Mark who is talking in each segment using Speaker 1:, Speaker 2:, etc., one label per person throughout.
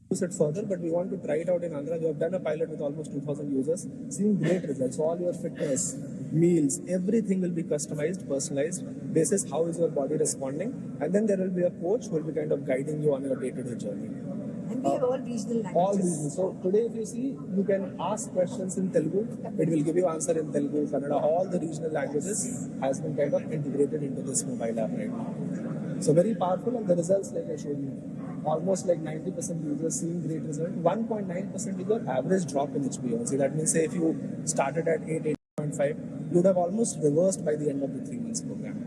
Speaker 1: use it further, but we want to try it out in Andhra. We have done a pilot with almost 2,000 users, seeing great results. All your fitness, meals, everything will be customized, personalized. This is how is your body responding, and then there will be a coach who will be kind of guiding you on your day-to-day journey.
Speaker 2: And we have all regional languages.
Speaker 1: All regional. So today, if you see, you can ask questions in Telugu. It will give you answer in Telugu, Kannada. All the regional languages has been kind of integrated into this mobile app right now. So very powerful, and the results, like I showed you, almost like 90% users seeing great result. 1.9% is your average drop in HbA1c. That means, say, if you started at 8.5, you would have almost reversed by the end of the 3 months program.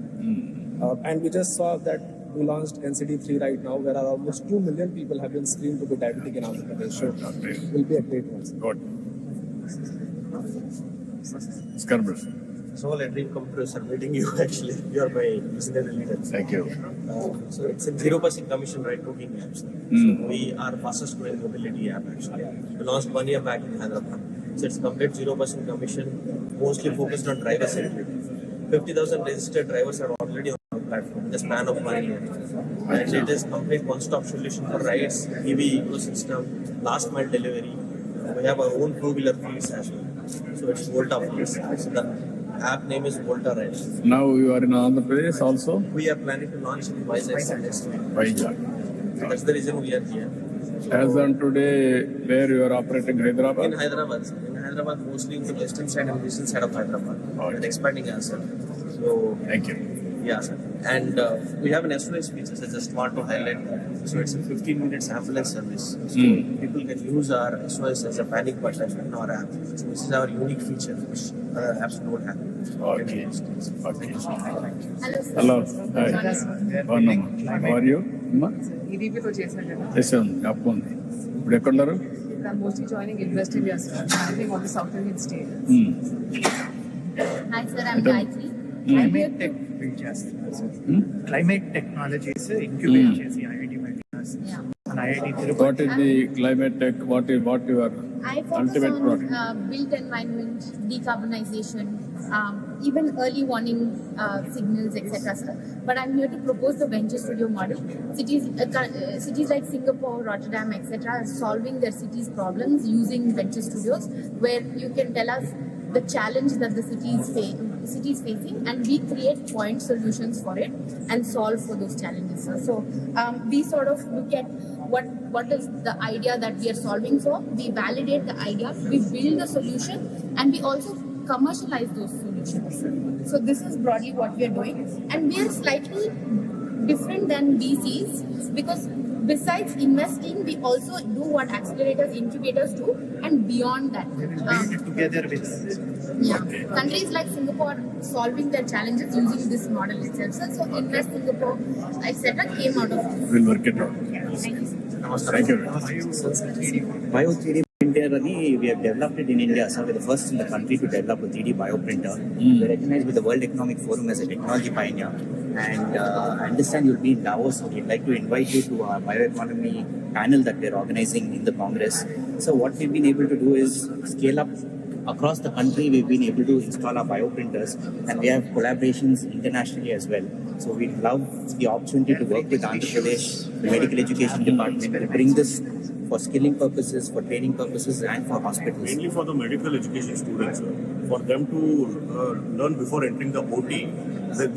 Speaker 1: And we just saw that we launched NCD3 right now, where almost 2 million people have been screened to be diabetic in Andhra Pradesh. So it will be a great one.
Speaker 3: Good.
Speaker 4: So a dream come true, sir. Meeting you actually. You are my visionary leader.
Speaker 3: Thank you.
Speaker 4: So it's a 0% commission right booking apps. So we are fastest growing mobility app actually. We launched 1 year back in Hyderabad. So it's complete 0% commission, mostly focused on driver centricity. 50,000 registered drivers are already on our platform in the span of 1 year. And it is complete one-stop solution for rides, EV ecosystem, last mile delivery. We have our own two-wheeler fleets as well. So it's Volta fleets. So the app name is Volta Rides.
Speaker 3: Now you are in Andhra Pradesh also?
Speaker 4: We are planning to launch in Vizag next week.
Speaker 3: Vizag.
Speaker 4: So that's the reason we are here. So
Speaker 3: As on today, where you are operating Hyderabad?
Speaker 4: in Hyderabad, sir. In Hyderabad, mostly in the western side and eastern side of Hyderabad. And expanding ourselves. So
Speaker 3: Thank you.
Speaker 4: yeah, sir. And we have an SOS features I just want to highlight. So it's a 15 minutes ambulance service. So people can use our SOS as a panic button in our app. So this is our unique feature which other apps don't have.
Speaker 3: Okay. Okay.
Speaker 5: Hello.
Speaker 3: Hello. Hi. Bonamma. How are you?
Speaker 5: ఈడీపీతో చేశాను కదా
Speaker 3: చేసాం. జ్ఞాపకం ఉంది. ఇప్పుడు ఎక్కడున్నారు?
Speaker 5: Mostly joining invest India handling on the south Indian state.
Speaker 6: Hi sir, I'm Gayatri.
Speaker 7: Climate tech build చేస్తున్నారు sir. Climate technologies incubate చేసి IIT Madras and IIT
Speaker 3: What
Speaker 7: Tirupati.
Speaker 3: is the climate tech? What your
Speaker 6: I focus
Speaker 3: ultimate
Speaker 6: on
Speaker 3: product?
Speaker 6: built environment, decarbonization, even early warning signals, etc. Sir. But I'm here to propose the venture studio model. Cities like Singapore, Rotterdam, etc. are solving their cities' problems using venture studios, where you can tell us the challenge that the city is facing, and we create point solutions for it and solve for those challenges. So we sort of look at what is the idea that we are solving for, we validate the idea, we build the solution, and we also commercialize those solutions. So this is broadly what we are doing, and we are slightly different than VCs because besides investing, we also do what accelerators, incubators do, and beyond that.
Speaker 7: Together with
Speaker 6: Countries like Singapore solving their challenges using this model itself. So Invest Singapore, etc. came out of this.
Speaker 3: We'll work it out.
Speaker 6: Thank you.
Speaker 3: Thank you.
Speaker 8: Bio 3D printer, we have developed it in India. So we're the first in the country to develop a 3D bio printer. We're recognized with the World Economic Forum as a technology pioneer. And I understand you'll be in Davos, so we'd like to invite you to our bioeconomy panel that we're organizing in the Congress. So what we've been able to do is scale up across the country. We've been able to install our bioprinters, and we have collaborations internationally as well. So we'd love the opportunity to work with Andhra Pradesh Medical Education Department and bring this for skilling purposes, for training purposes, and for hospitals.
Speaker 9: Mainly for the medical education students, for them to learn before entering the OT.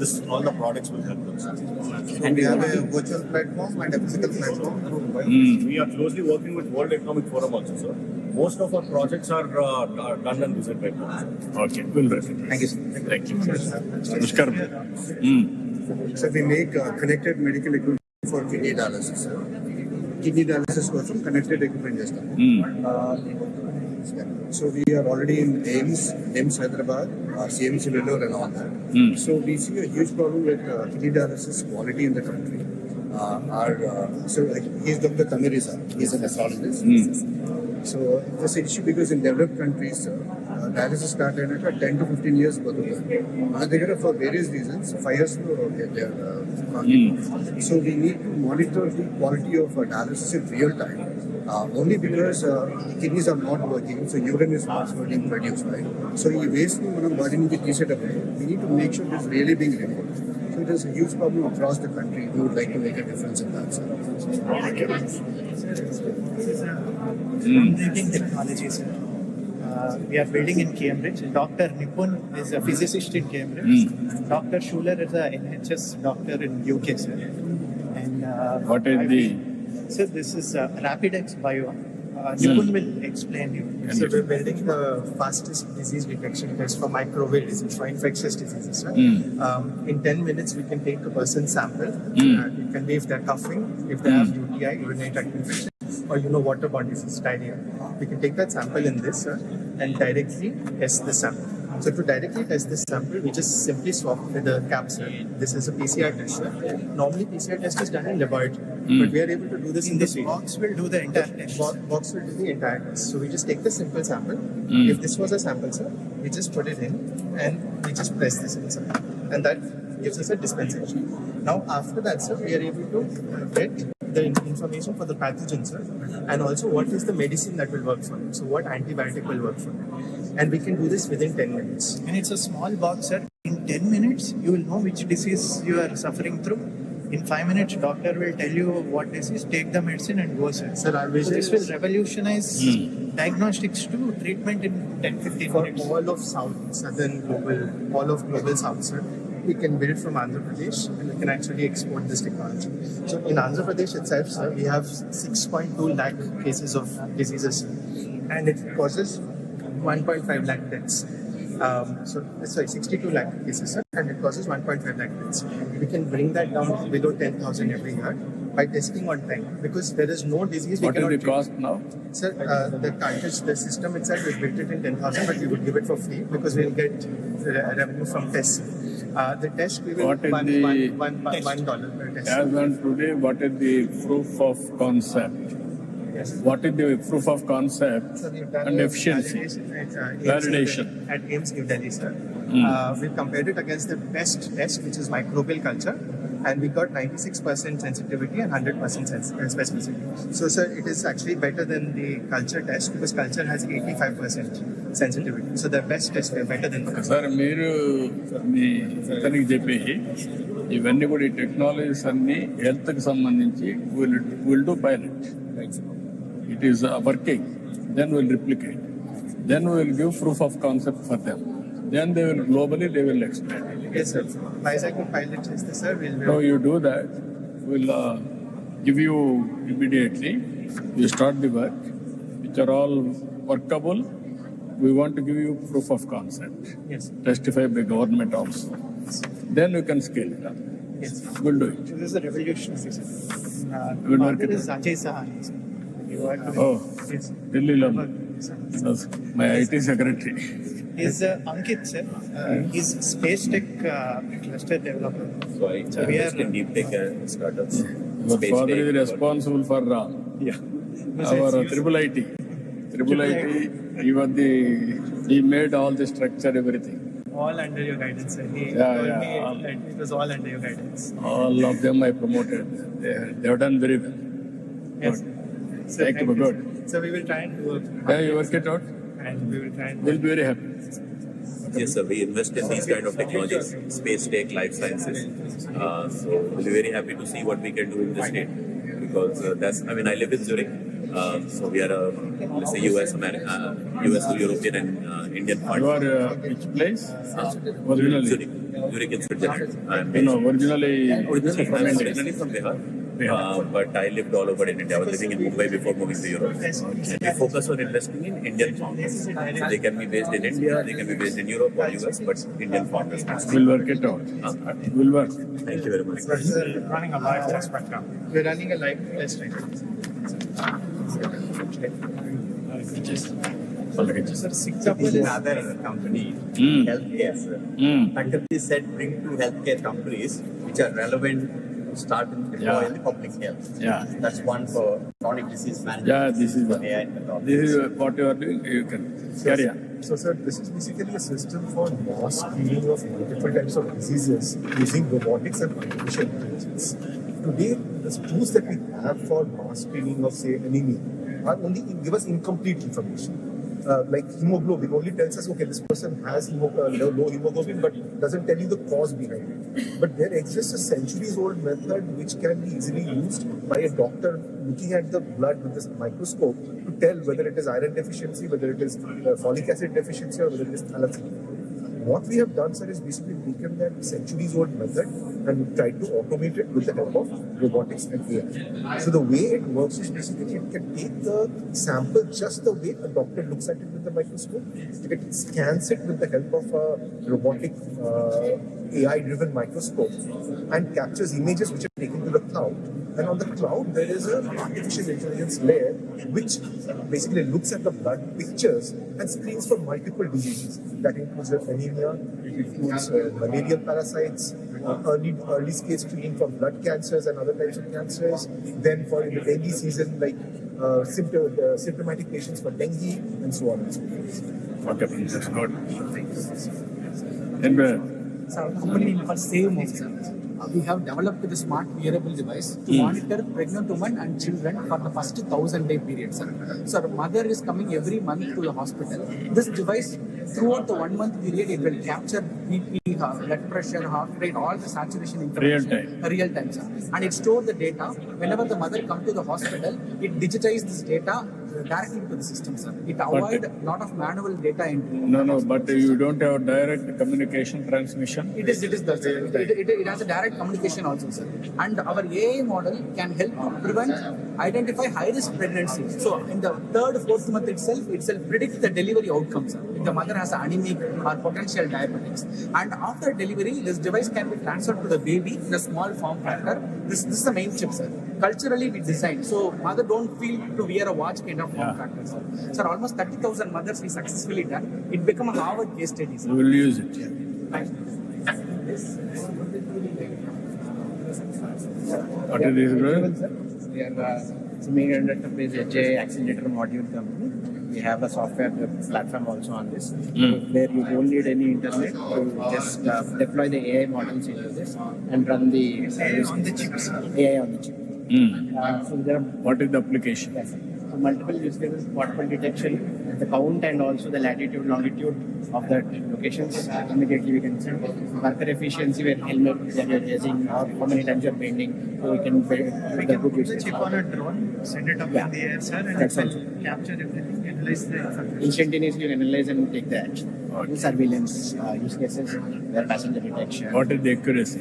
Speaker 9: This all the products will help them.
Speaker 10: And we have a virtual platform and a physical platform.
Speaker 9: We are closely working with World Economic Forum also, sir. Most of our projects are done and visit right now.
Speaker 3: Okay, we'll work it.
Speaker 8: Thank you, sir.
Speaker 3: Thank you. Namaskaram.
Speaker 10: So we make connected medical equipment for kidney dialysis. Kidney dialysis కోసం connected equipment చేస్తాం. So we are already in AIMS Hyderabad, CMC Vellore and all that. So we see a huge problem with kidney dialysis quality in the country. He's Dr. Tamirisa, he's a nephrologist. So it's an issue because in developed countries, dialysis started at 10 to 15 years before. For various reasons, 5 years so we need to monitor the quality of dialysis in real time. Only because kidneys are not working, so urine is not being produced, right? So we waste the body we need to make sure it's really being removed. So it is a huge problem across the country. We would like to make a difference in that, sir.
Speaker 7: Groundbreaking technology, sir. We are building in Cambridge. Dr. Nipun is a physicist in Cambridge. Dr. Schuler is a NHS doctor in UK, sir. And
Speaker 3: What is the...
Speaker 7: Sir, this is RapidX Bio. Nipun will explain you.
Speaker 11: So we're building the fastest disease detection test for microwave disease, for infectious diseases. Right? In 10 minutes, we can take a person's sample. It can be if they're coughing, if they have UTI, urinary tract infection, or waterborne disease, diarrhea. We can take that sample in this and directly test the sample. So to directly test this sample, we just simply swap with the capsule. This is a PCR test. Normally, PCR test is done in laboratory, but we are able to do this in
Speaker 7: This
Speaker 11: the field.
Speaker 7: box will do the entire test.
Speaker 11: Box will do the entire test. So we just take the simple sample. If this was a sample, sir, we just put it in and we just press this in, sir. And that gives us a dispensation. Now, after that, sir, we are able to get the information for the pathogen, sir, and also what is the medicine that will work for it. So what antibiotic will work for it. And we can do this within 10 minutes.
Speaker 7: And it's a small box, sir. In 10 minutes, you will know which disease you are suffering through. In 5 minutes, doctor will tell you what disease, take the medicine and go, sir.
Speaker 11: Sir, our vision
Speaker 7: This will revolutionize diagnostics to treatment in 10-15 minutes.
Speaker 11: For all of southern global, all of global south, sir, we can build from Andhra Pradesh and we can actually export this technology. So in Andhra Pradesh itself, sir, we have 6.2 lakh cases of diseases, and it causes 1.5 lakh deaths. 62 lakh cases, sir, and it causes 1.5 lakh deaths. We can bring that down below 10,000 every year by testing on time, because there is no disease we
Speaker 3: What
Speaker 11: cannot
Speaker 3: is the
Speaker 11: treat.
Speaker 3: cost now?
Speaker 11: Sir, the cartridge, the system itself, we built it in 10,000, but we would give it for free because we'll get revenue from tests. The test we will
Speaker 3: What is
Speaker 11: $1 per test.
Speaker 3: As on today, what is the proof of concept?
Speaker 11: Yes.
Speaker 3: What is the proof of concept
Speaker 11: So we've done
Speaker 3: and
Speaker 11: a
Speaker 3: efficiency?
Speaker 11: validation
Speaker 3: Validation.
Speaker 11: at AIIMS New Delhi, sir. We've compared it against the best test, which is microbial culture, and we got 96% sensitivity and 100% specificity. So, sir, it is actually better than the culture test because culture has 85% sensitivity. So, the best test is better than the culture.
Speaker 3: Sir మీరు మీ ఇతనికి చెప్పి ఇవన్నీ కూడా ఈ technologies అన్ని హెల్త్కి సంబంధించి will do pilot it is working then will replicate then will give proof of concept for them then they will globally they will explain.
Speaker 11: Yes, sir. Vizag will pilot test this, sir.
Speaker 3: So you do that, we'll give you immediately. You start the work, which are all workable. We want to give you proof of concept.
Speaker 11: Yes.
Speaker 3: Testify by government also. Then you can scale it up.
Speaker 11: Yes.
Speaker 3: We'll do it.
Speaker 7: This is a revolutionary, sir.
Speaker 3: Good work.
Speaker 7: This is Ajay Sahani, sir. You work with
Speaker 3: Oh,
Speaker 11: Yes.
Speaker 3: Delhi Lama.
Speaker 11: Sir.
Speaker 3: That's my IT secretary.
Speaker 7: He's Ankit, sir. He's space tech cluster developer.
Speaker 8: So I
Speaker 7: So we
Speaker 8: invest
Speaker 7: are-
Speaker 8: in Deeptech startups.
Speaker 3: Your
Speaker 8: Space
Speaker 3: father
Speaker 8: tech,
Speaker 3: is responsible for
Speaker 7: Yeah.
Speaker 3: our triple IT. Triple IT, he made all the structure, everything.
Speaker 11: All under your guidance, sir. He
Speaker 3: Yeah,
Speaker 11: told
Speaker 3: yeah.
Speaker 11: me it was all under your guidance.
Speaker 3: All of them I promoted. They have done very well.
Speaker 11: Yes.
Speaker 3: Good.
Speaker 11: So
Speaker 3: Thank you, good.
Speaker 11: So we will try and do it.
Speaker 3: Yeah, you work it out.
Speaker 11: And we will try and
Speaker 3: We'll be very happy.
Speaker 8: Yes, sir. We invest in these kind of technologies, space tech, life sciences. So we'll be very happy to see what we can do in the state, because I live in Zurich. So we are let's say US to European and Indian
Speaker 3: You
Speaker 8: partner.
Speaker 3: are which place? Originally.
Speaker 8: Zurich in Switzerland.
Speaker 3: Originally from India.
Speaker 8: Originally from Bihar. But I lived all over in India. I was living in Mumbai before moving to Europe. And we focus on investing in Indian founders. So they can be based in India, they can be based in Europe or US, but Indian founders.
Speaker 3: We'll work it out. We'll work.
Speaker 8: Thank you very much.
Speaker 11: We're running a live test right now. We're running a live test right now.
Speaker 4: Sir, Singapore is another company, healthcare. Sir. Practically said, bring two healthcare companies which are relevant to start and deploy in the public health.
Speaker 3: Yeah.
Speaker 4: That's one for chronic disease management.
Speaker 3: Yeah, this is
Speaker 4: AI technology.
Speaker 3: this is what you are doing. You can carry on.
Speaker 12: So, sir, this is basically a system for mass screening of multiple types of diseases using robotics and artificial intelligence. Today, the tools that we have for mass screening of, say, anemia are only give us incomplete information. like hemoglobin only tells us, okay, this person has low hemoglobin, but doesn't tell you the cause behind it. But there exists a centuries-old method which can be easily used by a doctor looking at the blood with this microscope to tell whether it is iron deficiency, whether it is folic acid deficiency, or whether it is thalassemia. What we have done, sir, is basically taken that centuries-old method and tried to automate it with the help of robotics and AI. So the way it works is basically it can take the sample just the way a doctor looks at it with the microscope. It scans it with the help of a robotic AI-driven microscope and captures images which are taken to the cloud. And on the cloud, there is an artificial intelligence layer which basically looks at the blood pictures and screens for multiple diseases. That includes anemia, it includes malarial parasites, early stage screening for blood cancers and other types of cancers. Then for in the dengue season, like symptomatic patients for dengue and so on and so forth.
Speaker 3: Okay, that's good. And
Speaker 13: So our company in for Save Mom, sir. We have developed the smart wearable device to monitor pregnant women and children for the first 1,000-day period, sir. So our mother is coming every month to the hospital. This device, throughout the 1 month period, it will capture BP, blood pressure, heart rate, all the saturation information. Real time, sir. And it stores the data. Whenever the mother comes to the hospital, it digitizes this data directly into the system, sir. It avoids a lot of manual data entry.
Speaker 3: No, but you don't have direct communication transmission.
Speaker 13: It is that, sir. It has a direct communication also, sir. And our AI model can help to identify high-risk pregnancy. So in the 3rd, 4th month itself predicts the delivery outcomes, sir. If the mother has anemic or potential diabetics. And after delivery, this device can be transferred to the baby in a small form factor. This is the main chip, sir. Culturally, we designed so mother don't feel to wear a watch kind of form factor, sir. Sir, almost 30,000 mothers we successfully done. It become a Harvard case study, sir.
Speaker 3: We will use it.
Speaker 13: Thank you.
Speaker 3: What is this, brother?
Speaker 14: We are semiconductor-based HA accelerator module company. We have a software platform also on this, where you don't need any internet. You just deploy the AI models into this and run the AI on the chips. AI on the chip. So there are,
Speaker 3: what is the application?
Speaker 14: Yes, so multiple use cases: portable detection, the count, and also the latitude, longitude of the locations. Immediately we can send worker efficiency, where helmet that you're using, or how many times you're bending. So we can
Speaker 7: put the chip on a drone, send it up in the air, sir, and it will capture everything, analyze the information.
Speaker 14: Instantaneously analyze and take the action. Surveillance use cases, where passenger detection.
Speaker 3: What is the accuracy?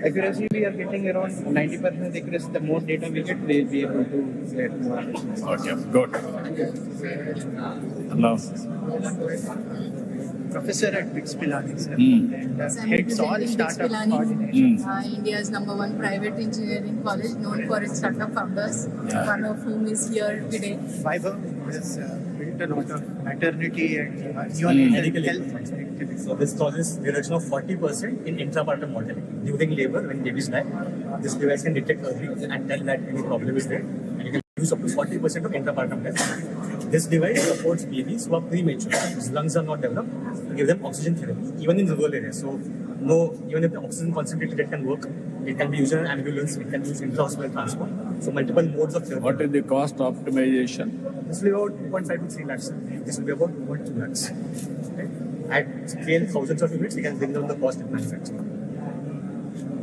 Speaker 14: Accuracy, we are getting around 90% accuracy. The more data we get, we'll be able to get more accuracy.
Speaker 3: Okay, good. Hello.
Speaker 7: Professor at BITS Pilani, sir.
Speaker 2: I'm
Speaker 7: Heads all
Speaker 2: representing
Speaker 7: startup
Speaker 2: BITS Pilani,
Speaker 7: coordination.
Speaker 2: India's #1 private engineering college, known for its startup founders, one of whom is here today.
Speaker 7: Fiber has built a lot of maternity and neonatal health.
Speaker 4: So this causes reduction of 40% in intrapartum mortality. During labor, when babies die, this device can detect early and tell that any problem is there. And you can use up to 40% of intrapartum death. This device supports babies who are premature, whose lungs are not developed, to give them oxygen therapy, even in rural areas. So even if the oxygen concentrator it can work, it can be used in an ambulance, it can be used in intra-hospital transport. So multiple modes of therapy.
Speaker 3: What is the cost optimization?
Speaker 4: This will be about 2.5 to 3 lakhs. This will be about 2.2 lakhs. Okay? At scale thousands of units, we can bring down the cost of manufacturing.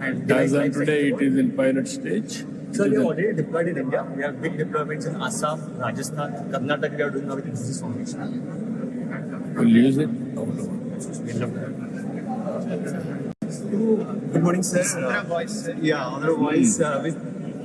Speaker 4: And
Speaker 3: as of today, it is in pilot stage.
Speaker 4: So we have already deployed in India. We have big deployments in Assam, Rajasthan, Karnataka. We are doing now with Infosys Foundation.
Speaker 3: We'll use it.
Speaker 15: Good morning, sir.
Speaker 7: Andhra Voice, sir.
Speaker 15: Yeah, Andhra Voice.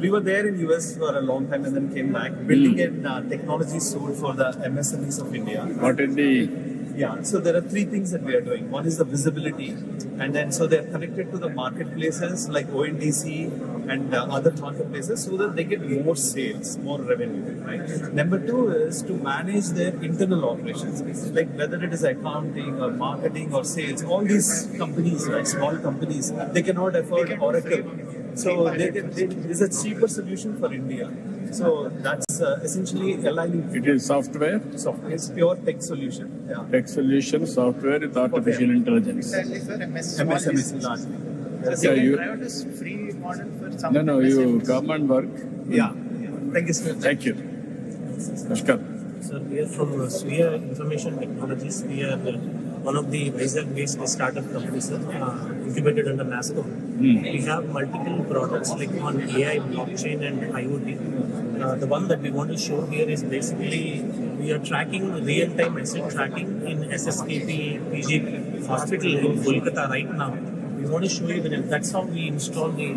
Speaker 15: We were there in US for a long time and then came back, building in technology sold for the MSMEs of India.
Speaker 3: What is the...
Speaker 15: Yeah, so there are 3 things that we are doing. One is the visibility, and then so they're connected to the marketplaces like ONDC and other marketplaces so that they get more sales, more revenue, right? Number 2 is to manage their internal operations, like whether it is accounting or marketing or sales. All these companies, right, small companies, they cannot afford Oracle. So there's a cheaper solution for India. So that's essentially aligning.
Speaker 3: It is software?
Speaker 15: Software. It's pure tech solution. Yeah.
Speaker 3: Tech solution, software with artificial intelligence.
Speaker 7: Exactly, sir.
Speaker 15: MSMEs largely.
Speaker 7: So they can try out this free model for some.
Speaker 3: No, you come and work.
Speaker 15: Yeah. Thank you, sir.
Speaker 3: Thank you. Namaskar.
Speaker 16: Sir, we are from Swia Information Technologies. We are one of the Vizag-based startup companies, sir, incubated under NASCO. We have multiple products like on AI, blockchain, and IoT. The one that we want to show here is basically we are tracking real-time asset tracking in SSKP PG hospital in Kolkata right now. We want to show you that's how we install the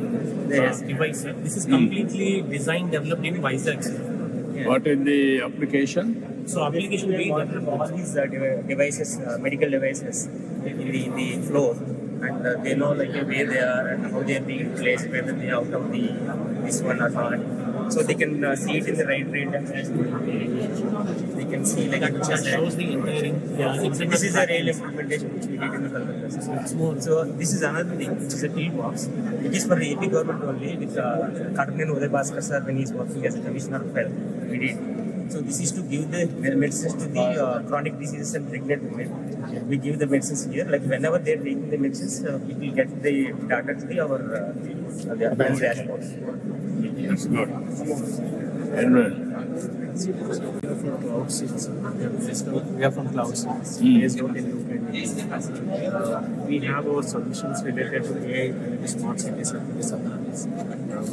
Speaker 16: device. Sir. This is completely designed, developed in Vizag. Sir.
Speaker 3: What is the application?
Speaker 16: So application being
Speaker 8: all these devices, medical devices in the floor, and they know like where they are and how they are being placed, whether they are out of this one or not. So they can see it in the right rate. They can see like
Speaker 16: that just shows the entire.
Speaker 8: This is a real implementation which we did in the Kolkata. So this is another thing, which is a tea box. It is for the AP government only with Karnan Uday Bhaskar sir when he is working as a commissioner of health. We did. So this is to give the medicines to the chronic diseases and pregnant women. We give the medicines here. Like whenever they are taking the medicines, we will get the data to our dashboard.
Speaker 3: That's good. And
Speaker 11: We are from Cloud Seeds, based out in UK. We have our solutions related to AI and smart cities and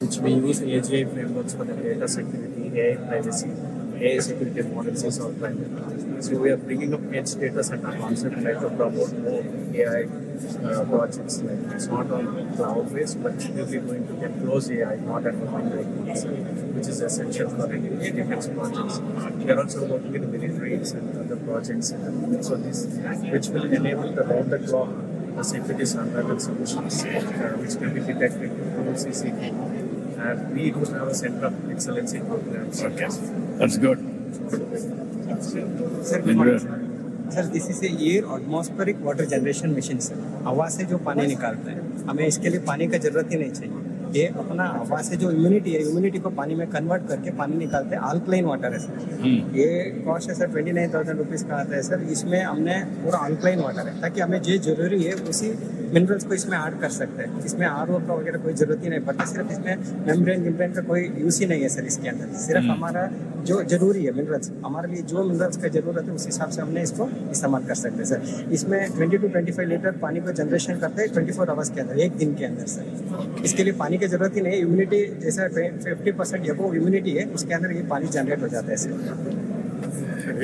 Speaker 11: which we use AGI frameworks for the data security, AI privacy, AI security models is our primary. So we are bringing up edge data center concept like to promote more AI projects. Like it's not on cloud based, but we'll be going to get close AI, not at the which is essential for defense projects. We are also working with the militaries and other projects. So this, which will enable the round the clock security surveillance solutions, which can be detected through CCTV. And we do have a center of excellence in programs.
Speaker 3: Okay, that's good.
Speaker 17: Sir, good morning, sir. Sir, this is a air atmospheric water generation machine sir. हवा से जो पानी निकालता है, हमें इसके लिए पानी का जरूरत ही नहीं चाहिए. ये अपना हवा से जो ह्यूमिडिटी है, ह्यूमिडिटी को पानी में कन्वर्ट करके पानी निकालते हैं. अल्कलाइन वाटर है सर. ये कॉस्ट है सर 29,000 रुपीज़ का आता है सर. इसमें हमने पूरा अल्कलाइन वाटर है ताकि हमें जो जरूरी है उसी मिनरल्स को इसमें ऐड कर सकते हैं. इसमें आरओ का वगैरह कोई जरूरत ही नहीं पड़ता. सिर्फ इसमें मेम्ब्रेन का कोई यूज ही नहीं है सर इसके अंदर. सिर्फ हमारा जो जरूरी है मिनरल्स, हमारे लिए जो मिनरल्स का जरूरत है उस हिसाब से हमने इसको इस्तेमाल कर सकते हैं सर. इसमें 20 to 25 लीटर पानी को जनरेशन करते हैं 24 आवर्स के अंदर, एक दिन के अंदर सर. इसके लिए पानी की जरूरत ही नहीं है. ह्यूमिडिटी जैसा 50% एबोव ह्यूमिडिटी है उसके अंदर ये पानी जनरेट हो जाता है सर.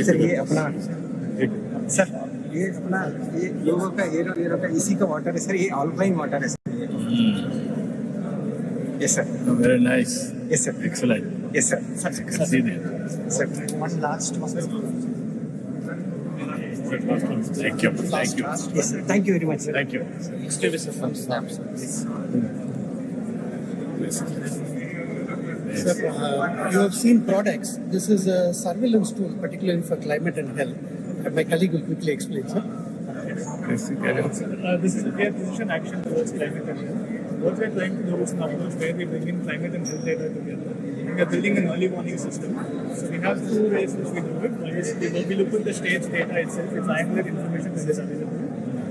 Speaker 17: सर ये अपना सर ये अपना ये लोगों का एरो का इसी का वाटर है सर. ये अल्कलाइन वाटर है sir. Yes sir.
Speaker 3: Very nice.
Speaker 17: Yes sir.
Speaker 3: Excellent.
Speaker 17: Yes sir.
Speaker 3: See there.
Speaker 17: Sir, one last one.
Speaker 3: Thank you. Thank you.
Speaker 17: Yes sir. Thank you very much sir.
Speaker 3: Thank you.
Speaker 18: Sir, you have seen products. This is a surveillance tool, particularly for climate and health. My colleague will quickly explain, sir.
Speaker 3: This
Speaker 19: is a clear position action towards climate and health. What we are trying to do is an approach where we bring in climate and health data together. We are building an early warning system. So we have two ways which we do it. One is we look at the state's data itself, the triangular information that is available.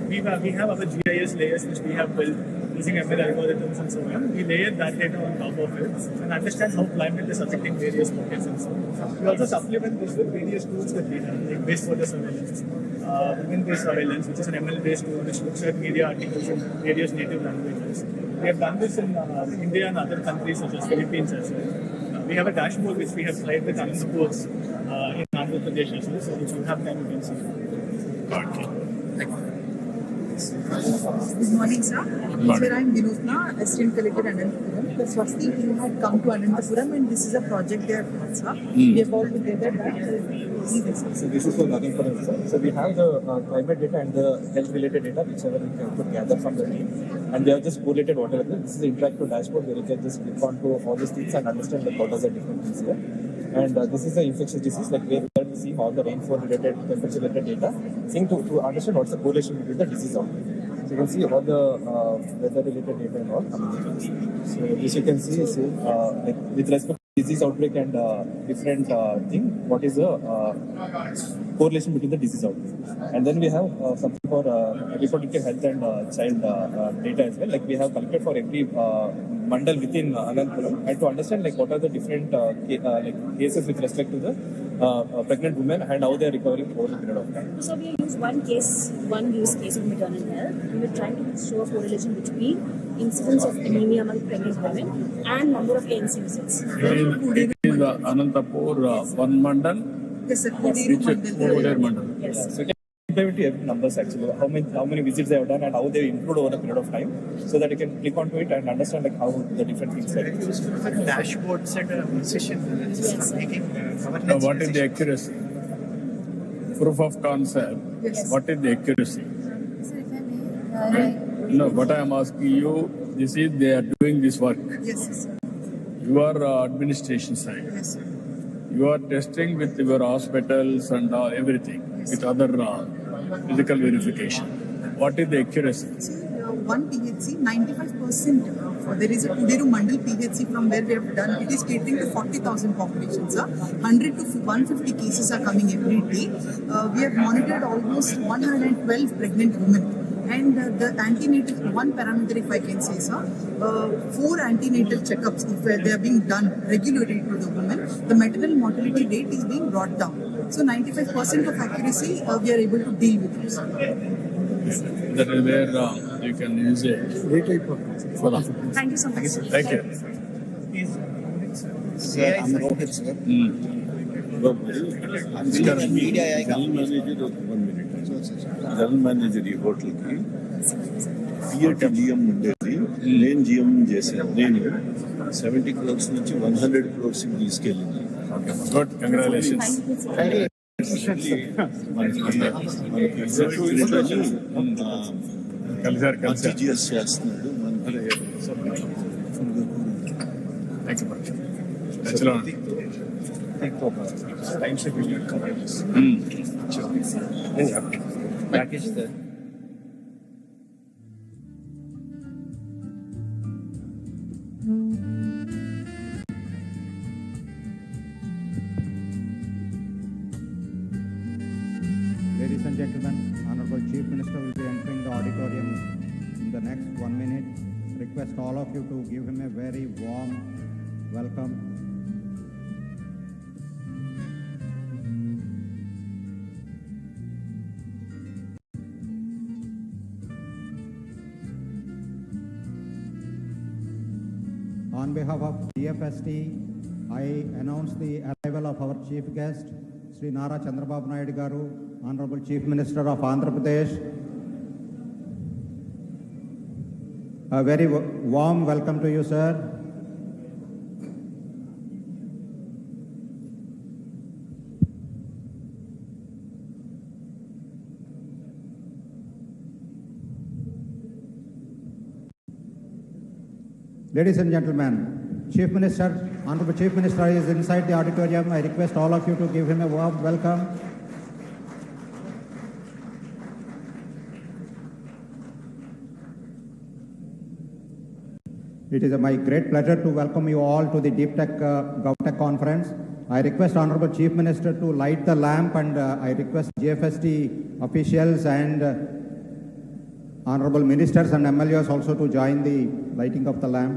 Speaker 19: We have our GIS layers which we have built using ML algorithms and so on. We layer that data on top of it and understand how climate is affecting various pockets and so on. We also supplement this with various tools that we have, like wastewater surveillance, women-based surveillance, which is an ML-based tool which looks at media articles in various native languages. We have done this in India and other countries such as Philippines as well. We have a dashboard which we have tried with Anandapur in Andhra Pradesh as well, so if you have time you can see.
Speaker 3: Okay.
Speaker 5: Good morning, sir. Sir, I am Vinodna, Assistant Collector Anantapuram. The Swasti team had come to Anantapuram and this is a project they have done, sir. We have all together done.
Speaker 1: So this is for Anantapuram, sir. So we have the climate data and the health-related data, whichever we could gather from the team. And they have just collated whatever. This is an interactive dashboard where you can just click onto all these things and understand like what are the different things here. And this is the infectious disease, like where we can see all the rainfall-related, temperature-related data, seeing to understand what's the correlation between the disease outbreak. So you can see all the weather-related data and all. So this you can see, like with respect to disease outbreak and different thing, what is the correlation between the disease outbreak. And then we have something for reproductive health and child data as well. Like we have collected for every mandal within Anantapuram and to understand like what are the different like cases with respect to the
Speaker 20: pregnant women and how they are recovering over a period of time.
Speaker 21: So we used one use case of maternal health. We were trying to show a correlation between incidence of anemia among pregnant women and number of ANC visits.
Speaker 3: It is Anantapur, one mandal,
Speaker 5: Yes, sir.
Speaker 3: Puder mandal.
Speaker 21: Yes.
Speaker 20: So you can compare with numbers actually, how many visits they have done and how they improved over a period of time, so that you can click onto it and understand like how the different things are.
Speaker 7: Dashboards and musician making
Speaker 3: What is the accuracy? Proof of concept.
Speaker 5: Yes.
Speaker 3: What is the accuracy?
Speaker 2: Sir, if I may,
Speaker 3: No, what I am asking you, this is they are doing this work.
Speaker 5: Yes, sir.
Speaker 3: You are administration side.
Speaker 5: Yes, sir.
Speaker 3: You are testing with your hospitals and everything, with other physical verification. What is the accuracy?
Speaker 5: One PHC, 95%. There is a Kuderu Mandal PHC from where we have done. It is catering to 40,000 populations. 100 to 150 cases are coming every day. We have monitored almost 112 pregnant women. And the antenatal, one parameter if I can say, sir, 4 antenatal checkups, if they are being done regularly to the women, the maternal mortality rate is being brought down. So 95% of accuracy, we are able to deal with it.
Speaker 3: That is where you can use it. For the,
Speaker 21: Thank you so much.
Speaker 3: thank you.
Speaker 10: Sir, I'm Rohit, sir.
Speaker 9: Media manager, 1 minute. General manager ఈ హోటల్కి పిఎట్ GM ఉండేది, నేను GM చేశాను. నేను 70 crores నుంచి 100 crores తీసుకెళ్ళింది.
Speaker 3: Good, congratulations.
Speaker 9: GS చేస్తున్నాడు.
Speaker 14: Package sir.
Speaker 22: Ladies and gentlemen, Honorable Chief Minister will be entering the auditorium in the next 1 minute. Request all of you to give him a very warm welcome. On behalf of DFST, I announce the arrival of our chief guest, Sri Nara Chandrababu Naidu Garu, Honorable Chief Minister of Andhra Pradesh. A very warm welcome to you, sir. Ladies and gentlemen, Honorable Chief Minister is inside the auditorium. I request all of you to give him a warm welcome. It is my great pleasure to welcome you all to the Deeptech GovTech conference. I request Honorable Chief Minister to light the lamp, and I request GFST officials and Honorable Ministers and MLAs also to join the lighting of the lamp.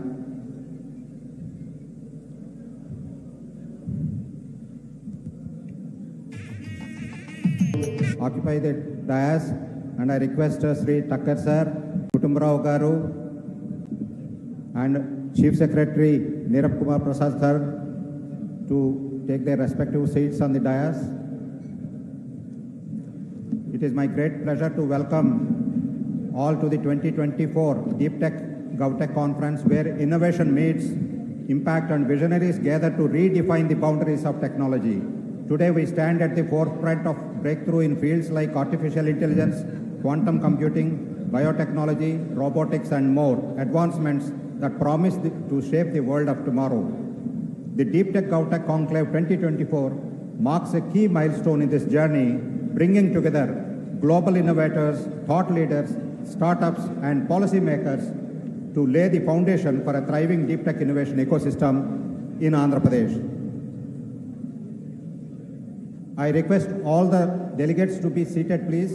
Speaker 22: Occupy the dais, and I request Sri Thakkar sir, Kutumbrao Garu, and Chief Secretary Nirab Kumar Prasad sir to take their respective seats on the dais. It is my great pleasure to welcome all to the 2024 Deeptech GovTech conference, where innovation meets impact and visionaries gather to redefine the boundaries of technology. Today we stand at the forefront of breakthrough in fields like artificial intelligence, quantum computing, biotechnology, robotics and more, advancements that promise to shape the world of tomorrow. The Deeptech GovTech Conclave 2024 marks a key milestone in this journey, bringing together global innovators, thought leaders, startups and policymakers to lay the foundation for a thriving deep tech innovation ecosystem in Andhra Pradesh. I request all the delegates to be seated, please.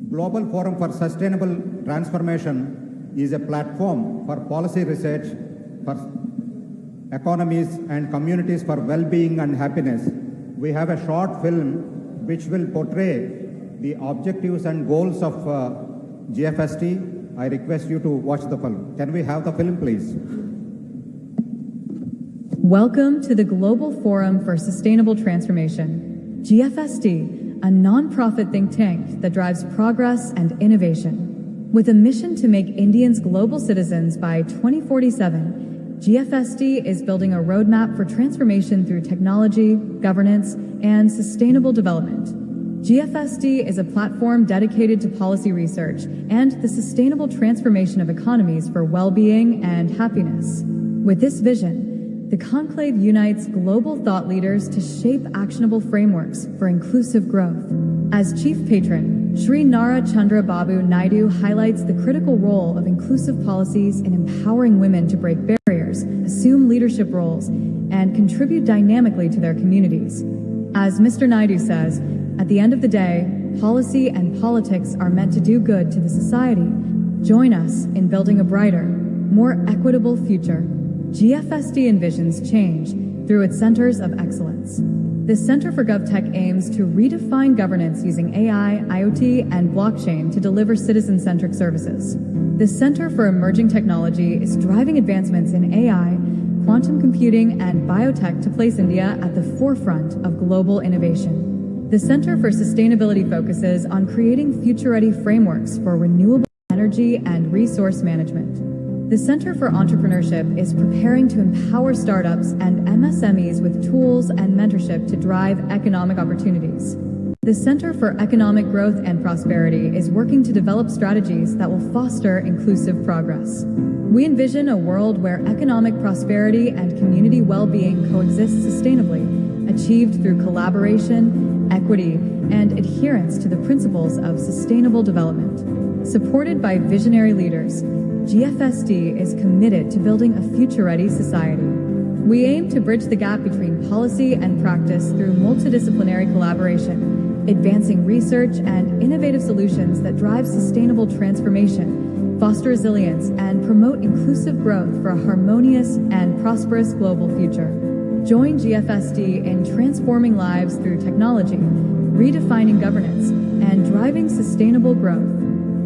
Speaker 22: Global Forum for Sustainable Transformation is a platform for policy research, for economies and communities for well-being and happiness. We have a short film which will portray the objectives and goals of GFST. I request you to watch the film. Can we have the film, please?
Speaker 6: Welcome to the Global Forum for Sustainable Transformation, GFST, a non-profit think tank that drives progress and innovation. With a mission to make Indians global citizens by 2047, GFST is building a roadmap for transformation through technology, governance, and sustainable development. GFST is a platform dedicated to policy research and the sustainable transformation of economies for well-being and happiness. With this vision, the Conclave unites global thought leaders to shape actionable frameworks for inclusive growth. As chief patron, Shri Nara Chandrababu Naidu highlights the critical role of inclusive policies in empowering women to break barriers, assume leadership roles, and contribute dynamically to their communities. As Mr. Naidu says, at the end of the day, policy and politics are meant to do good to the society. Join us in building a brighter, more equitable future. GFST envisions change through its centers of excellence. The Center for GovTech aims to redefine governance using AI, IoT, and blockchain to deliver citizen-centric services. The Center for Emerging Technology is driving advancements in AI, quantum computing, and biotech to place India at the forefront of global innovation. The Center for Sustainability focuses on creating future-ready frameworks for renewable energy and resource management. The Center for Entrepreneurship is preparing to empower startups and MSMEs with tools and mentorship to drive economic opportunities. The Center for Economic Growth and Prosperity is working to develop strategies that will foster inclusive progress. We envision a world where economic prosperity and community well-being coexist sustainably, achieved through collaboration, equity, and adherence to the principles of sustainable development. Supported by visionary leaders, GFST is committed to building a future-ready society. We aim to bridge the gap between policy and practice through multidisciplinary collaboration, advancing research and innovative solutions that drive sustainable transformation, foster resilience, and promote inclusive growth for a harmonious and prosperous global future. Join GFST in transforming lives through technology, redefining governance, and driving sustainable growth.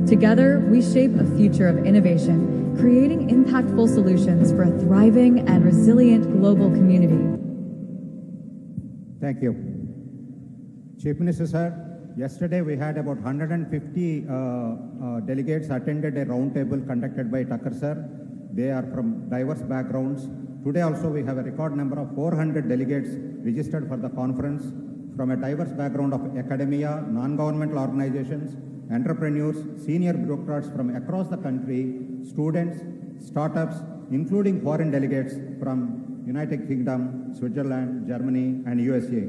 Speaker 6: Together, we shape a future of innovation, creating impactful solutions for a thriving and resilient global community.
Speaker 22: Thank you. Chief Minister, sir, yesterday we had about 150 delegates attended a roundtable conducted by Tucker, sir. They are from diverse backgrounds. Today also we have a record number of 400 delegates registered for the conference from a diverse background of academia, non-governmental organizations, entrepreneurs, senior bureaucrats from across the country, students, startups, including foreign delegates from United Kingdom, Switzerland, Germany, and USA.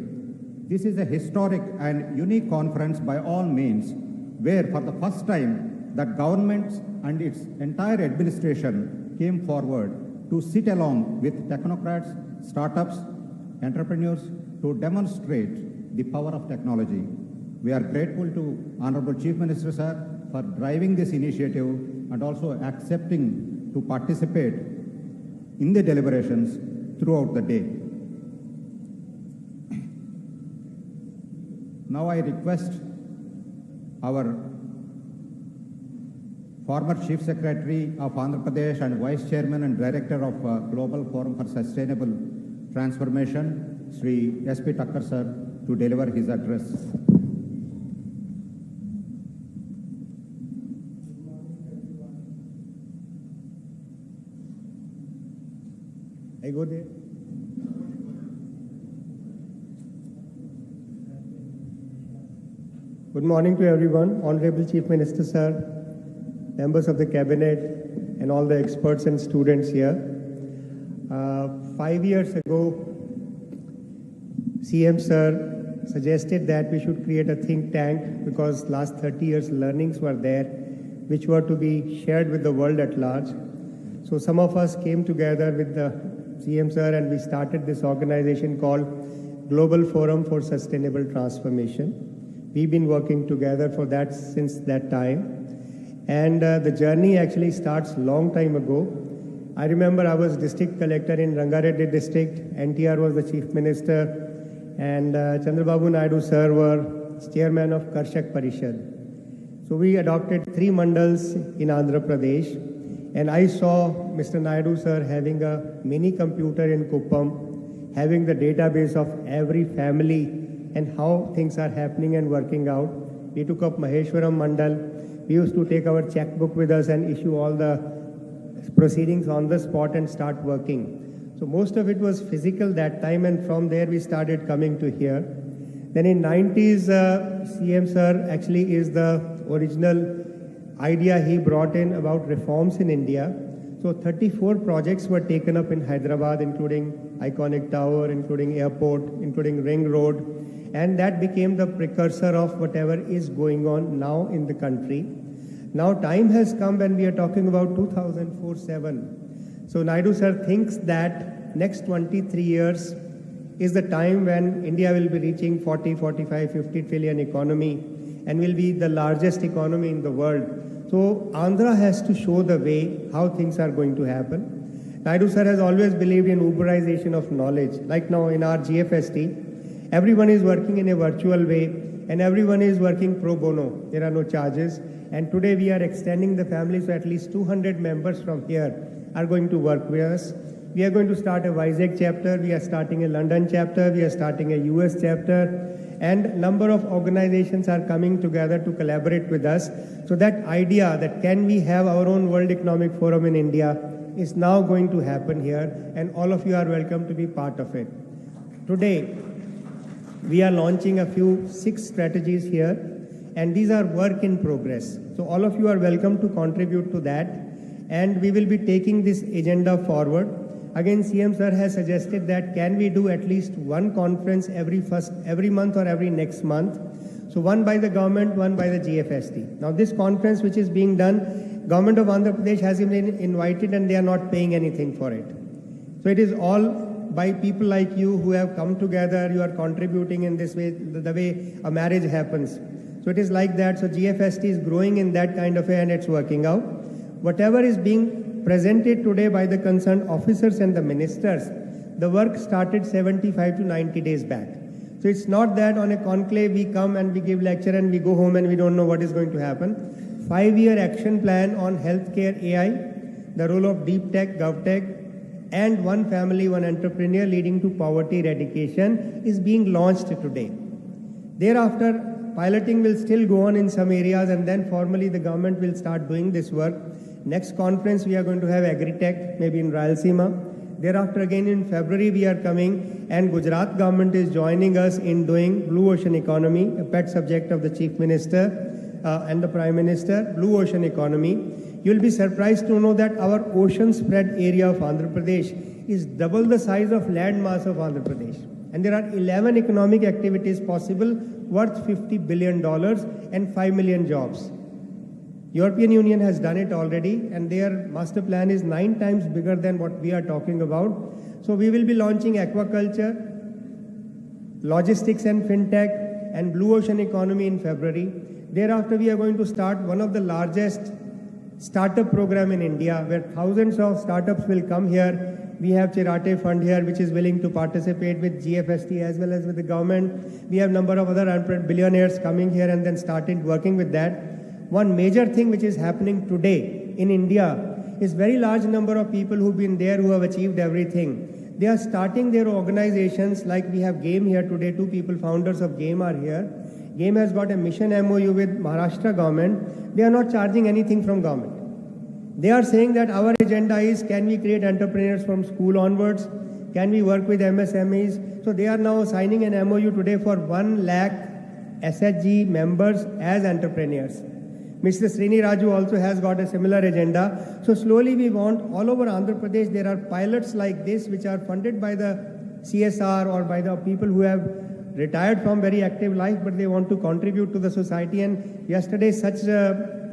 Speaker 22: This is a historic and unique conference by all means, where for the first time, the government and its entire administration came forward to sit along with technocrats, startups, entrepreneurs to demonstrate the power of technology. We are grateful to Honorable Chief Minister, sir, for driving this initiative and also accepting to participate in the deliberations throughout the day. Now I request our former Chief Secretary of Andhra Pradesh and Vice Chairman and Director of Global Forum for Sustainable Transformation, Sri S.P. Tucker, sir, to deliver his address.
Speaker 12: I go there. Good morning to everyone, Honorable Chief Minister, sir, members of the Cabinet, and all the experts and students here. 5 years ago, CM sir suggested that we should create a think tank because last 30 years learnings were there, which were to be shared with the world at large. So some of us came together with the CM sir and we started this organization called Global Forum for Sustainable Transformation. We've been working together for that since that time. And the journey actually starts long time ago. I remember I was district collector in Rangareddy district, NTR was the chief minister, and Chandrababu Naidu sir were chairman of Karshak Parishad. So we adopted 3 mandals in Andhra Pradesh, and I saw Mr. Naidu sir having a mini computer in Kuppam, having the database of every family and how things are happening and working out. We took up Maheshwaram Mandal. We used to take our checkbook with us and issue all the proceedings on the spot and start working. So most of it was physical that time, and from there we started coming to here. Then in 90s, CM sir actually is the original idea he brought in about reforms in India. So 34 projects were taken up in Hyderabad, including Iconic Tower, including airport, including Ring Road, and that became the precursor of whatever is going on now in the country. Now time has come when we are talking about 2047. So Naidu sir thinks that next 23 years is the time when India will be reaching 40, 45, 50 trillion economy and will be the largest economy in the world. So Andhra has to show the way how things are going to happen. Naidu sir has always believed in Uberization of knowledge. Like now in our GFST, everyone is working in a virtual way and everyone is working pro bono. There are no charges. And today we are extending the family, so at least 200 members from here are going to work with us. We are going to start a Vizag chapter, we are starting a London chapter, we are starting a US chapter, and number of organizations are coming together to collaborate with us. So that idea that can we have our own World Economic Forum in India is now going to happen here, and all of you are welcome to be part of it. Today, we are launching a few 6 strategies here, and these are work in progress. So all of you are welcome to contribute to that, and we will be taking this agenda forward. Again, CM sir has suggested that can we do at least one conference every month or every next month. So one by the government, one by the GFST. Now this conference which is being done, Government of Andhra Pradesh has been invited and they are not paying anything for it. So it is all by people like you who have come together, you are contributing in this way, the way a marriage happens. So it is like that. So GFST is growing in that kind of way and it's working out. Whatever is being presented today by the concerned officers and the ministers, the work started 75 to 90 days back. So it's not that on a conclave we come and we give lecture and we go home and we don't know what is going to happen. 5-year action plan on healthcare AI, the role of Deeptech, GovTech, and one family, one entrepreneur leading to poverty eradication is being launched today. Thereafter, piloting will still go on in some areas and then formally the government will start doing this work. Next conference we are going to have Agritech, maybe in Rayalaseema. Thereafter again in February we are coming, and Gujarat government is joining us in doing Blue Ocean Economy, a pet subject of the Chief Minister and the Prime Minister, Blue Ocean Economy. You will be surprised to know that our ocean spread area of Andhra Pradesh is double the size of land mass of Andhra Pradesh. And there are 11 economic activities possible worth $50 billion and 5 million jobs. European Union has done it already, and their master plan is 9 times bigger than what we are talking about. So we will be launching aquaculture, logistics and fintech, and blue ocean economy in February. Thereafter, we are going to start one of the largest startup program in India, where thousands of startups will come here. We have Chirate Fund here, which is willing to participate with GFST as well as with the government. We have number of other billionaires coming here and then started working with that. One major thing which is happening today in India is very large number of people who've been there who have achieved everything. They are starting their organizations, like we have GAME here today. 2 people, founders of GAME, are here. GAME has got a mission MOU with Maharashtra government. They are not charging anything from government. They are saying that our agenda is, can we create entrepreneurs from school onwards? Can we work with MSMEs? So they are now signing an MOU today for 1 lakh SHG members as entrepreneurs. Mr. Srini Raju also has got a similar agenda. So slowly we want all over Andhra Pradesh, there are pilots like this which are funded by the CSR or by the people who have retired from very active life, but they want to contribute to the society. And yesterday such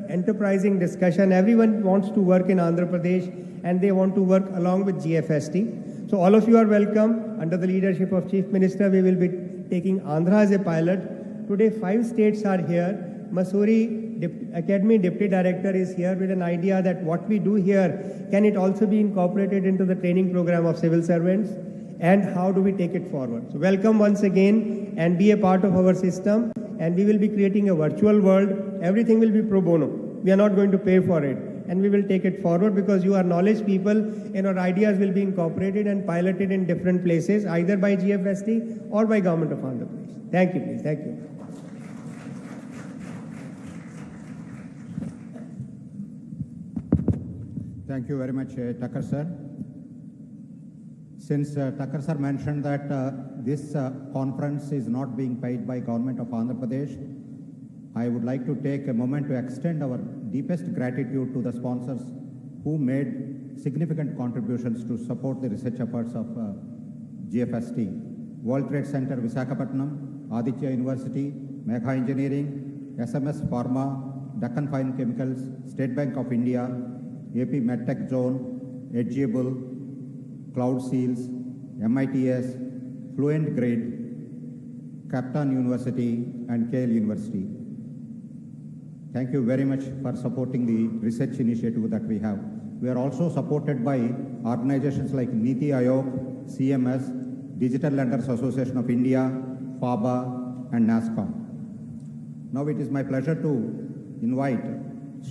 Speaker 12: enterprising discussion, everyone wants to work in Andhra Pradesh and they want to work along with GFST. So all of you are welcome. Under the leadership of Chief Minister, we will be taking Andhra as a pilot. Today 5 states are here: Mussoorie, Academy Deputy Director is here with an idea that what we do here, can it also be incorporated into the training program of civil servants? And how do we take it forward? So welcome once again and be a part of our system. And we will be creating a virtual world. Everything will be pro bono. We are not going to pay for it. And we will take it forward because you are knowledge people and our ideas will be incorporated and piloted in different places, either by GFST or by Government of Andhra Pradesh. Thank you, please. Thank you.
Speaker 22: Thank you very much, Tucker sir. Since Tucker sir mentioned that this conference is not being paid by Government of Andhra Pradesh, I would like to take a moment to extend our deepest gratitude to the sponsors who made significant contributions to support the research efforts of GFST. World Trade Center Visakhapatnam, Aditya University, Megha Engineering, SMS Pharma, Deccan Fine Chemicals, State Bank of India, AP MedTech Zone, Edgeable, Cloud Seals, MITS, Fluent Grid, Captain University, and Kale University. Thank you very much for supporting the research initiative that we have. We are also supported by organizations like Niti Aayog, CMS, Digital Lenders Association of India, FABA, and NASCOM. Now it is my pleasure to invite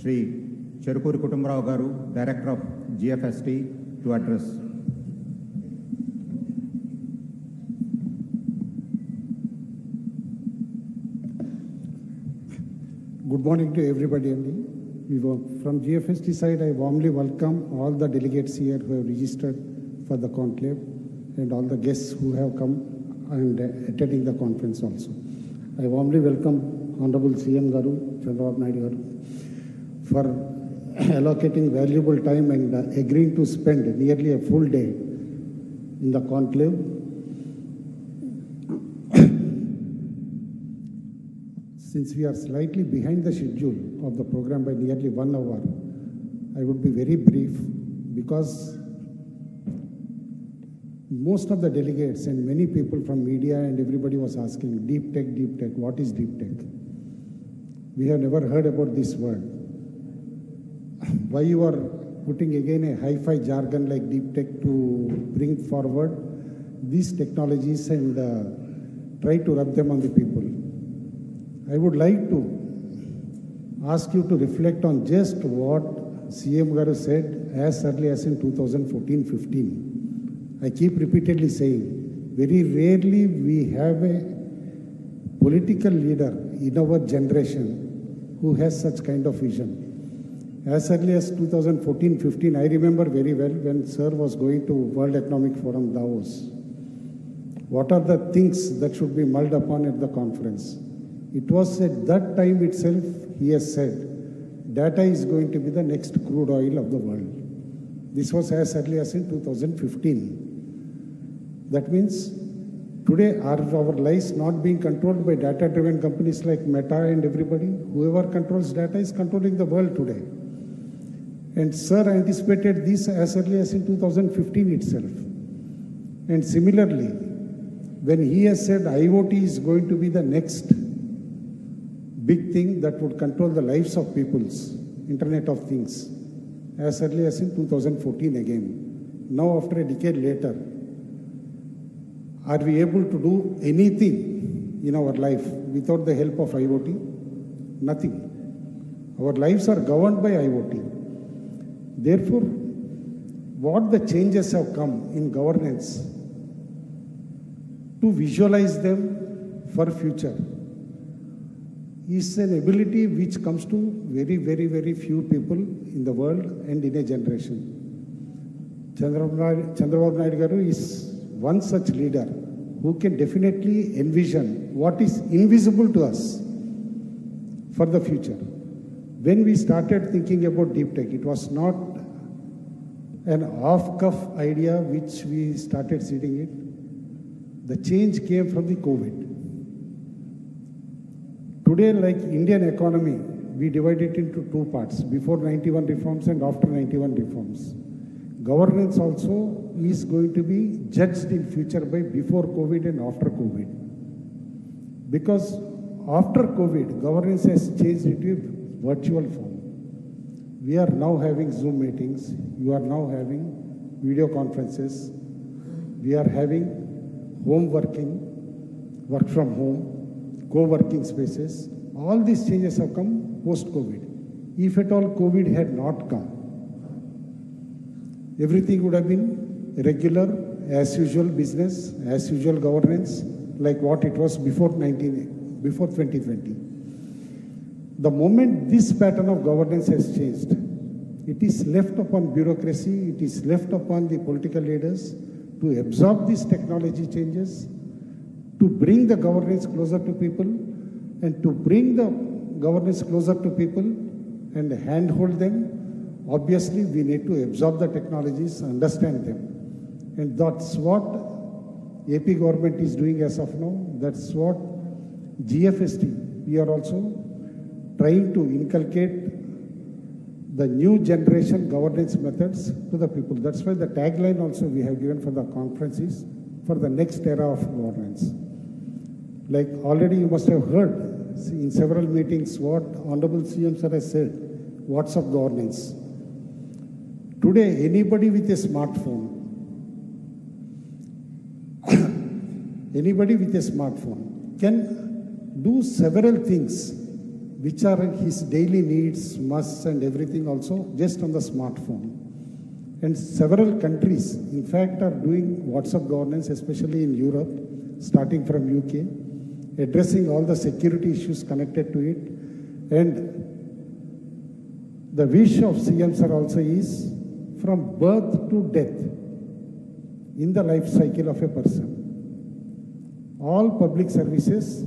Speaker 22: Sri Cherukuri Kutumbarao Garu, Director of GFST, to address.
Speaker 4: Good morning to everybody. From GFST side, I warmly welcome all the delegates here who have registered for the conclave and all the guests who have come and attending the conference also. I warmly welcome Honorable CM Garu, Chandrababu Naidu Garu, for allocating valuable time and agreeing to spend nearly a full day in the conclave. Since we are slightly behind the schedule of the program by nearly 1 hour, I would be very brief because most of the delegates and many people from media and everybody was asking, Deeptech, what is Deeptech? We have never heard about this word. Why you are putting again a hi-fi jargon like Deeptech to bring forward these technologies and try to rub them on the people? I would like to ask you to reflect on just what CM Garu said as early as in 2014-15. I keep repeatedly saying, very rarely we have a political leader in our generation who has such kind of vision. As early as 2014-15, I remember very well when Sir was going to World Economic Forum Davos. What are the things that should be mulled upon at the conference? It was at that time itself, he has said, data is going to be the next crude oil of the world. This was as early as in 2015. That means today are our lives not being controlled by data-driven companies like Meta and everybody? Whoever controls data is controlling the world today. And Sir anticipated this as early as in 2015 itself. And similarly, when he has said IoT is going to be the next big thing that would control the lives of peoples, Internet of Things, as early as in 2014 again. Now after a decade later, are we able to do anything in our life without the help of IoT? Nothing. Our lives are governed by IoT. Therefore, what the changes have come in governance to visualize them for future is an ability which comes to very, very, very few people in the world and in a generation. Chandrababu Naidu Garu is one such leader who can definitely envision what is invisible to us for the future. When we started thinking about Deeptech, it was not an off-cuff idea which we started seeding it. The change came from the COVID. Today, like Indian economy, we divide it into two parts, before 91 reforms and after 91 reforms. Governance also is going to be judged in future by before COVID and after COVID. Because after COVID, governance has changed into virtual form. We are now having Zoom meetings. You are now having video conferences. We are having home working, work from home, co-working spaces. All these changes have come post-COVID. If at all COVID had not come, everything would have been regular, as usual business, as usual governance, like what it was before 2020. The moment this pattern of governance has changed, it is left upon bureaucracy, it is left upon the political leaders to absorb these technology changes, to bring the governance closer to people, and to bring the governance closer to people and handhold them. Obviously, we need to absorb the technologies, understand them. And that's what AP government is doing as of now. That's what GFST, we are also trying to inculcate the new generation governance methods to the people. That's why the tagline also we have given for the conference is for the next era of governance. Like already you must have heard in several meetings what Honorable CM Sir has said, what's of governance. Today, anybody with a smartphone, can do several things which are his daily needs, musts and everything also just on the smartphone. And several countries, in fact, are doing WhatsApp governance, especially in Europe, starting from UK, addressing all the security issues connected to it. And the wish of CM Sir also is from birth to death in the life cycle of a person. All public services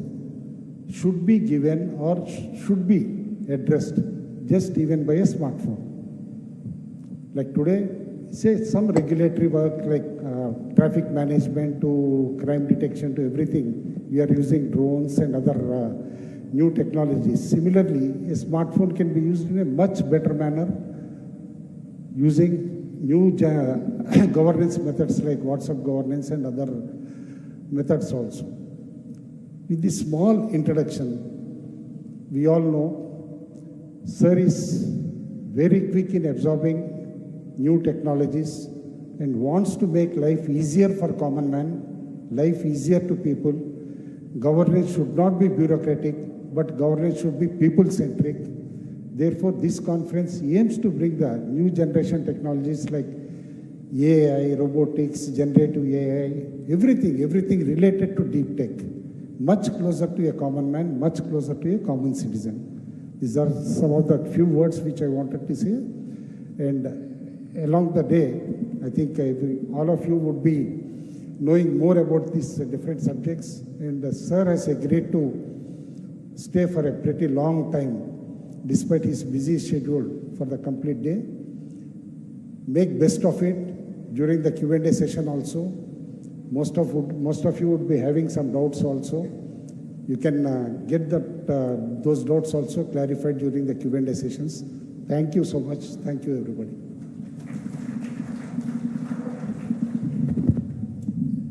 Speaker 4: should be given or should be addressed just even by a smartphone. Like today, say some regulatory work like traffic management to crime detection to everything, we are using drones and other new technologies. Similarly, a smartphone can be used in a much better manner using new governance methods like WhatsApp governance and other methods also. With this small introduction, we all know Sir is very quick in absorbing new technologies and wants to make life easier for common man, life easier to people. Governance should not be bureaucratic, but governance should be people-centric. Therefore, this conference aims to bring the new generation technologies like AI, robotics, generative AI, everything related to deep tech, much closer to a common man, much closer to a common citizen. These are some of the few words which I wanted to say. And along the day, I think all of you would be knowing more about these different subjects. And Sir has agreed to stay for a pretty long time, despite his busy schedule for the complete day. Make best of it during the Q&A session also. Most of you would be having some doubts also. You can get those doubts also clarified during the Q&A sessions. Thank you so much. Thank you, everybody.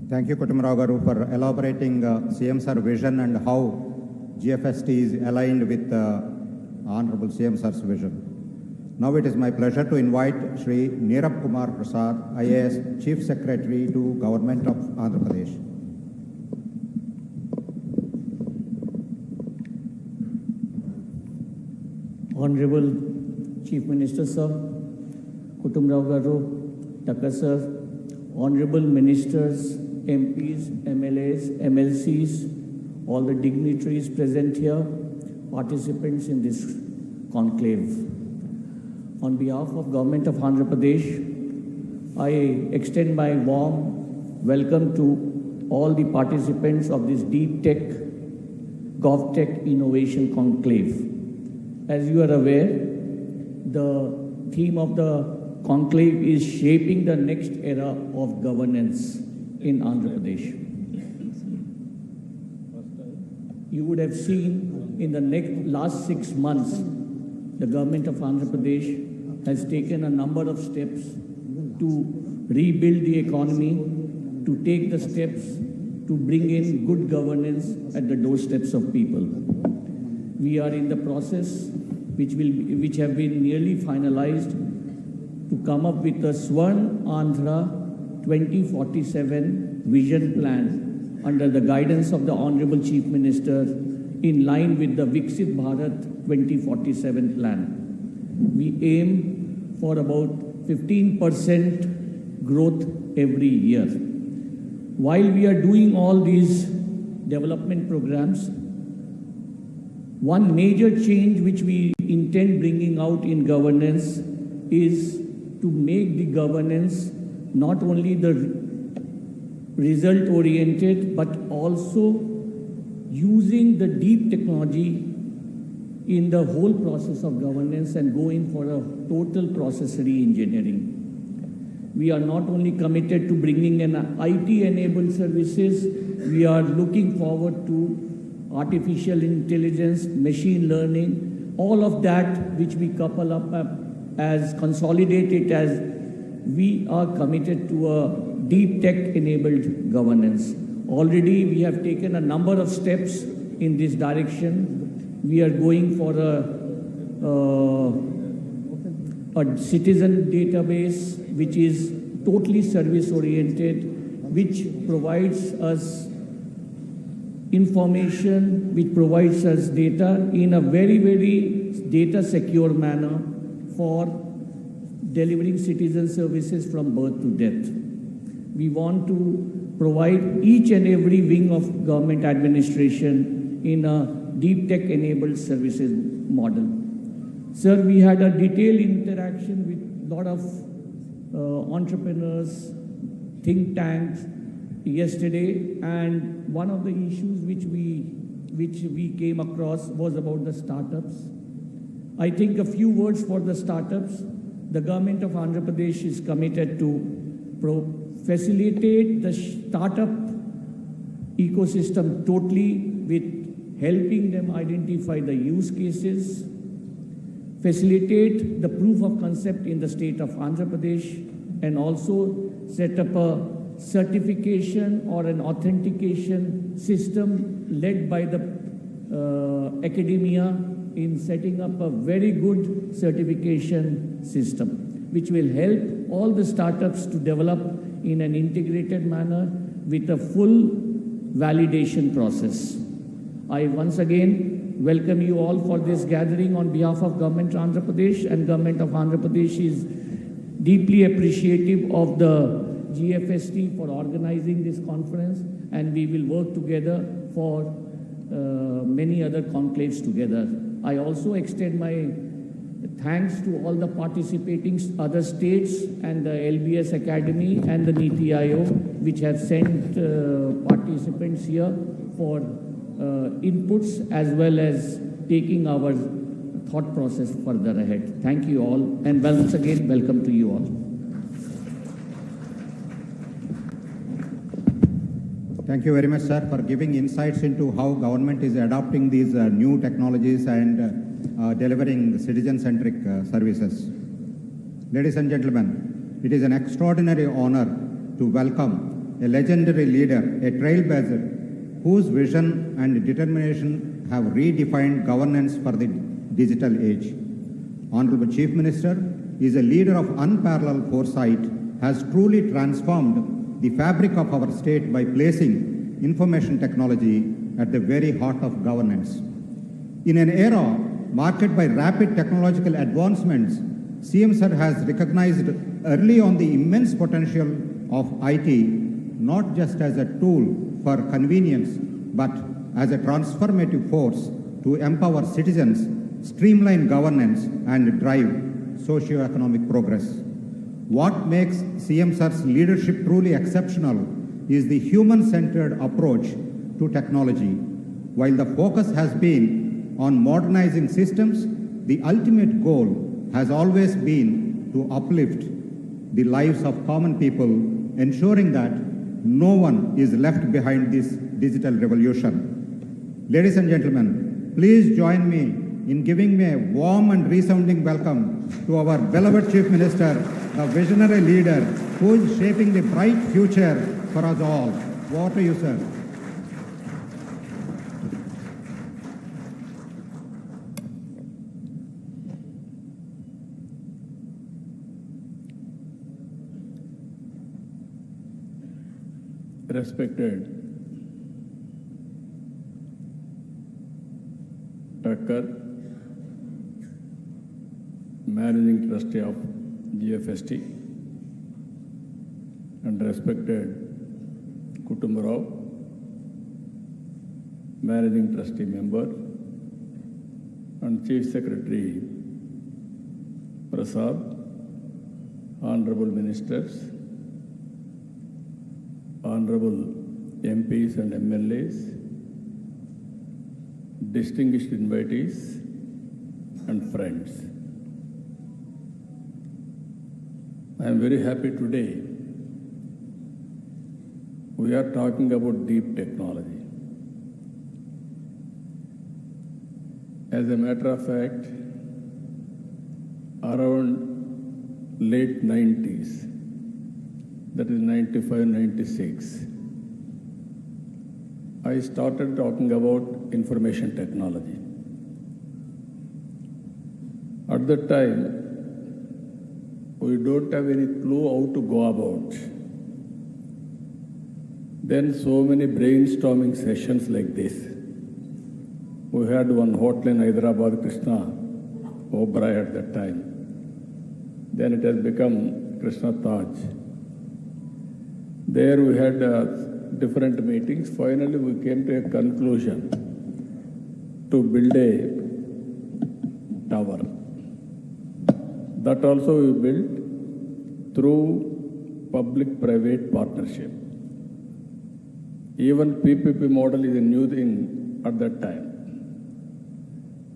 Speaker 22: Thank you, Kutumrao Garu, for elaborating CM Sir vision and how GFST is aligned with Honorable CM Sir's vision. Now it is my pleasure to invite Shri Neerab Kumar Prasad, IAS Chief Secretary to Government of Andhra Pradesh.
Speaker 13: Honorable Chief Minister Sir, Kutumrao Garu, Taka Sir, Honorable Ministers, MPs, MLAs, MLCs, all the dignitaries present here, participants in this conclave. On behalf of Government of Andhra Pradesh, I extend my warm welcome to all the participants of this Deeptech, GovTech Innovation Conclave. As you are aware, the theme of the conclave is shaping the next era of governance in Andhra Pradesh. You would have seen in the last 6 months, the government of Andhra Pradesh has taken a number of steps to rebuild the economy, to take the steps to bring in good governance at the doorsteps of people. We are in the process which have been nearly finalized to come up with a Swarn Andhra 2047 vision plan under the guidance of the Honorable Chief Minister in line with the Viksit Bharat 2047 plan. We aim for about 15% growth every year. While we are doing all these development programs, one major change which we intend bringing out in governance is to make the governance not only the result oriented but also using the deep technology in the whole process of governance and going for a total process re-engineering. We are not only committed to bringing in IT-enabled services, we are looking forward to artificial intelligence, machine learning, all of that which we couple up as consolidated as we are committed to a deep tech-enabled governance. Already we have taken a number of steps in this direction. We are going for a citizen database which is totally service-oriented, which provides us information, which provides us data in a very, very data-secure manner for delivering citizen services from birth to death. We want to provide each and every wing of government administration in a deep tech-enabled services model. Sir, we had a detailed interaction with a lot of entrepreneurs, think tanks yesterday, and one of the issues which we came across was about the startups. I think a few words for the startups. The government of Andhra Pradesh is committed to facilitate the startup ecosystem totally with helping them identify the use cases, facilitate the proof of concept in the state of Andhra Pradesh, and also set up a certification or an authentication system led by the academia in setting up a very good certification system, which will help all the startups to develop in an integrated manner with a full validation process. I once again welcome you all for this gathering on behalf of Government of Andhra Pradesh, and Government of Andhra Pradesh is deeply appreciative of the GFST for organizing this conference, and we will work together for many other conclaves together. I also extend my thanks to all the participating other states and the LBS Academy and the NITI Aayog, which have sent participants here for inputs as well as taking our thought process further ahead. Thank you all, and once again, welcome to you all.
Speaker 22: Thank you very much, sir, for giving insights into how government is adopting these new technologies and delivering citizen-centric services. Ladies and gentlemen, it is an extraordinary honor to welcome a legendary leader, a trailblazer, whose vision and determination have redefined governance for the digital age. Honorable Chief Minister is a leader of unparalleled foresight, has truly transformed the fabric of our state by placing information technology at the very heart of governance. In an era marked by rapid technological advancements, CM Sir has recognized early on the immense potential of IT, not just as a tool for convenience, but as a transformative force to empower citizens, streamline governance, and drive socio-economic progress. What makes CM Sir's leadership truly exceptional is the human-centered approach to technology. While the focus has been on modernizing systems, the ultimate goal has always been to uplift the lives of common people, ensuring that no one is left behind this digital revolution. Ladies and gentlemen, please join me in giving me a warm and resounding welcome to our beloved Chief Minister, the visionary leader who is shaping the bright future for us all. Over to you, sir.
Speaker 3: respected Tucker, Managing Trustee of GFST, and respected Kutumbarao, Managing Trustee Member, and Chief Secretary Prasad, Honorable Ministers, Honorable MPs and MLAs, distinguished invitees, and friends. I am very happy today. We are talking about deep technology. As a matter of fact, around late 90s, that is 95, 96, I started talking about information technology. At that time, we don't have any clue how to go about. Then so many brainstorming sessions like this. We had one hotel in Hyderabad, Krishna Oberoi at that time. Then it has become Krishna Taj. There we had different meetings. Finally, we came to a conclusion to build a tower. That also we built through public-private partnership. Even PPP model is a new thing at that time.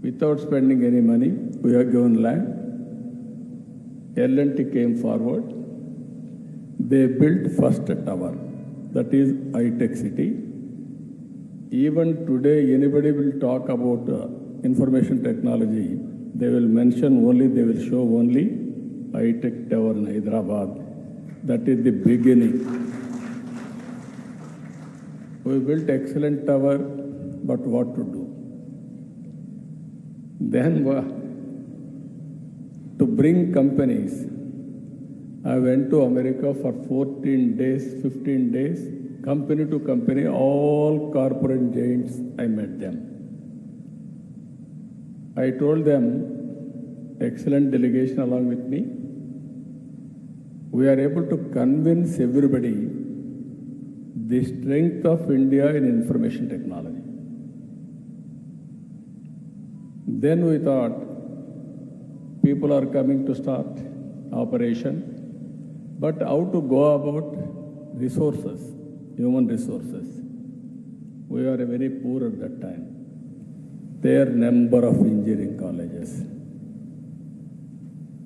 Speaker 3: Without spending any money, we have given land. L&T came forward. They built first tower, that is high-tech city. Even today, anybody will talk about information technology, they will mention only, they will show only high-tech tower in Hyderabad. That is the beginning. We built excellent tower, but what to do? Then to bring companies, I went to America for 14 days, 15 days, company to company, all corporate giants, I met them. I told them, excellent delegation along with me, we are able to convince everybody the strength of India in information technology. Then we thought, people are coming to start operation, but how to go about resources, human resources. We are very poor at that time. There are number of engineering colleges.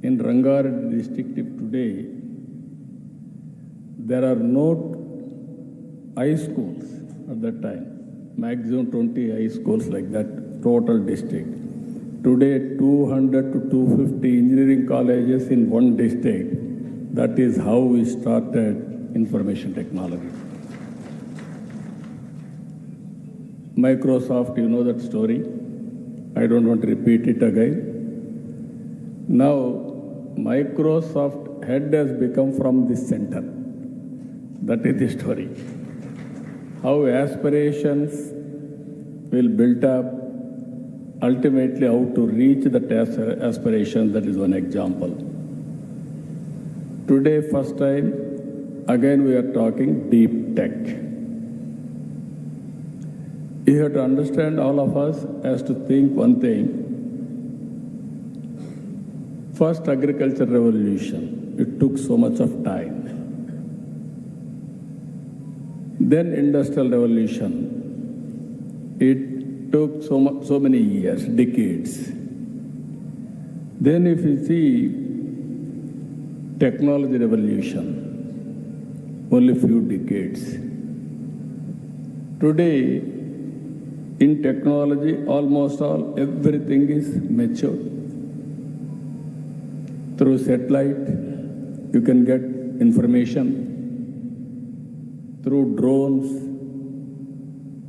Speaker 3: In Rangareddy district today, there are no high schools at that time, maximum 20 high schools like that, total district. Today, 200 to 250 engineering colleges in one district. That is how we started information technology. Microsoft, you know that story. I don't want to repeat it again. Now, Microsoft head has become from this center. That is the story. How aspirations will build up, ultimately how to reach that aspiration, that is one example. Today, first time, again we are talking deep tech. You have to understand, all of us has to think one thing. First agriculture revolution, it took so much of time. Then industrial revolution, it took so many years, decades. Then if you see technology revolution, only few decades. Today, in technology, almost everything is mature. Through satellite, you can get information. Through drones,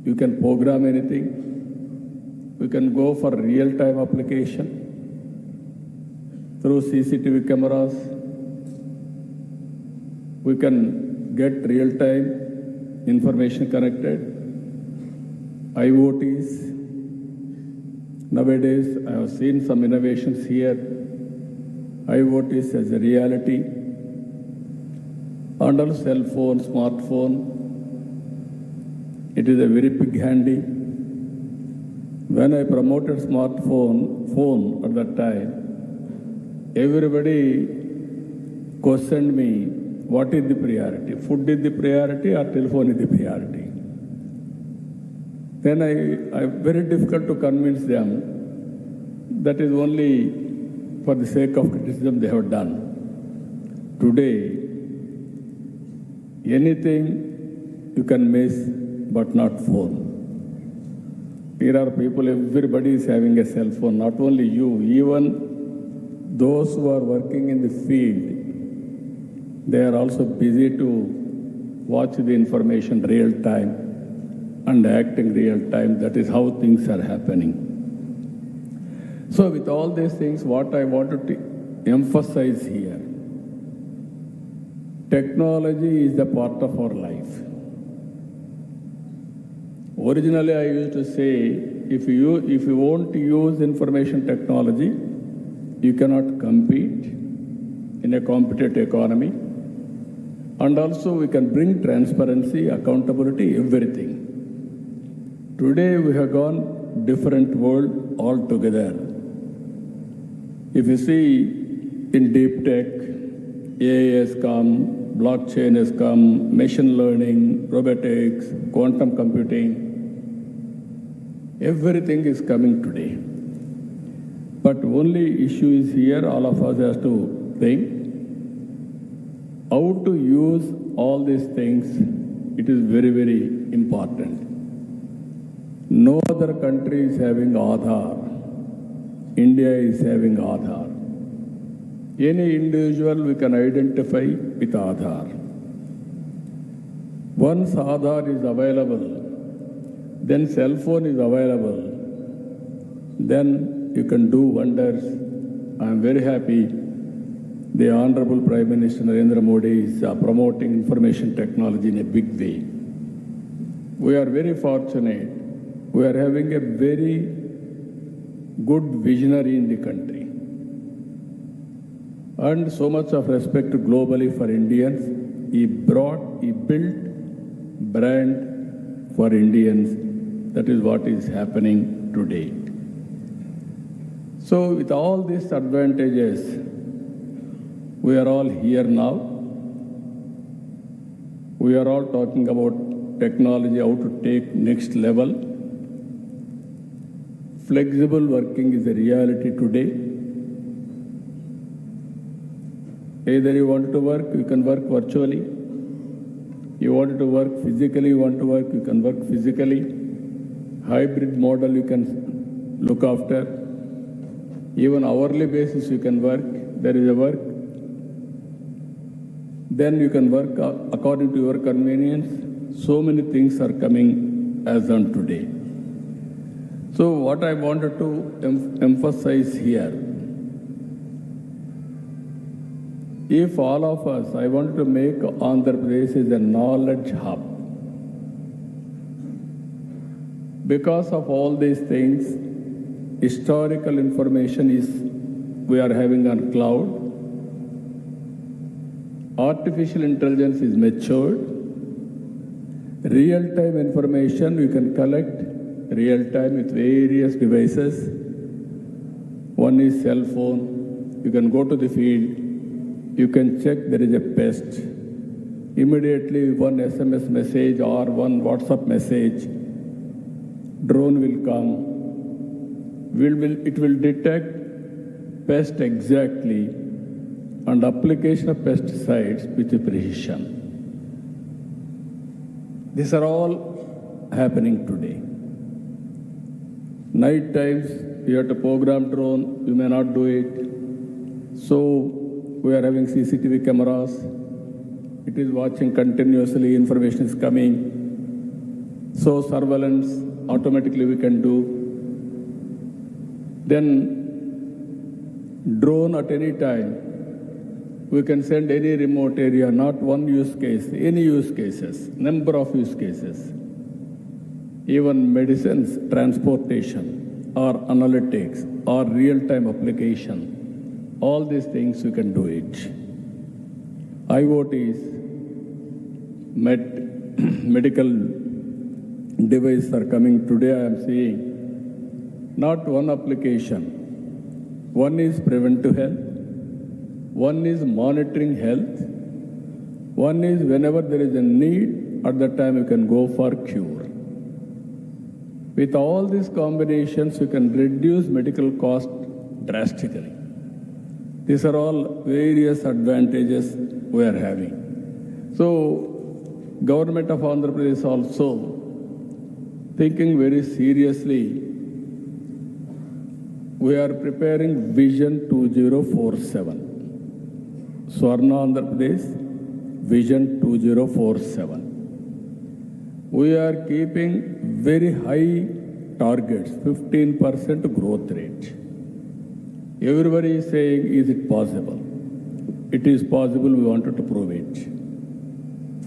Speaker 3: you can program anything. We can go for real-time application. Through CCTV cameras, we can get real-time information connected, IoTs. Nowadays, I have seen some innovations here. IoTs as a reality. And also cell phone, smartphone. It is a very big handy. When I promoted phone at that time, everybody questioned me, what is the priority? Food is the priority or telephone is the priority? Then I very difficult to convince them that is only for the sake of criticism they have done. Today, anything you can miss, but not phone. Here are people, everybody is having a cell phone, not only you, even those who are working in the field, they are also busy to watch the information real time and acting real time. That is how things are happening. So with all these things, what I wanted to emphasize here, technology is the part of our life. Originally, I used to say, if you won't use information technology, you cannot compete in a competitive economy. And also, we can bring transparency, accountability, everything. Today, we have gone different world altogether. If you see in Deeptech, AI has come, blockchain has come, machine learning, robotics, quantum computing. Everything is coming today. But only issue is here, all of us have to think how to use all these things. It is very, very important. No other country is having Aadhaar. India is having Aadhaar. Any individual we can identify with Aadhaar. Once Aadhaar is available, then cell phone is available, then you can do wonders. I am very happy the Honorable Prime Minister Narendra Modi is promoting information technology in a big way. We are very fortunate. We are having a very good visionary in the country. And so much of respect globally for Indians. He built brand for Indians. That is what is happening today. So with all these advantages, we are all here now. We are all talking about technology, how to take next level. Flexible working is a reality today. Either you want to work, you can work virtually. You want to work physically, you want to work, you can work physically. Hybrid model you can look after. Even hourly basis you can work. There is a work. Then you can work according to your convenience. So many things are coming as on today. So what I wanted to emphasize here, if all of us, I want to make Andhra Pradesh as a knowledge hub. Because of all these things, historical information is we are having on cloud. Artificial intelligence is matured. Real-time information we can collect real-time with various devices. One is cell phone. You can go to the field. You can check there is a pest. Immediately one SMS message or one WhatsApp message, drone will come. It will detect pest exactly and application of pesticides with precision. These are all happening today. Night times, you have to program drone, you may not do it. So we are having CCTV cameras. It is watching continuously, information is coming. So surveillance, automatically we can do. Then drone at any time, We can send any remote area, not one use case, any use cases, number of use cases. Even medicines, transportation, or analytics, or real-time application, all these things we can do it. IoTs, medical devices are coming today. I am seeing not one application. One is preventive health, one is monitoring health, one is whenever there is a need, at that time you can go for cure. With all these combinations, you can reduce medical cost drastically. These are all various advantages we are having. So, government of Andhra Pradesh also thinking very seriously. We are preparing Vision 2047. Swarna Andhra Pradesh, Vision 2047. We are keeping very high targets, 15% growth rate. Everybody is saying, is it possible? It is possible, we wanted to prove it.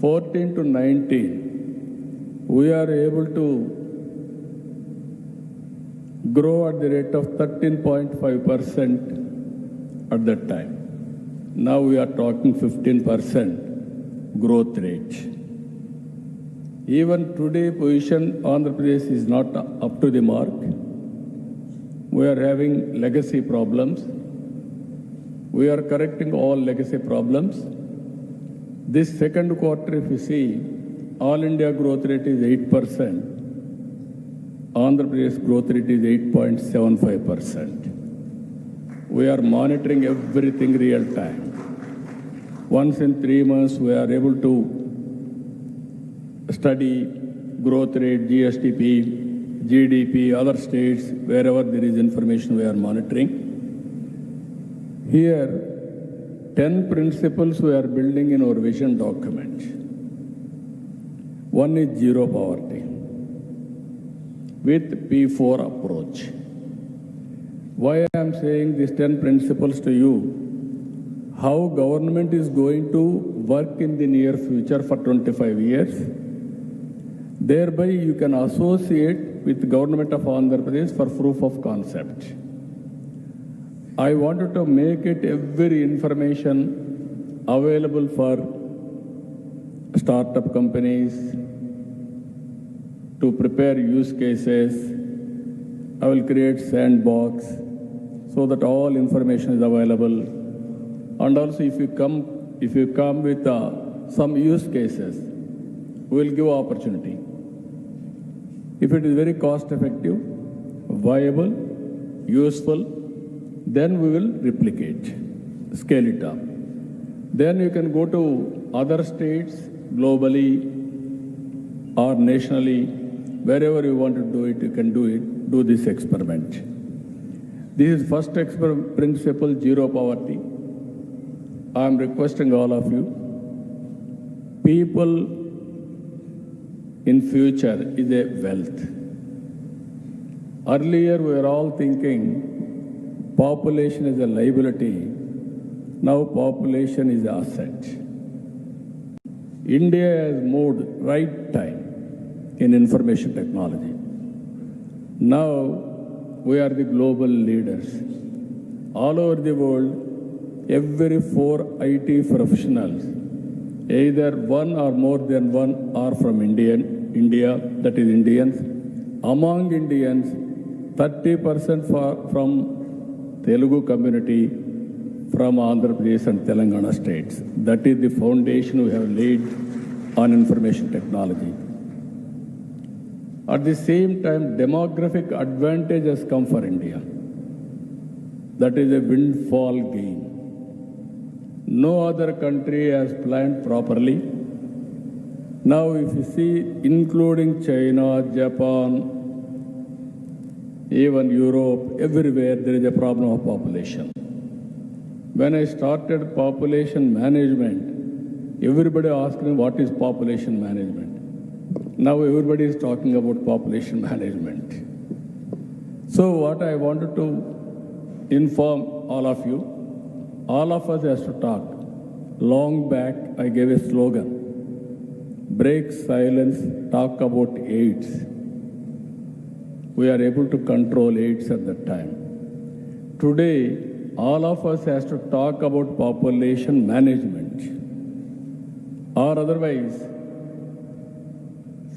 Speaker 3: 14 to 19, we are able to grow at the rate of 13.5% at that time. Now we are talking 15% growth rate. Even today, position Andhra Pradesh is not up to the mark. We are having legacy problems. We are correcting all legacy problems. This second quarter, if you see, all India growth rate is 8%. Andhra Pradesh growth rate is 8.75%. We are monitoring everything real time. Once in 3 months, we are able to study growth rate, GSDP, GDP, other states, wherever there is information we are monitoring. Here, 10 principles we are building in our vision document. One is zero poverty with P4 approach. Why I am saying these 10 principles to you? How government is going to work in the near future for 25 years. Thereby you can associate with government of Andhra Pradesh for proof of concept. I wanted to make it every information available for startup companies to prepare use cases. I will create sandbox so that all information is available. And also if you come with some use cases, we will give opportunity. If it is very cost effective, viable, useful, then we will replicate, scale it up. Then you can go to other states, globally or nationally, wherever you want to do it, you can do it, do this experiment. This is first principle, zero poverty. I am requesting all of you, people in future is a wealth. Earlier we were all thinking population is a liability. Now population is an asset. India has moved right time in information technology. Now we are the global leaders. All over the world, every 4 IT professionals, either one or more than one are from India, that is Indians. Among Indians, 30% from Telugu community, from Andhra Pradesh and Telangana states. That is the foundation we have laid on information technology. At the same time, demographic advantage has come for India. That is a windfall gain. No other country has planned properly. Now if you see, including China, Japan, even Europe, everywhere there is a problem of population. When I started population management, everybody asked me what is population management. Now everybody is talking about population management. So what I wanted to inform all of you, all of us has to talk. long back, I gave a slogan: break silence, talk about AIDS. We are able to control AIDS at that time. Today, all of us has to talk about population management, or otherwise,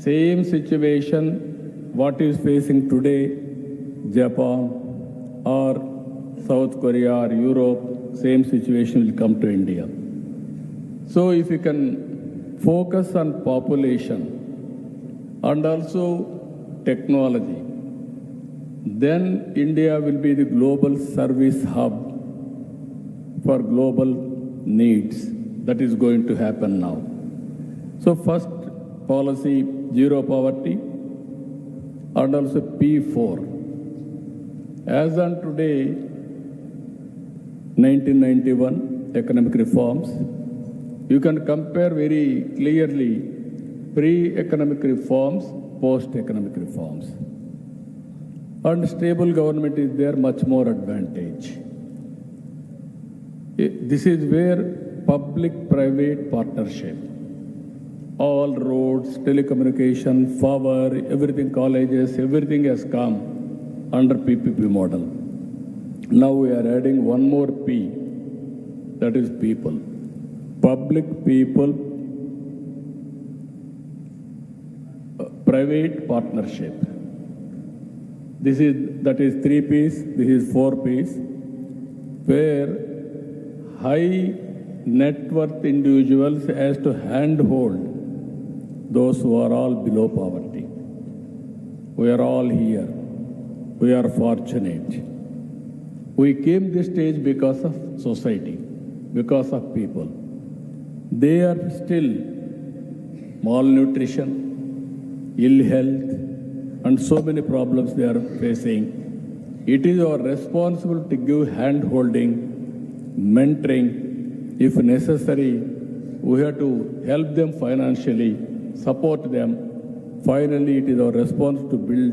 Speaker 3: same situation what is facing today Japan or South Korea or Europe, same situation will come to India. So if you can focus on population and also technology, then India will be the global service hub for global needs. That is going to happen now. So first policy, zero poverty, and also P4. As on today, 1991 economic reforms, you can compare very clearly pre-economic reforms, post-economic reforms. And stable government is there, much more advantage. This is where public-private partnership, all roads, telecommunication, power, everything, colleges, everything has come under PPP model. Now we are adding one more P, that is people. Public, people, private partnership. That is 3 Ps, this is 4 Ps, where high net worth individuals has to handhold those who are all below poverty. We are all here. We are fortunate. We came this stage because of society, because of people. They are still malnutrition, ill health, and so many problems they are facing. It is our responsibility to give hand-holding, mentoring. If necessary, we have to help them financially, support them. Finally, it is our responsibility to build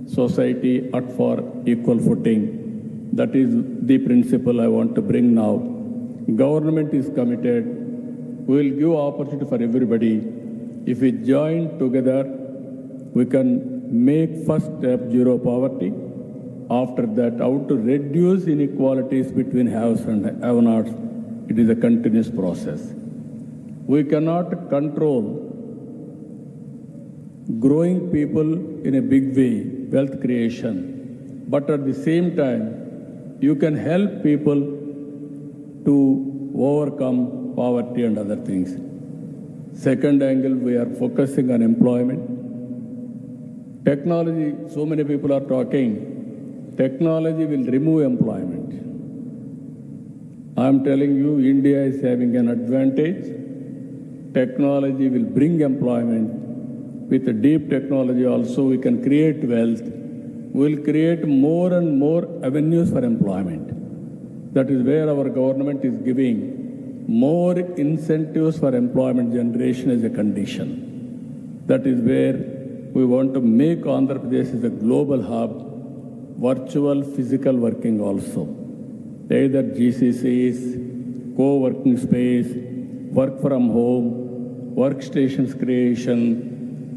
Speaker 3: society for equal footing. That is the principle I want to bring now. Government is committed. We will give opportunity for everybody. If we join together, we can make first step zero poverty. After that, how to reduce inequalities between haves and have-nots. It is a continuous process. We cannot control growing people in a big way, wealth creation, but at the same time, you can help people to overcome poverty and other things. Second angle, we are focusing on employment. Technology, so many people are talking, technology will remove employment. I am telling you, India is having an advantage. Technology will bring employment. With the deep technology also, we can create wealth. We will create more and more avenues for employment. That is where our government is giving more incentives for employment generation as a condition. That is where we want to make Andhra Pradesh as a global hub, virtual, physical working also. Either GCCs, co-working space, work from home, workstations creation.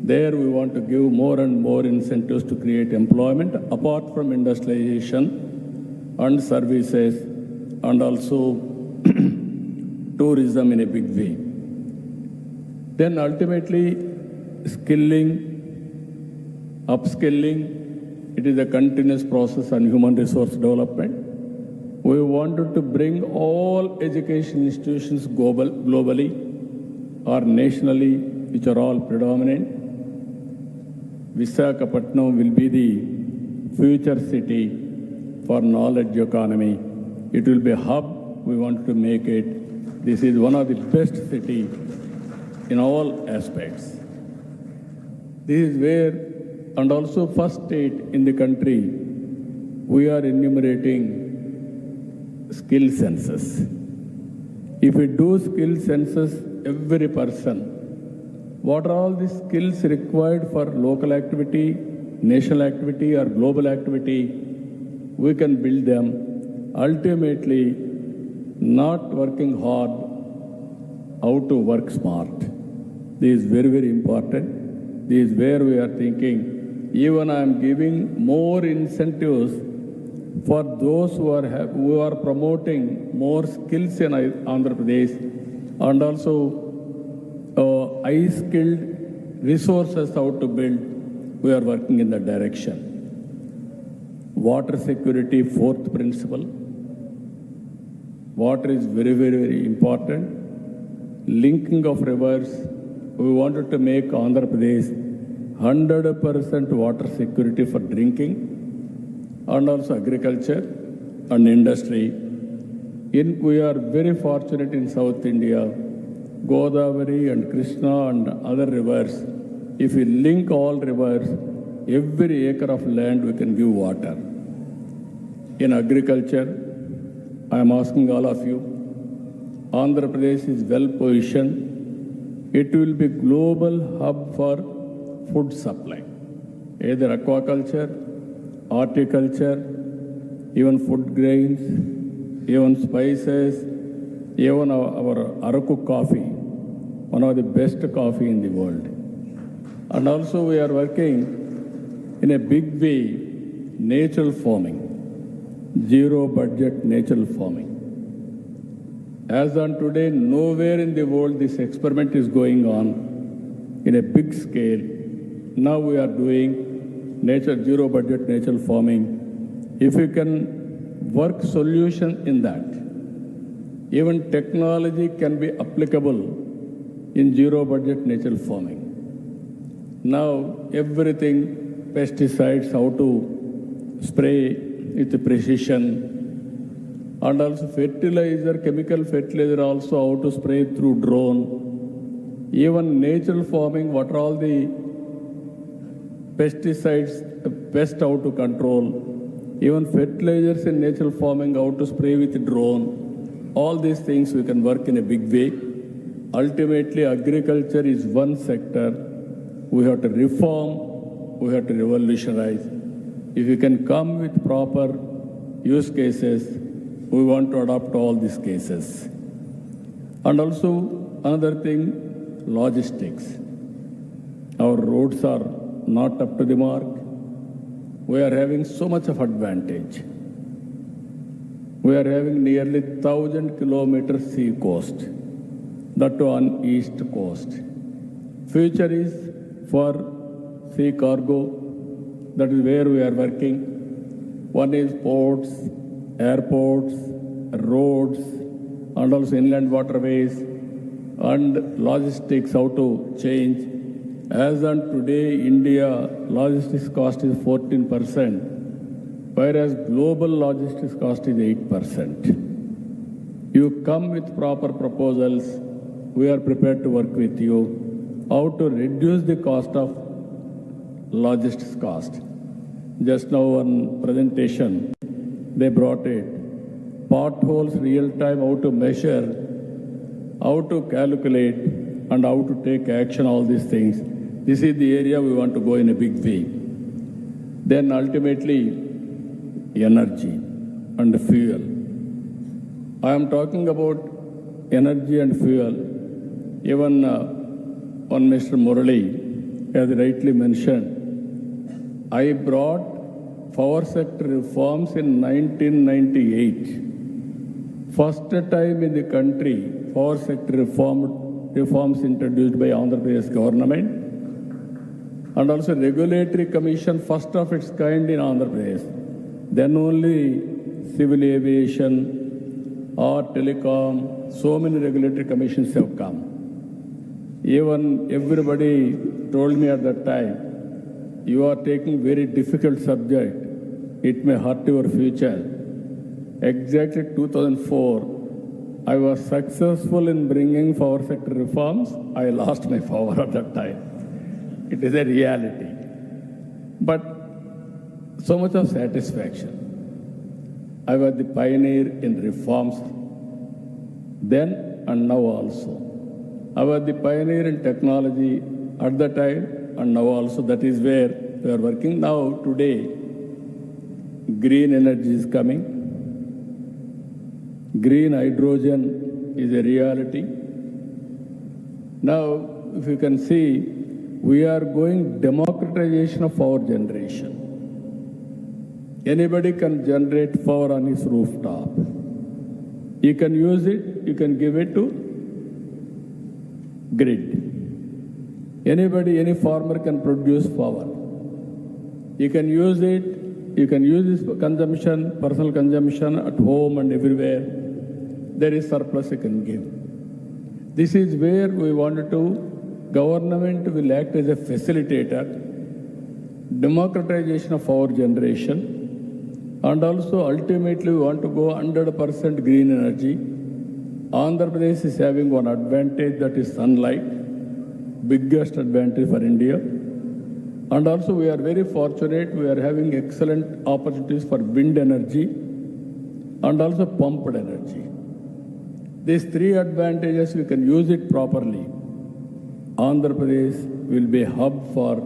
Speaker 3: There we want to give more and more incentives to create employment apart from industrialization and services and also tourism in a big way. Then ultimately skilling, upskilling, it is a continuous process on human resource development. We wanted to bring all education institutions globally or nationally, which are all predominant. Visakhapatnam will be the future city for knowledge economy. It will be a hub. We want to make it. This is one of the best cities in all aspects. This is where, and also first state in the country, we are enumerating skill census. If we do skill census, every person, what are all the skills required for local activity, national activity, or global activity, we can build them. Ultimately, not working hard, how to work smart. This is very, very important. This is where we are thinking, even I am giving more incentives for those who are promoting more skills in Andhra Pradesh, and also high-skilled resources how to build. We are working in that direction. Water security, fourth principle. Water is very, very, very important. Linking of rivers. We wanted to make Andhra Pradesh 100% water security for drinking, and also agriculture and industry. We are very fortunate in South India, Godavari and Krishna and other rivers. If we link all rivers, every acre of land we can give water. In agriculture, I am asking all of you, Andhra Pradesh is well positioned. It will be global hub for food supply, either aquaculture, horticulture, even food grains, even spices, even our Araku coffee, one of the best coffee in the world. And also we are working in a big way, natural farming, zero budget natural farming. As on today, nowhere in the world this experiment is going on in a big scale. Now we are doing zero budget natural farming. If you can work solution in that, even technology can be applicable in zero budget natural farming. Now everything, pesticides, how to spray with precision, and also fertilizer, chemical fertilizer also how to spray through drone. Even natural farming, what are all the pesticides, pest how to control. Even fertilizers in natural farming, how to spray with drone. All these things we can work in a big way. Ultimately, agriculture is one sector. We have to reform, we have to revolutionize. If we can come with proper use cases, we want to adopt all these cases. And also another thing, logistics. Our roads are not up to the mark. We are having so much of advantage. We are having nearly 1,000 kilometers sea coast, that too on east coast. Future is for sea cargo, that is where we are working. One is ports, airports, roads, and also inland waterways, and logistics, how to change. As on today, India logistics cost is 14%, whereas global logistics cost is 8%. You come with proper proposals, we are prepared to work with you, how to reduce the cost of logistics cost. Just now one presentation, they brought it. Potholes real time, how to measure, how to calculate, and how to take action, all these things. This is the area we want to go in a big way. Then ultimately, energy and fuel. I am talking about energy and fuel. Even one Mr. Murali has rightly mentioned, I brought power sector reforms in 1998. First time in the country, power sector reforms introduced by Andhra Pradesh government, and also regulatory commission, first of its kind in Andhra Pradesh. Then only civil aviation or telecom, so many regulatory commissions have come. Even everybody told me at that time, you are taking very difficult subject. It may hurt your future. Exactly 2004, I was successful in bringing power sector reforms. I lost my power at that time. It is a reality. But so much of satisfaction. I was the pioneer in reforms then and now also. I was the pioneer in technology at the time and now also. That is where we are working now. Today, green energy is coming. Green hydrogen is a reality. Now, if you can see, we are going democratization of our generation. Anybody can generate power on his rooftop. You can use it, you can give it to grid. Anybody, any farmer can produce power. You can use it, you can use this consumption, personal consumption at home and everywhere. There is surplus you can give. This is where we wanted to, government will act as a facilitator, democratization of our generation, and also ultimately we want to go 100% green energy. Andhra Pradesh is having one advantage, that is sunlight, biggest advantage for India. And also we are very fortunate, we are having excellent opportunities for wind energy and also pumped energy. These three advantages, we can use it properly. Andhra Pradesh will be a hub for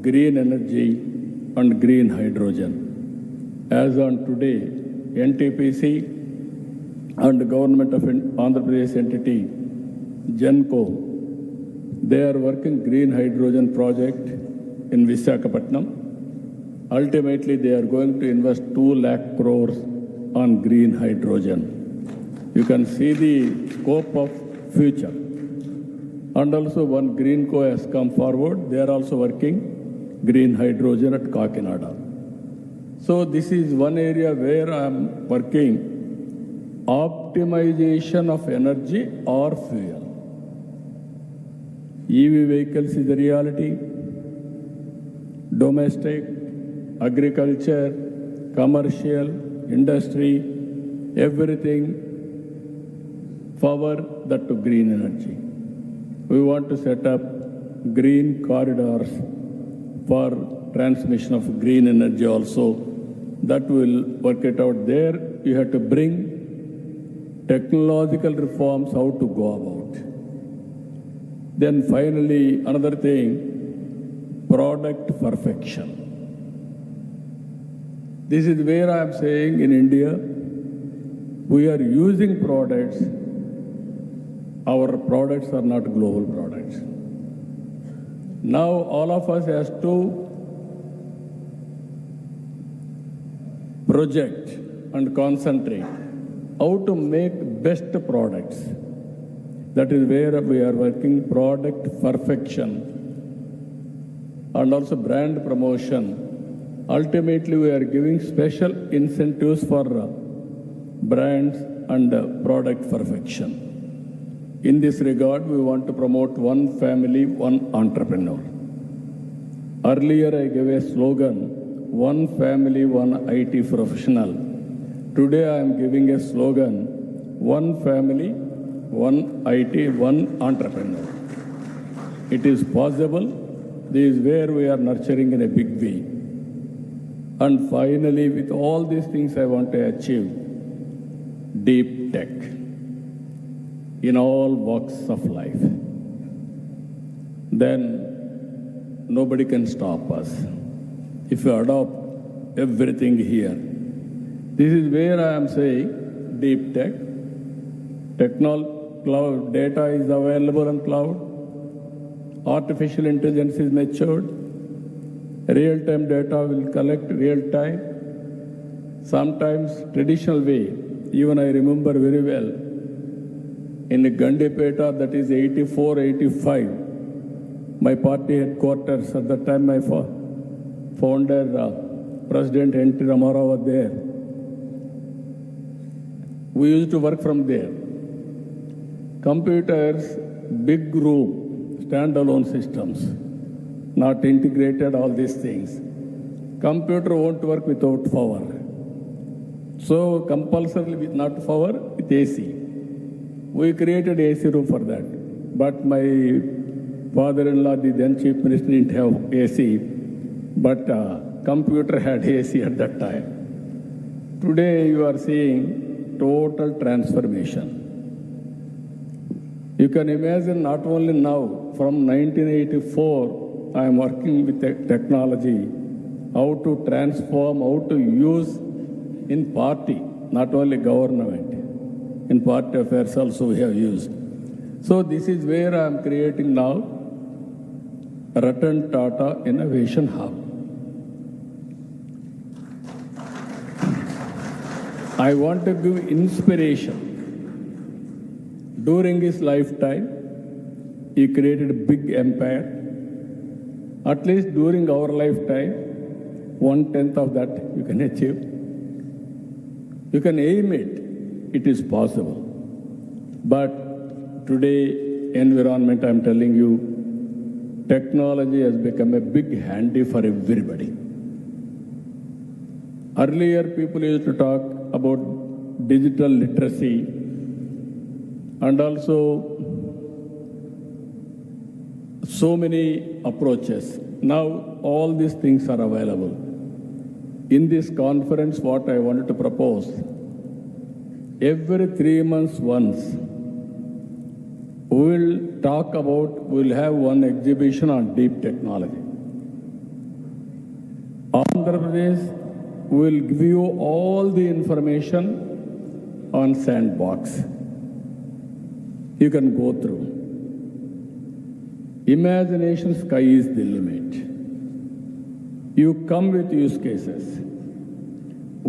Speaker 3: green energy and green hydrogen. As on today, NTPC and the government of Andhra Pradesh entity, GENCO, they are working green hydrogen project in Visakhapatnam. Ultimately, they are going to invest 2 lakh crores on green hydrogen. You can see the scope of future. And also one green co has come forward. They are also working green hydrogen at Kakinada. So this is one area where I am working optimization of energy or fuel. EV vehicles is the reality. Domestic, agriculture, commercial, industry, everything, power that to green energy. We want to set up green corridors for transmission of green energy also. That will work it out there. You have to bring technological reforms, how to go about. Then finally, another thing, product perfection. This is where I am saying in India, we are using products. Our products are not global products. Now all of us has to project and concentrate how to make best products. That is where we are working product perfection and also brand promotion. Ultimately, we are giving special incentives for brands and product perfection. In this regard, we want to promote one family, one entrepreneur. Earlier, I gave a slogan, one family, one IT professional. Today, I am giving a slogan, one family, one IT, one entrepreneur. It is possible. This is where we are nurturing in a big way. And finally, with all these things I want to achieve, deep tech in all walks of life. Then nobody can stop us if you adopt everything here. This is where I am saying deep tech, cloud data is available on cloud, artificial intelligence is matured, real-time data will collect real-time, sometimes traditional way. Even I remember very well, in Gandipeta, that is 84, 85, my party headquarters, at that time my founder, President N.T. Ramarao was there. We used to work from there. Computers, big room, standalone systems, not integrated, all these things. Computer won't work without power. So compulsorily with not power, with AC. We created AC room for that. But my father-in-law, the then chief minister, didn't have AC. But computer had AC at that time. Today you are seeing total transformation. You can imagine not only now, from 1984, I am working with technology, how to transform, how to use in party, not only government, in party affairs also we have used. So this is where I am creating now Ratan Tata Innovation Hub. I want to give inspiration. During his lifetime, he created a big empire. At least during our lifetime, 1/10 of that you can achieve. You can aim it. It is possible. But today, environment, I'm telling you, technology has become a big handy for everybody. Earlier, people used to talk about digital literacy and also so many approaches. Now, all these things are available. In this conference, what I wanted to propose, every 3 months once, we'll have one exhibition on deep technology. Andhra Pradesh will give you all the information on Sandbox. You can go through. Imagination sky is the limit. You come with use cases.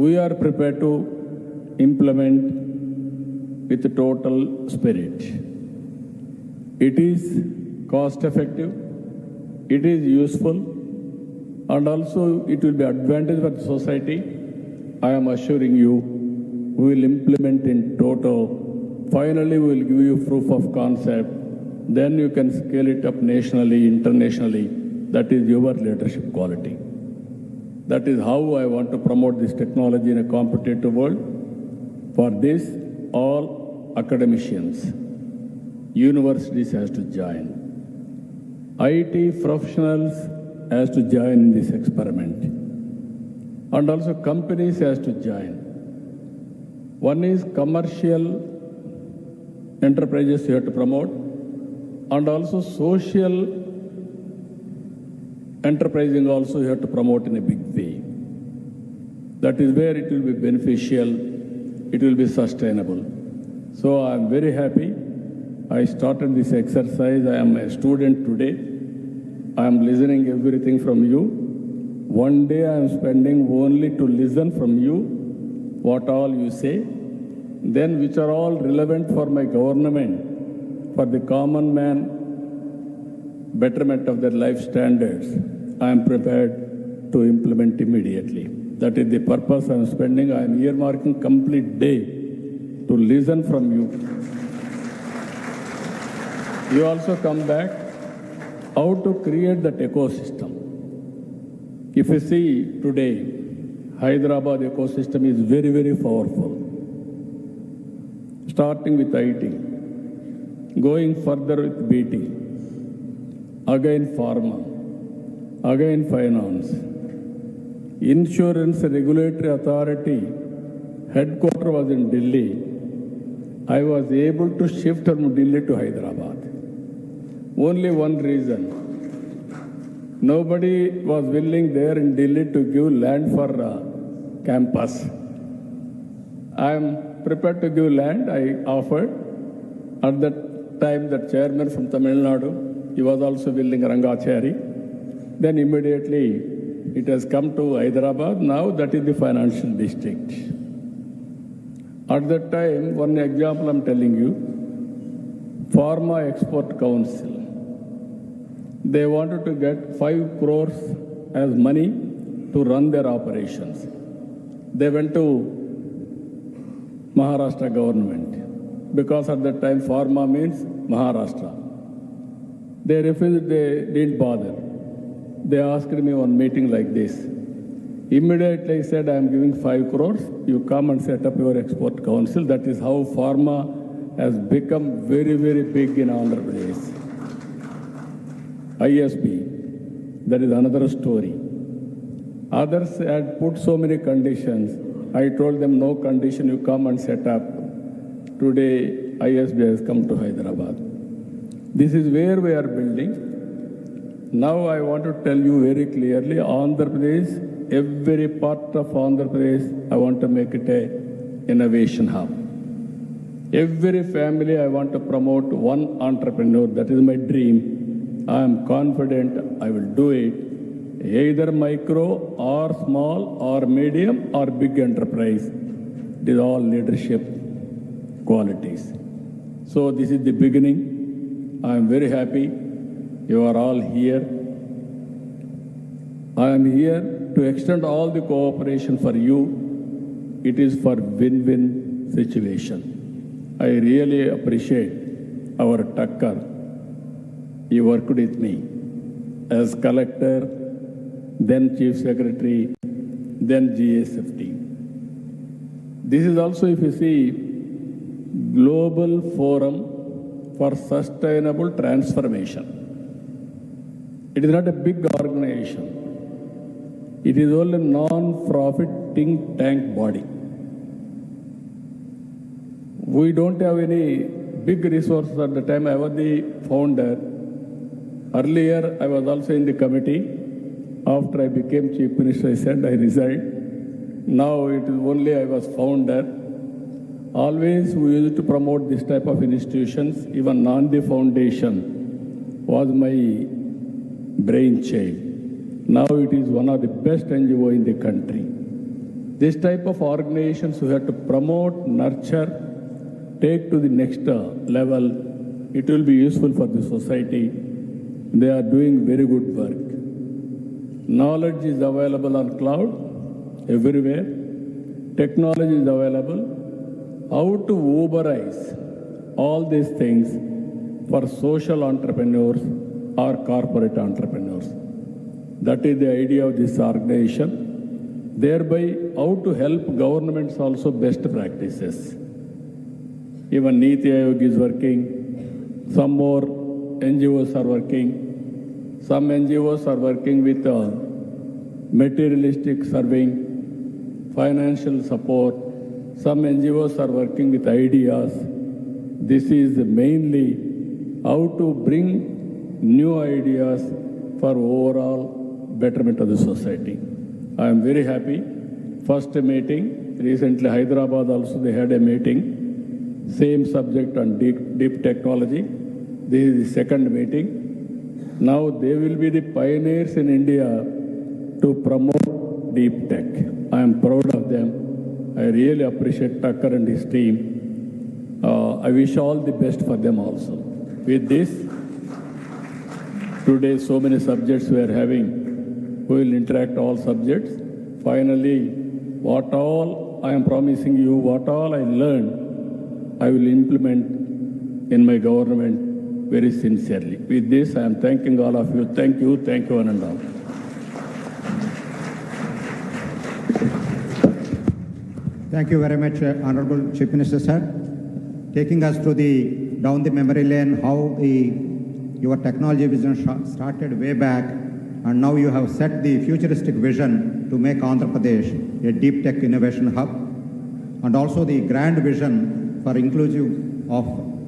Speaker 3: We are prepared to implement with total spirit. It is cost effective, it is useful, and also it will be advantage for the society. I am assuring you, we will implement in total. Finally, we will give you proof of concept. Then you can scale it up nationally, internationally. That is your leadership quality. That is how I want to promote this technology in a competitive world. For this, all academicians, universities has to join. IT professionals has to join in this experiment. And also companies has to join. One is commercial enterprises you have to promote, and also social enterprising also you have to promote in a big way. That is where it will be beneficial, it will be sustainable. So I am very happy. I started this exercise. I am a student today. I am listening everything from you. One day I am spending only to listen from you, what all you say, then which are all relevant for my government, for the common man, betterment of their life standards. I am prepared to implement immediately. That is the purpose I am spending. I am earmarking complete day to listen from you. You also come back how to create that ecosystem. If you see today, Hyderabad ecosystem is very, very powerful. Starting with IT, going further with BT, again pharma, again finance, insurance regulatory authority, headquarters was in Delhi. I was able to shift from Delhi to Hyderabad. Only one reason. Nobody was willing there in Delhi to give land for campus. I am prepared to give land. I offered. At that time, the chairman from Tamil Nadu, he was also willing, Rangachari. Then immediately it has come to Hyderabad. Now that is the financial district. At that time, one example I'm telling you, Pharma Export Council. They wanted to get 5 crores as money to run their operations. They went to Maharashtra government because at that time pharma means Maharashtra. They refused, they didn't bother. They asked me one meeting like this. Immediately I said, I am giving 5 crores, you come and set up your export council. That is how pharma has become very, very big in Andhra Pradesh. ISB, that is another story. Others had put so many conditions. I told them, no condition, you come and set up. Today, ISB has come to Hyderabad. This is where we are building. Now I want to tell you very clearly, Andhra Pradesh, every part of Andhra Pradesh, I want to make it an innovation hub. Every family I want to promote one entrepreneur. That is my dream. I am confident I will do it. Either micro or small or medium or big enterprise. It is all leadership qualities. So this is the beginning. I am very happy you are all here. I am here to extend all the cooperation for you. It is for win-win situation. I really appreciate our Takkar. He worked with me as collector, then chief secretary, then GA50. This is also, if you see, Global Forum for Sustainable Transformation. It is not a big organization. It is only a non-profit think tank body. We don't have any big resources at the time. I was the founder. Earlier, I was also in the committee. After I became Chief Minister, I said I resigned. Now it is only I was founder. Always we used to promote this type of institutions. Even Nandi Foundation was my brainchild. Now it is one of the best NGO in the country. This type of organizations we have to promote, nurture, take to the next level. It will be useful for the society. They are doing very good work. Knowledge is available on cloud everywhere. Technology is available. How to Uberize all these things for social entrepreneurs or corporate entrepreneurs. That is the idea of this organization. Thereby, how to help governments also best practices. Even Niti Aayog is working. Some more NGOs are working. Some NGOs are working with materialistic serving, financial support. Some NGOs are working with ideas. This is mainly how to bring new ideas for overall betterment of the society. I am very happy. First meeting, recently Hyderabad also they had a meeting, same subject on deep technology. This is the second meeting. Now they will be the pioneers in India to promote deep tech. I am proud of them. I really appreciate Tucker and his team. I wish all the best for them also. With this, today so many subjects we are having. We will interact all subjects. Finally, what all I am promising you, what all I learned, I will implement in my government very sincerely. With this, I am thanking all of you. Thank you, one and all.
Speaker 22: Thank you very much, Honorable Chief Minister, sir. Taking us to down the memory lane, how your technology vision started way back, and now you have set the futuristic vision to make Andhra Pradesh a deep tech innovation hub, and also the grand vision for inclusive of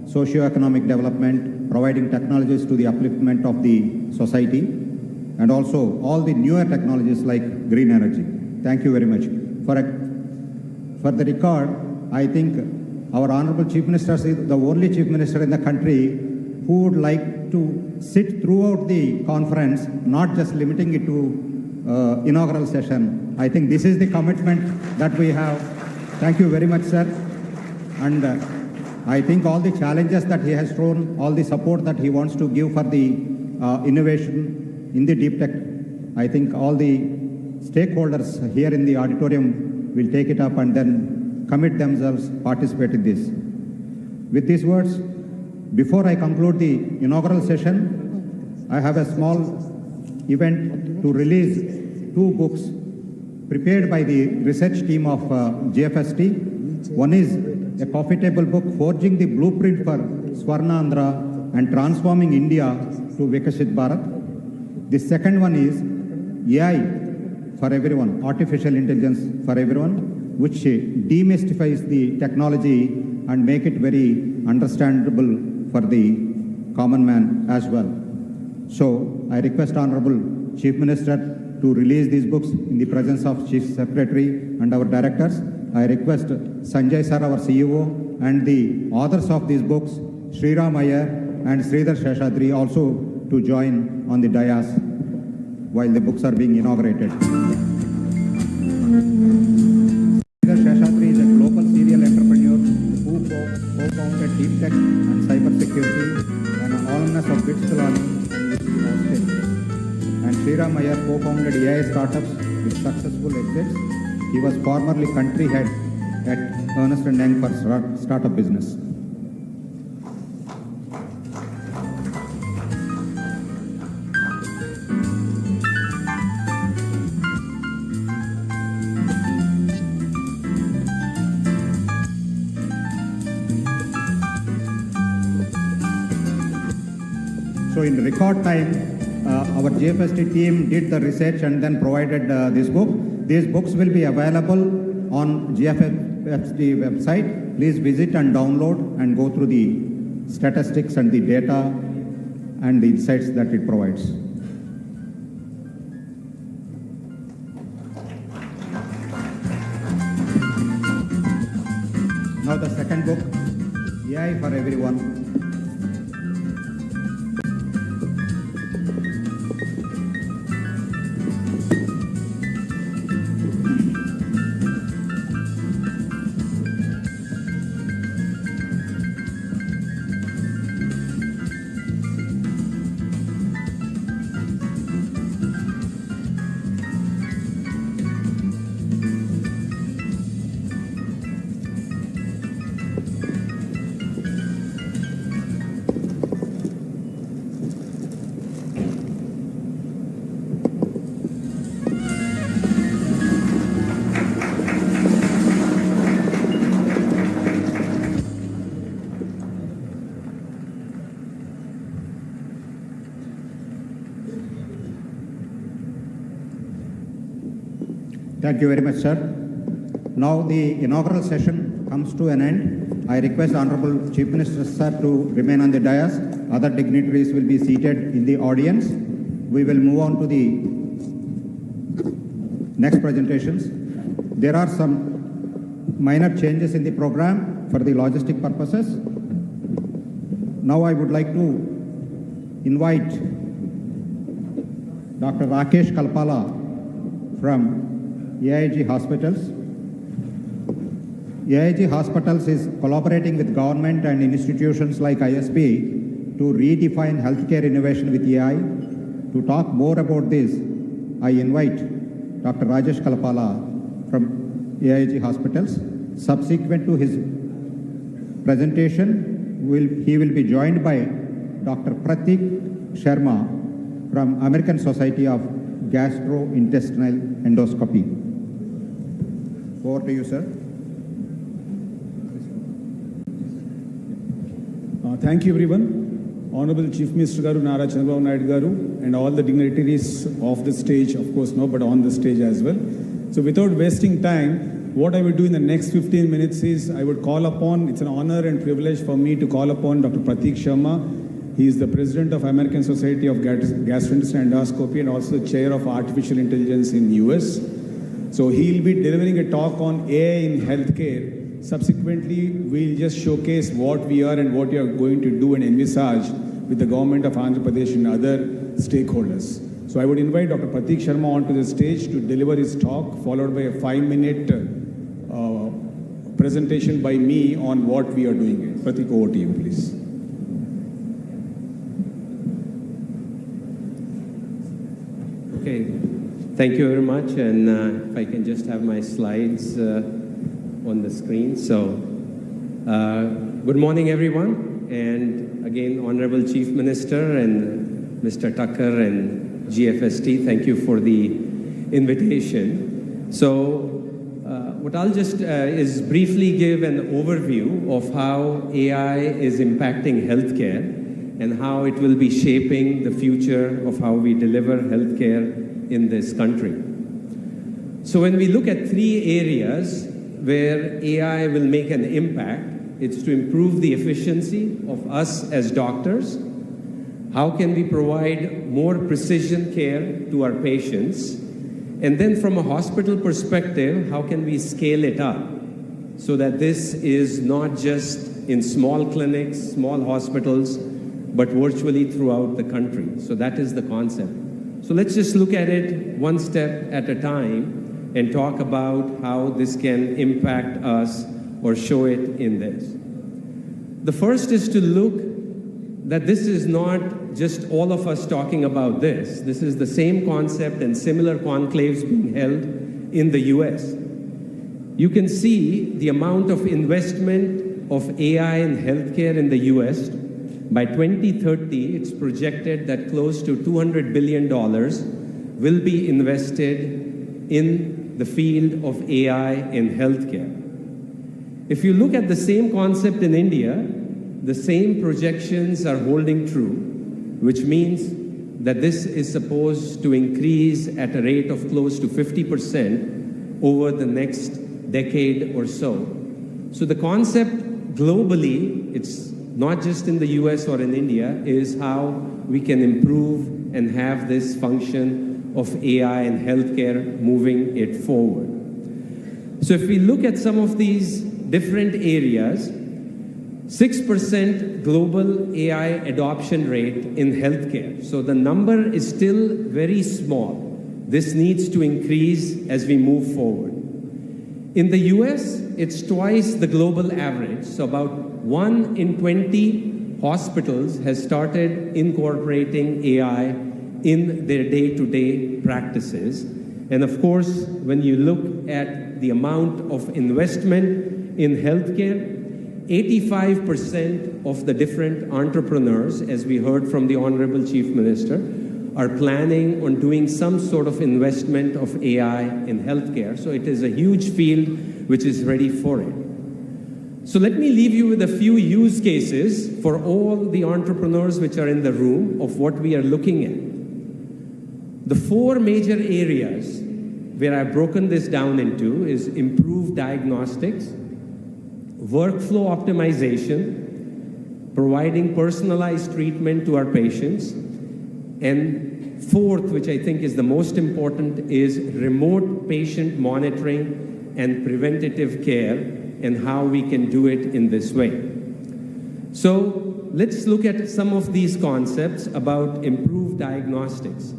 Speaker 22: socio-economic development, providing technologies to the upliftment of the society, and also all the newer technologies like green energy. Thank you very much. For the record, I think our Honorable Chief Minister is the only Chief Minister in the country who would like to sit throughout the conference, not just limiting it to inaugural session. I think this is the commitment that we have. Thank you very much, sir. And I think all the challenges that he has thrown, all the support that he wants to give for the innovation in the deep tech, I think all the stakeholders here in the auditorium will take it up and then commit themselves, participate in this. With these words, before I conclude the inaugural session, I have a small event to release 2 books prepared by the research team of GFST. One is a coffee table book, Forging the Blueprint for Swarnandhra and Transforming India to Vikashit Bharat. The second one is AI for everyone, artificial intelligence for everyone, which demystifies the technology and make it very understandable for the common man as well. So I request Honorable Chief Minister to release these books in the presence of Chief Secretary and our directors. I request Sanjay sir, our CEO, and the authors of these books, Sriram Iyer and Sridhar Sheshadri, also to join on the dais while the books are being inaugurated. Sridhar Sheshadri is a global serial entrepreneur who co-founded Deeptech and cybersecurity, an alumnus of BITS learning and UC Austin. And Sriram Iyer co-founded AI startups with successful exits. He was formerly country head at Ernst & Young for startup business. So in record time, our GFST team did the research and then provided this book. These books will be available on GFST website. Please visit and download and go through the statistics and the data and the insights that it provides. Now the second book, AI for Everyone. Thank you very much, sir. Now the inaugural session comes to an end. I request the Honorable Chief Minister, sir, to remain on the dais. Other dignitaries will be seated in the audience. We will move on to the next presentations. There are some minor changes in the program for the logistic purposes. Now I would like to invite Dr. Rakesh Kalpala from AIG Hospitals. AIG Hospitals is collaborating with government and institutions like ISB to redefine healthcare innovation with AI. To talk more about this, I invite Dr. Rajesh Kalpala from AIG Hospitals. Subsequent to his presentation, he will be joined by Dr. Pratik Sharma from American Society of Gastrointestinal Endoscopy. Over to you, sir.
Speaker 15: Thank you, everyone. Honorable Chief Minister Garu, Nara Chandrababu Naidu Garu, and all the dignitaries of the stage, of course, no, but on the stage as well. So without wasting time, what I will do in the next 15 minutes is I would call upon, it's an honor and privilege for me to call upon Dr. Pratik Sharma. He is the President of American Society of Gastrointestinal Endoscopy and also the Chair of Artificial Intelligence in US. So he'll be delivering a talk on AI in healthcare. Subsequently, we'll just showcase what we are and what we are going to do and envisage with the government of Andhra Pradesh and other stakeholders. So I would invite Dr. Pratik Sharma onto the stage to deliver his talk, followed by a 5-minute presentation by me on what we are doing. Pratik, over to you, please.
Speaker 16: Okay, thank you very much, and if I can just have my slides on the screen. So, good morning, everyone, and again, Honorable Chief Minister and Mr. Tucker and GFST, thank you for the invitation. So, what I'll just is briefly give an overview of how AI is impacting healthcare and how it will be shaping the future of how we deliver healthcare in this country. So when we look at 3 areas where AI will make an impact, it's to improve the efficiency of us as doctors. How can we provide more precision care to our patients? And then from a hospital perspective, how can we scale it up? so that this is not just in small clinics, small hospitals, but virtually throughout the country. So that is the concept. So let's just look at it one step at a time and talk about how this can impact us or show it in this. The first is to look that this is not just all of us talking about this. This is the same concept and similar conclaves being held in the US. You can see the amount of investment of AI in healthcare in the US. By 2030, it's projected that close to $200 billion will be invested in the field of AI in healthcare. If you look at the same concept in India, the same projections are holding true, which means that this is supposed to increase at a rate of close to 50% over the next decade or so. So the concept globally, it's not just in the US or in India, is how we can improve and have this function of AI in healthcare moving it forward. So if we look at some of these different areas, 6% global AI adoption rate in healthcare. So the number is still very small. This needs to increase as we move forward. In the US, it's twice the global average. So about 1 in 20 hospitals has started incorporating AI in their day-to-day practices. And of course, when you look at the amount of investment in healthcare, 85% of the different entrepreneurs, as we heard from the Honorable Chief Minister, are planning on doing some sort of investment of AI in healthcare. So it is a huge field which is ready for it. So let me leave you with a few use cases for all the entrepreneurs which are in the room of what we are looking at. The 4 major areas where I've broken this down into is improved diagnostics, workflow optimization, providing personalized treatment to our patients, and 4th, which I think is the most important, is remote patient monitoring and preventative care and how we can do it in this way. So let's look at some of these concepts about improved diagnostics,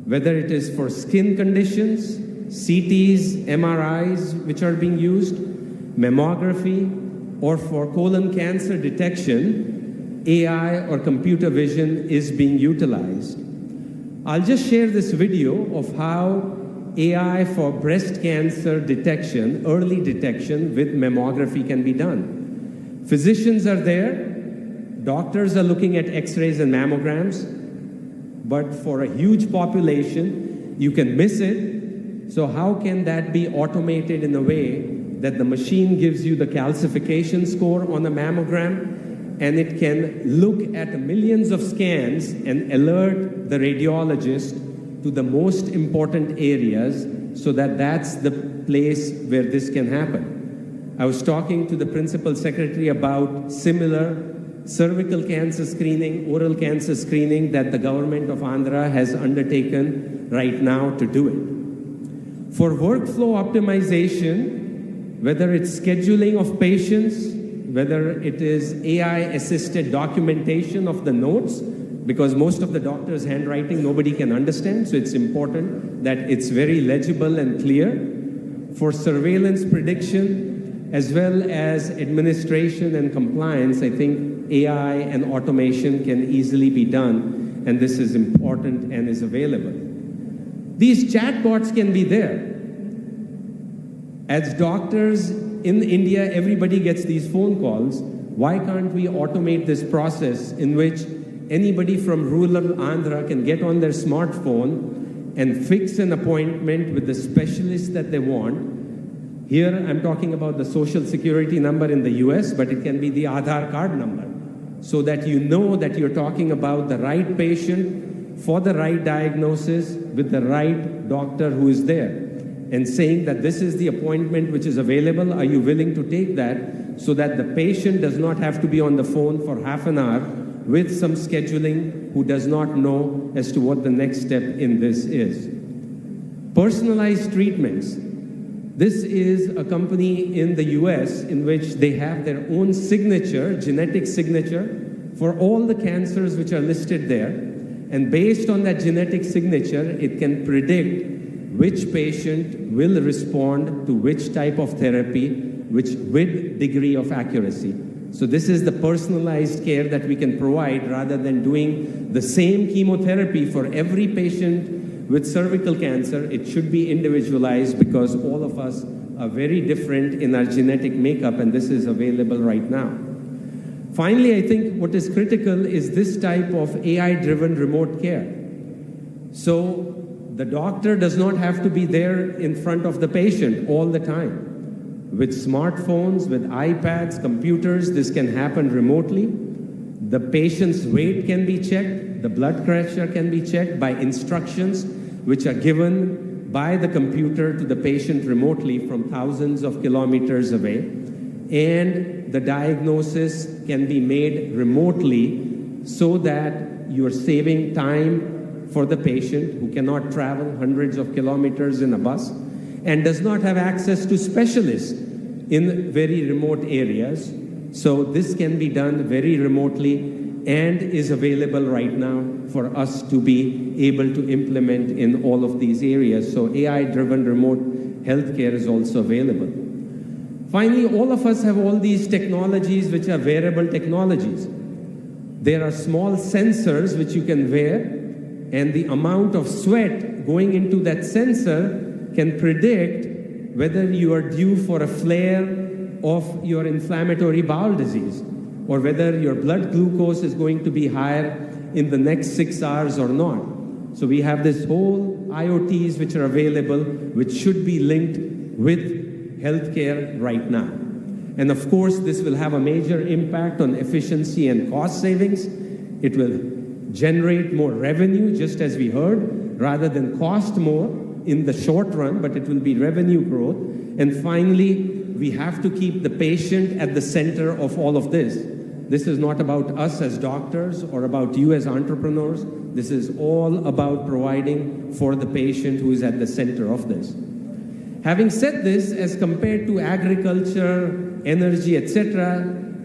Speaker 16: whether it is for skin conditions, CTs, MRIs, which are being used, mammography, or for colon cancer detection, AI or computer vision is being utilized. I'll just share this video of how AI for breast cancer detection, early detection with mammography can be done. Physicians are there, doctors are looking at x-rays and mammograms, but for a huge population, you can miss it. So how can that be automated in a way that the machine gives you the calcification score on a mammogram, and it can look at millions of scans and alert the radiologist to the most important areas, so that that's the place where this can happen. I was talking to the Principal Secretary about similar cervical cancer screening, oral cancer screening that the government of Andhra has undertaken right now to do it. For workflow optimization, whether it's scheduling of patients, whether it is AI-assisted documentation of the notes, because most of the doctor's handwriting nobody can understand, so it's important that it's very legible and clear. For surveillance prediction, as well as administration and compliance, I think AI and automation can easily be done, and this is important and is available. These chatbots can be there. As doctors in India, everybody gets these phone calls. Why can't we automate this process in which anybody from rural Andhra can get on their smartphone and fix an appointment with the specialist that they want? Here, I'm talking about the social security number in the US, but it can be the Aadhaar card number, so that you know that you're talking about the right patient for the right diagnosis with the right doctor who is there, and saying that this is the appointment which is available, are you willing to take that, so that the patient does not have to be on the phone for half an hour with some scheduling who does not know as to what the next step in this is. Personalized treatments. This is a company in the US in which they have their own signature, genetic signature, for all the cancers which are listed there. And based on that genetic signature, it can predict which patient will respond to which type of therapy, with degree of accuracy. So this is the personalized care that we can provide rather than doing the same chemotherapy for every patient with cervical cancer. It should be individualized because all of us are very different in our genetic makeup, and this is available right now. Finally, I think what is critical is this type of AI-driven remote care. So the doctor does not have to be there in front of the patient all the time. With smartphones, with iPads, computers, this can happen remotely. The patient's weight can be checked, the blood pressure can be checked by instructions which are given by the computer to the patient remotely from thousands of kilometers away. And the diagnosis can be made remotely so that you're saving time for the patient who cannot travel hundreds of kilometers in a bus and does not have access to specialists in very remote areas. So this can be done very remotely and is available right now for us to be able to implement in all of these areas. So AI-driven remote healthcare is also available. Finally, all of us have all these technologies which are wearable technologies. There are small sensors which you can wear, and the amount of sweat going into that sensor can predict whether you are due for a flare of your inflammatory bowel disease or whether your blood glucose is going to be higher in the next 6 hours or not. So we have this whole IoTs which are available, which should be linked with healthcare right now. And of course, this will have a major impact on efficiency and cost savings. It will generate more revenue, just as we heard, rather than cost more in the short run, but it will be revenue growth. And finally, we have to keep the patient at the center of all of this. This is not about us as doctors or about you as entrepreneurs. This is all about providing for the patient who is at the center of this. Having said this, as compared to agriculture, energy, etc.,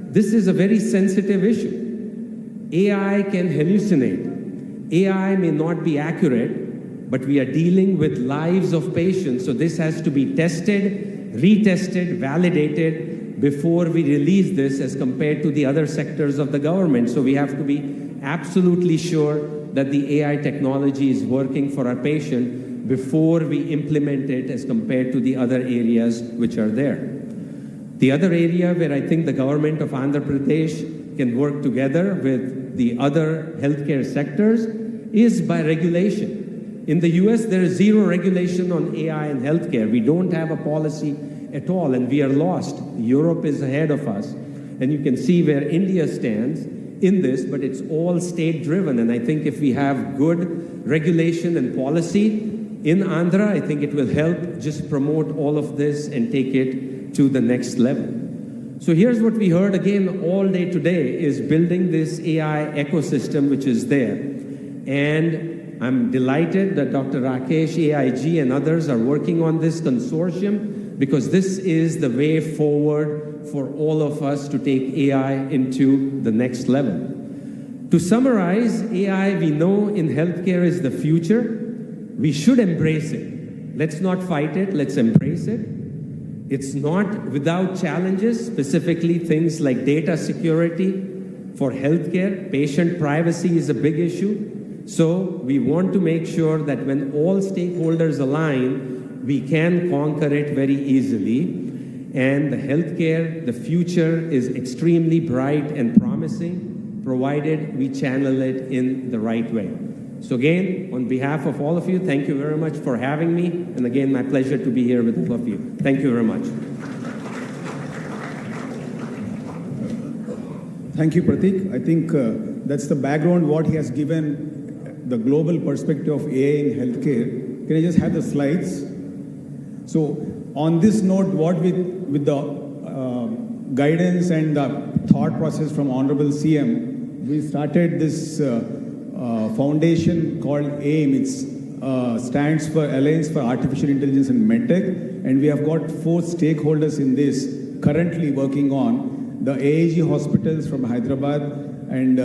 Speaker 16: this is a very sensitive issue. AI can hallucinate. AI may not be accurate, but we are dealing with lives of patients, so this has to be tested, retested, validated before we release this as compared to the other sectors of the government. So we have to be absolutely sure that the AI technology is working for our patient before we implement it as compared to the other areas which are there. The other area where I think the government of Andhra Pradesh can work together with the other healthcare sectors is by regulation. In the US, there is zero regulation on AI and healthcare. We don't have a policy at all, and we are lost. Europe is ahead of us. And you can see where India stands in this, but it's all state-driven. And I think if we have good regulation and policy in Andhra, I think it will help just promote all of this and take it to the next level. So here's what we heard again all day today is building this AI ecosystem which is there. And I'm delighted that Dr. Rakesh, AIG, and others are working on this consortium because this is the way forward for all of us to take AI into the next level. To summarize, AI, we know in healthcare is the future. We should embrace it. Let's not fight it, let's embrace it. It's not without challenges, specifically things like data security for healthcare. Patient privacy is a big issue. So we want to make sure that when all stakeholders align, we can conquer it very easily. And the healthcare, the future is extremely bright and promising, provided we channel it in the right way. So again, on behalf of all of you, thank you very much for having me. And again, my pleasure to be here with all of you. Thank you very much.
Speaker 15: Thank you, Pratik. I think that's the background, what he has given, the global perspective of AI in healthcare. Can I just have the slides? So on this note, what with the guidance and the thought process from Honorable CM, we started this foundation called AIM. It stands for Alliance for Artificial Intelligence and MedTech. and we have got 4 stakeholders in this currently working on the AAG hospitals from Hyderabad and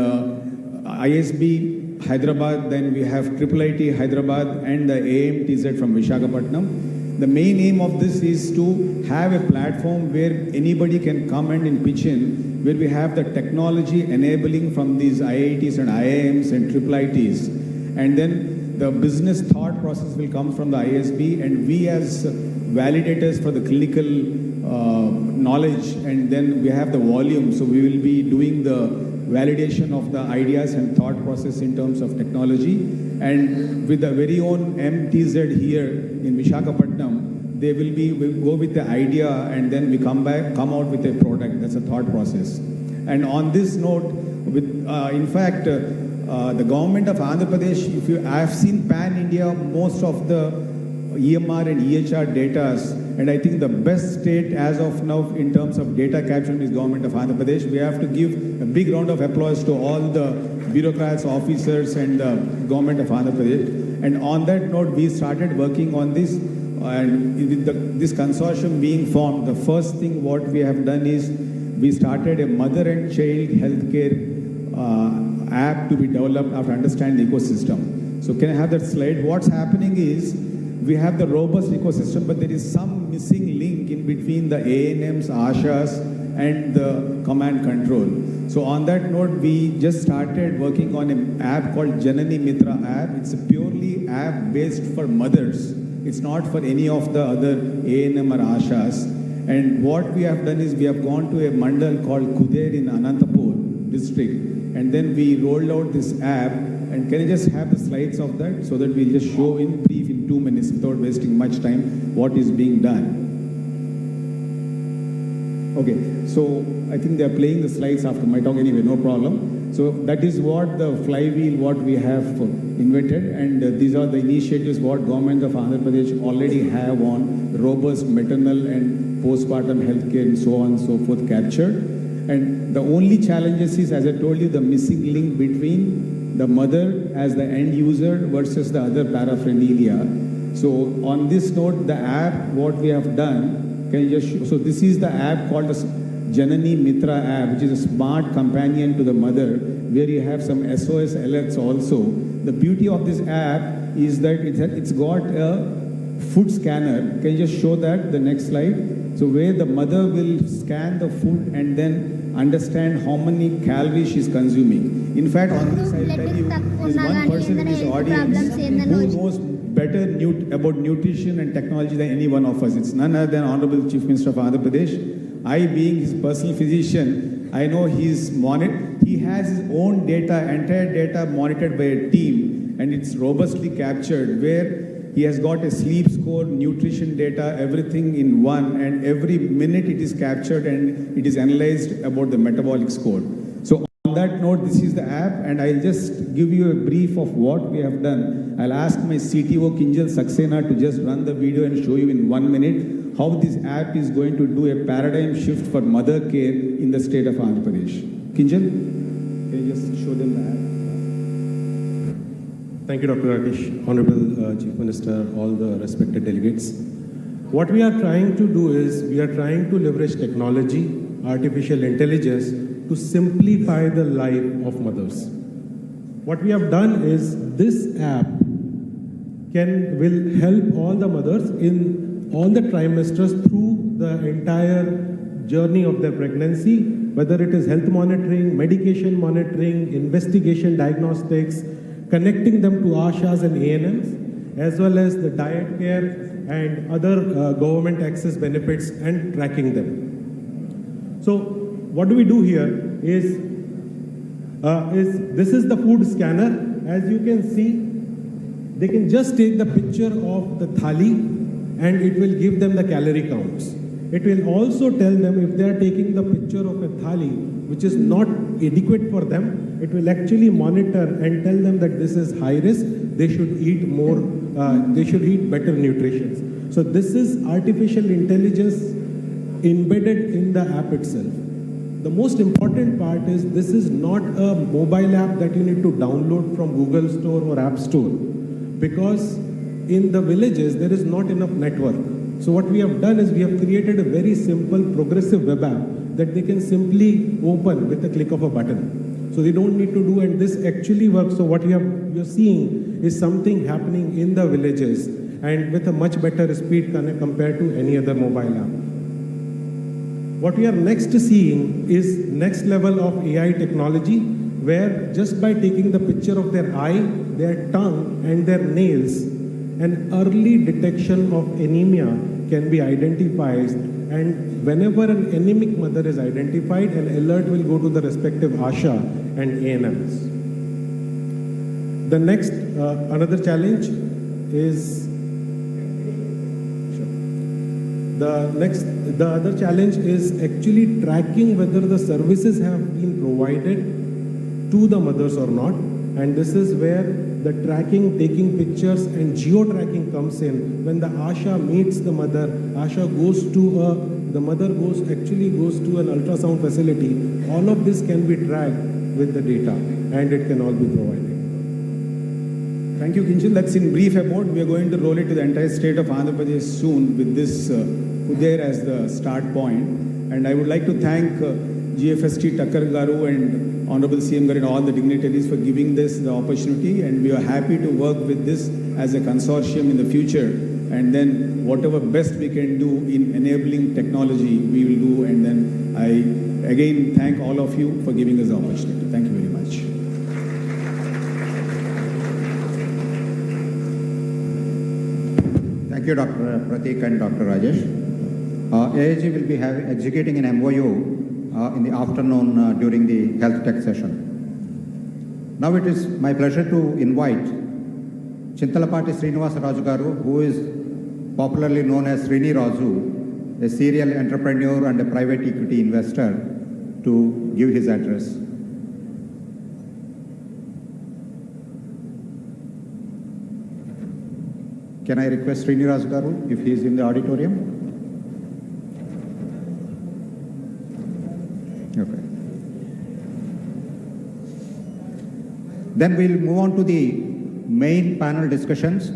Speaker 15: ISB Hyderabad, then we have IIIT Hyderabad and the AMTZ from Visakhapatnam. The main aim of this is to have a platform where anybody can come and pitch in, where we have the technology enabling from these IITs and IIMs and IIITs. And then the business thought process will come from the ISB, and we as validators for the clinical knowledge, and then we have the volume. So we will be doing the validation of the ideas and thought process in terms of technology. And with the very own MTZ here in Visakhapatnam, they will go with the idea, and then we come out with a product. That's a thought process. And on this note, in fact, the government of Andhra Pradesh, I have seen pan-India, most of the EMR and EHR data, and I think the best state as of now in terms of data capture is government of Andhra Pradesh. We have to give a big round of applause to all the bureaucrats, officers, and the government of Andhra Pradesh. And on that note, we started working on this, and with this consortium being formed, the first thing what we have done is we started a mother and child healthcare app to be developed after understanding the ecosystem. So can I have that slide? What's happening is we have the robust ecosystem, but there is some missing link in between the ANMs, ASHAs, and the command control. So on that note, we just started working on an app called Janani Mitra app. It's a purely app based for mothers. It's not for any of the other ANM or ASHAs. And what we have done is we have gone to a mandal called Kuder in Anantapur district, and then we rolled out this app. And can I just have the slides of that so that we'll just show in brief in 2 minutes without wasting much time what is being done. Okay, so I think they're playing the slides after my talk anyway, no problem. So that is what the flywheel, what we have invented, and these are the initiatives what government of Andhra Pradesh already have on robust maternal and postpartum healthcare and so on and so forth captured. And the only challenges is, as I told you, the missing link between the mother as the end user versus the other paraphernalia. So on this note, the app, what we have done, can you just show? So this is the app called the Janani Mitra app, which is a smart companion to the mother, where you have some SOS alerts also. The beauty of this app is that it's got a food scanner. Can you just show that, the next slide? So where the mother will scan the food and then understand how many calories she's consuming. In fact, on this I'll tell you, there's one person in this audience who knows better about nutrition and technology than any one of us. It's none other than Honorable Chief Minister of Andhra Pradesh. I, being his personal physician, I know he has his own data, entire data monitored by a team, and it's robustly captured, where he has got a sleep score, nutrition data, everything in one, and every minute it is captured and it is analyzed about the metabolic score. So on that note, this is the app, and I'll just give you a brief of what we have done. I'll ask my CTO, Kinjal Saxena, to just run the video and show you in 1 minute how this app is going to do a paradigm shift for mother care in the state of Andhra Pradesh. Kinjal, can you just show them the app?
Speaker 8: Thank you, Dr. Rakesh, Honorable Chief Minister, all the respected delegates. What we are trying to do is, we are trying to leverage technology, artificial intelligence, to simplify the life of mothers. What we have done is, this app will help all the mothers in all the trimesters through the entire journey of their pregnancy, whether it is health monitoring, medication monitoring, investigation, diagnostics, connecting them to ASHAs and ANMs, as well as the diet care and other government access benefits and tracking them. So what do we do here is this is the food scanner. As you can see, they can just take the picture of the thali and it will give them the calorie counts. It will also tell them if they are taking the picture of a thali which is not adequate for them, it will actually monitor and tell them that this is high risk, they should eat more, they should eat better nutrition. So this is artificial intelligence embedded in the app itself. The most important part is, this is not a mobile app that you need to download from Google Store or App Store, because in the villages there is not enough network. So what we have done is we have created a very simple progressive web app that they can simply open with the click of a button. So they don't need to do, and this actually works. So what you're seeing is something happening in the villages and with a much better speed compared to any other mobile app. What we are next seeing is next level of AI technology, where just by taking the picture of their eye, their tongue and their nails, an early detection of anemia can be identified, and whenever an anemic mother is identified, an alert will go to the respective ASHA and ANMs. The next, another challenge is, the other challenge is actually tracking whether the services have been provided to the mothers or not, and this is where the tracking, taking pictures and geo-tracking comes in. When the ASHA meets the mother, ASHA goes to the mother actually goes to an ultrasound facility. All of this can be tracked with the data, and it can all be provided.
Speaker 15: Thank you, Kinshal. That's in brief about. We are going to roll it to the entire state of Andhra Pradesh soon with this Udair as the start point. And I would like to thank GFST Takkar Garu and Honorable CM Garu and all the dignitaries for giving this the opportunity. And we are happy to work with this as a consortium in the future. And then whatever best we can do in enabling technology, we will do. And then I again thank all of you for giving us the opportunity. Thank you very much.
Speaker 22: Thank you, Dr. Pratik and Dr. Rajesh. AIG will be executing an MOU in the afternoon during the health tech session. Now it is my pleasure to invite Chintalapati Srinivasa Raju Garu, who is popularly known as Srini Raju, a serial entrepreneur and a private equity investor, to give his address. Can I request Srini Raju Garu if he is in the auditorium? Okay. Then we'll move on to the main panel discussions.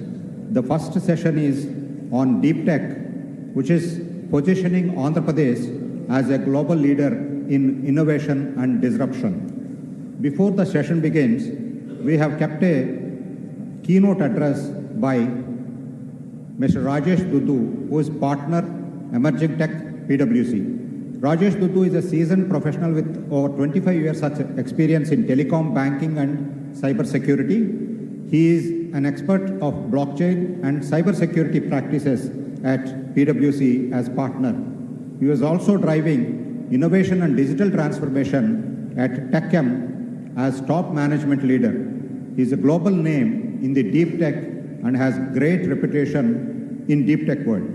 Speaker 22: The first session is on Deeptech, which is positioning Andhra Pradesh as a global leader in innovation and disruption. Before the session begins, we have kept a keynote address by Mr. Rajesh Dudu, who is partner, Emerging Tech, PwC. Rajesh Dudu is a seasoned professional with over 25 years such experience in telecom, banking, and cybersecurity. He is an expert of blockchain and cybersecurity practices at PwC as partner. He was also driving innovation and digital transformation at TechM as top management leader. He is a global name in the deep tech and has great reputation in deep tech world.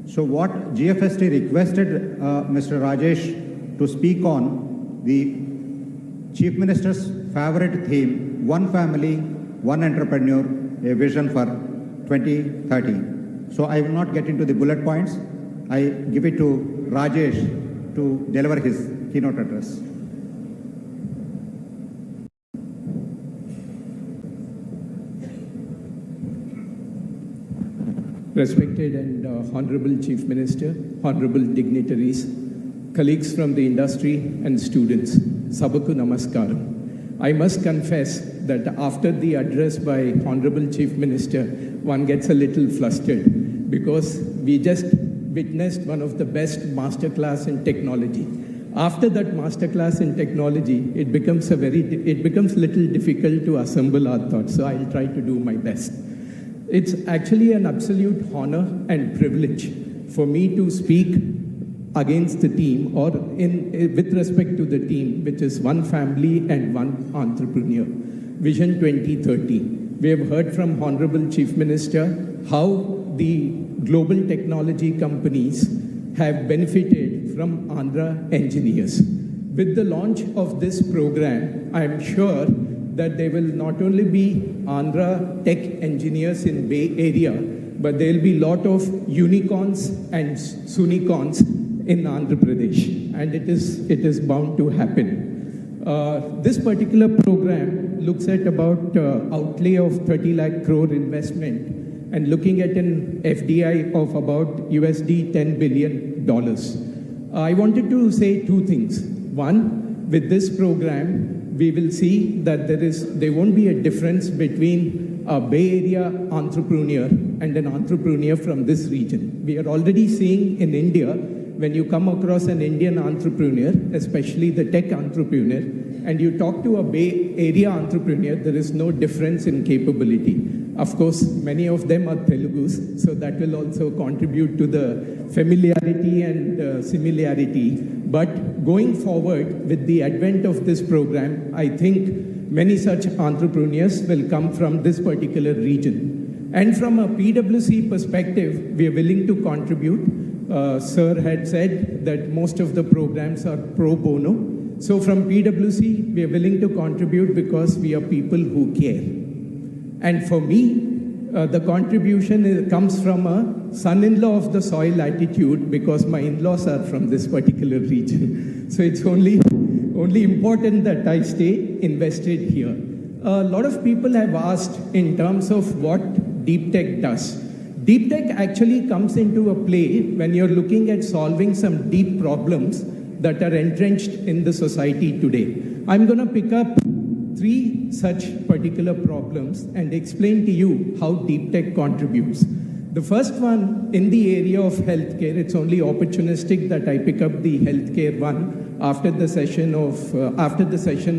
Speaker 22: So what GFST requested Mr. Rajesh to speak on the Chief Minister's favorite theme, one family, one entrepreneur, a vision for 2030. So I will not get into the bullet points. I give it to Rajesh to deliver his keynote address.
Speaker 11: Respected and Honorable Chief Minister, Honorable dignitaries, colleagues from the industry and students, Sabaku Namaskaram. I must confess that after the address by Honorable Chief Minister, one gets a little flustered because we just witnessed one of the best masterclass in technology. After that masterclass in technology, it becomes little difficult to assemble our thoughts, so I'll try to do my best. It's actually an absolute honor and privilege for me to speak against the team or with respect to the team, which is one family and one entrepreneur. Vision 2030. We have heard from Honorable Chief Minister how the global technology companies have benefited from Andhra engineers. With the launch of this program, I'm sure that there will not only be Andhra tech engineers in Bay Area, but there will be a lot of unicorns and soonicorns in Andhra Pradesh, and it is bound to happen. This particular program looks at about outlay of 30 lakh crore investment and looking at an FDI of about USD $10 billion. I wanted to say two things. One, with this program, we will see that there won't be a difference between a Bay Area entrepreneur and an entrepreneur from this region. We are already seeing in India, when you come across an Indian entrepreneur, especially the tech entrepreneur, and you talk to a Bay Area entrepreneur, there is no difference in capability. Of course, many of them are Telugus, so that will also contribute to the familiarity and similarity. But going forward, with the advent of this program, I think many such entrepreneurs will come from this particular region. And from a PwC perspective, we are willing to contribute. Sir had said that most of the programs are pro bono. So from PwC, we are willing to contribute because we are people who care. And for me, the contribution comes from a son-in-law of the soil attitude because my in-laws are from this particular region. So it's only important that I stay invested here. A lot of people have asked in terms of what Deeptech does. Deeptech actually comes into a play when you're looking at solving some deep problems that are entrenched in the society today. I'm going to pick up 3 such particular problems and explain to you how Deeptech contributes. The first one, in the area of healthcare, it's only opportunistic that I pick up the healthcare one after the session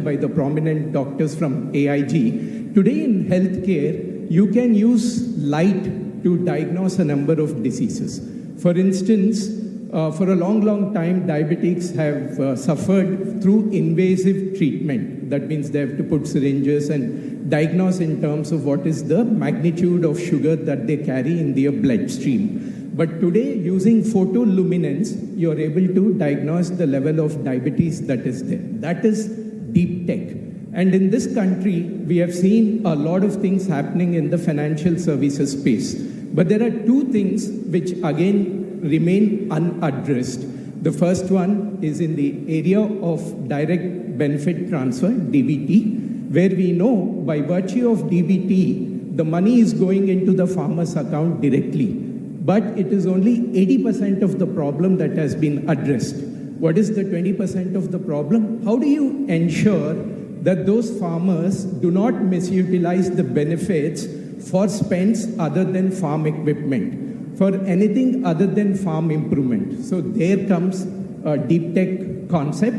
Speaker 11: by the prominent doctors from AIG. Today in healthcare, you can use light to diagnose a number of diseases. For instance, for a long time, diabetics have suffered through invasive treatment. That means they have to put syringes and diagnose in terms of what is the magnitude of sugar that they carry in their bloodstream. But today, using photoluminescence, you are able to diagnose the level of diabetes that is there. That is Deeptech. And in this country, we have seen a lot of things happening in the financial services space. But there are 2 things which, again, remain unaddressed. The first one is in the area of direct benefit transfer, DBT, where we know by virtue of DBT, the money is going into the farmer's account directly. But it is only 80% of the problem that has been addressed. What is the 20% of the problem? How do you ensure that those farmers do not misutilize the benefits for spends other than farm equipment, for anything other than farm improvement? So there comes a Deeptech concept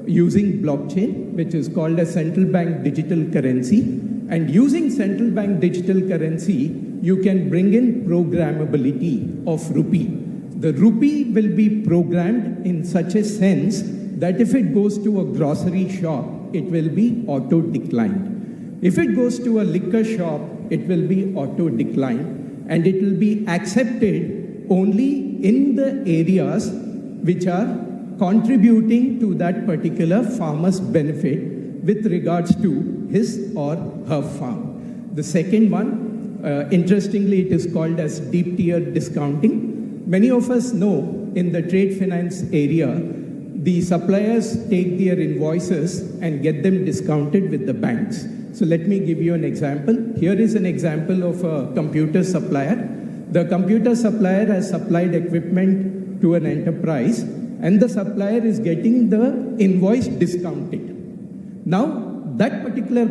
Speaker 11: using blockchain, which is called a central bank digital currency. And using central bank digital currency, you can bring in programmability of rupee. The rupee will be programmed in such a sense that if it goes to a grocery shop, it will be auto-declined. If it goes to a liquor shop, it will be auto-declined, and it will be accepted only in the areas which are contributing to that particular farmer's benefit with regards to his or her farm. The second one, interestingly, it is called as deep tier discounting. Many of us know in the trade finance area, the suppliers take their invoices and get them discounted with the banks. So let me give you an example. Here is an example of a computer supplier. The computer supplier has supplied equipment to an enterprise, and the supplier is getting the invoice discounted. Now, that particular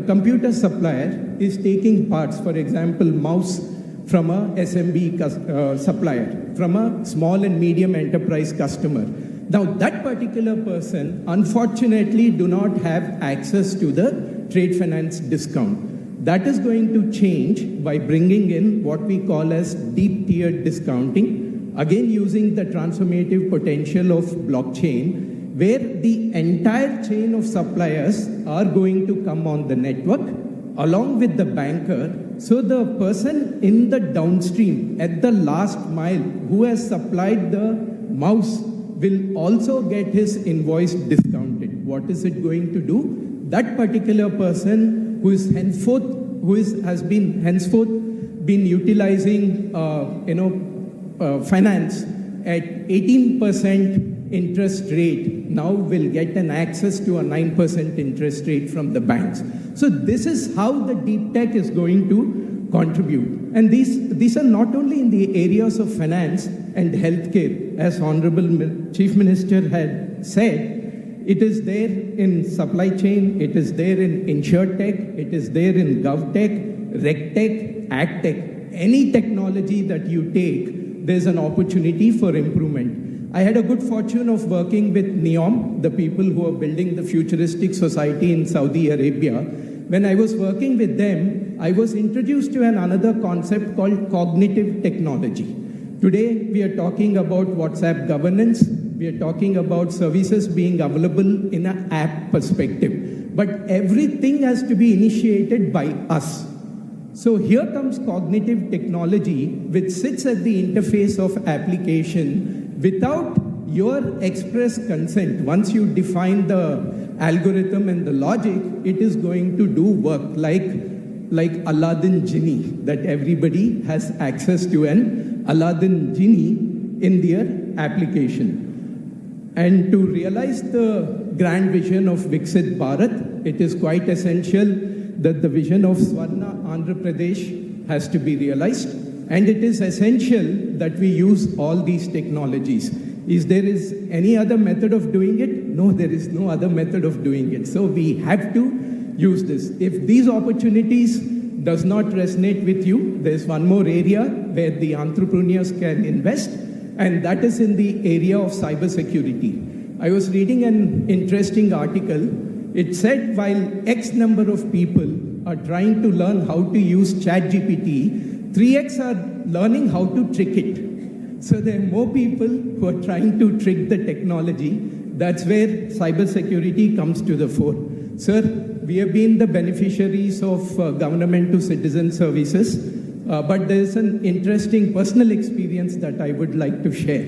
Speaker 11: computer supplier is taking parts, for example, mouse from a SMB supplier, from a small and medium enterprise customer. Now, that particular person, unfortunately, do not have access to the trade finance discount. That is going to change by bringing in what we call as deep tier discounting, again using the transformative potential of blockchain, where the entire chain of suppliers are going to come on the network along with the banker. So the person in the downstream at the last mile who has supplied the mouse will also get his invoice discounted. What is it going to do? That particular person who is has been henceforth utilizing finance at 18% interest rate now will get an access to a 9% interest rate from the banks. So this is how the Deeptech is going to contribute. And these are not only in the areas of finance and healthcare, as Honorable Chief Minister had said. It is there in supply chain, it is there in InsurTech, it is there in GovTech, RegTech, AgTech. Any technology that you take, there's an opportunity for improvement. I had a good fortune of working with NEOM, the people who are building the futuristic society in Saudi Arabia. When I was working with them, I was introduced to another concept called cognitive technology. Today, we are talking about WhatsApp governance. We are talking about services being available in an app perspective. But everything has to be initiated by us. So here comes cognitive technology, which sits at the interface of application without your express consent. Once you define the algorithm and the logic, it is going to do work like Aladdin Genie, that everybody has access to an Aladdin Genie in their application. And to realize the grand vision of Viksit Bharat, it is quite essential that the vision of Swarna Andhra Pradesh has to be realized. And it is essential that we use all these technologies. Is there any other method of doing it? No, there is no other method of doing it. So we have to use this. If these opportunities does not resonate with you, there's one more area where the entrepreneurs can invest, and that is in the area of cybersecurity. I was reading an interesting article. It said while X number of people are trying to learn how to use ChatGPT, 3X are learning how to trick it. So there are more people who are trying to trick the technology. That's where cybersecurity comes to the fore. Sir, we have been the beneficiaries of government to citizen services, but there's an interesting personal experience that I would like to share.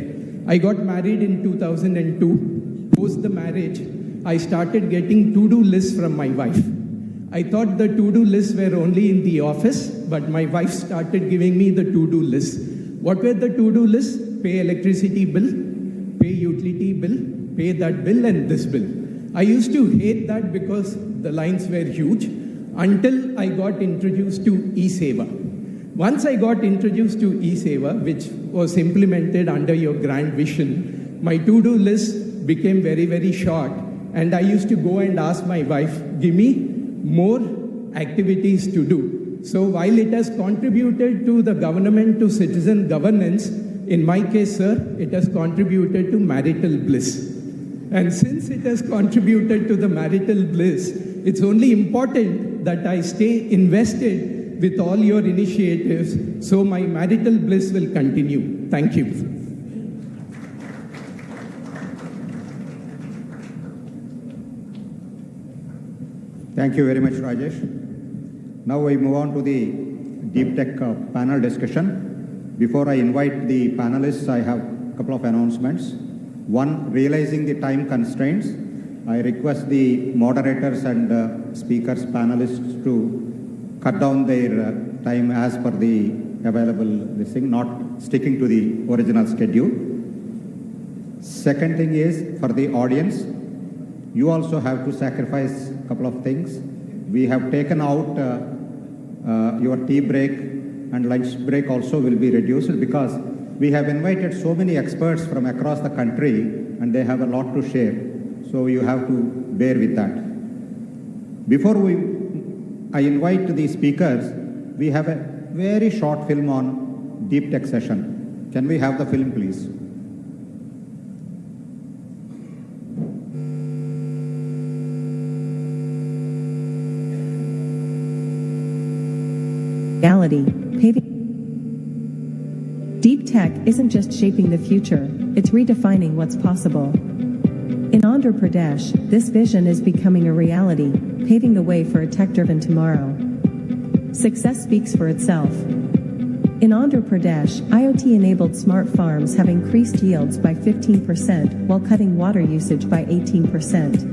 Speaker 11: I got married in 2002. Post the marriage, I started getting to-do lists from my wife. I thought the to-do lists were only in the office, but my wife started giving me the to-do lists. What were the to-do lists? Pay electricity bill, pay utility bill, pay that bill and this bill. I used to hate that because the lines were huge until I got introduced to e-Seva. Once I got introduced to e-Seva, which was implemented under your grand vision, my to-do list became very, very short. And I used to go and ask my wife, give me more activities to do. So while it has contributed to the government to citizen governance, in my case, sir, it has contributed to marital bliss. And since it has contributed to the marital bliss, it's only important that I stay invested with all your initiatives so my marital bliss will continue. Thank you.
Speaker 22: Thank you very much, Rajesh. Now we move on to the Deeptech panel discussion. Before I invite the panelists, I have a couple of announcements. One, realizing the time constraints, I request the moderators and speakers, panelists to cut down their time as per the available listing, not sticking to the original schedule. Second thing is, for the audience, you also have to sacrifice a couple of things. We have taken out your tea break, and lunch break also will be reduced because we have invited so many experts from across the country and they have a lot to share. So you have to bear with that. Before I invite the speakers, we have a very short film on Deeptech session. Can we have the film, please?
Speaker 17: Reality, paving. Deeptech isn't just shaping the future, it's redefining what's possible. In Andhra Pradesh, this vision is becoming a reality, paving the way for a tech-driven tomorrow. Success speaks for itself. In Andhra Pradesh, IoT-enabled smart farms have increased yields by 15% while cutting water usage by 18%.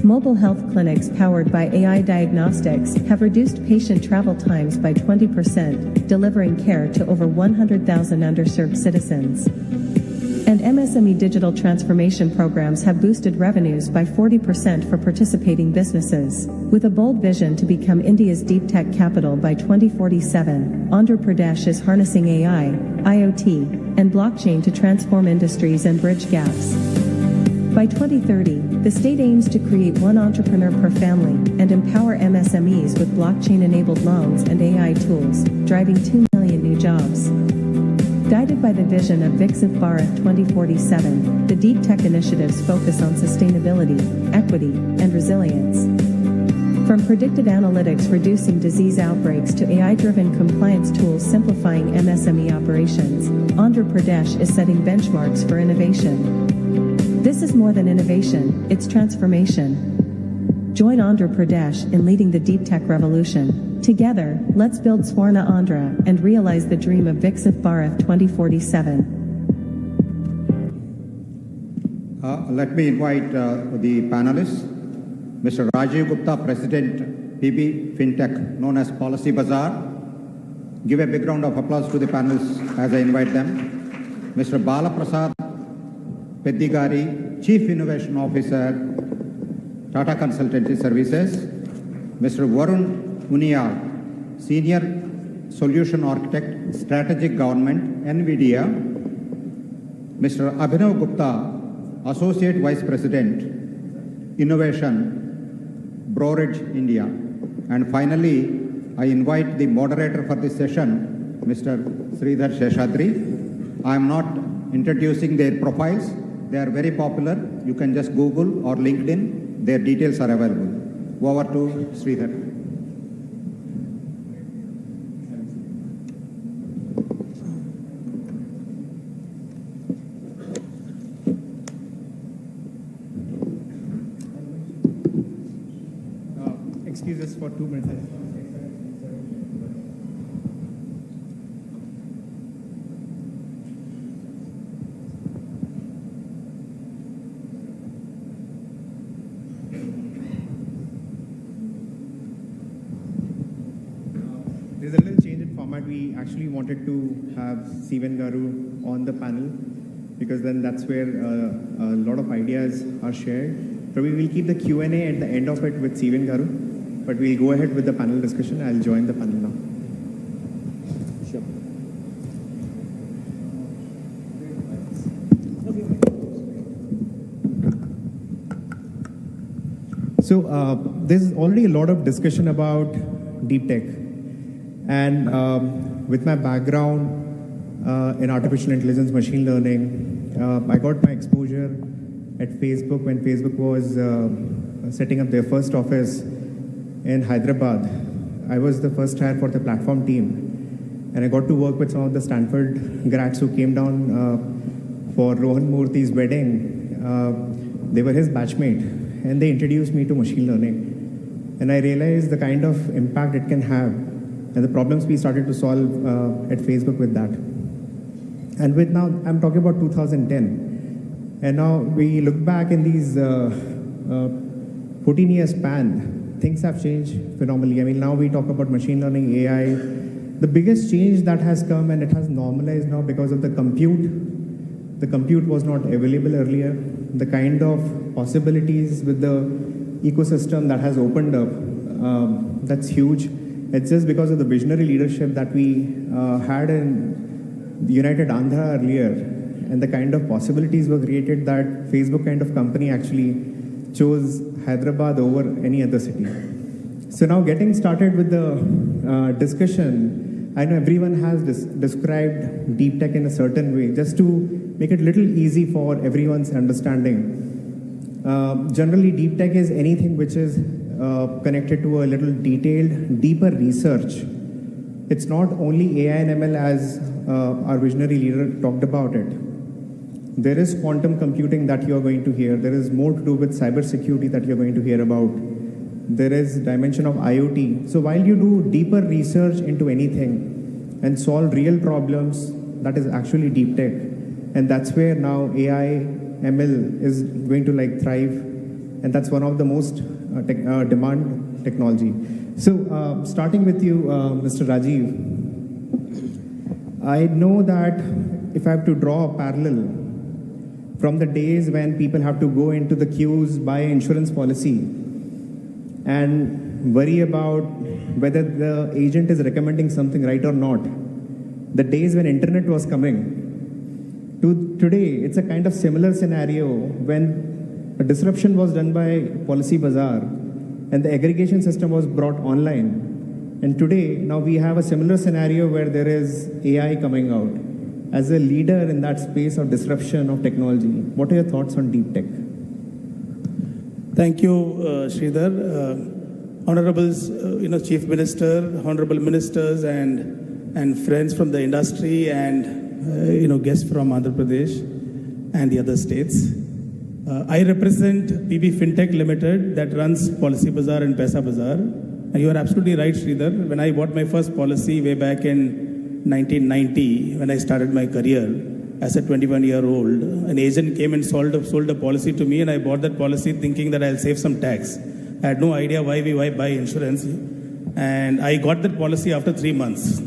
Speaker 17: Mobile health clinics powered by AI diagnostics have reduced patient travel times by 20%, delivering care to over 100,000 underserved citizens. And MSME digital transformation programs have boosted revenues by 40% for participating businesses. With a bold vision to become India's deep tech capital by 2047, Andhra Pradesh is harnessing AI, IoT, and blockchain to transform industries and bridge gaps. By 2030, the state aims to create one entrepreneur per family and empower MSMEs with blockchain-enabled loans and AI tools, driving 2 million new jobs. Guided by the vision of Viksit Bharat 2047, the Deep Tech initiatives focus on sustainability, equity, and resilience. From predictive analytics reducing disease outbreaks to AI-driven compliance tools simplifying MSME operations, Andhra Pradesh is setting benchmarks for innovation. This is more than innovation, it's transformation. Join Andhra Pradesh in leading the Deep Tech revolution. Together, let's build Swarna Andhra and realize the dream of Viksit Bharat 2047.
Speaker 22: Let me invite the panelists. Mr. Rajiv Gupta, President, PB FinTech, known as Policy Bazaar. Give a big round of applause to the panelists as I invite them. Mr. Bala Prasad Peddigari, Chief Innovation Officer, Tata Consultancy Services. Mr. Varun Muniyal, Senior Solution Architect, Strategic Government, NVIDIA. Mr. Abhinav Gupta, Associate Vice President, Innovation, Broridge, India. And finally, I invite the moderator for this session, Mr. Sridhar Sheshadri. I am not introducing their profiles. They are very popular. You can just Google or LinkedIn. Their details are available. Over to Sridhar.
Speaker 7: Excuse us for 2 minutes. There's a little change in format. We actually wanted to have Sivan Garu on the panel because then that's where a lot of ideas are shared. Probably we'll keep the Q&A at the end of it with Sivan Garu, but we'll go ahead with the panel discussion. I'll join the panel now. Sure. So there's already a lot of discussion about deep tech. And with my background in artificial intelligence, machine learning, I got my exposure at Facebook when Facebook was setting up their first office in Hyderabad. I was the first hire for the platform team. And I got to work with some of the Stanford grads who came down for Rohan Murthy's wedding. They were his batchmate. And they introduced me to machine learning. And I realized the kind of impact it can have and the problems we started to solve at Facebook with that. And with now, I'm talking about 2010. And now we look back in these 14-year span, things have changed phenomenally. I mean, now we talk about machine learning, AI. The biggest change that has come, and it has normalized now because of the compute. The compute was not available earlier. The kind of possibilities with the ecosystem that has opened up, that's huge. It's just because of the visionary leadership that we had in the United Andhra earlier, and the kind of possibilities were created that Facebook kind of company actually chose Hyderabad over any other city. So now getting started with the discussion, I know everyone has described deep tech in a certain way, just to make it a little easy for everyone's understanding. Generally, deep tech is anything which is connected to a little detailed, deeper research. It's not only AI and ML as our visionary leader talked about it. There is quantum computing that you're going to hear. There is more to do with cybersecurity that you're going to hear about. There is dimension of IoT. So while you do deeper research into anything and solve real problems, that is actually deep tech. And that's where now AI, ML is going to thrive. And that's one of the most demand technology. So starting with you, Mr. Rajiv, I know that if I have to draw a parallel from the days when people have to go into the queues, buy insurance policy, and worry about whether the agent is recommending something right or not. The days when internet was coming, to today, it's a kind of similar scenario when a disruption was done by Policy Bazaar and the aggregation system was brought online. And today, now we have a similar scenario where there is AI coming out. As a leader in that space of disruption of technology, what are your thoughts on deep tech?
Speaker 18: Thank you, Sridhar. Honorables, Chief Minister, Honorable Ministers, and friends from the industry, and guests from Andhra Pradesh and the other states. I represent PB Fintech Limited that runs Policy Bazaar and Paisa Bazaar. And you are absolutely right, Sridhar. When I bought my first policy way back in 1990, when I started my career as a 21-year-old, an agent came and sold a policy to me, and I bought that policy thinking that I'll save some tax. I had no idea why we buy insurance, and I got that policy after 3 months,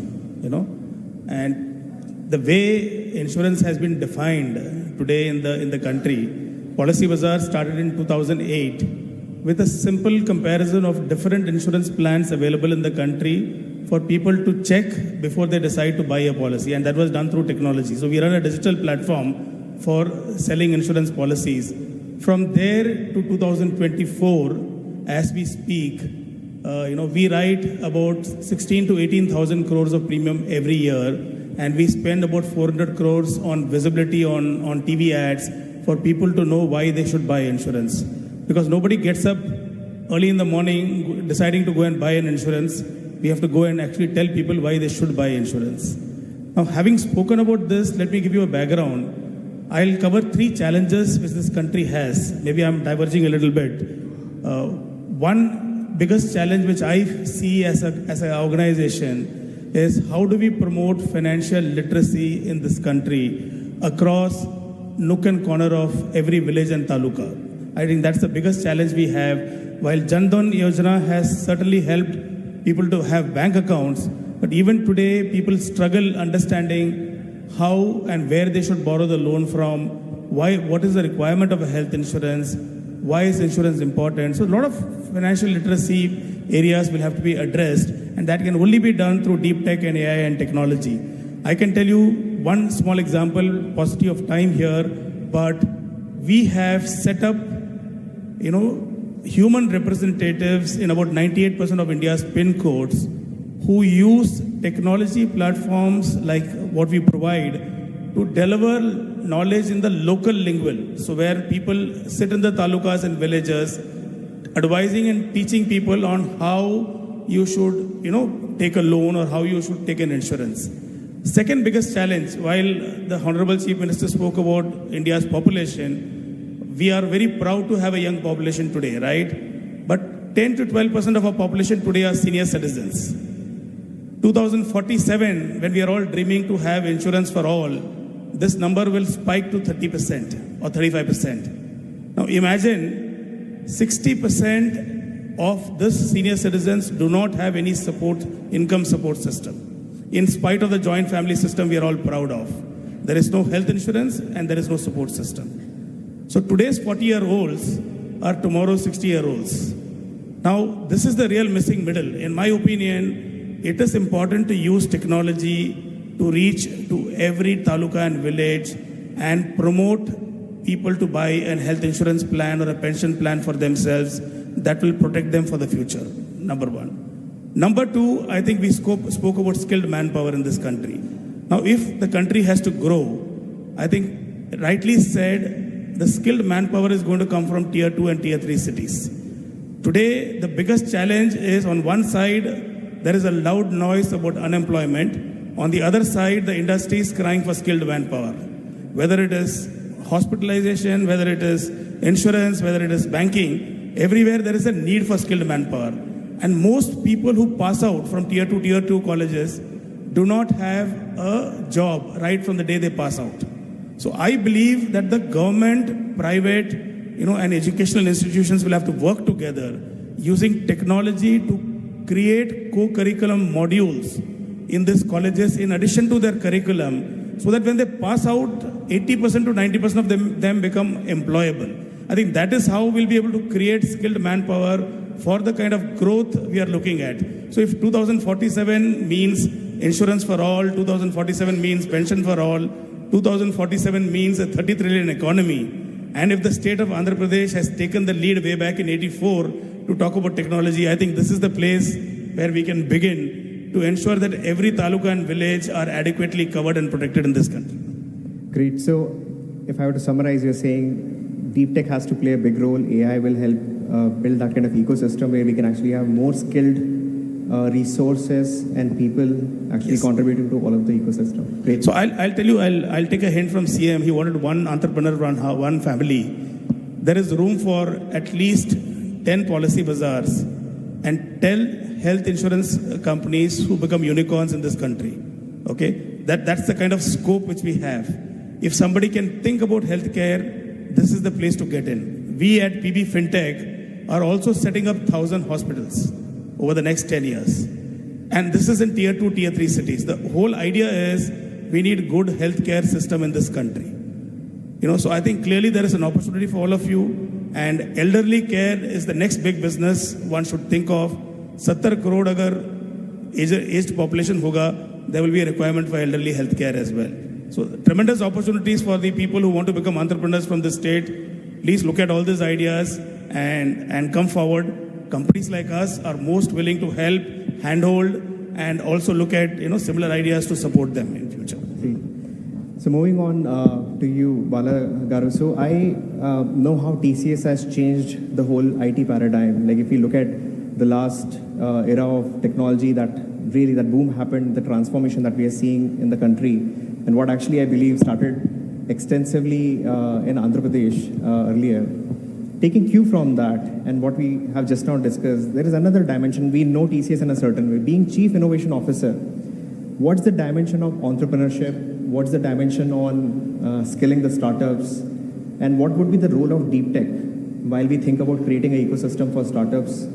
Speaker 18: And the way insurance has been defined today in the country, Policy Bazaar started in 2008 with a simple comparison of different insurance plans available in the country for people to check before they decide to buy a policy, and that was done through technology. So we run a digital platform for selling insurance policies. From there to 2024, as we speak, we write about 16 to 18,000 crores of premium every year, and we spend about 400 crores on visibility on TV ads for people to know why they should buy insurance. Because nobody gets up early in the morning deciding to go and buy an insurance. We have to go and actually tell people why they should buy insurance. Now, having spoken about this, let me give you a background. I'll cover 3 challenges which this country has. Maybe I'm diverging a little bit. One biggest challenge which I see as an organization is how do we promote financial literacy in this country across nook and corner of every village and taluka. I think that's the biggest challenge we have. While Jan Dhan Yojana has certainly helped people to have bank accounts, but even today people struggle understanding how and where they should borrow the loan from, what is the requirement of a health insurance, why is insurance important. So a lot of financial literacy areas will have to be addressed, and that can only be done through deep tech and AI and technology. I can tell you one small example, paucity of time here, but we have set up, human representatives in about 98% of India's PIN codes who use technology platforms like what we provide to deliver knowledge in the local lingual. So where people sit in the talukas and villages, advising and teaching people on how you should, take a loan or how you should take an insurance. Second biggest challenge, while the Honorable Chief Minister spoke about India's population, we are very proud to have a young population today, right? But 10 to 12% of our population today are senior citizens. 2047, when we are all dreaming to have insurance for all, this number will spike to 30% or 35%. Now imagine 60% of this senior citizens do not have any income support system. In spite of the joint family system we are all proud of. There is no health insurance and there is no support system. So today's 40-year-olds are tomorrow's 60-year-olds. Now, this is the real missing middle. In my opinion, it is important to use technology to reach to every taluka and village and promote people to buy a health insurance plan or a pension plan for themselves that will protect them for the future, number one. Number two, I think we spoke about skilled manpower in this country. Now, if the country has to grow, I think rightly said, the skilled manpower is going to come from tier 2 and tier 3 cities. Today, the biggest challenge is on one side, there is a loud noise about unemployment. On the other side, the industry is crying for skilled manpower. Whether it is hospitalization, whether it is insurance, whether it is banking, everywhere there is a need for skilled manpower. And most people who pass out from tier 2 colleges do not have a job right from the day they pass out. So I believe that the government, private, and educational institutions will have to work together using technology to create co-curriculum modules in these colleges in addition to their curriculum, so that when they pass out, 80% to 90% of them become employable. I think that is how we'll be able to create skilled manpower for the kind of growth we are looking at. So if 2047 means insurance for all, 2047 means pension for all, 2047 means a 30 trillion economy, and if the state of Andhra Pradesh has taken the lead way back in 84 to talk about technology, I think this is the place where we can begin to ensure that every taluka and village are adequately covered and protected in this country.
Speaker 7: Great. So if I were to summarize, you're saying Deeptech has to play a big role. AI will help build that kind of ecosystem where we can actually have more skilled resources and people actually contributing to all of the ecosystem. Great.
Speaker 18: So I'll tell you, I'll take a hint from CM. He wanted one entrepreneur, one family. There is room for at least 10 policy bazaars and 10 health insurance companies who become unicorns in this country. Okay, that's the kind of scope which we have. If somebody can think about healthcare, this is the place to get in. We at PB FinTech are also setting up 1,000 hospitals over the next 10 years. And this is in tier 2, tier 3 cities. The whole idea is we need good healthcare system in this country. So I think clearly there is an opportunity for all of you, and elderly care is the next big business one should think of. 70 crore agar aged population hoga, there will be a requirement for elderly healthcare as well. So tremendous opportunities for the people who want to become entrepreneurs from the state. Please look at all these ideas and come forward. Companies like us are most willing to help, handhold, and also look at similar ideas to support them in future.
Speaker 7: So moving on to you, Bala Garu. So I know how TCS has changed the whole IT paradigm. Like if you look at the last era of technology, that boom happened, the transformation that we are seeing in the country, and what actually I believe started extensively in Andhra Pradesh earlier. Taking cue from that and what we have just now discussed, there is another dimension. We know TCS in a certain way. Being Chief Innovation Officer, what's the dimension of entrepreneurship? What's the dimension on skilling the startups? And what would be the role of Deeptech while we think about creating an ecosystem for startups?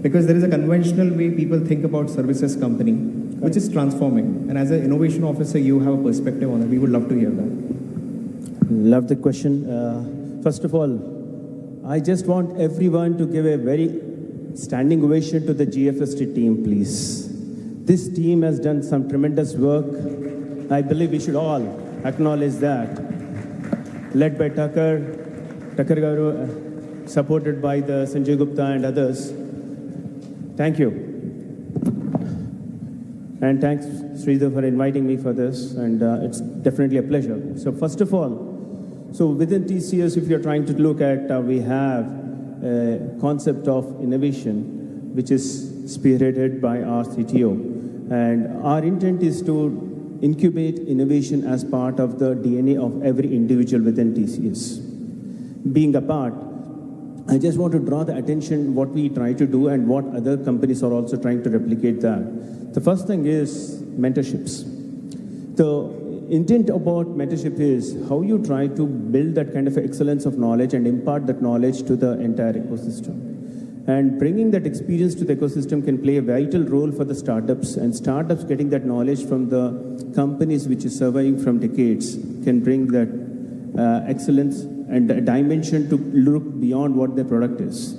Speaker 7: Because there is a conventional way people think about services company, which is transforming. And as an innovation officer, you have a perspective on it. We would love to hear that.
Speaker 1: Love the question. First of all, I just want everyone to give a very standing ovation to the GFST team, please. This team has done some tremendous work. I believe we should all acknowledge that. Led by Tucker Garu, supported by the Sanjay Gupta and others. Thank you. And thanks, Sridhar, for inviting me for this. And it's definitely a pleasure. So first of all, within TCS, if you're trying to look at, we have a concept of innovation, which is spearheaded by our CTO. And our intent is to incubate innovation as part of the DNA of every individual within TCS. Being a part, I just want to draw the attention what we try to do and what other companies are also trying to replicate that. The first thing is mentorships. The intent about mentorship is how you try to build that kind of excellence of knowledge and impart that knowledge to the entire ecosystem. And bringing that experience to the ecosystem can play a vital role for the startups, and startups getting that knowledge from the companies which is surviving from decades can bring that excellence and a dimension to look beyond what their product is.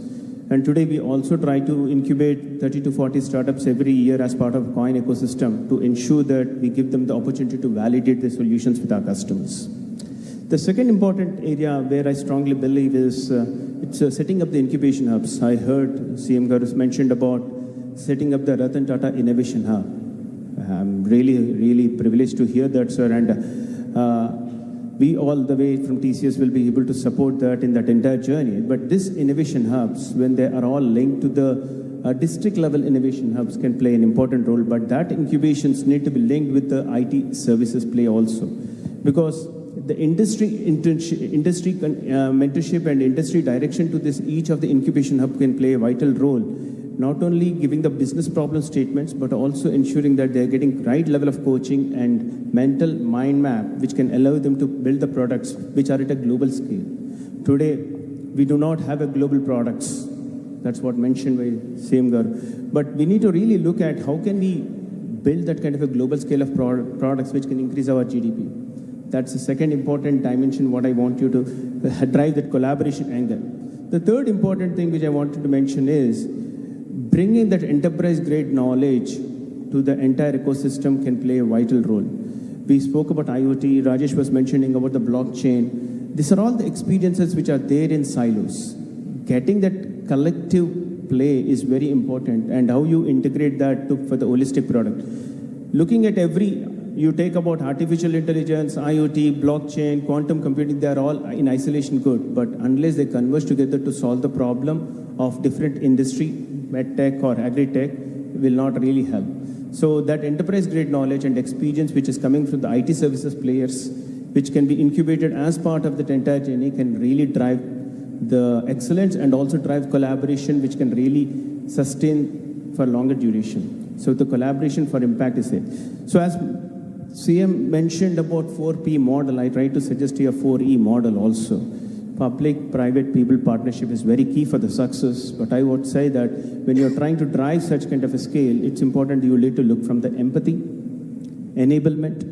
Speaker 1: And today we also try to incubate 30 to 40 startups every year as part of Coin ecosystem to ensure that we give them the opportunity to validate the solutions with our customers. The second important area where I strongly believe is it's setting up the incubation hubs. I heard CM Garu mentioned about setting up the Ratan Tata Innovation Hub. I'm really privileged to hear that, sir. And we all the way from TCS will be able to support that in that entire journey. But these innovation hubs, when they are all linked to the district level innovation hubs, can play an important role. But that incubations need to be linked with the IT services play also. Because the industry mentorship and industry direction to this, each of the incubation hub can play a vital role, not only giving the business problem statements, but also ensuring that they're getting right level of coaching and mental mind map, which can allow them to build the products which are at a global scale. Today, we do not have a global products. That's what mentioned by CM Garu. But we need to really look at how can we build that kind of a global scale of products which can increase our GDP. That's the second important dimension what I want you to drive that collaboration angle. The third important thing which I wanted to mention is bringing that enterprise-grade knowledge to the entire ecosystem can play a vital role. We spoke about IoT, Rajesh was mentioning about the blockchain. These are all the experiences which are there in silos. Getting that collective play is very important, and how you integrate that for the holistic product. Looking at you take about artificial intelligence, IoT, blockchain, quantum computing, they are all in isolation good, but unless they converge together to solve the problem of different industry, medtech or agri-tech, will not really help. So that enterprise-grade knowledge and experience which is coming from the IT services players, which can be incubated as part of that entire journey, can really drive the excellence and also drive collaboration, which can really sustain for longer duration. So the collaboration for impact is there. So as CM mentioned about 4P model, I try to suggest here 4E model also. Public, private, people partnership is very key for the success, but I would say that when you're trying to drive such kind of a scale, it's important you need to look from the empathy, enablement,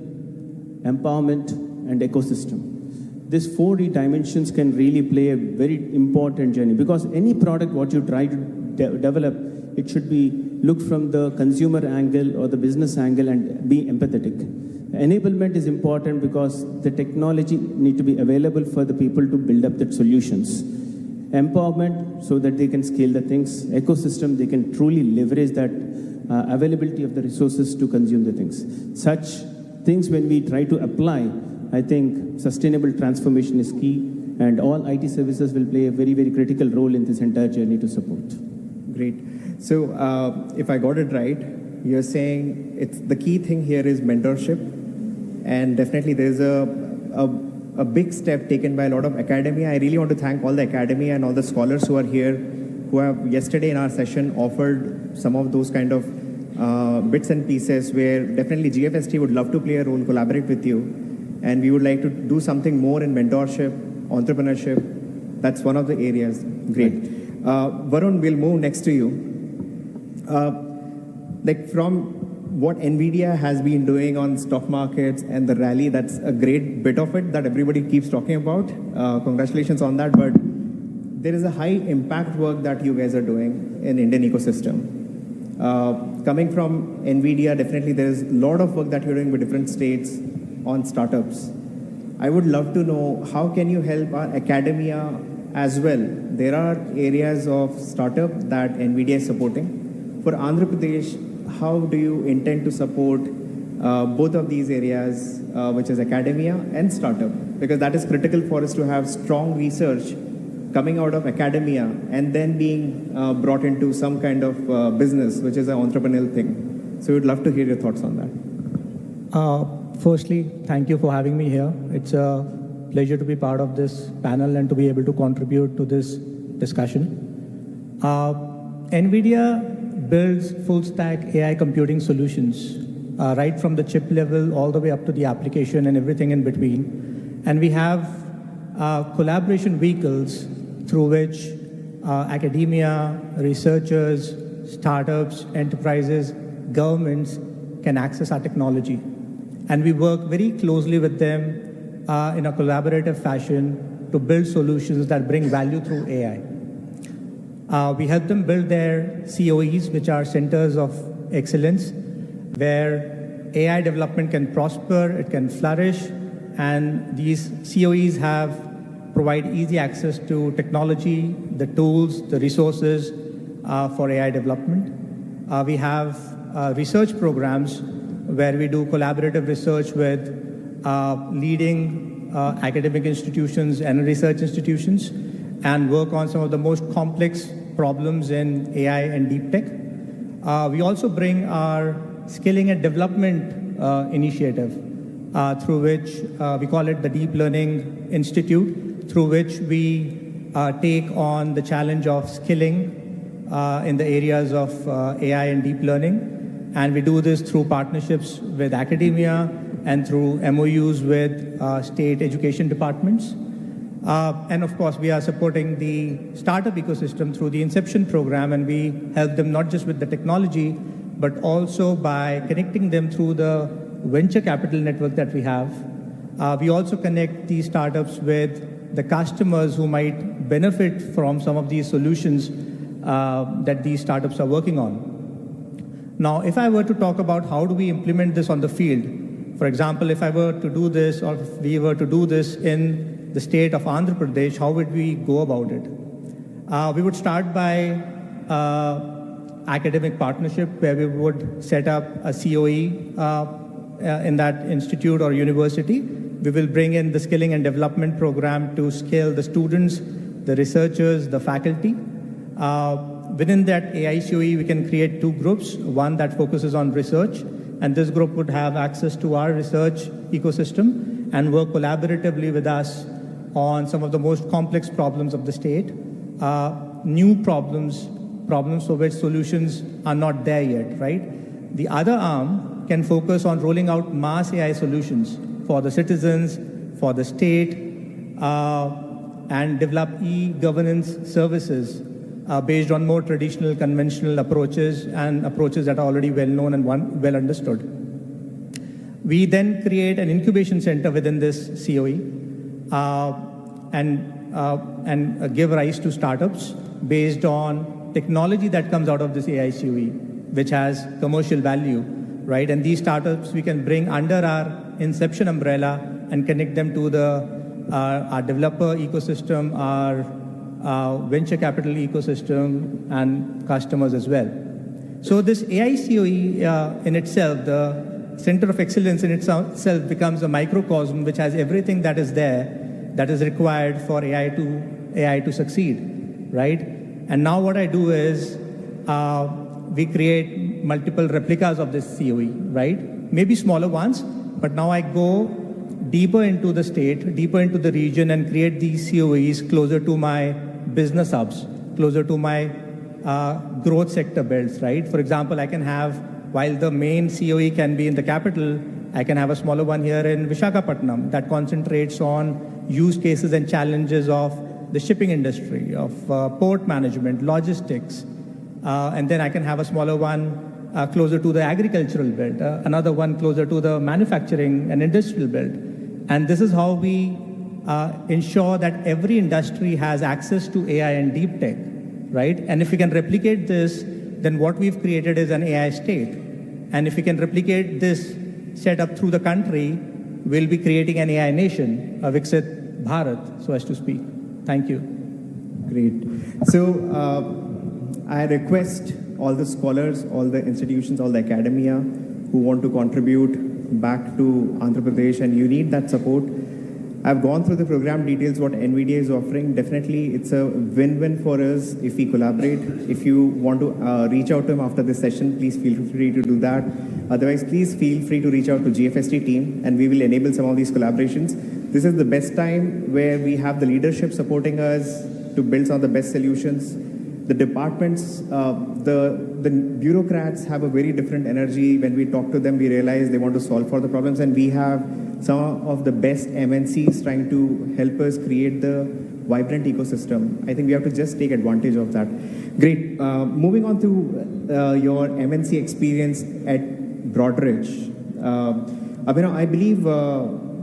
Speaker 1: empowerment, and ecosystem. These 4E dimensions can really play a very important journey, because any product what you try to develop, it should be look from the consumer angle or the business angle and be empathetic. Enablement is important because the technology need to be available for the people to build up the solutions. Empowerment, so that they can scale the things. Ecosystem, they can truly leverage that availability of the resources to consume the things. Such things when we try to apply, I think sustainable transformation is key, and all IT services will play a very, very critical role in this entire journey to support.
Speaker 7: Great. So if I got it right, you're saying the key thing here is mentorship. And definitely there's a big step taken by a lot of academia. I really want to thank all the academia and all the scholars who are here, who have yesterday in our session offered some of those kind of bits and pieces where definitely GFST would love to play a role, collaborate with you. And we would like to do something more in mentorship, entrepreneurship. That's one of the areas. Great. Varun, we'll move next to you. From what NVIDIA has been doing on stock markets and the rally, that's a great bit of it that everybody keeps talking about. Congratulations on that. But there is a high impact work that you guys are doing in Indian ecosystem. Coming from NVIDIA, definitely there is a lot of work that you're doing with different states on startups. I would love to know, how can you help our academia as well? There are areas of startup that NVIDIA is supporting. For Andhra Pradesh, how do you intend to support both of these areas, which is academia and startup? Because that is critical for us to have strong research coming out of academia and then being brought into some kind of business, which is an entrepreneurial thing. So we'd love to hear your thoughts on that.
Speaker 19: Firstly, thank you for having me here. It's a pleasure to be part of this panel and to be able to contribute to this discussion. NVIDIA builds full-stack AI computing solutions, right from the chip level all the way up to the application and everything in between. And we have collaboration vehicles through which academia, researchers, startups, enterprises, governments can access our technology. And we work very closely with them in a collaborative fashion to build solutions that bring value through AI. We help them build their COEs, which are centers of excellence, where AI development can prosper, it can flourish, and these COEs provide easy access to technology, the tools, the resources for AI development. We have research programs where we do collaborative research with leading academic institutions and research institutions, and work on some of the most complex problems in AI and deep tech. We also bring our skilling and development initiative, through which we call it the Deep Learning Institute, through which we take on the challenge of skilling in the areas of AI and deep learning. And we do this through partnerships with academia and through MOUs with state education departments. And of course, we are supporting the startup ecosystem through the Inception program, and we help them not just with the technology, but also by connecting them through the venture capital network that we have, We also connect these startups with the customers who might benefit from some of these solutions that these startups are working on. Now, if I were to talk about how do we implement this on the field, for example, if I were to do this, or if we were to do this in the state of Andhra Pradesh, how would we go about it? We would start by academic partnership, where we would set up a COE in that institute or university. We will bring in the skilling and development program to scale the students, the researchers, the faculty. Within that AI COE, we can create two groups, one that focuses on research, and this group would have access to our research ecosystem and work collaboratively with us on some of the most complex problems of the state, new problems for which solutions are not there yet, right? The other arm can focus on rolling out mass AI solutions for the citizens, for the state, and develop e-governance services based on more traditional, conventional approaches and approaches that are already well known and well understood. We then create an incubation center within this COE and give rise to startups based on technology that comes out of this AI COE, which has commercial value, right? And these startups we can bring under our Inception umbrella and connect them to our developer ecosystem, our venture capital ecosystem, and customers as well. So this AI COE in itself, the center of excellence in itself becomes a microcosm which has everything that is there that is required for AI to succeed, right? And now what I do is we create multiple replicas of this COE, right? Maybe smaller ones, but now I go deeper into the state, deeper into the region, and create these COEs closer to my business hubs, closer to my growth sector belts, right? For example, I can have, while the main COE can be in the capital, I can have a smaller one here in Visakhapatnam that concentrates on use cases and challenges of the shipping industry, of port management, logistics. And then I can have a smaller one closer to the agricultural belt, another one closer to the manufacturing and industrial belt. And this is how we ensure that every industry has access to AI and deep tech, right? And if we can replicate this, then what we've created is an AI state. And if we can replicate this setup through the country, we'll be creating an AI nation, a Viksit Bharat, so as to speak. Thank you.
Speaker 7: Great. So I request all the scholars, all the institutions, all the academia who want to contribute back to Andhra Pradesh, and you need that support. I've gone through the program details, what NVIDIA is offering. Definitely, it's a win-win for us if we collaborate. If you want to reach out to him after this session, please feel free to do that. Otherwise, please feel free to reach out to GFST team, and we will enable some of these collaborations. This is the best time where we have the leadership supporting us to build some of the best solutions. The departments, the bureaucrats have a very different energy. When we talk to them, we realize they want to solve for the problems, and we have some of the best MNCs trying to help us create the vibrant ecosystem. I think we have to just take advantage of that. Great. Moving on to your MNC experience at Broadridge. Abhinav, I believe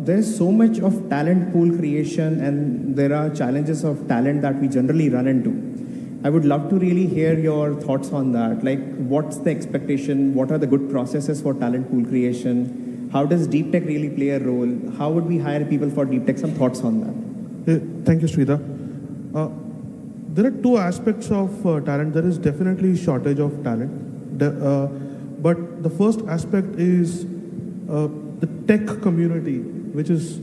Speaker 7: there's so much of talent pool creation, and there are challenges of talent that we generally run into. I would love to really hear your thoughts on that. Like, what's the expectation? What are the good processes for talent pool creation? How does deep tech really play a role? How would we hire people for deep tech? Some thoughts on that.
Speaker 2: Thank you, Sridhar. There are two aspects of talent. There is definitely shortage of talent. But the first aspect is the tech community, which is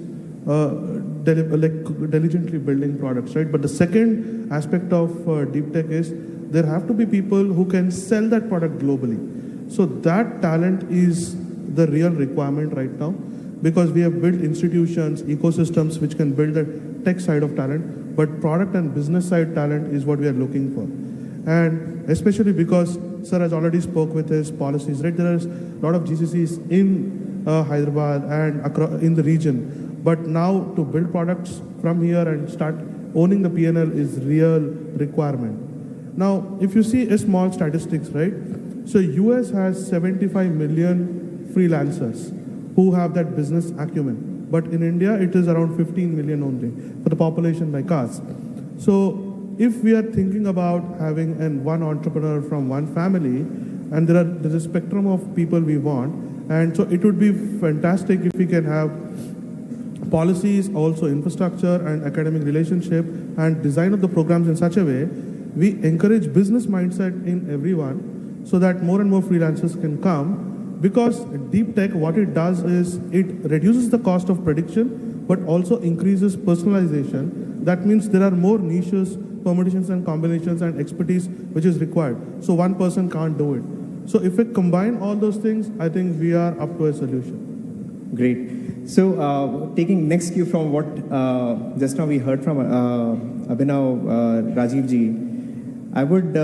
Speaker 2: diligently building products, right? But the second aspect of deep tech is there have to be people who can sell that product globally. So that talent is the real requirement right now, because we have built institutions, ecosystems which can build the tech side of talent, but product and business side talent is what we are looking for. And especially because Sir has already spoke with his policies, right? There is a lot of GCCs in Hyderabad and in the region. But now to build products from here and start owning the P&L is real requirement. Now, if you see a small statistics, right? So US has 75 million freelancers who have that business acumen. but in India it is around 15 million only for the population by caste. So if we are thinking about having one entrepreneur from one family, and there's a spectrum of people we want, and so it would be fantastic if we can have policies, also infrastructure and academic relationship and design of the programs in such a way we encourage business mindset in everyone so that more and more freelancers can come, because deep tech, what it does is it reduces the cost of prediction but also increases personalization. That means there are more niches, permutations and combinations and expertise which is required. So one person can't do it. So if we combine all those things, I think we are up to a solution.
Speaker 7: Great. So taking next cue from what just now we heard from Abhinav Rajiv ji, I would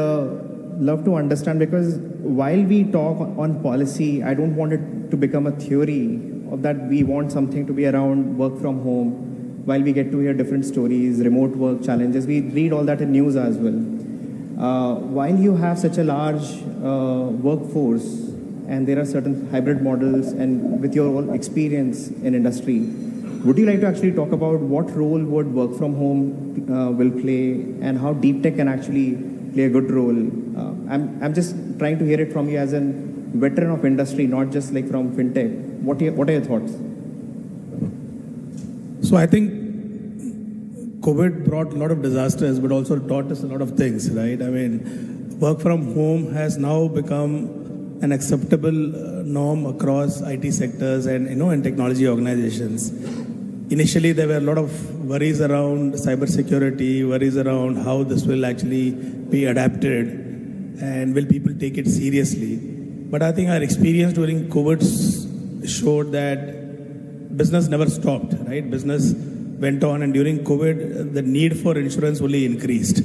Speaker 7: love to understand, because while we talk on policy, I don't want it to become a theory of that we want something to be around work from home. While we get to hear different stories, remote work challenges, we read all that in news as well. While you have such a large workforce and there are certain hybrid models, and with your own experience in industry, would you like to actually talk about what role would work from home will play, and how deep tech can actually play a good role? I'm just trying to hear it from you as a veteran of industry, not just like from fintech. What are your thoughts?
Speaker 18: So I think COVID brought a lot of disasters, but also taught us a lot of things, right? I mean, work from home has now become an acceptable norm across IT sectors and and technology organizations. Initially, there were a lot of worries around cybersecurity, worries around how this will actually be adapted, and will people take it seriously. But I think our experience during COVID showed that business never stopped, right? Business went on, and during COVID, the need for insurance only increased.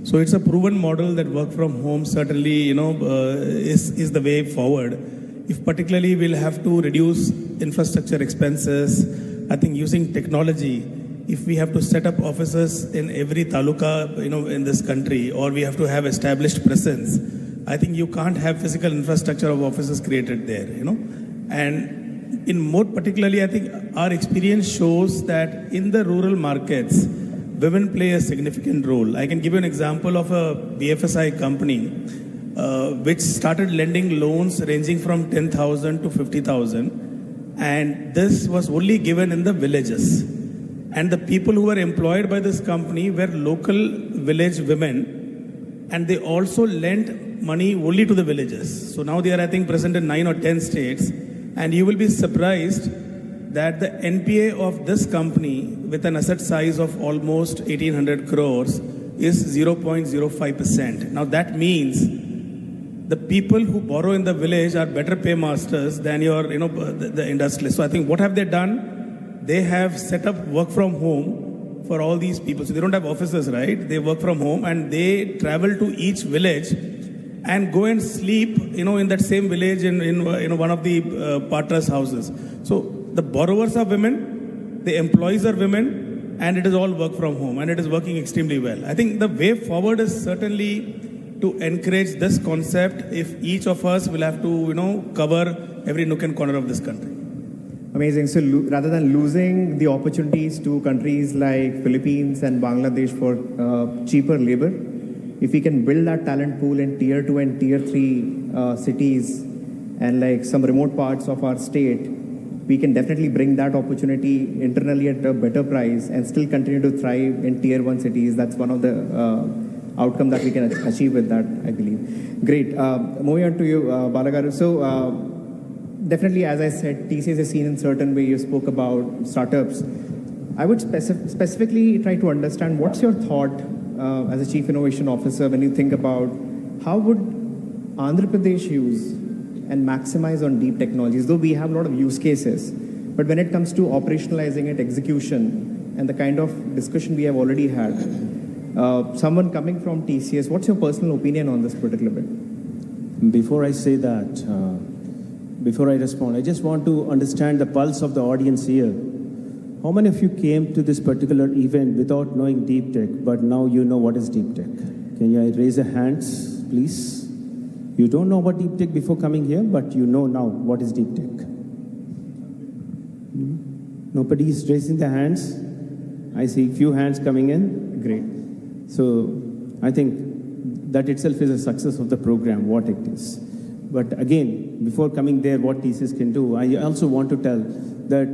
Speaker 18: So it's a proven model that work from home certainly, is the way forward. If particularly we'll have to reduce infrastructure expenses, I think using technology, if we have to set up offices in every taluka, in this country, or we have to have established presence, I think you can't have physical infrastructure of offices created there, And in more particularly, I think our experience shows that in the rural markets, women play a significant role. I can give you an example of a BFSI company which started lending loans ranging from 10,000 to 50,000, and this was only given in the villages. And the people who were employed by this company were local village women, and they also lent money only to the villages. So now they are, I think, present in 9 or 10 states. And you will be surprised that the NPA of this company, with an asset size of almost 1,800 crores, is 0.05%. Now that means the people who borrow in the village are better paymasters than your, the industrialists. So I think what have they done? They have set up work from home for all these people. So they don't have offices, right? They work from home, and they travel to each village and go and sleep, in that same village in one of the partners' houses. So the borrowers are women, the employees are women, and it is all work from home, and it is working extremely well. I think the way forward is certainly to encourage this concept if each of us will have to, cover every nook and corner of this country.
Speaker 7: Amazing. So rather than losing the opportunities to countries like Philippines and Bangladesh for cheaper labor, if we can build that talent pool in tier 2 and tier 3 cities and like some remote parts of our state, we can definitely bring that opportunity internally at a better price and still continue to thrive in tier 1 cities. That's one of the outcomes that we can achieve with that, I believe. Great. Moving on to you, Balagaru. So definitely, as I said, TCS is seen in certain way. You spoke about startups. I would specifically try to understand what's your thought as a Chief Innovation Officer when you think about how would Andhra Pradesh use and maximize on deep technologies, though we have a lot of use cases, but when it comes to operationalizing it, execution, and the kind of discussion we have already had, someone coming from TCS, what's your personal opinion on this particular bit?
Speaker 1: Before I say that, before I respond, I just want to understand the pulse of the audience here. How many of you came to this particular event without knowing deep tech, but now you know what is deep tech? Can you raise your hands, please? You don't know about deep tech before coming here, but you know now what is deep tech. Nobody is raising their hands. I see few hands coming in. Great. So I think that itself is a success of the program, what it is. But again, before coming there, what TCS can do, I also want to tell that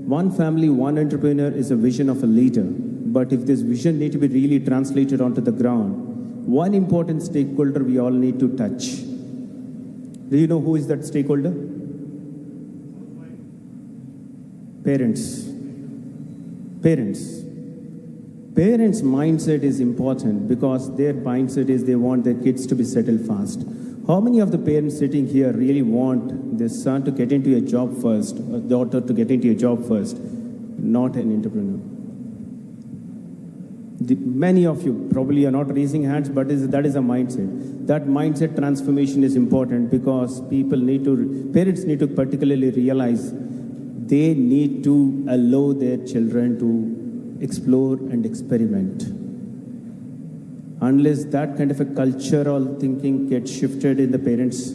Speaker 1: one family, one entrepreneur is a vision of a leader. But if this vision need to be really translated onto the ground, one important stakeholder we all need to touch. Do you know who is that stakeholder? Parents. Parents. Parents' mindset is important because their mindset is they want their kids to be settled fast. How many of the parents sitting here really want their son to get into a job first, or daughter to get into a job first, not an entrepreneur? Many of you probably are not raising hands, but that is a mindset. That mindset transformation is important because parents need to particularly realize they need to allow their children to explore and experiment. Unless that kind of a cultural thinking gets shifted in the parents'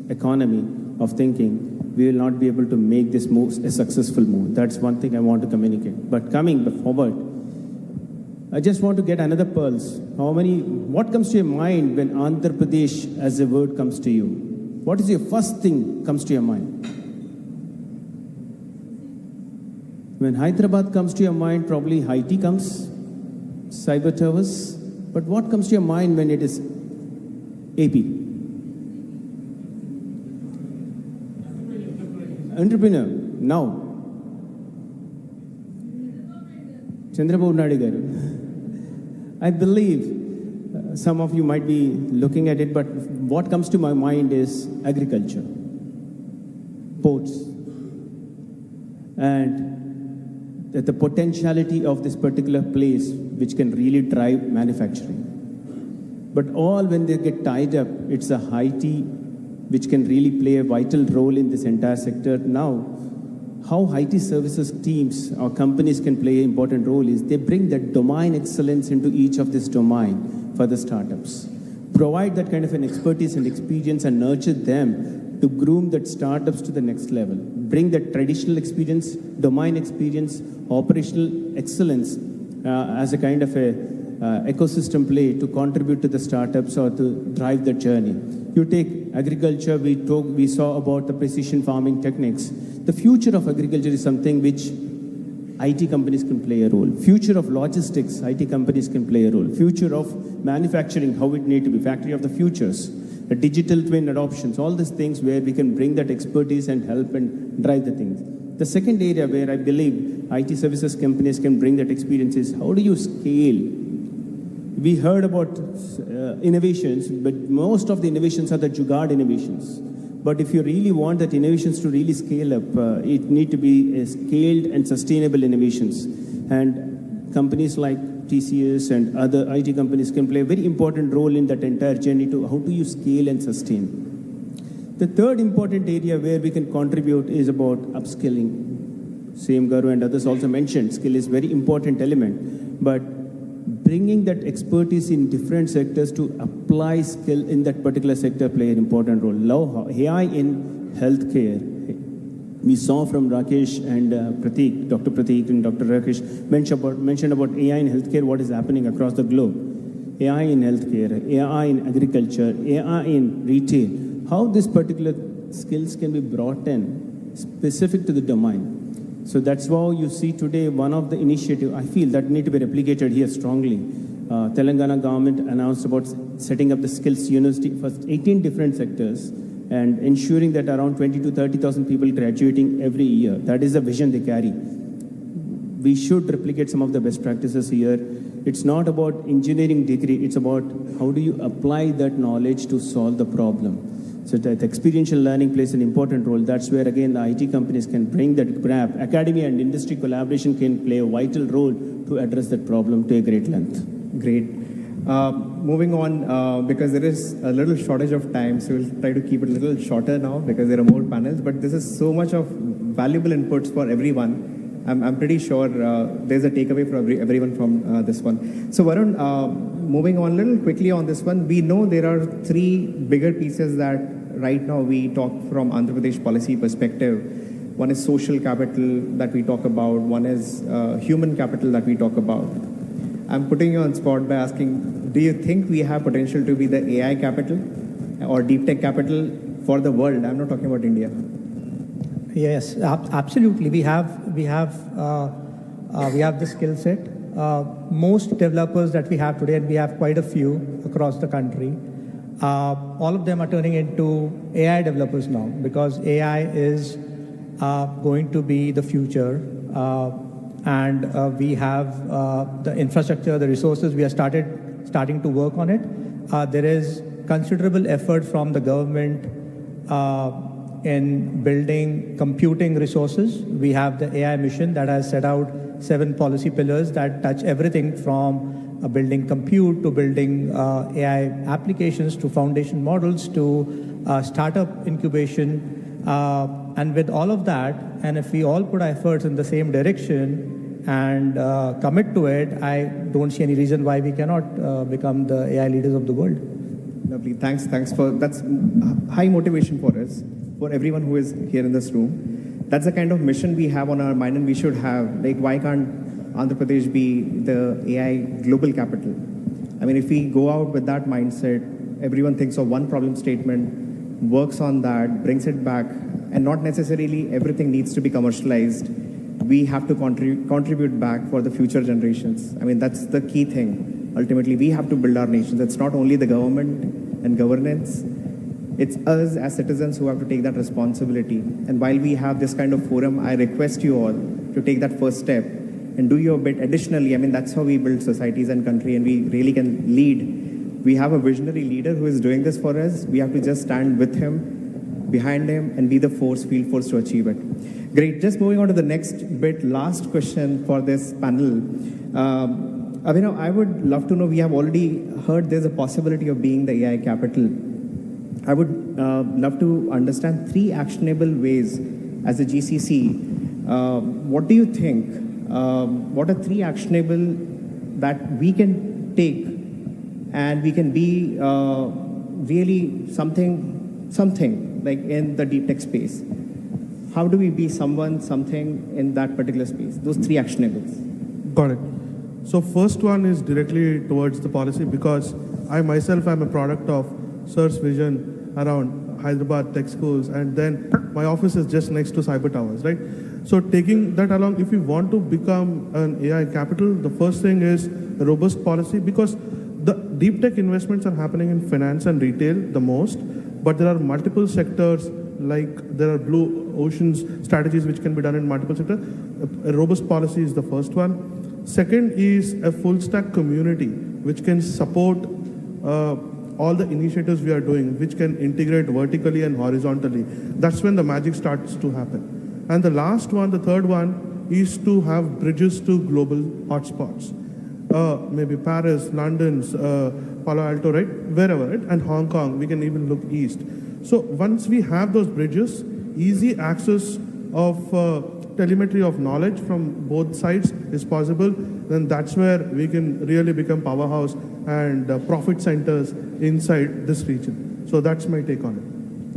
Speaker 1: economy of thinking, we will not be able to make this move a successful move. That's one thing I want to communicate. But coming forward, I just want to get another pulse. What comes to your mind when Andhra Pradesh as a word comes to you? What is your first thing comes to your mind? When Hyderabad comes to your mind, probably IT comes, cyber towers. But what comes to your mind when it is AP? Entrepreneur, now. Chandrababu garu. I believe some of you might be looking at it, but what comes to my mind is agriculture, ports, and the potentiality of this particular place which can really drive manufacturing. But all when they get tied up, it's a IT which can really play a vital role in this entire sector. Now, how IT services teams or companies can play an important role is they bring that domain excellence into each of this domain for the startups. Provide that kind of an expertise and experience and nurture them to groom that startups to the next level. Bring that traditional experience, domain experience, operational excellence as a kind of a ecosystem play to contribute to the startups or to drive the journey. You take agriculture, we saw about the precision farming techniques. The future of agriculture is something which IT companies can play a role. Future of logistics, IT companies can play a role. Future of manufacturing, how it need to be, factory of the futures. The digital twin adoptions, all these things where we can bring that expertise and help and drive the things. The second area where I believe IT services companies can bring that experience is how do you scale? We heard about innovations, but most of the innovations are the jugaad innovations. But if you really want that innovations to really scale up, it need to be scaled and sustainable innovations. And companies like TCS and other IT companies can play a very important role in that entire journey to how do you scale and sustain. The third important area where we can contribute is about upskilling. Same Garu and others also mentioned, skill is very important element, but bringing that expertise in different sectors to apply skill in that particular sector play an important role. Now, AI in healthcare, we saw from Rakesh and Prateek, Dr. Prateek and Dr. Rakesh mentioned about AI in healthcare, what is happening across the globe. AI in healthcare, AI in agriculture, AI in retail. How these particular skills can be brought in specific to the domain. So that's why you see today one of the initiatives, I feel that need to be replicated here strongly. Telangana government announced about setting up the skills university for 18 different sectors and ensuring that around 20 to 30,000 people graduating every year. That is the vision they carry. We should replicate some of the best practices here. It's not about engineering degree, it's about how do you apply that knowledge to solve the problem. So that experiential learning plays an important role. That's where, again, the IT companies can bring that grab. Academia and industry collaboration can play a vital role to address that problem to a great length.
Speaker 7: Great. Moving on, because there is a little shortage of time, so we'll try to keep it a little shorter now because there are more panels, but this is so much of valuable inputs for everyone. I'm pretty sure there's a takeaway for everyone from this one. So Varun, moving on a little quickly on this one, we know there are three bigger pieces that right now we talk from Andhra Pradesh policy perspective. One is social capital that we talk about. One is human capital that we talk about. I'm putting you on spot by asking, do you think we have potential to be the AI capital or deep tech capital for the world? I'm not talking about India.
Speaker 19: Yes, absolutely. We have the skill set. Most developers that we have today, and we have quite a few across the country, all of them are turning into AI developers now, because AI is going to be the future. And we have the infrastructure, the resources. We are starting to work on it. There is considerable effort from the government in building computing resources. We have the AI mission that has set out 7 policy pillars that touch everything from building compute to building AI applications to foundation models to startup incubation. And with all of that, and if we all put our efforts in the same direction and commit to it, I don't see any reason why we cannot become the AI leaders of the world.
Speaker 7: Lovely. Thanks for that's high motivation for us, for everyone who is here in this room. That's the kind of mission we have on our mind, and we should have. Like, why can't Andhra Pradesh be the AI global capital? I mean, if we go out with that mindset, everyone thinks of one problem statement, works on that, brings it back, and not necessarily everything needs to be commercialized. We have to contribute back for the future generations. I mean, that's the key thing. Ultimately, we have to build our nations. It's not only the government and governance. It's us as citizens who have to take that responsibility. And while we have this kind of forum, I request you all to take that first step and do your bit. Additionally, I mean, that's how we build societies and country, and we really can lead. We have a visionary leader who is doing this for us. We have to just stand with him, behind him, and be the field force to achieve it. Great. Just moving on to the next bit, last question for this panel. Abhinav, I would love to know, we have already heard there's a possibility of being the AI capital. I would love to understand 3 actionable ways as a GCC. What do you think? What are 3 actionable that we can take and we can be really something like in the deep tech space? How do we be something in that particular space? Those 3 actionables.
Speaker 2: Got it. So first one is directly towards the policy, because I myself am a product of Sir's vision around Hyderabad tech schools, and then my office is just next to Cyber Towers, right? So taking that along, if we want to become an AI capital, the first thing is a robust policy, because the deep tech investments are happening in finance and retail the most, but there are multiple sectors, like there are blue oceans strategies which can be done in multiple sectors. A robust policy is the first one. Second is a full stack community which can support all the initiatives we are doing, which can integrate vertically and horizontally. That's when the magic starts to happen. And the last one, the third one, is to have bridges to global hotspots. Maybe Paris, London, Palo Alto, right? Wherever, right? And Hong Kong, we can even look east. So once we have those bridges, easy access of telemetry of knowledge from both sides is possible, then that's where we can really become powerhouse and profit centers inside this region. So that's my take on it.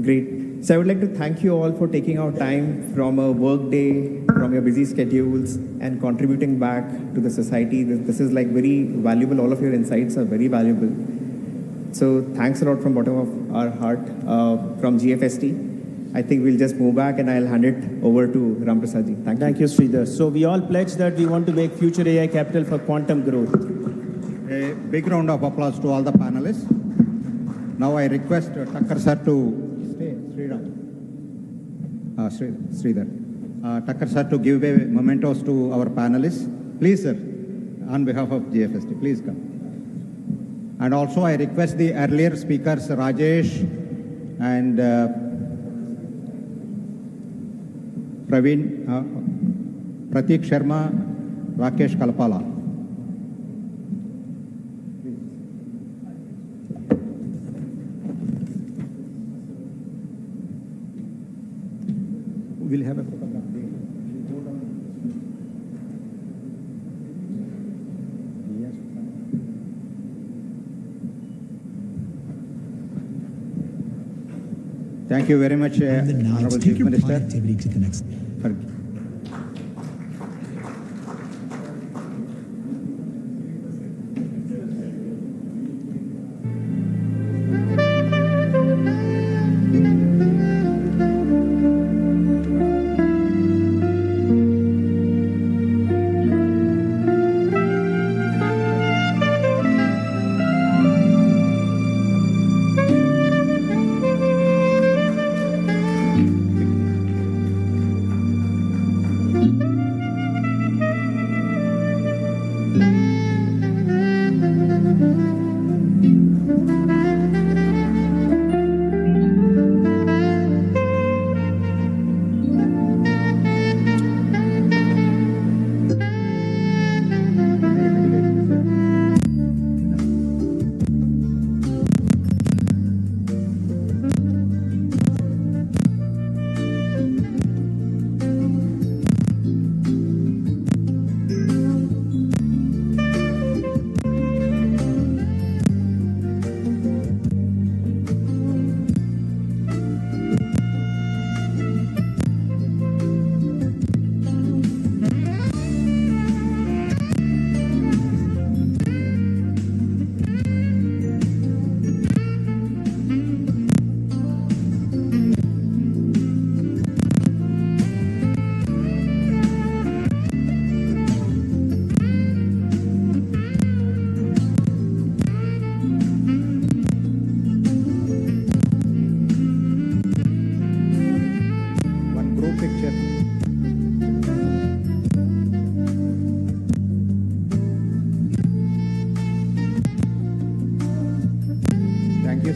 Speaker 7: Great. So I would like to thank you all for taking out time from a work day, from your busy schedules, and contributing back to the society. This is like very valuable. All of your insights are very valuable. So thanks a lot from bottom of our heart from GFST. I think we'll just move back and I'll hand it over to Ramprasadji.
Speaker 1: Thank you, Sridhar. So we all pledge that we want to make future AI capital for quantum growth.
Speaker 22: A big round of applause to all the panelists. Now I request Thakkar sir to stay. Sridhar. Thakkar sir to give away mementos to our panelists. Please, sir, on behalf of GFST, please come. And also I request the earlier speakers, Rajesh and Praveen, Pratik Sharma, Rakesh Kalpala. We'll have a photograph. Thank you very much, Honorable Chief Minister.
Speaker 5: Productivity to the next.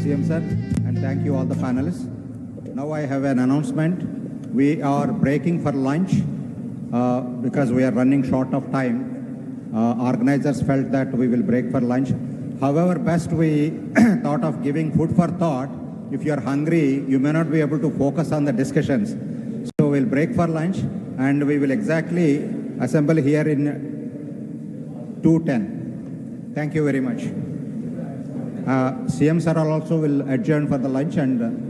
Speaker 22: CM sir, and thank you all the panelists. Now I have an announcement. We are breaking for lunch because we are running short of time. Organizers felt that we will break for lunch. However, best we thought of giving food for thought. If you are hungry, you may not be able to focus on the discussions. So we'll break for lunch and we will exactly assemble here in 2:10. Thank you very much. CM sir also will adjourn for the lunch and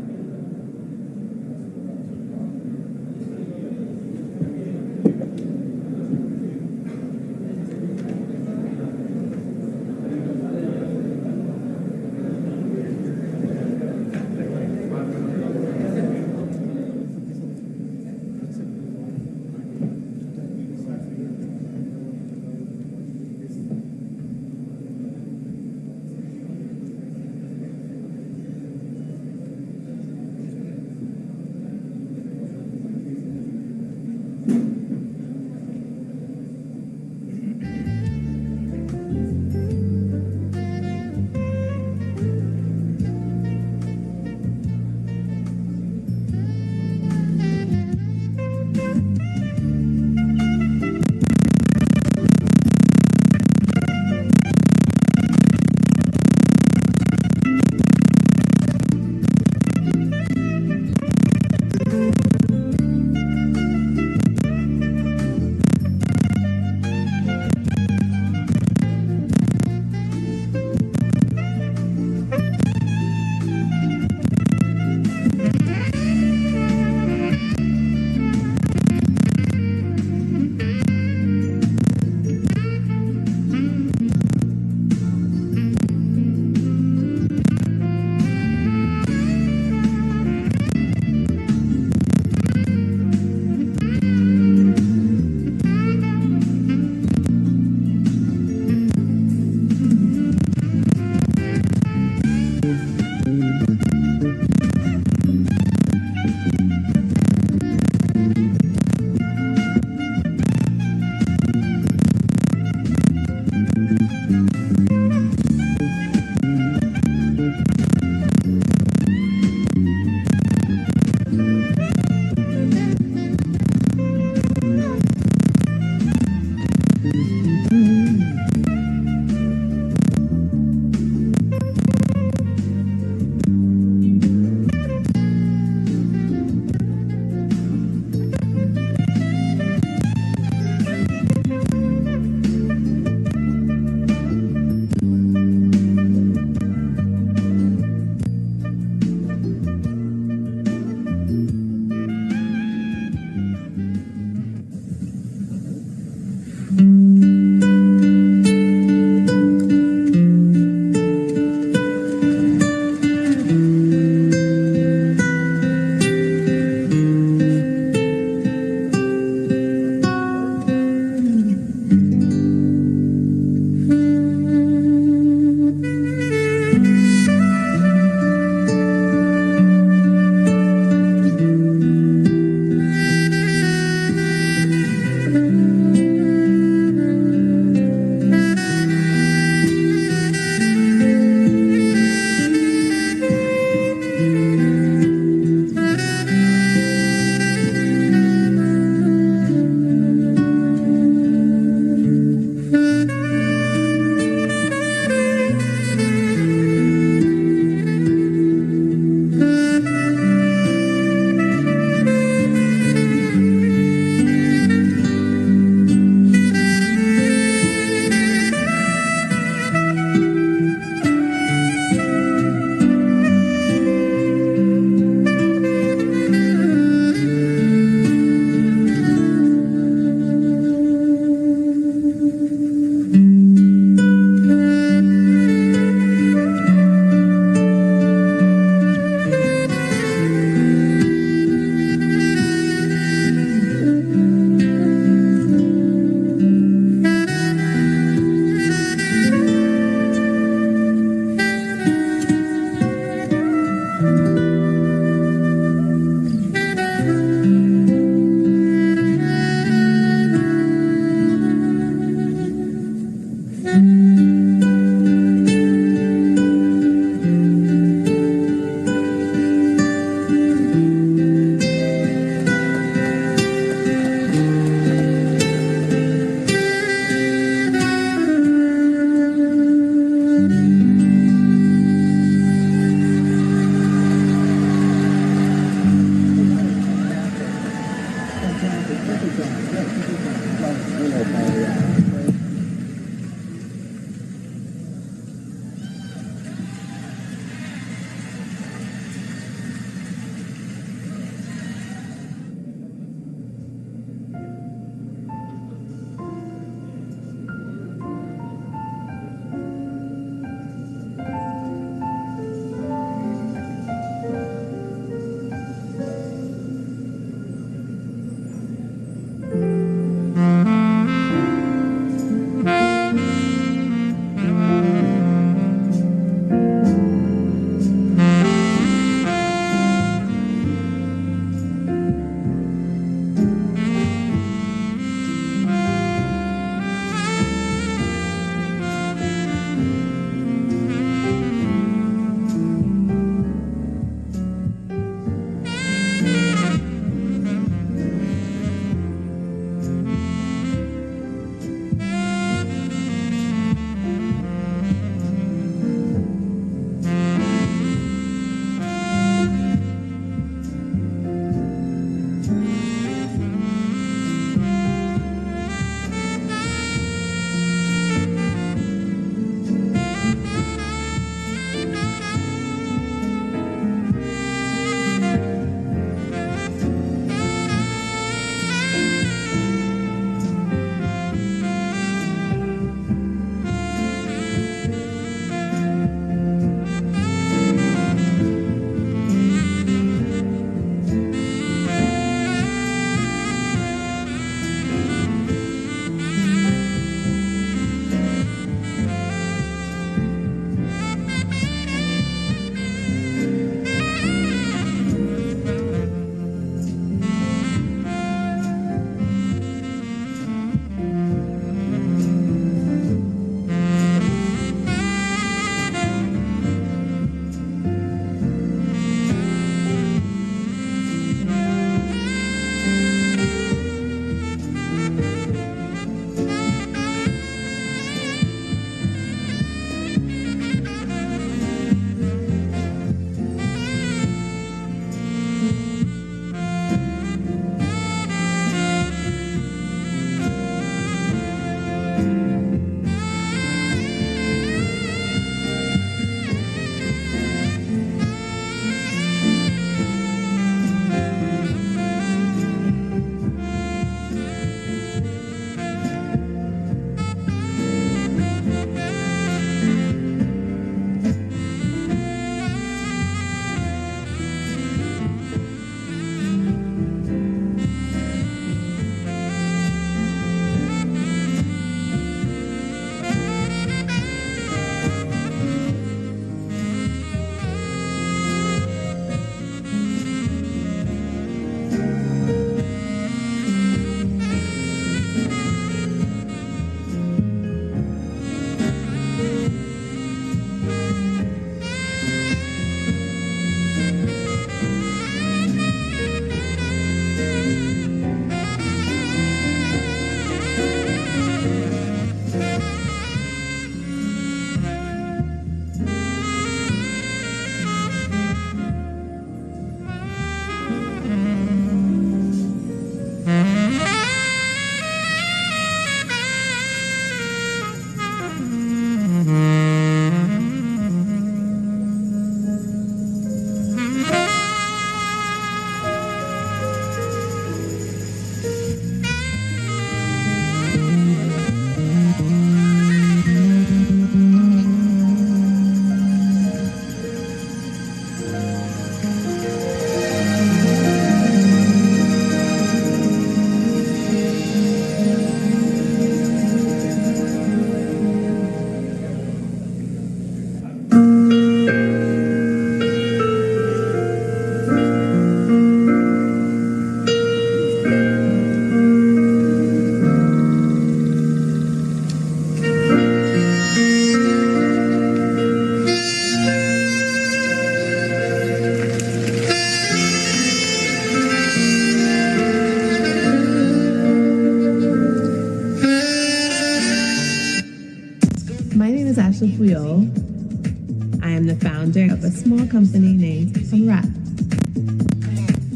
Speaker 5: Natasha Puyol. I am the founder of a small company named Unwrap.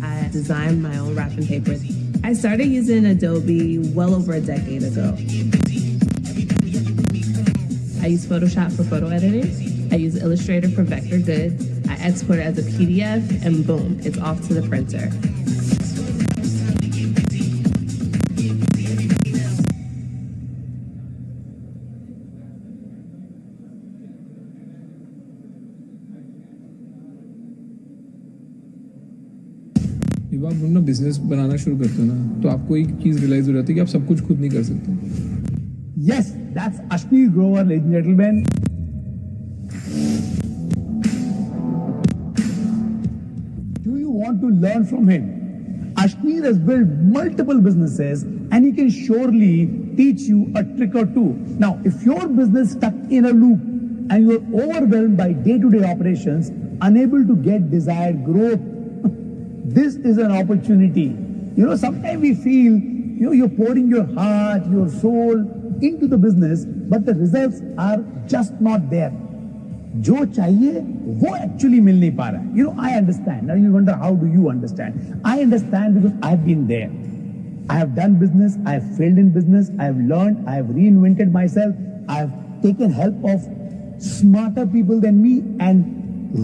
Speaker 5: I designed my own wrapping paper. I started using Adobe well over a decade ago. I use Photoshop for photo editing. I use Illustrator for vector goods. I export it as a PDF, and boom, it's off to the printer.
Speaker 20: जब आप अपना business बनाना शुरू करते हो ना तो आपको एक चीज रियलाइज हो जाती है कि आप सब कुछ खुद नहीं कर सकते.
Speaker 23: Yes, that's Ashneer Grover, ladies and gentlemen. Do you want to learn from him? Ashneer has built multiple businesses and he can surely teach you a trick or two. Now, if your business stuck in a loop and you're overwhelmed by day-to-day operations, unable to get desired growth, this is an opportunity. You know, sometimes we feel, you're pouring your heart, your soul into the business, but the results are just not there. जो चाहिए वो actually मिल नहीं पा रहा है. You know, I understand. Now you wonder, how do you understand? I understand because I've been there. I have done business, I have failed in business, I have learned, I have reinvented myself, I have taken help of smarter people than me and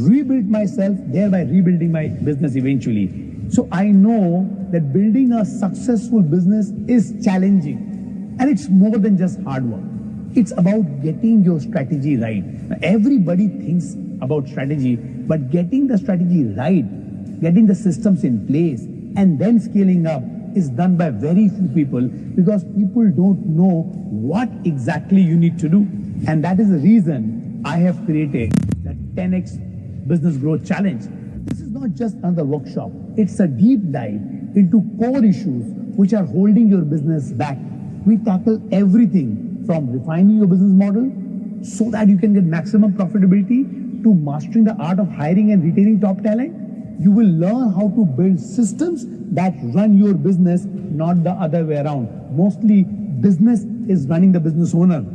Speaker 23: rebuilt myself, thereby rebuilding my business eventually. So I know that building a successful business is challenging, and it's more than just hard work. It's about getting your strategy right. Now, everybody thinks about strategy, but getting the strategy right, getting the systems in place, and then scaling up is done by very few people because people don't know what exactly you need to do. And that is the reason I have created the 10x Business Growth Challenge. This is not just another workshop. It's a deep dive into core issues which are holding your business back. We tackle everything from refining your business model so that you can get maximum profitability to mastering the art of hiring and retaining top talent. You will learn how to build systems that run your business, not the other way around. Mostly business is running the business owner,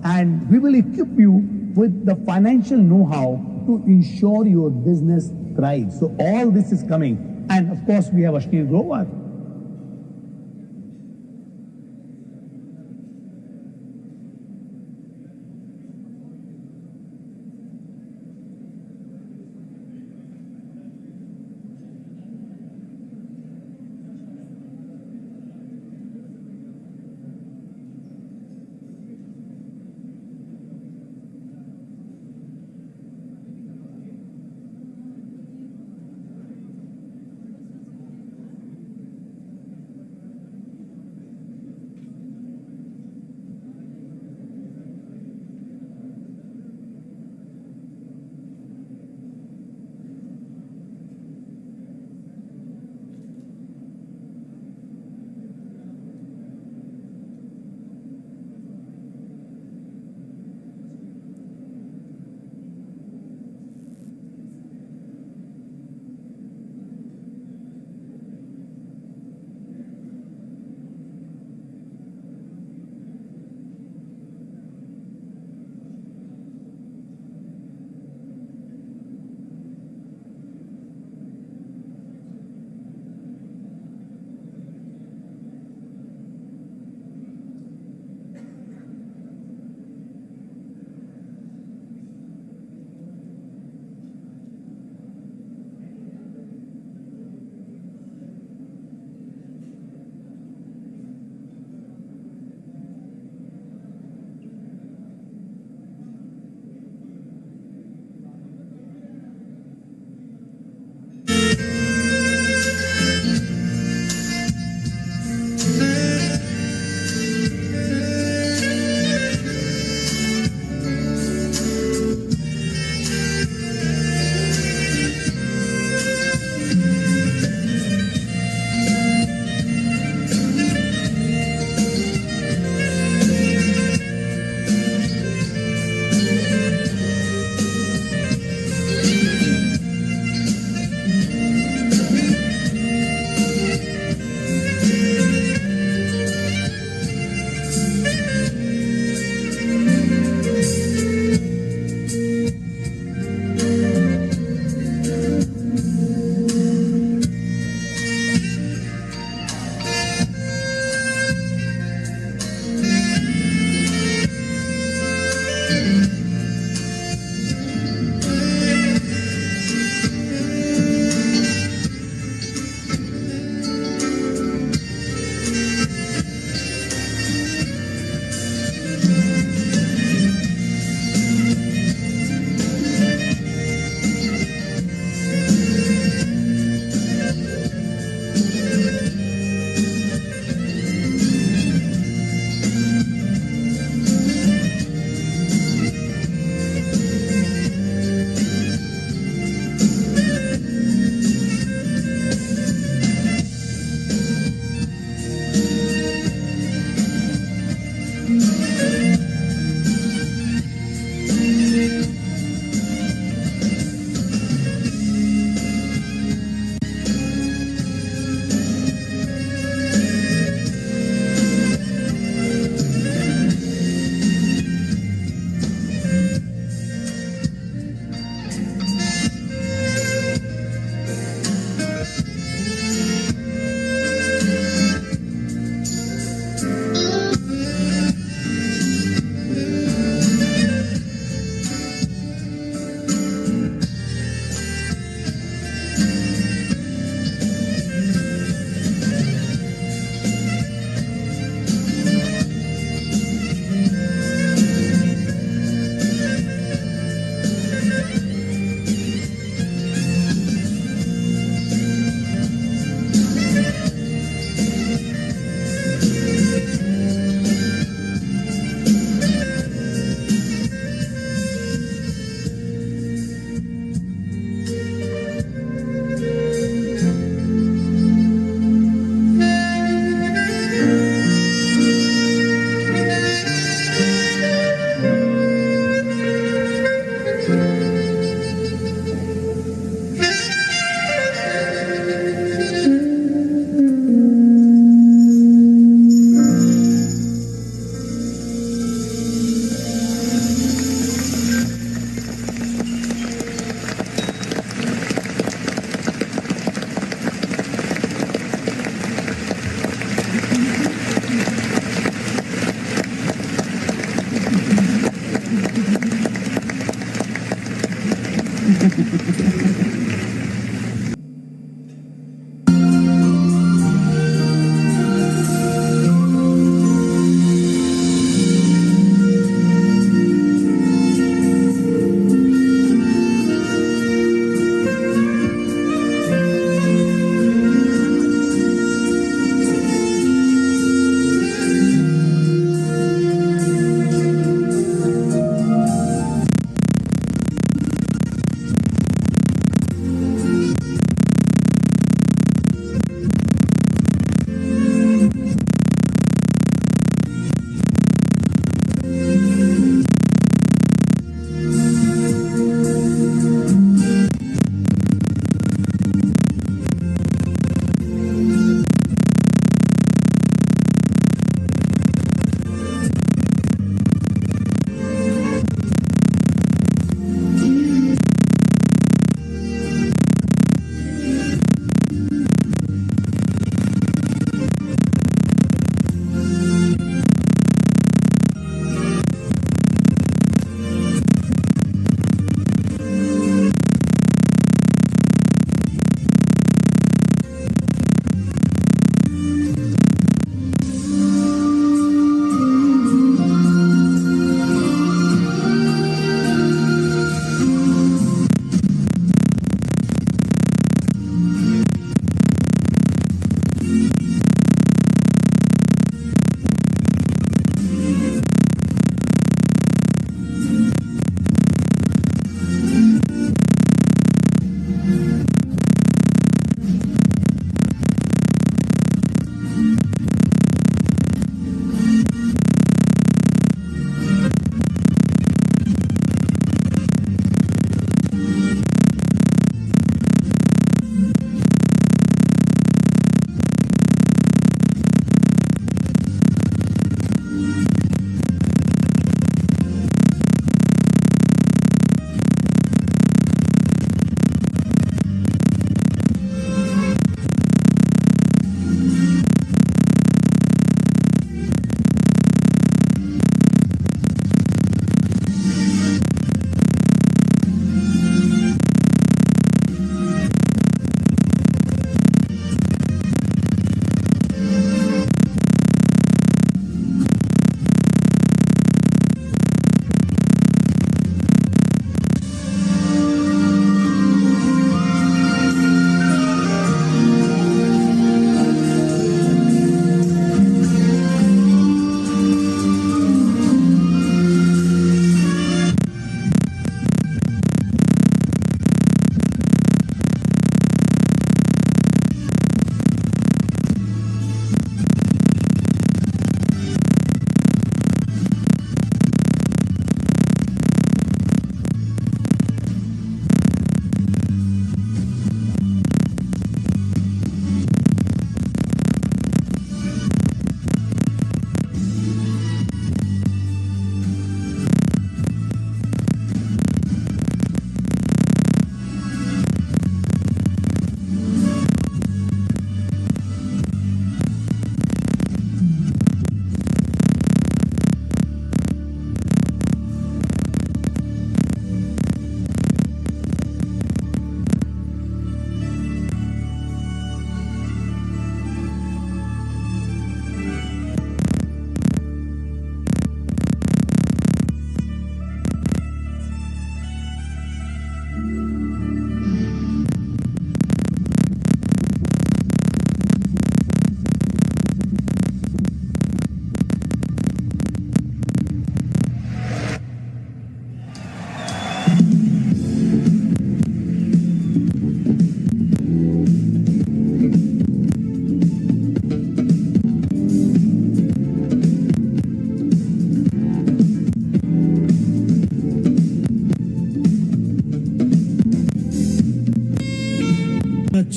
Speaker 23: and we will equip you with the financial know-how to ensure your business thrives. So all this is coming. And of course, we have Ashneer Grover.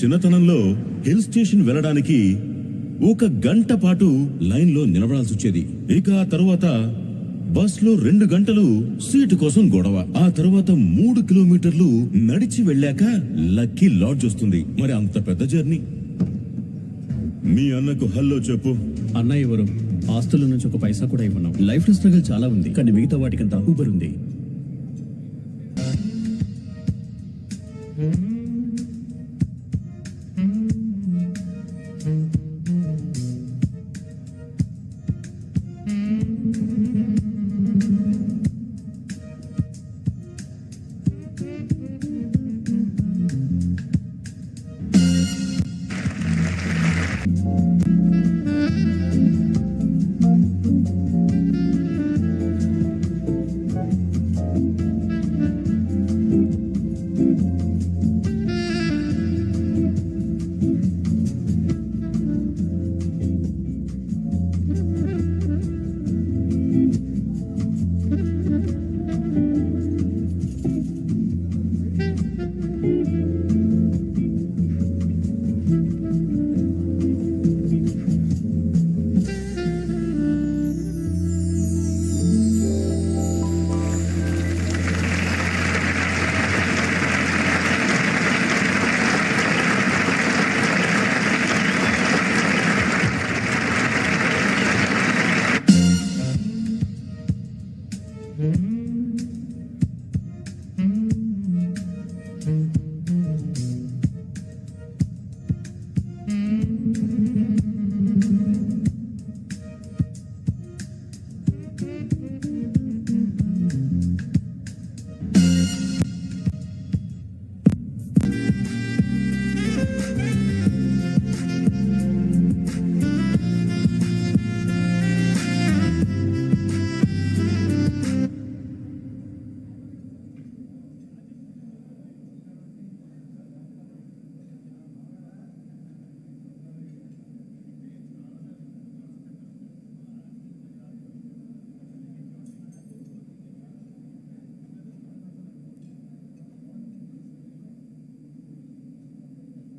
Speaker 9: చిన్నతనంలో hill station వెళ్ళడానికి 1 గంట పాటు లైన్లో నిలబడాల్సి వచ్చేది. ఇక ఆ తర్వాత బస్లో 2 గంటలు సీటు కోసం గొడవ. ఆ తర్వాత 3 కిలోమీటర్లు నడిచి వెళ్ళాక లక్కీ లాడ్జ్ వస్తుంది. మరి అంత పెద్ద జర్నీ. మీ అన్నకు హల్లో చెప్పు.
Speaker 10: అన్న ఎవరు? ఆస్తుల నుంచి 1 పైసా కూడా ఇవ్వను. లైఫ్ లో స్ట్రగల్ చాలా ఉంది, కానీ మిగతా వాటికంతా ఊబర్ ఉంది.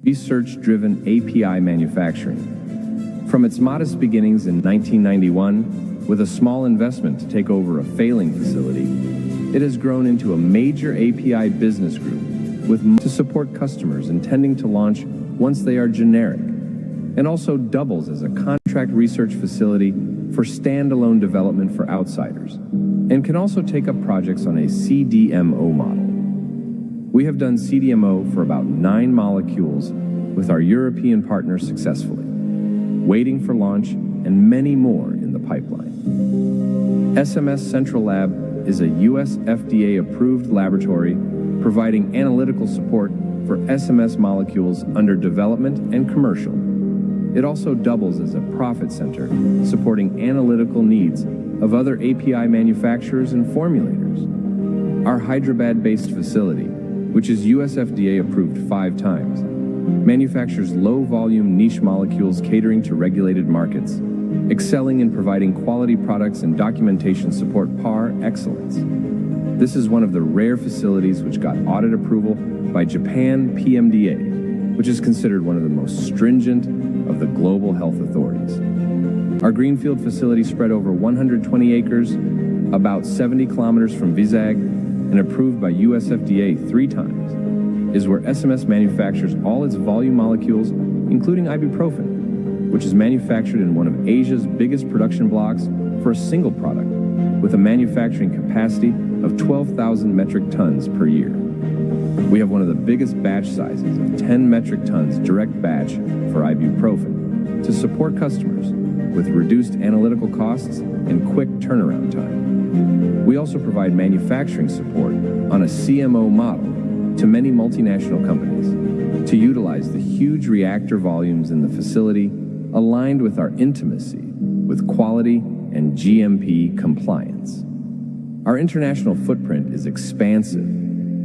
Speaker 21: Research-driven API manufacturing. From its modest beginnings in 1991, with a small investment to take over a failing facility, it has grown into a major API business group with to support customers intending to launch once they are generic, and also doubles as a contract research facility for standalone development for outsiders, and can also take up projects on a CDMO model. We have done CDMO for about 9 molecules with our European partners successfully, waiting for launch and many more in the pipeline. SMS Central Lab is a US FDA-approved laboratory providing analytical support for SMS molecules under development and commercial. It also doubles as a profit center, supporting analytical needs of other API manufacturers and formulators. Our Hyderabad-based facility, which is US FDA approved 5 times, manufactures low-volume niche molecules catering to regulated markets, excelling in providing quality products and documentation support par excellence. This is one of the rare facilities which got audit approval by Japan PMDA, which is considered one of the most stringent of the global health authorities. Our greenfield facility spread over 120 acres, about 70 kilometers from Vizag, and approved by US FDA 3 times, is where SMS manufactures all its volume molecules, including ibuprofen, which is manufactured in one of Asia's biggest production blocks for a single product, with a manufacturing capacity of 12,000 metric tons per year. We have one of the biggest batch sizes of 10 metric tons direct batch for ibuprofen to support customers with reduced analytical costs and quick turnaround time. We also provide manufacturing support on a CMO model to many multinational companies to utilize the huge reactor volumes in the facility aligned with our intimacy with quality and GMP compliance. Our international footprint is expansive,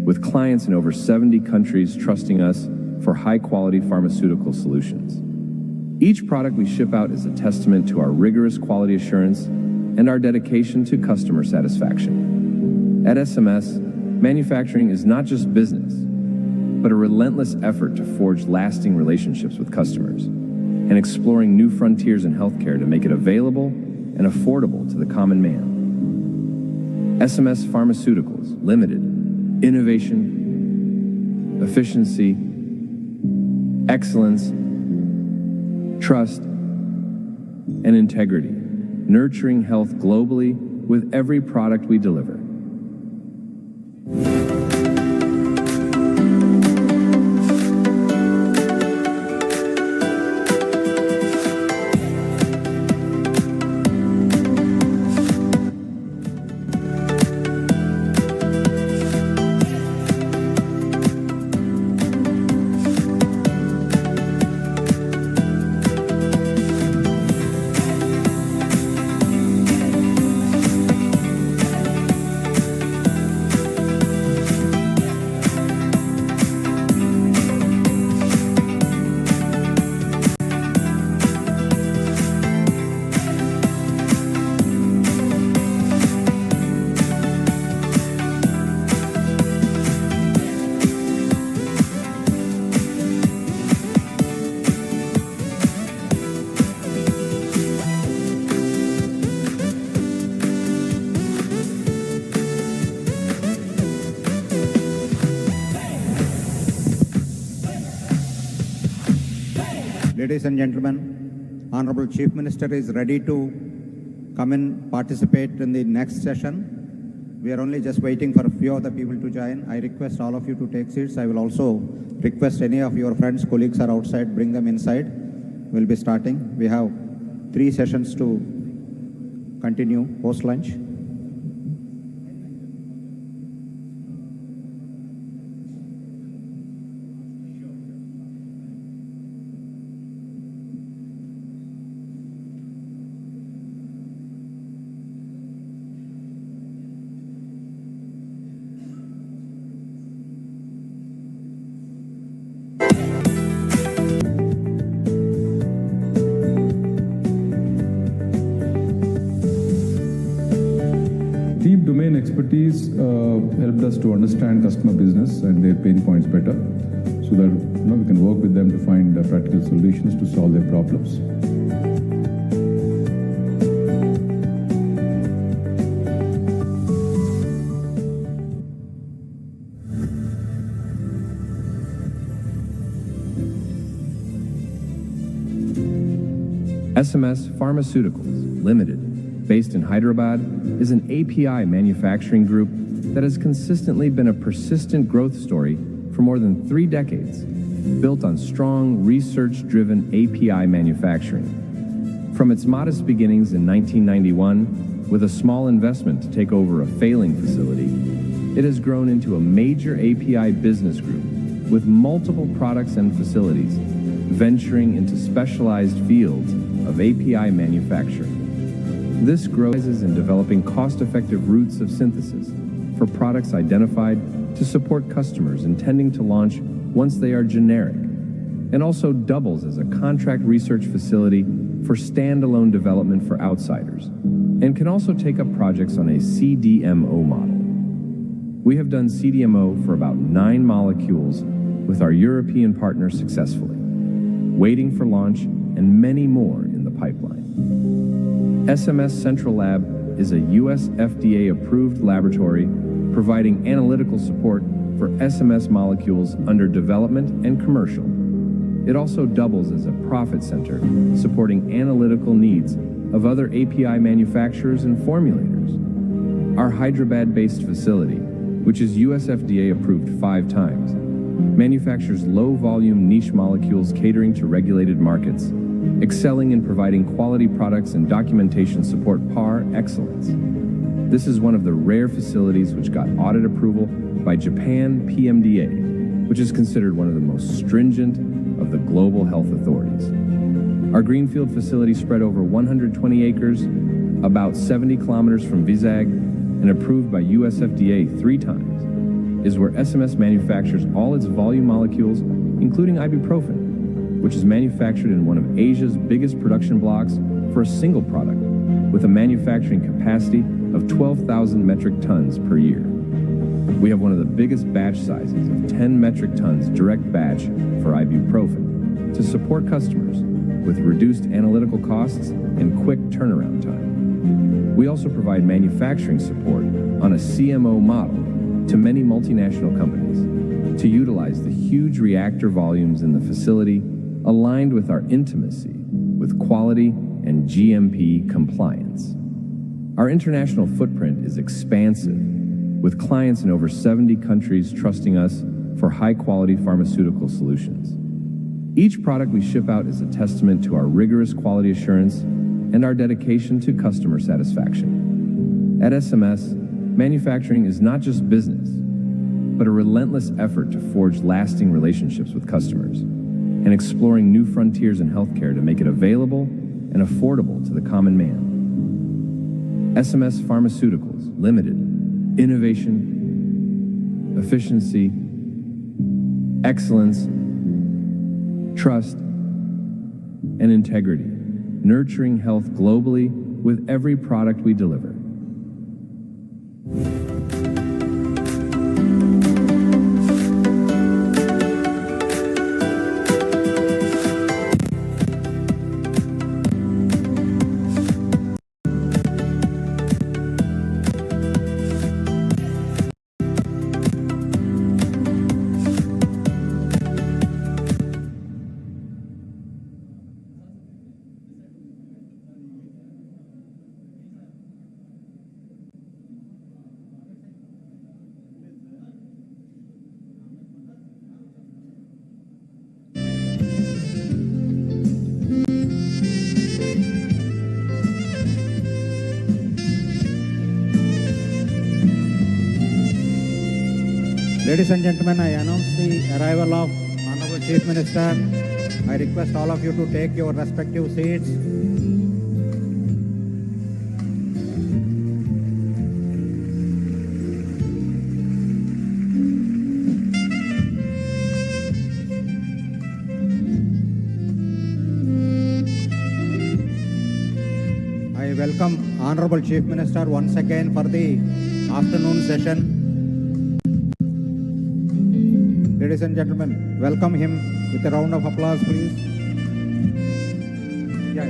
Speaker 21: with clients in over 70 countries trusting us for high-quality pharmaceutical solutions. Each product we ship out is a testament to our rigorous quality assurance and our dedication to customer satisfaction. At SMS, manufacturing is not just business, but a relentless effort to forge lasting relationships with customers and exploring new frontiers in healthcare to make it available and affordable to the common man. SMS Pharmaceuticals Limited. Innovation, efficiency, excellence, trust, and integrity, nurturing health globally with every product we deliver.
Speaker 22: Ladies and gentlemen, Honorable Chief Minister is ready to come and participate in the next session. We are only just waiting for a few other people to join. I request all of you to take seats. I will also request any of your friends, colleagues are outside, bring them inside. We'll be starting. We have 3 sessions to continue post-lunch.
Speaker 6: Domain expertise helped us to understand customer business and their pain points better, so that we can work with them to find practical solutions to solve their problems.
Speaker 21: SMS Pharmaceuticals Limited, based in Hyderabad, is an API manufacturing group that has consistently been a persistent growth story for more than 3 decades, built on strong research-driven API manufacturing. From its modest beginnings in 1991, with a small investment to take over a failing facility, it has grown into a major API business group with multiple products and facilities, venturing into specialized fields of API manufacturing. This growth is in developing cost-effective routes of synthesis for products identified to support customers intending to launch once they are generic, and also doubles as a contract research facility for standalone development for outsiders, and can also take up projects on a CDMO model. We have done CDMO for about 9 molecules with our European partners successfully, waiting for launch and many more in the pipeline. SMS Central Lab is a US FDA-approved laboratory providing analytical support for SMS molecules under development and commercial. It also doubles as a profit center, supporting analytical needs of other API manufacturers and formulators. Our Hyderabad-based facility, which is US FDA approved 5 times, manufactures low-volume niche molecules catering to regulated markets, excelling in providing quality products and documentation support par excellence. This is one of the rare facilities which got audit approval by Japan PMDA, which is considered one of the most stringent of the global health authorities. Our greenfield facility spread over 120 acres, about 70 kilometers from Vizag, and approved by US FDA 3 times, is where SMS manufactures all its volume molecules, including ibuprofen, which is manufactured in one of Asia's biggest production blocks for a single product, with a manufacturing capacity of 12,000 metric tons per year. We have one of the biggest batch sizes of 10 metric tons direct batch for ibuprofen to support customers with reduced analytical costs and quick turnaround time. We also provide manufacturing support on a CMO model to many multinational companies to utilize the huge reactor volumes in the facility aligned with our intimacy with quality and GMP compliance. Our international footprint is expansive, with clients in over 70 countries trusting us for high-quality pharmaceutical solutions. Each product we ship out is a testament to our rigorous quality assurance and our dedication to customer satisfaction. At SMS, manufacturing is not just business, but a relentless effort to forge lasting relationships with customers and exploring new frontiers in healthcare to make it available and affordable to the common man. SMS Pharmaceuticals Limited. Innovation, efficiency, excellence, trust, and integrity, nurturing health globally with every product we deliver.
Speaker 22: Ladies and gentlemen, I announce the arrival of Honorable Chief Minister. I request all of you to take your respective seats. I welcome Honorable Chief Minister once again for the afternoon session. Ladies and gentlemen, welcome him with a round of applause, please. Yeah.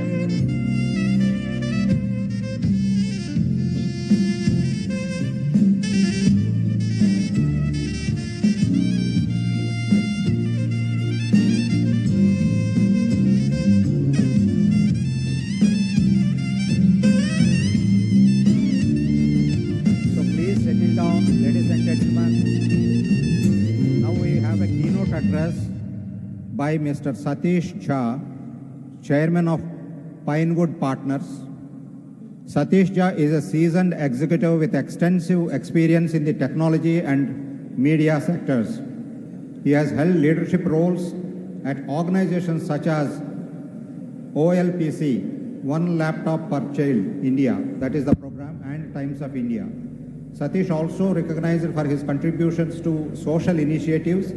Speaker 22: So please settle down, ladies and gentlemen. Address by Mr. Satish Jha, Chairman of Pinewood Partners. Satish Jha is a seasoned executive with extensive experience in the technology and media sectors. He has held leadership roles at organizations such as OLPC, One Laptop Per Child India, that is the program, and Times of India. Satish also recognized for his contributions to social initiatives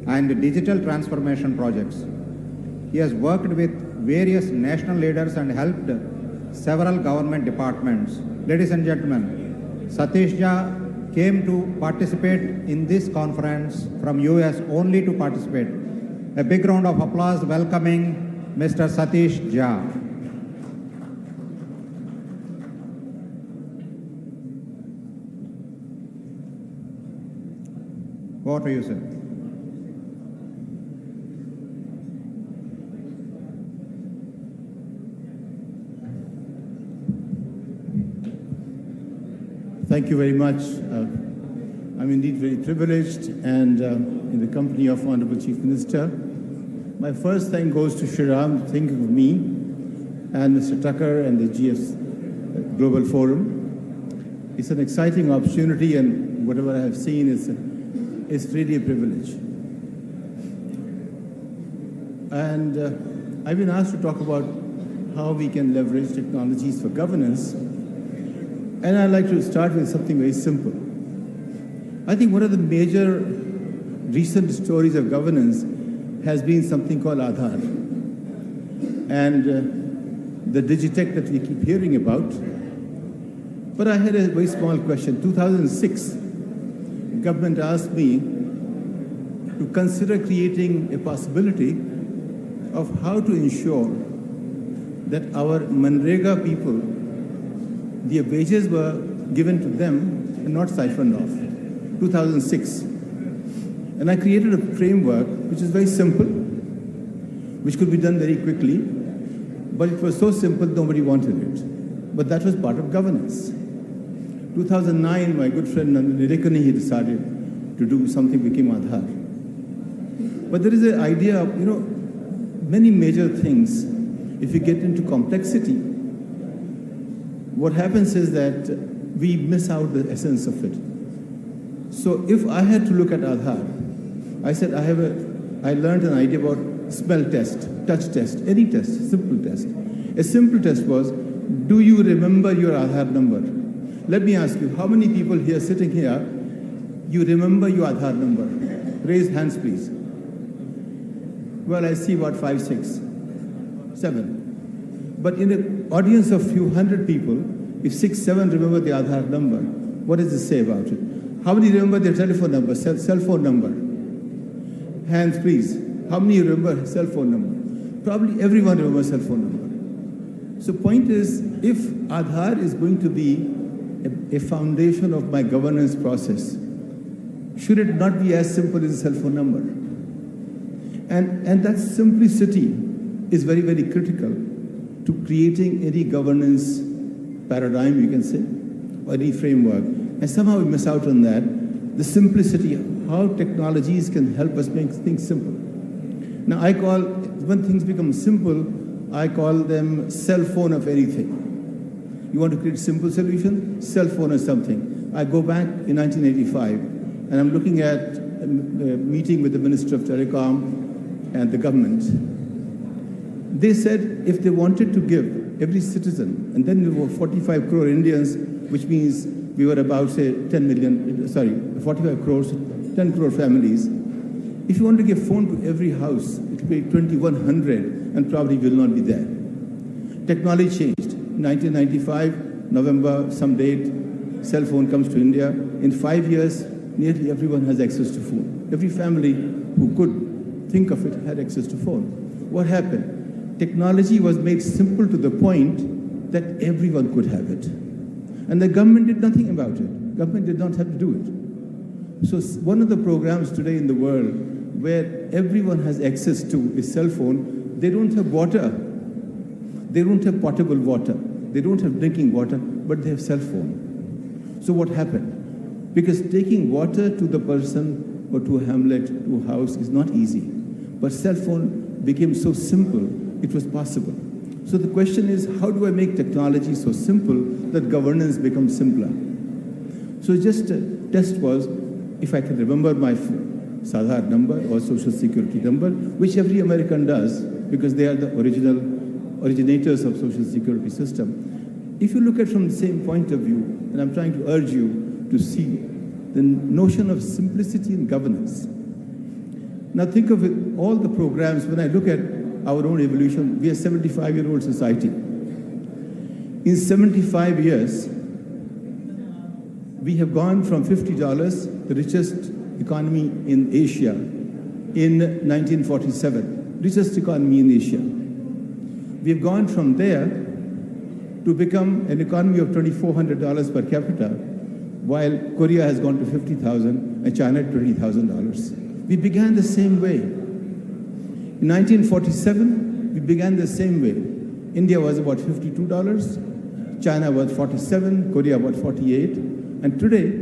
Speaker 22: and digital transformation projects. He has worked with various national leaders and helped several government departments. Ladies and gentlemen, Satish Jha came to participate in this conference from US only to participate. A big round of applause welcoming Mr. Satish Jha. Over to you, sir.
Speaker 4: Thank you very much. I'm indeed very privileged and in the company of Honorable Chief Minister. My first thank goes to Shriram, thinking of me, and Mr. Tucker and the GS Global Forum. It's an exciting opportunity, and whatever I have seen is really a privilege. And I've been asked to talk about how we can leverage technologies for governance. And I'd like to start with something very simple. I think one of the major recent stories of governance has been something called Aadhaar. And the Digitech that we keep hearing about. But I had a very small question. 2006, government asked me to consider creating a possibility of how to ensure that our Manrega people, their wages were given to them and not siphoned off. 2006. And I created a framework which is very simple, which could be done very quickly, but it was so simple nobody wanted it. But that was part of governance. 2009, my good friend Nandini, he decided to do something, became Aadhaar. But there is an idea of, many major things. If you get into complexity, what happens is that we miss out the essence of it. So if I had to look at Aadhaar, I said I learned an idea about smell test, touch test, any test, simple test. A simple test was, do you remember your Aadhaar number? Let me ask you, how many people here sitting here, you remember your Aadhaar number? Raise hands, please. Well, I see about 5, 6, 7. But in an audience of few hundred people, if 6, 7 remember the Aadhaar number, what does it say about it? How many remember their telephone number, cell phone number? Hands, please. How many remember cell phone number? Probably everyone remembers cell phone number. So point is, if Aadhaar is going to be a foundation of my governance process, should it not be as simple as a cell phone number? And that simplicity is very, very critical to creating any governance paradigm, you can say, or any framework. And somehow we miss out on that, the simplicity, how technologies can help us make things simple. Now when things become simple, I call them cell phone of anything. You want to create simple solution? Cell phone is something. I go back in 1985, and I'm looking at a meeting with the Minister of Telecom and the government. They said if they wanted to give every citizen, and then there were 45 crore Indians, which means we were about, say, 45 crores, 10 crore families. If you want to give phone to every house, it will be 2,100 and probably will not be there. Technology changed. 1995, November, some date, cell phone comes to India. In 5 years, nearly everyone has access to phone. Every family who could think of it had access to phone. What happened? Technology was made simple to the point that everyone could have it. And the government did nothing about it. Government did not have to do it. So one of the programs today in the world where everyone has access to a cell phone, they don't have water. They don't have potable water. They don't have drinking water, but they have cell phone. So what happened? Because taking water to the person or to a hamlet, to a house is not easy. But cell phone became so simple, it was possible. So the question is, how do I make technology so simple that governance becomes simpler? So just a test was, if I can remember my Aadhaar number or social security number, which every American does, because they are the originators of social security system. If you look at it from the same point of view, and I'm trying to urge you to see the notion of simplicity in governance. Now think of it, all the programs, when I look at our own evolution, we are a 75-year-old society. In 75 years, we have gone from $50, the richest economy in Asia, in 1947, richest economy in Asia. We have gone from there to become an economy of $2,400 per capita, while Korea has gone to $50,000 and China $20,000. We began the same way. In 1947, we began the same way. India was about $52, China was $47, Korea about $48, and today,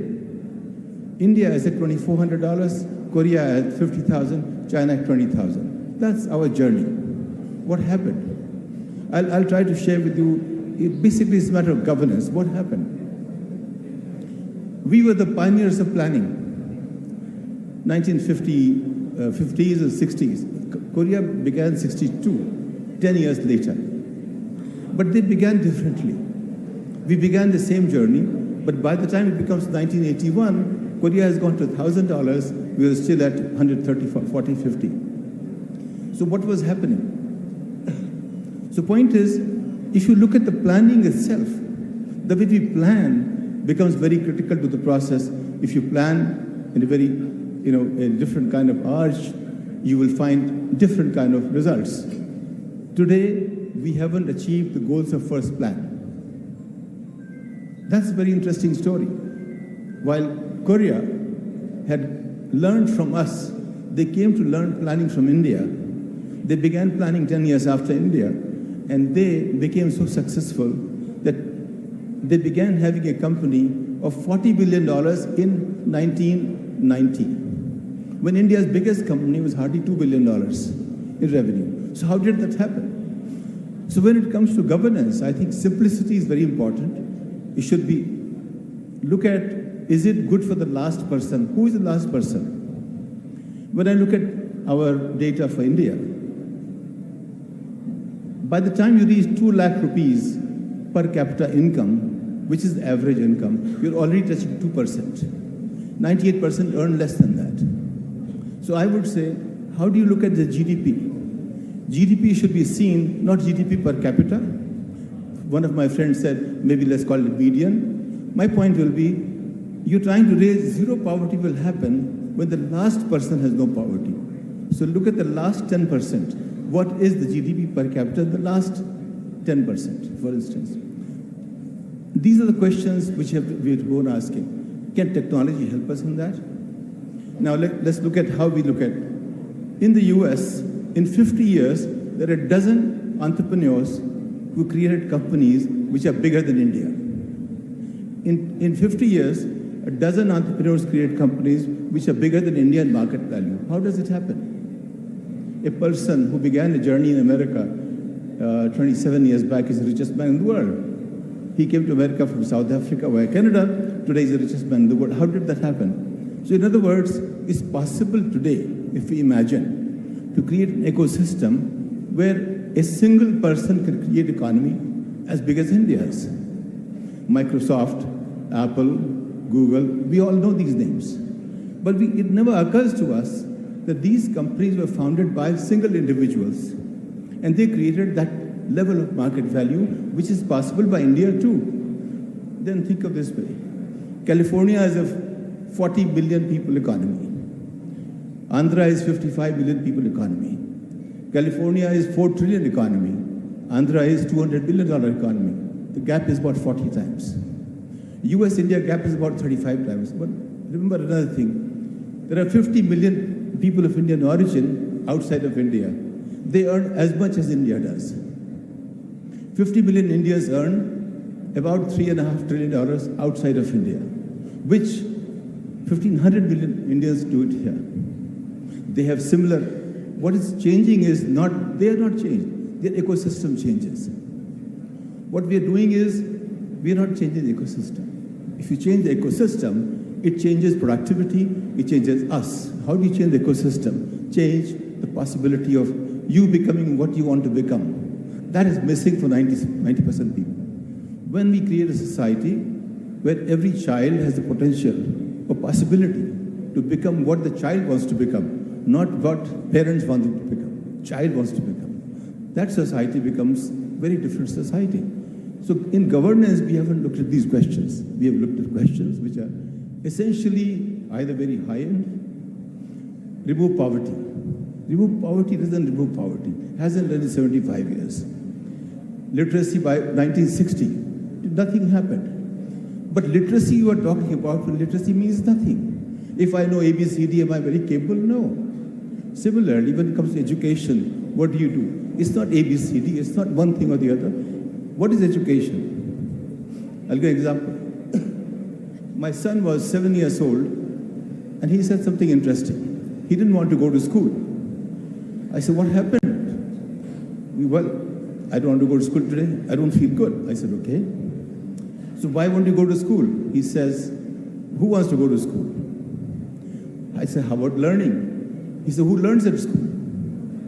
Speaker 4: India is at $2,400, Korea at $50,000, China at $20,000. That's our journey. What happened? I'll try to share with you. It basically is a matter of governance. What happened? We were the pioneers of planning. 1950s and 60s. Korea began 62, 10 years later. But they began differently. We began the same journey, but by the time it becomes 1981, Korea has gone to $1,000, we were still at 130, 40, 50. So what was happening? So point is, if you look at the planning itself, the way we plan becomes very critical to the process. If you plan in a very, a different kind of arch, you will find different kind of results. Today, we haven't achieved the goals of first plan. That's a very interesting story. While Korea had learned from us, they came to learn planning from India. They began planning 10 years after India, and they became so successful that they began having a company of $40 billion in 1990, when India's biggest company was hardly $2 billion in revenue. So how did that happen? So when it comes to governance, I think simplicity is very important. It should be, look at, is it good for the last person? Who is the last person? When I look at our data for India, by the time you reach 2 lakh rupees per capita income, which is the average income, you're already touching 2%. 98% earn less than that. So I would say, how do you look at the GDP? GDP should be seen, not GDP per capita. One of my friends said, maybe let's call it median. My point will be, you're trying to raise zero poverty will happen when the last person has no poverty. So look at the last 10%. What is the GDP per capita, the last 10%, for instance? These are the questions which we have to go on asking. Can technology help us in that? Now let's look at how we look at it. In the US, in 50 years, there are a dozen entrepreneurs who created companies which are bigger than India. In 50 years, a dozen entrepreneurs create companies which are bigger than Indian market value. How does it happen? A person who began a journey in America 27 years back is the richest man in the world. He came to America from South Africa via Canada. Today he's the richest man in the world. How did that happen? So in other words, it's possible today, if we imagine, to create an ecosystem where a single person can create an economy as big as India's. Microsoft, Apple, Google, we all know these names. But it never occurs to us that these companies were founded by single individuals, and they created that level of market value, which is possible by India too. Then think of this way. California is a 40 billion people economy. Andhra is 55 billion people economy. California is 4 trillion economy. Andhra is $200 billion economy. The gap is about 40 times. US-India gap is about 35 times. But remember another thing. There are 50 million people of Indian origin outside of India. They earn as much as India does. 50 million Indians earn about $3.5 trillion outside of India, which 1,500 million Indians do it here. They have similar, what is changing is not, they are not changed, their ecosystem changes. What we are doing is, we are not changing the ecosystem. If you change the ecosystem, it changes productivity, it changes us. How do you change the ecosystem? Change the possibility of you becoming what you want to become. That is missing for 90% people. When we create a society where every child has the potential or possibility to become what the child wants to become, not what parents want them to become, child wants to become, that society becomes a very different society. So in governance, we haven't looked at these questions. We have looked at questions which are essentially either very high-end, remove poverty. Remove poverty doesn't remove poverty. Hasn't done it 75 years. Literacy by 1960, nothing happened. But literacy you are talking about, literacy means nothing. If I know ABCD, am I very capable? No. Similarly, when it comes to education, what do? It's not ABCD, it's not one thing or the other. What is education? I'll give an example. My son was 7 years old, and he said something interesting. He didn't want to go to school. I said, what happened? Well, I don't want to go to school today. I don't feel good. I said, okay. So why won't you go to school? He says, who wants to go to school? I said, how about learning? He said, who learns at school?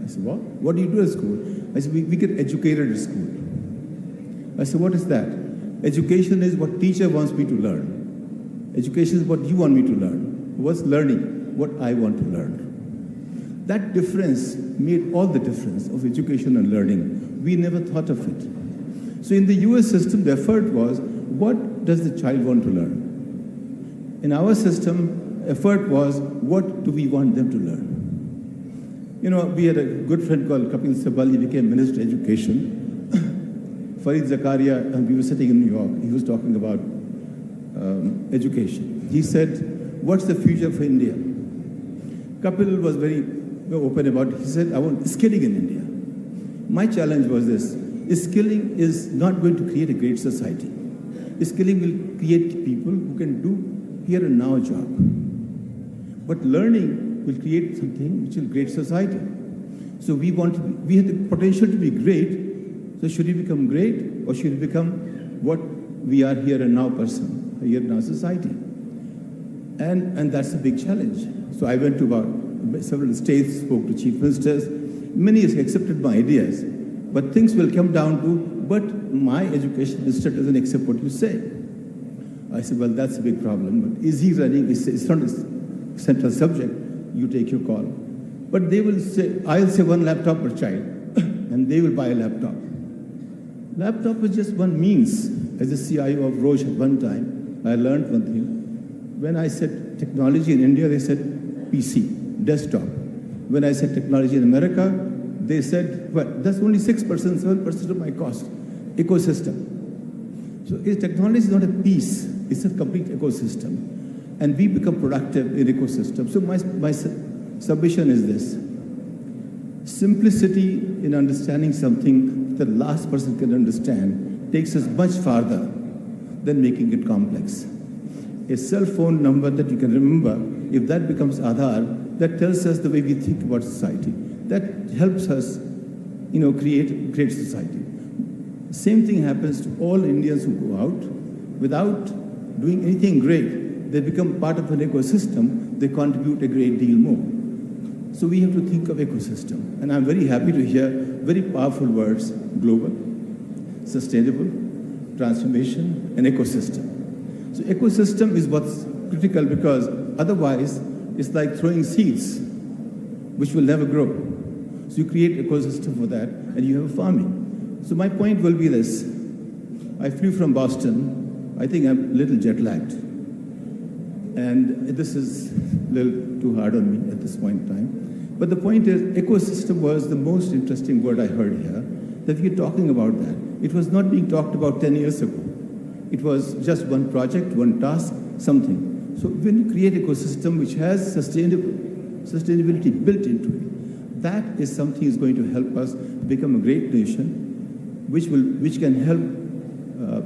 Speaker 4: I said, what? What do you do at school? I said, we get educated at school. I said, what is that? Education is what teacher wants me to learn. Education is what you want me to learn. What's learning? What I want to learn. That difference made all the difference of education and learning. We never thought of it. So in the US system, the effort was, what does the child want to learn? In our system, effort was, what do we want them to learn? You know, we had a good friend called Kapil Sibal. He became Minister of Education. Farid Zakaria, and we were sitting in New York. He was talking about education. He said, what's the future for India? Kapil was very open about it. He said, I want skilling in India. My challenge was this. Skilling is not going to create a great society. Skilling will create people who can do here and now job. But learning will create something which will create society. So we have the potential to be great. So should we become great, or should we become what we are here and now person, here and now society? And that's a big challenge. So I went to about several states, spoke to chief ministers. Many accepted my ideas. But things will come down to, but my education minister doesn't accept what you say. I said, well, that's a big problem. But is he running? It's not a central subject. You take your call. But they will say, I'll say one laptop per child, and they will buy a laptop. Laptop was just one means. As a CIO of Roche at one time, I learned one thing. When I said technology in India, they said PC, desktop. When I said technology in America, they said, well, that's only 6%, 7% of my cost. Ecosystem. So technology is not a piece, it's a complete ecosystem. And we become productive in ecosystem. So my submission is this. Simplicity in understanding something that the last person can understand takes us much farther than making it complex. A cell phone number that you can remember, if that becomes Aadhaar, that tells us the way we think about society. That helps us, create a great society. Same thing happens to all Indians who go out. Without doing anything great, they become part of an ecosystem, they contribute a great deal more. So we have to think of ecosystem. And I'm very happy to hear very powerful words: global, sustainable, transformation, and ecosystem. So ecosystem is what's critical, because otherwise it's like throwing seeds which will never grow. So you create ecosystem for that, and you have farming. So my point will be this. I flew from Boston. I think I'm a little jet-lagged. And this is a little too hard on me at this point in time. But the point is, ecosystem was the most interesting word I heard here, that we're talking about that. It was not being talked about 10 years ago. It was just one project, one task, something. So when you create ecosystem which has sustainability built into it, that is something is going to help us become a great nation, which can help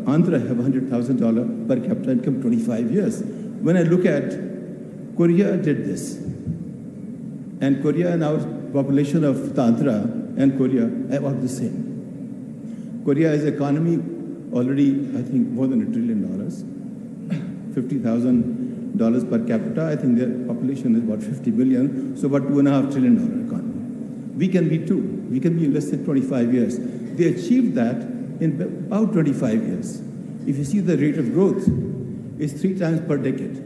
Speaker 4: Andhra have $100,000 per capita income 25 years. When I look at Korea did this, and Korea and our population of Andhra and Korea are about the same. Korea's economy already, I think, more than $1 trillion, $50,000 per capita. I think their population is about 50 million, so about $2.5 trillion economy. We can be too. We can be in less than 25 years. They achieved that in about 25 years. If you see the rate of growth, it's 3 times per decade.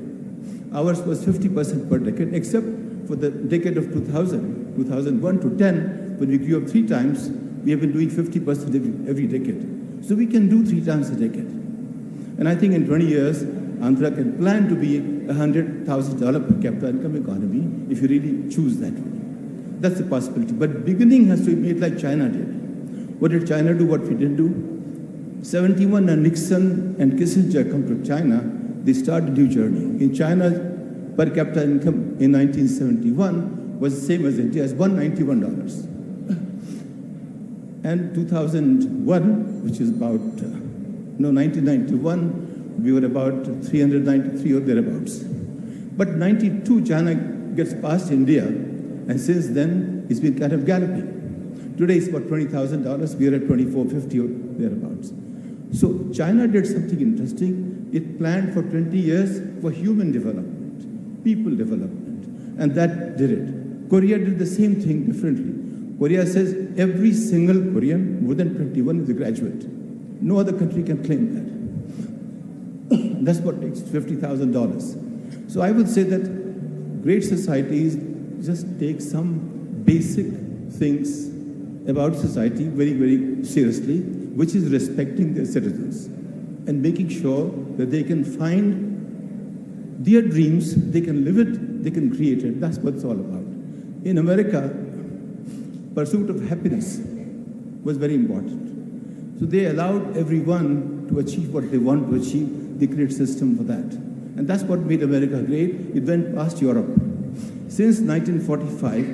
Speaker 4: Ours was 50% per decade, except for the decade of 2001 to 10, when we grew up 3 times, we have been doing 50% every decade. So we can do 3 times a decade. And I think in 20 years, Andhra can plan to be $100,000 per capita income economy if you really choose that way. That's a possibility. But beginning has to be made like China did. What did China do? What we didn't do? 71, when Nixon and Kissinger come to China, they started a new journey. In China, per capita income in 1971 was the same as India, as $191. And 2001, which is about, 1991, we were about 393 or thereabouts. But 92, China gets past India, and since then, it's been kind of galloping. Today, it's about $20,000. We are at $24.50 or thereabouts. So China did something interesting. It planned for 20 years for human development, people development, and that did it. Korea did the same thing differently. Korea says every single Korean, more than 21, is a graduate. No other country can claim that. That's what takes $50,000. So I would say that great societies just take some basic things about society very, very seriously, which is respecting their citizens and making sure that they can find Their dreams, they can live it, they can create it. That's what it's all about. In America, pursuit of happiness was very important. So they allowed everyone to achieve what they want to achieve. They create a system for that. And that's what made America great. It went past Europe. Since 1945,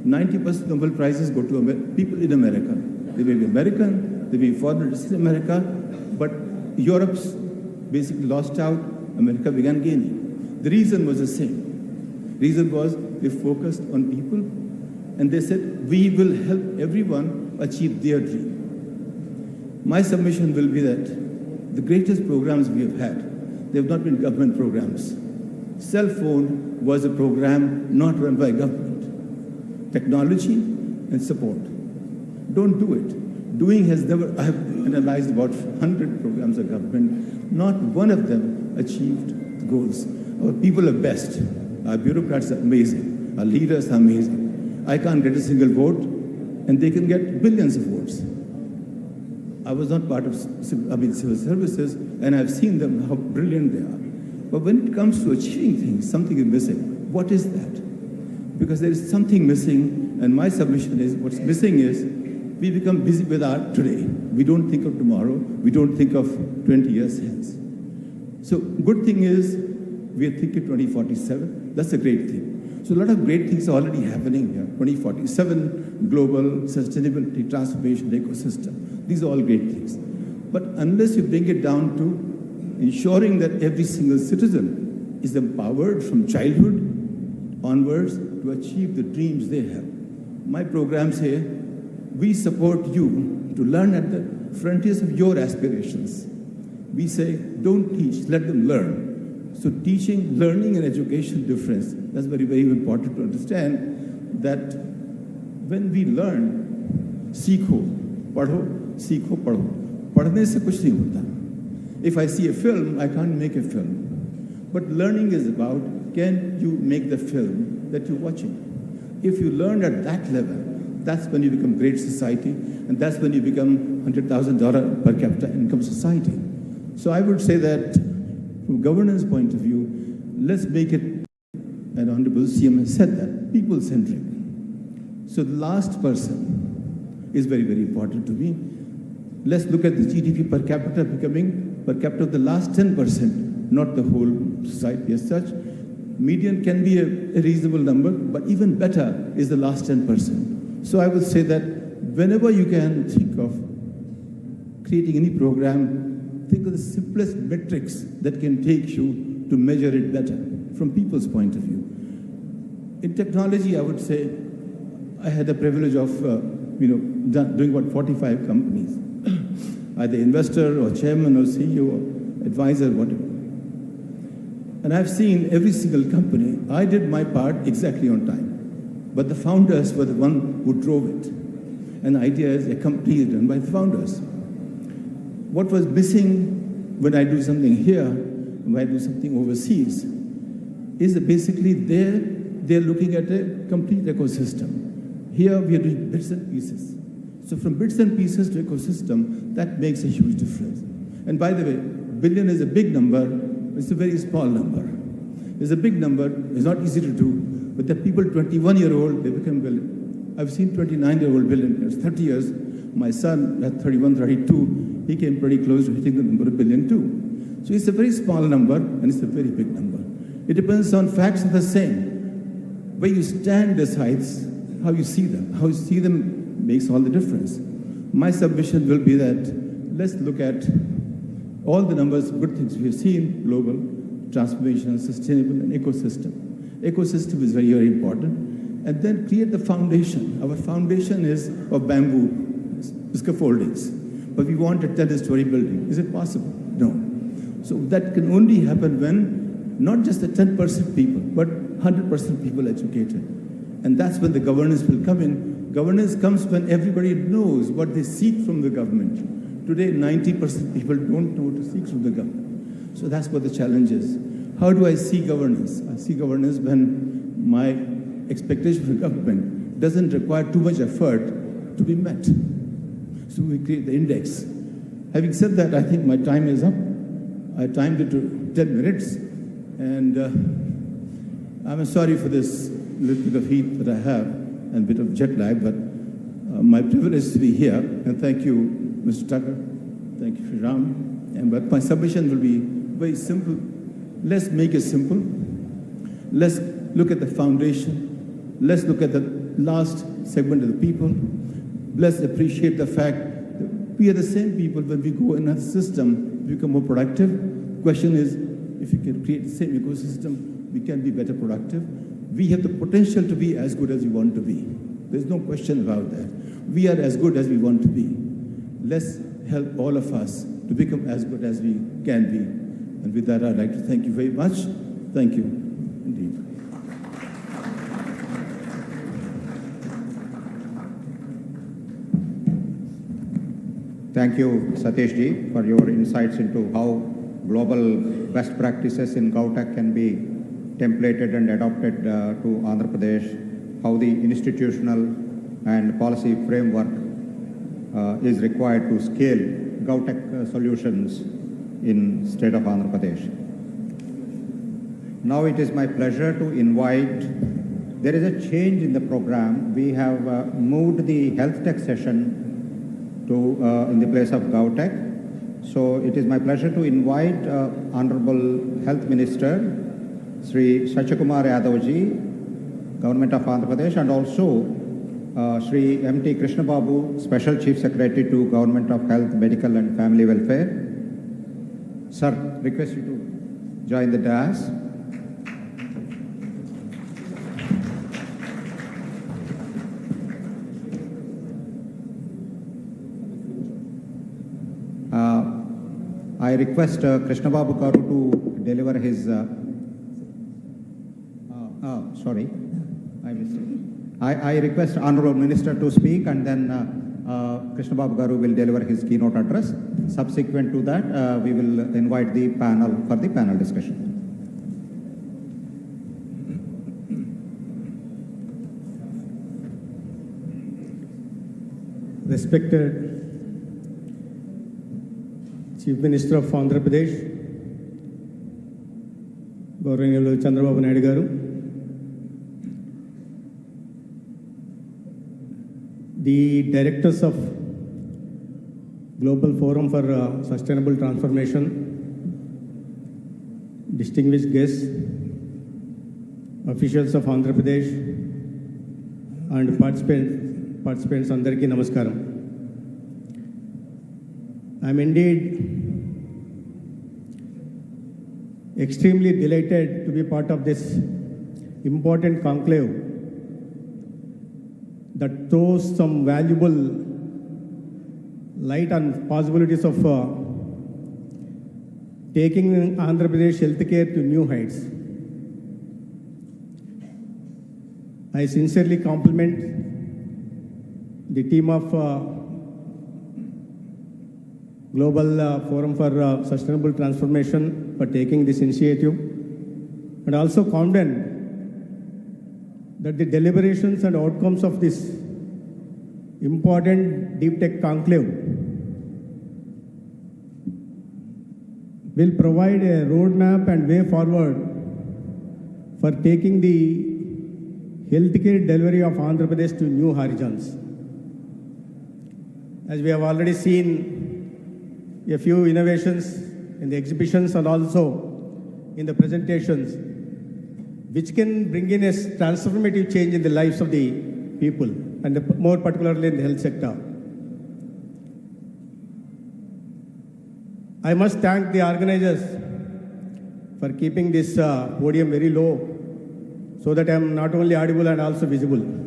Speaker 4: 90% Nobel Prizes go to people in America. They may be American, they may be foreigners in America, but Europe's basically lost out, America began gaining. The reason was the same. The reason was they focused on people and they said, we will help everyone achieve their dream. My submission will be that the greatest programs we have had, they have not been government programs. Cell phone was a program not run by government. Technology and support. Don't do it. Doing has never, I have analyzed about 100 programs of government. Not one of them achieved the goals. Our people are best. Our bureaucrats are amazing. Our leaders are amazing. I can't get a single vote, and they can get billions of votes. I was not part of civil services, and I've seen them, how brilliant they are. But when it comes to achieving things, something is missing. What is that? Because there is something missing, and my submission is, what's missing is, we become busy with our today. We don't think of tomorrow. We don't think of 20 years hence. So good thing is, we are thinking 2047. That's a great thing. So a lot of great things are already happening here. 2047, global sustainability, transformation, ecosystem. These are all great things. But unless you bring it down to ensuring that every single citizen is empowered from childhood onwards to achieve the dreams they have. My programs here, we support you to learn at the frontiers of your aspirations. We say, don't teach, let them learn. So teaching, learning, and education difference, that's very, very important to understand that when we learn, सीखो, पढ़ो, सीखो, पढ़ो. पढ़ने से कुछ नहीं होता. If I see a film, I can't make a film. But learning is about, can you make the film that you're watching? If you learn at that level, that's when you become great society, and that's when you become $100,000 per capita income society. So I would say that from governance point of view, let's make it, and Honorable CM has said that, people-centric. So the last person is very, very important to me. Let's look at the GDP per capita becoming per capita of the last 10%, not the whole society as such. Median can be a reasonable number, but even better is the last 10%. So I would say that whenever you can think of creating any program, think of the simplest metrics that can take you to measure it better from people's point of view. In technology, I would say I had the privilege of doing what 45 companies, either investor or chairman or CEO or advisor, whatever. And I've seen every single company. I did my part exactly on time, but the founders were the one who drove it. And the idea is a company is done by the founders. What was missing when I do something here, when I do something overseas, is that basically they're looking at a complete ecosystem. Here we are doing bits and pieces. So from bits and pieces to ecosystem, that makes a huge difference. And by the way, billion is a big number, it's a very small number. It's a big number, it's not easy to do, but the people 21-year-old, they become billion. I've seen 29-year-old billionaires, 30 years. My son at 31, 32, he came pretty close to hitting the number of billion too. So it's a very small number and it's a very big number. It depends on facts are the same. Where you stand decides how you see them. How you see them makes all the difference. My submission will be that let's look at all the numbers of good things we have seen, global, transformation, sustainable, and ecosystem. Ecosystem is very, very important. And then create the foundation. Our foundation is of bamboo scaffoldings. But we want a 10-story building. Is it possible? No. So that can only happen when not just the 10% people, but 100% people educated. And that's when the governance will come in. Governance comes when everybody knows what they seek from the government. Today, 90% people don't know what to seek from the government. So that's what the challenge is. How do I see governance? I see governance when my expectation from government doesn't require too much effort to be met. So we create the index. Having said that, I think my time is up. I timed it to 10 minutes. And I'm sorry for this little bit of heat that I have and a bit of jet lag, but my privilege to be here. And thank you, Mr. Tucker. Thank you, Shriram. But my submission will be very simple. Let's make it simple. Let's look at the foundation. Let's look at the last segment of the people. Let's appreciate the fact that we are the same people. When we go in a system, we become more productive. The question is, if you can create the same ecosystem, we can be better productive. We have the potential to be as good as we want to be. There's no question about that. We are as good as we want to be. Let's help all of us to become as good as we can be. And with that, I'd like to thank you very much. Thank you indeed.
Speaker 22: Thank you, Satish ji, for your insights into how global best practices in GovTech can be templated and adopted to Andhra Pradesh, how the institutional and policy framework is required to scale GovTech solutions in state of Andhra Pradesh. Now it is my pleasure to invite, there is a change in the program. We have moved the health tech session to in the place of GovTech. So it is my pleasure to invite Honorable Health Minister Sri Satyakumar Yadavji, Government of Andhra Pradesh, and also Sri M.T. Krishnababu, Special Chief Secretary to Government of Health, Medical and Family Welfare. Sir, request you to join the dais. I request Krishnababu Garu to deliver his. Sorry, I missed it. I request Honorable Minister to speak, and then Krishnababu Garu will deliver his keynote address. Subsequent to that, we will invite the panel for the panel discussion.
Speaker 12: Respected Chief Minister of Andhra Pradesh, Gauraniyalu Chandrababu Naidu garu, the directors of Global Forum for Sustainable Transformation, distinguished guests, officials of Andhra Pradesh, and participants, andariki namaskaram. I am indeed extremely delighted to be part of this important conclave that throws some valuable light on possibilities of taking Andhra Pradesh healthcare to new heights. I sincerely compliment the team of Global Forum for Sustainable Transformation for taking this initiative, and also confident that the deliberations and outcomes of this important Deeptech conclave will provide a roadmap and way forward for taking the healthcare delivery of Andhra Pradesh to new horizons. As we have already seen a few innovations in the exhibitions and also in the presentations, which can bring in a transformative change in the lives of the people, and more particularly in the health sector. I must thank the organizers for keeping this podium very low so that I am not only audible and also visible.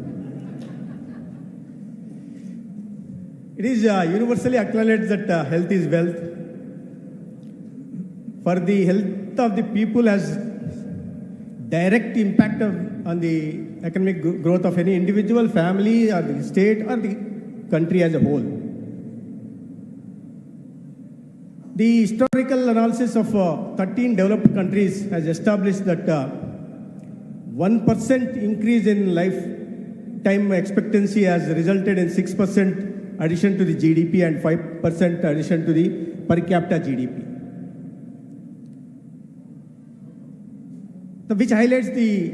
Speaker 12: It is universally acknowledged that health is wealth. For the health of the people has direct impact on the economic growth of any individual, family, or the state, or the country as a whole. The historical analysis of 13 developed countries has established that 1% increase in lifetime expectancy has resulted in 6% addition to the GDP and 5% addition to the per capita GDP. which highlights the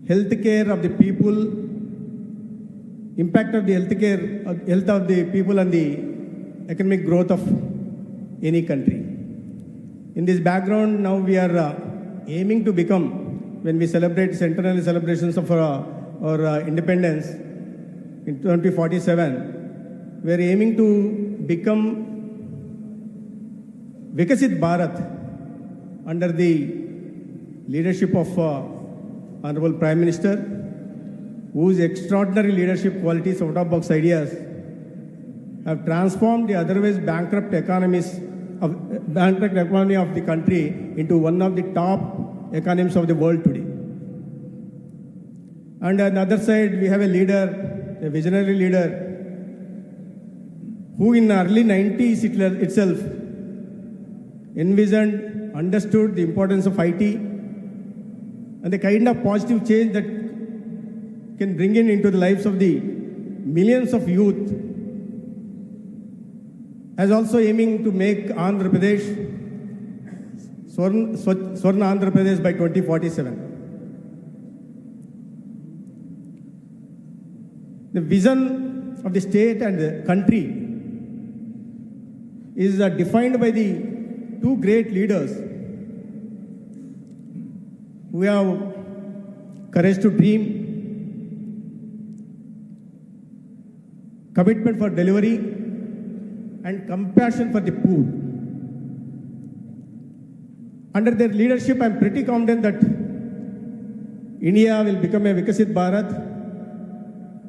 Speaker 12: healthcare of the people, impact of the health of the people on the economic growth of any country. In this background, now we are aiming to become, when we celebrate centenary celebrations of our independence in 2047, we are aiming to become Vikasit Bharat under the leadership of Honorable Prime Minister, whose extraordinary leadership qualities, out-of-box ideas, have transformed the otherwise bankrupt economy of the country into one of the top economies of the world today. And on the other side, we have a leader, a visionary leader, who in the early 90s itself envisioned, understood the importance of IT and the kind of positive change that can bring in into the lives of the millions of youth, as also aiming to make Andhra Pradesh, Swarna Andhra Pradesh by 2047. The vision of the state and the country is defined by the two great leaders who have courage to dream, commitment for delivery, and compassion for the poor. Under their leadership, I am pretty confident that India will become a Vikasit Bharat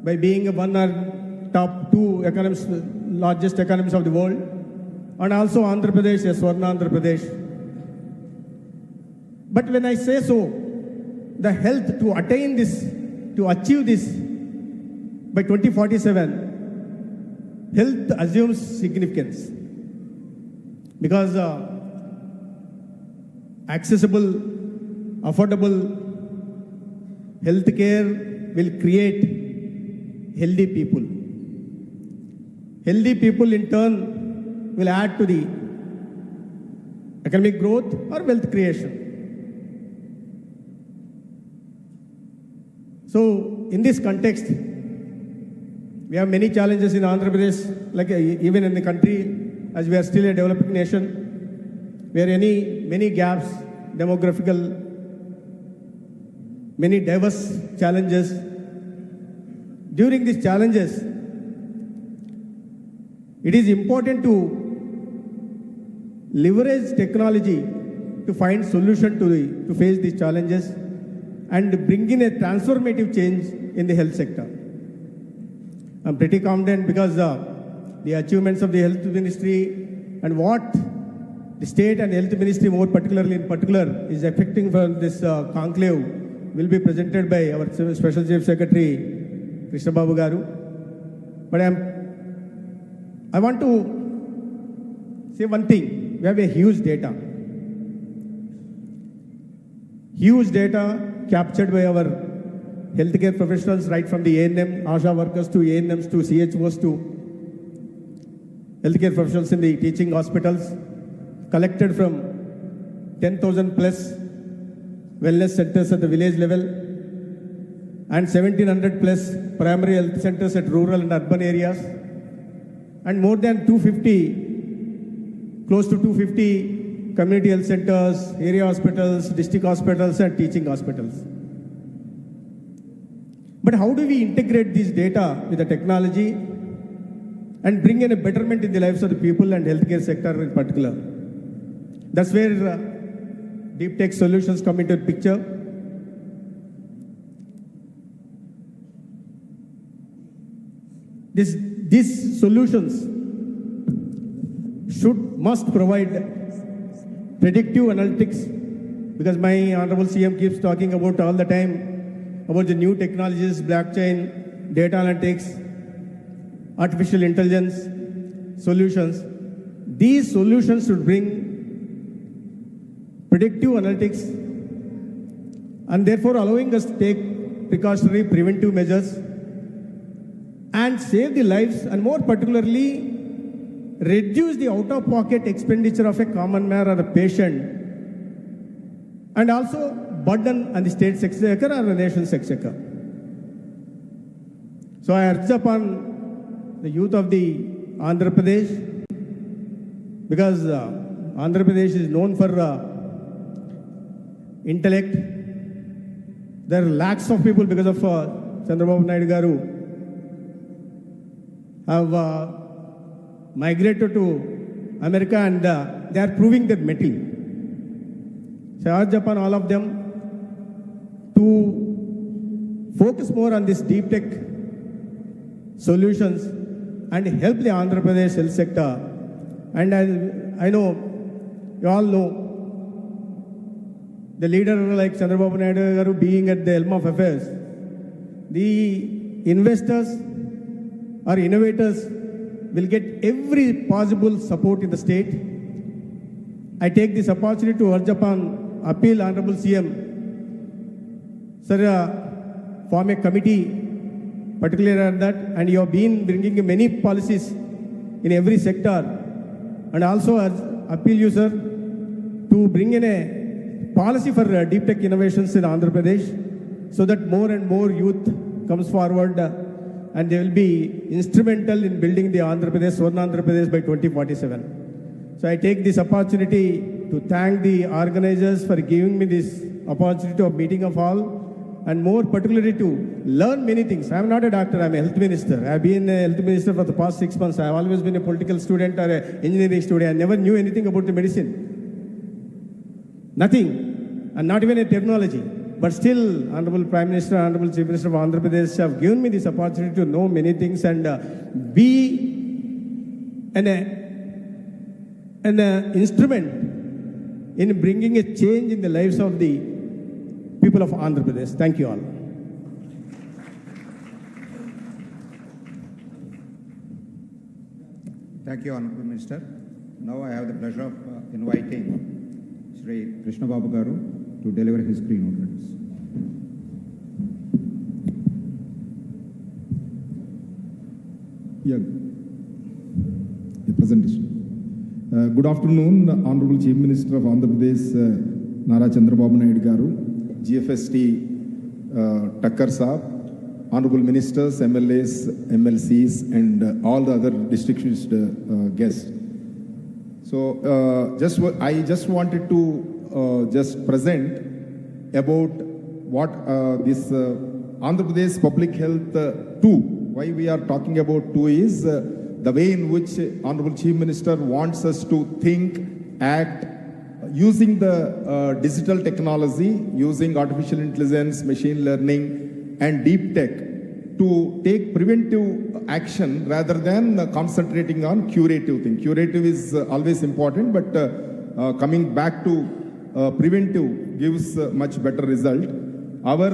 Speaker 12: by being one of top two largest economies of the world, and also Andhra Pradesh, a Swarna Andhra Pradesh. But when I say so, the health to attain this, to achieve this by 2047, health assumes significance, because accessible, affordable health care will create healthy people. Healthy people in turn will add to the economic growth or wealth creation. So in this context, we have many challenges in Andhra Pradesh, like even in the country, as we are still a developing nation. Where many gaps, demographical, many diverse challenges. During these challenges, it is important to leverage technology to find solution to face these challenges and bring in a transformative change in the health sector. I'm pretty confident because the achievements of the health ministry and what the state and health ministry more particularly is affecting for this conclave will be presented by our Special Chief Secretary, Chandrababu garu. But I want to say one thing. We have a huge data captured by our healthcare professionals, right from the ANM, ASHA workers to ANMs to CHOs to healthcare professionals in the teaching hospitals, collected from 10,000 plus wellness centers at the village level and 1,700 plus primary health centers at rural and urban areas, and more than 250, close to 250 community health centers, area hospitals, district hospitals, and teaching hospitals. But how do we integrate this data with the technology and bring in a betterment in the lives of the people and healthcare sector in particular? That's where Deeptech solutions come into the picture. These solutions must provide predictive analytics, because my Honorable CM keeps talking about all the time about the new technologies, blockchain, data analytics, artificial intelligence solutions. These solutions should bring predictive analytics and therefore allowing us to take precautionary preventive measures and save the lives, and more particularly reduce the out-of-pocket expenditure of a common man or a patient and also burden on the state exchequer or the nation's exchequer. So I urge upon the youth of the Andhra Pradesh, because Andhra Pradesh is known for intellect. There are lakhs of people because of Chandrababu Naidu Garu have migrated to America, and they are proving their mettle. So I urge upon all of them to focus more on this deep tech solutions and help the Andhra Pradesh health sector. And I know, you all know, the leader like Chandrababu Naidu Garu being at the helm of affairs, the investors or innovators will get every possible support in the state. I take this opportunity to urge upon, appeal Honorable CM, sir, form a committee particularly on that, and you have been bringing many policies in every sector. And also appeal you, sir, to bring in a policy for deep tech innovations in Andhra Pradesh, so that more and more youth comes forward and they will be instrumental in building the Andhra Pradesh, Swarna Andhra Pradesh by 2047. So I take this opportunity to thank the organizers for giving me this opportunity of meeting of all, and more particularly to learn many things. I am not a doctor, I am a health minister. I have been a health minister for the past 6 months. I have always been a political student or an engineering student. I never knew anything about the medicine. Nothing, and not even a technology. But still, Honorable Prime Minister, Honorable Chief Minister of Andhra Pradesh have given me this opportunity to know many things and be an instrument in bringing a change in the lives of the people of Andhra Pradesh. Thank you all.
Speaker 22: Thank you, Honorable Minister. Now I have the pleasure of inviting Shri Chandrababu Garu to deliver his keynote address.
Speaker 6: Yeah, the presentation. Good afternoon, Honorable Chief Minister of Andhra Pradesh, Nara Chandrababu Naidu Garu, GFST Takkar Saab, Honorable Ministers, MLAs, MLCs, and all the other distinguished guests. So, I just wanted to just present about what this Andhra Pradesh Public Health 2. Why we are talking about 2 is the way in which Honorable Chief Minister wants us to think, act, using the digital technology, using artificial intelligence, machine learning, and deep tech to take preventive action rather than concentrating on curative thing. Curative is always important, but coming back to preventive gives much better result. Our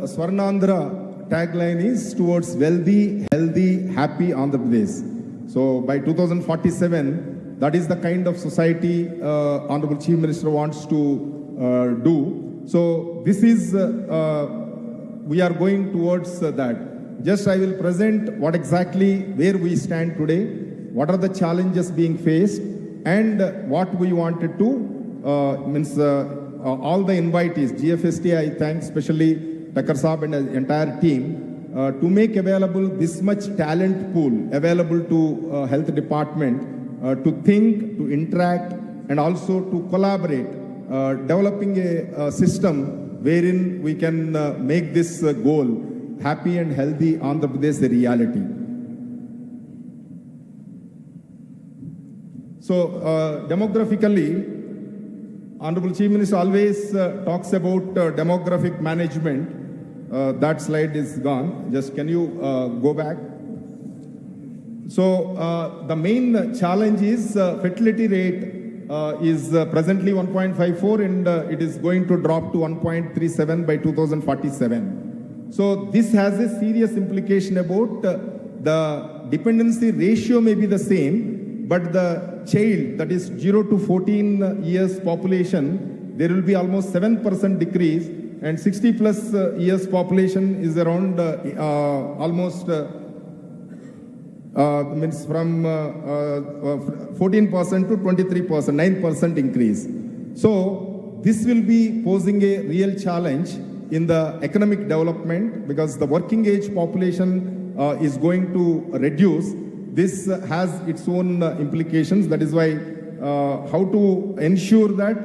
Speaker 6: Swarnandhra tagline is towards wealthy, healthy, happy Andhra Pradesh. So by 2047, that is the kind of society Honorable Chief Minister wants to do. So this is, we are going towards that. Just I will present what exactly, where we stand today, what are the challenges being faced, and what we wanted to, all the invitees, GFST, I thank especially Takkar Saab and the entire team, to make available this much talent pool available to health department, to think, to interact, and also to collaborate, developing a system wherein we can make this goal, happy and healthy Andhra Pradesh, a reality. So, demographically, Honorable Chief Minister always talks about demographic management. That slide is gone. Just can you go back? So, the main challenge is fertility rate is presently 1.54 and it is going to drop to 1.37 by 2047. So this has a serious implication about the dependency ratio may be the same, but the child, that is 0 to 14 years population, there will be almost 7% decrease, and 60 plus years population is around almost means from 14% to 23%, 9% increase. So this will be posing a real challenge in the economic development because the working age population is going to reduce. This has its own implications. That is why how to ensure that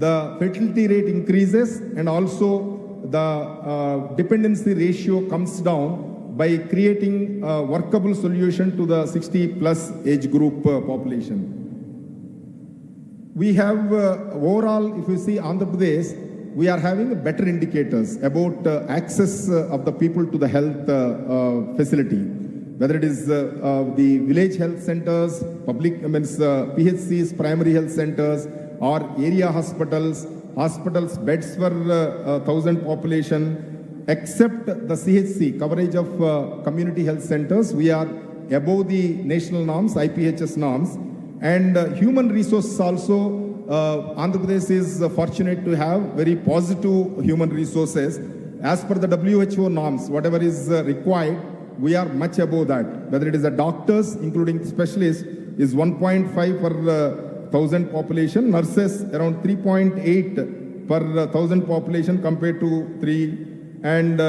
Speaker 6: the fertility rate increases and also the dependency ratio comes down by creating a workable solution to the 60 plus age group population. We have overall, if you see Andhra Pradesh, we are having better indicators about access of the people to the health facility, whether it is the village health centers, public PHCs, primary health centers, or area hospitals, beds for 1,000 population, except the CHC, coverage of community health centers, we are above the national norms, IPHS norms. And human resources also, Andhra Pradesh is fortunate to have very positive human resources. As per the WHO norms, whatever is required, we are much above that. Whether it is the doctors, including specialists, is 1.5 per 1,000 population, nurses around 3.8 per 1,000 population compared to 3, and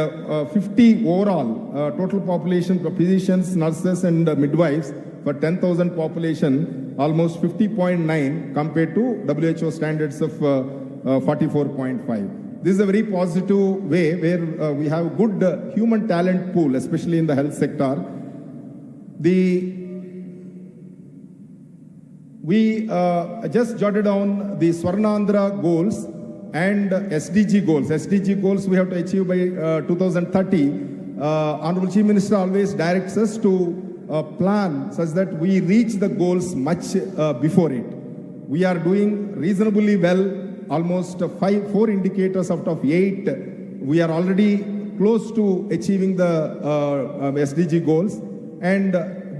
Speaker 6: 50 overall total population for physicians, nurses and midwives for 10,000 population, almost 50.9 compared to WHO standards of 44.5. This is a very positive way where we have good human talent pool, especially in the health sector. We just jotted down the Swarnandhra goals and SDG goals. SDG goals we have to achieve by 2030. Honorable Chief Minister always directs us to plan such that we reach the goals much before it. We are doing reasonably well, almost 4 indicators out of 8. We are already close to achieving the SDG goals, and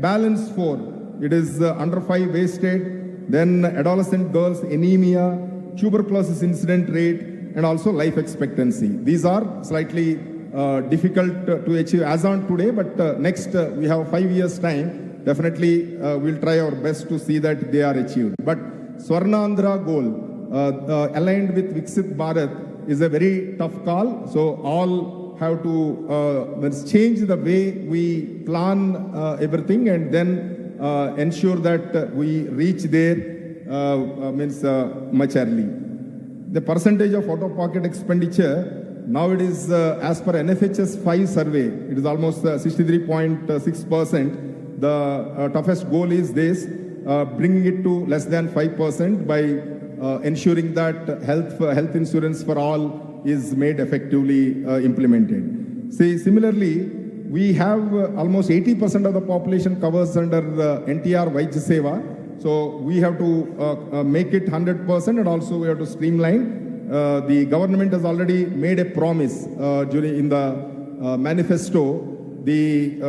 Speaker 6: balance 4, it is under 5 wasted, then adolescent girls, anemia, tuberculosis incident rate, and also life expectancy. These are slightly difficult to achieve as on today, but next we have 5 years time. Definitely we'll try our best to see that they are achieved. But Swarnandhra goal aligned with Viksit Bharat is a very tough call. So all have to change the way we plan everything and then ensure that we reach there much early. The percentage of out-of-pocket expenditure, now it is as per NFHS 5 survey, it is almost 63.6%. The toughest goal is this, bringing it to less than 5% by ensuring that health insurance for all is made effectively implemented. See, similarly, we have almost 80% of the population covers under NTR Vaidya Seva. So we have to make it 100%, and also we have to streamline. The government has already made a promise in the manifesto, the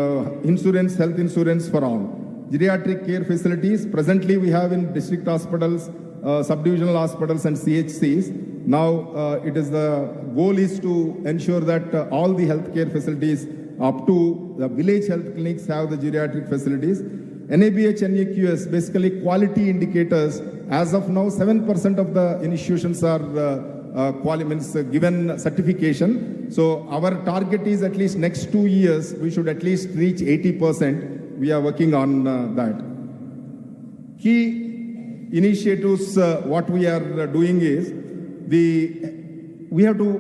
Speaker 6: health insurance for all. Geriatric care facilities, presently we have in district hospitals, subdivisional hospitals and CHCs. Now it is the goal is to ensure that all the healthcare facilities up to the village health clinics have the geriatric facilities. NABH, NAQS, basically quality indicators. As of now, 7% of the institutions are given certification. So our target is at least next 2 years, we should at least reach 80%. We are working on that. Key initiatives, what we are doing is, we have to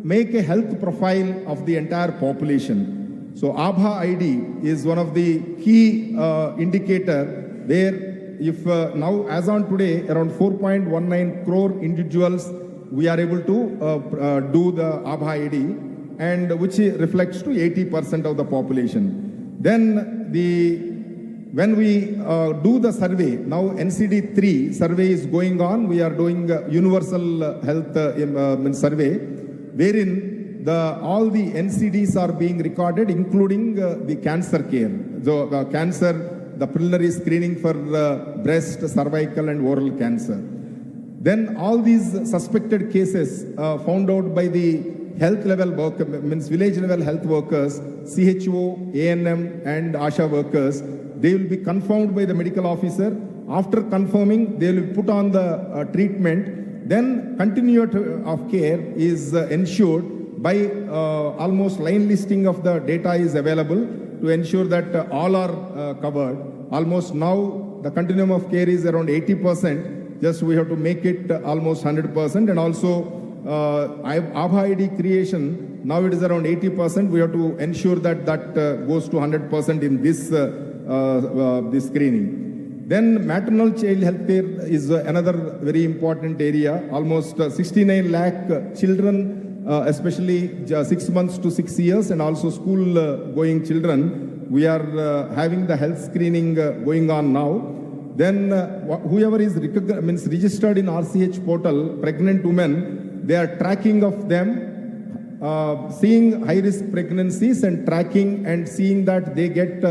Speaker 6: make a health profile of the entire population. So ABHA ID is one of the key indicator where if now as on today around 4.19 crore individuals we are able to do the ABHA ID, and which reflects to 80% of the population. Then when we do the survey, now NCD 3 survey is going on, we are doing universal health survey, wherein all the NCDs are being recorded, including the cancer care. So cancer, the preliminary screening for breast, cervical and oral cancer. Then all these suspected cases found out by the health level worker, village level health workers, CHO, ANM and ASHA workers, they will be confirmed by the medical officer. After confirming, they will put on the treatment. Then continuity of care is ensured by almost line listing of the data is available to ensure that all are covered. Almost now the continuum of care is around 80%. Just we have to make it almost 100%. And also Abha ID creation, now it is around 80%. We have to ensure that that goes to 100% in this screening. Then maternal child health care is another very important area. Almost 69 lakh children, especially 6 months to 6 years, and also school going children. We are having the health screening going on now. Then whoever is registered in RCH portal, pregnant women, they are tracking of them, seeing high-risk pregnancies and tracking and seeing that they get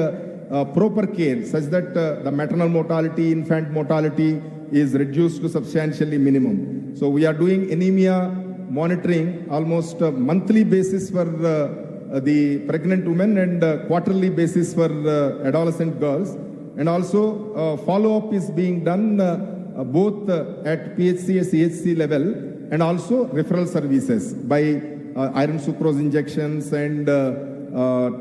Speaker 6: proper care such that the maternal mortality, infant mortality is reduced to substantially minimum. So we are doing anemia monitoring almost monthly basis for the pregnant women and quarterly basis for adolescent girls. And also follow-up is being done both at PHC, CHC level and also referral services by iron sucrose injections and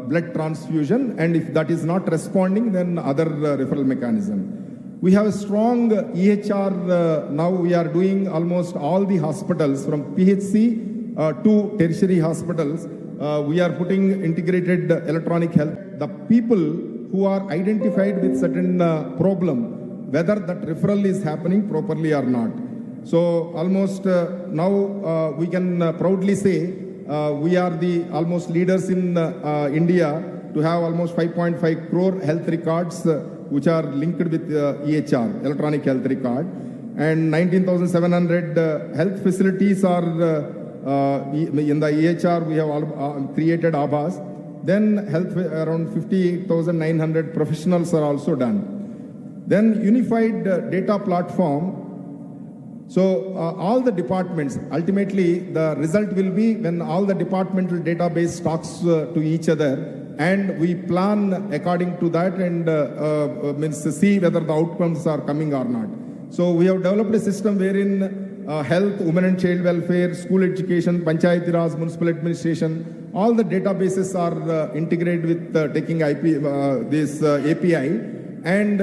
Speaker 6: blood transfusion, and if that is not responding, then other referral mechanism. We have a strong EHR now. We are doing almost all the hospitals from PHC to tertiary hospitals. We are putting integrated electronic health. The people who are identified with certain problem, whether that referral is happening properly or not. So almost now we can proudly say we are the almost leaders in India to have almost 5.5 crore health records which are linked with EHR, electronic health record, and 19,700 health facilities are in the EHR. We have created ABHAs. Then health around 58,900 professionals are also done. Then unified data platform. So all the departments, ultimately the result will be when all the departmental database talks to each other, and we plan according to that and see whether the outcomes are coming or not. So we have developed a system wherein health, women and child welfare, school education, Panchayati Raj, municipal administration, all the databases are integrated with taking this API, and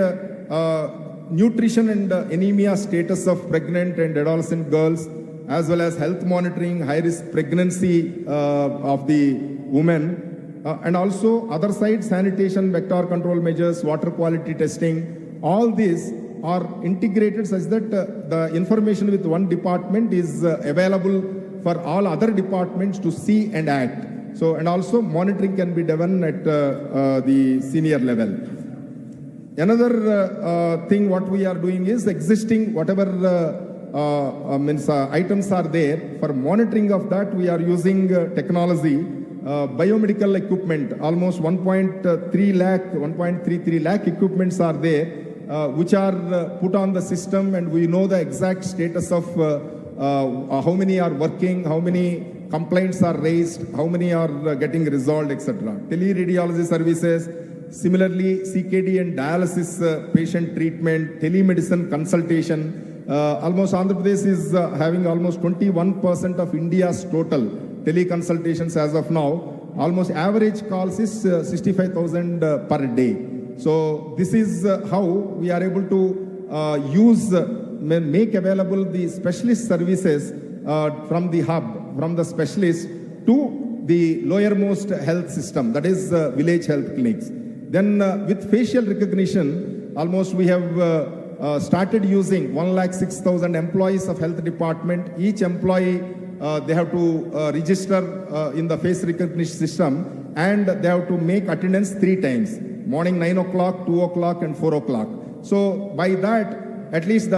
Speaker 6: nutrition and anemia status of pregnant and adolescent girls, as well as health monitoring, high-risk pregnancy of the women, and also other side sanitation, vector control measures, water quality testing. All these are integrated such that the information with one department is available for all other departments to see and act. So, and also monitoring can be done at the senior level. Another thing what we are doing is existing whatever items are there, for monitoring of that we are using technology, biomedical equipment, almost 1.33 lakh equipments are there, which are put on the system, and we know the exact status of how many are working, how many complaints are raised, how many are getting resolved, etc. Teleradiology services, similarly CKD and dialysis patient treatment, telemedicine consultation. Almost Andhra Pradesh is having almost 21% of India's total teleconsultations as of now. Almost average calls is 65,000 per day. So this is how we are able to make available the specialist services from the hub, from the specialist to the lowermost health system, that is village health clinics. Then with facial recognition, almost we have started using 106,000 employees of health department. Each employee, they have to register in the face recognition system, and they have to make attendance 3 times. Morning 9 o'clock, 2 o'clock and 4 o'clock. So by that, at least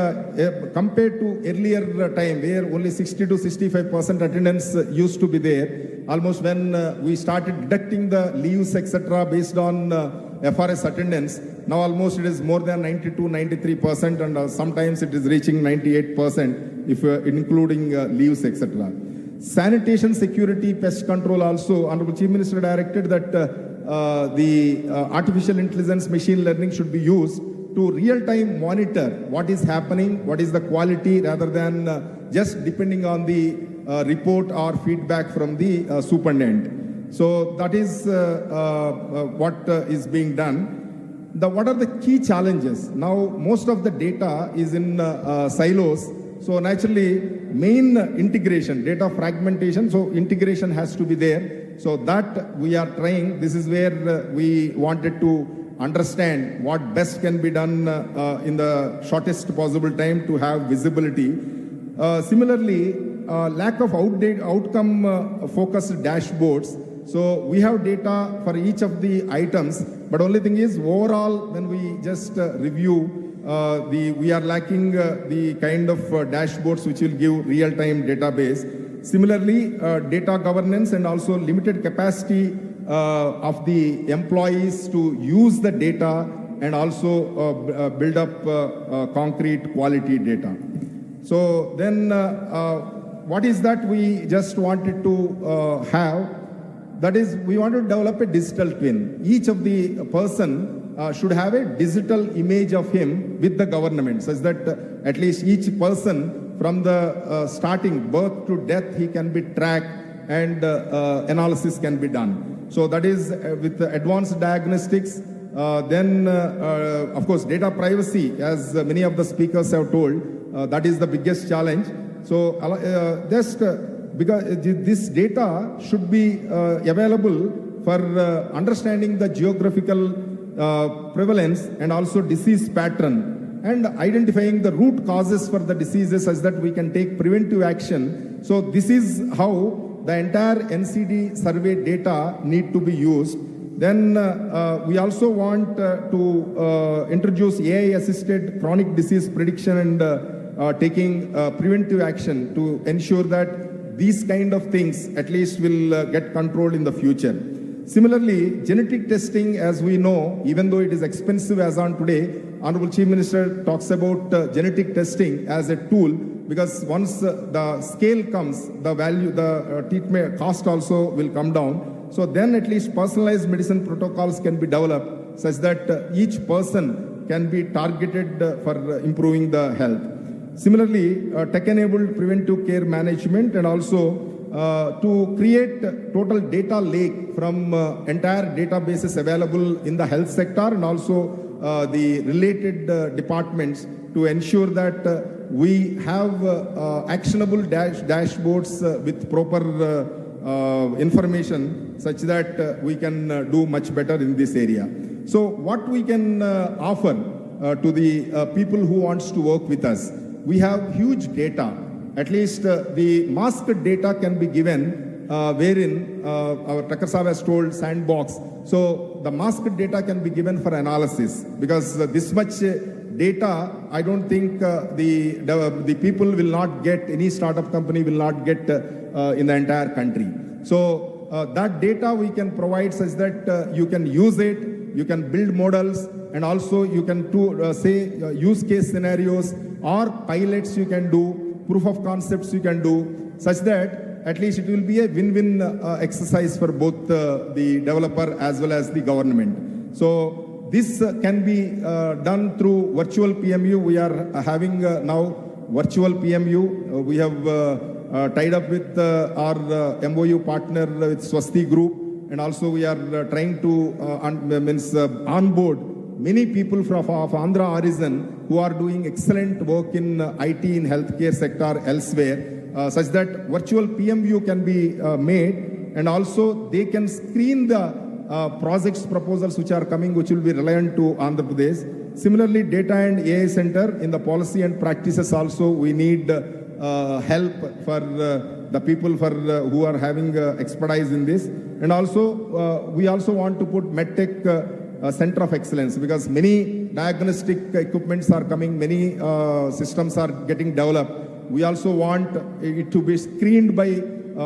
Speaker 6: compared to earlier time where only 60 to 65% attendance used to be there, almost when we started deducting the leaves, etc. based on FRS attendance, now almost it is more than 92-93%, and sometimes it is reaching 98% if including leaves, etc. Sanitation, security, pest control also, Honorable Chief Minister directed that the artificial intelligence, machine learning should be used to real-time monitor what is happening, what is the quality, rather than just depending on the report or feedback from the superintendent. So that is what is being done. What are the key challenges? Now, most of the data is in silos. So naturally, main integration, data fragmentation, so integration has to be there. So that we are trying. This is where we wanted to understand what best can be done in the shortest possible time to have visibility. Similarly, lack of outcome-focused dashboards. So we have data for each of the items, but only thing is overall when we just review, we are lacking the kind of dashboards which will give real-time database. Similarly, data governance and also limited capacity of the employees to use the data and also build up concrete quality data. So then what is that we just wanted to have? That is, we want to develop a digital twin. Each of the person should have a digital image of him with the government, such that at least each person from the starting birth to death, he can be tracked and analysis can be done. So that is with the advanced diagnostics. Then, of course, data privacy, as many of the speakers have told, that is the biggest challenge. So because this data should be available for understanding the geographical prevalence and also disease pattern and identifying the root causes for the diseases such that we can take preventive action. So this is how the entire NCD survey data need to be used. Then we also want to introduce AI-assisted chronic disease prediction and taking preventive action to ensure that these kind of things at least will get controlled in the future. Similarly, genetic testing, as we know, even though it is expensive as on today, Honorable Chief Minister talks about genetic testing as a tool, because once the scale comes, the value, the treatment cost also will come down. So then at least personalized medicine protocols can be developed such that each person can be targeted for improving the health. Similarly, tech-enabled preventive care management and also to create total data lake from entire databases available in the health sector and also the related departments to ensure that we have actionable dashboards with proper information such that we can do much better in this area. So what we can offer to the people who wants to work with us, we have huge data. At least the masked data can be given wherein our Thakkar Sahib has told sandbox. So the masked data can be given for analysis because this much data, I don't think the people will not get, any startup company will not get in the entire country. So that data we can provide such that you can use it, you can build models, and also you can say use case scenarios or pilots you can do, proof of concepts you can do, such that at least it will be a win-win exercise for both the developer as well as the government. So this can be done through virtual PMU. We are having now virtual PMU. We have tied up with our MOU partner with Swasti Group, and also we are trying to onboard many people from Andhra origin who are doing excellent work in IT, in healthcare sector elsewhere, such that virtual PMU can be made, and also they can screen the projects proposals which are coming, which will be reliant to Andhra Pradesh. Similarly, data and AI center in the policy and practices also we need help for the people who are having expertise in this. And also, we also want to put MedTech center of excellence, because many diagnostic equipments are coming, many systems are getting developed. We also want it to be screened by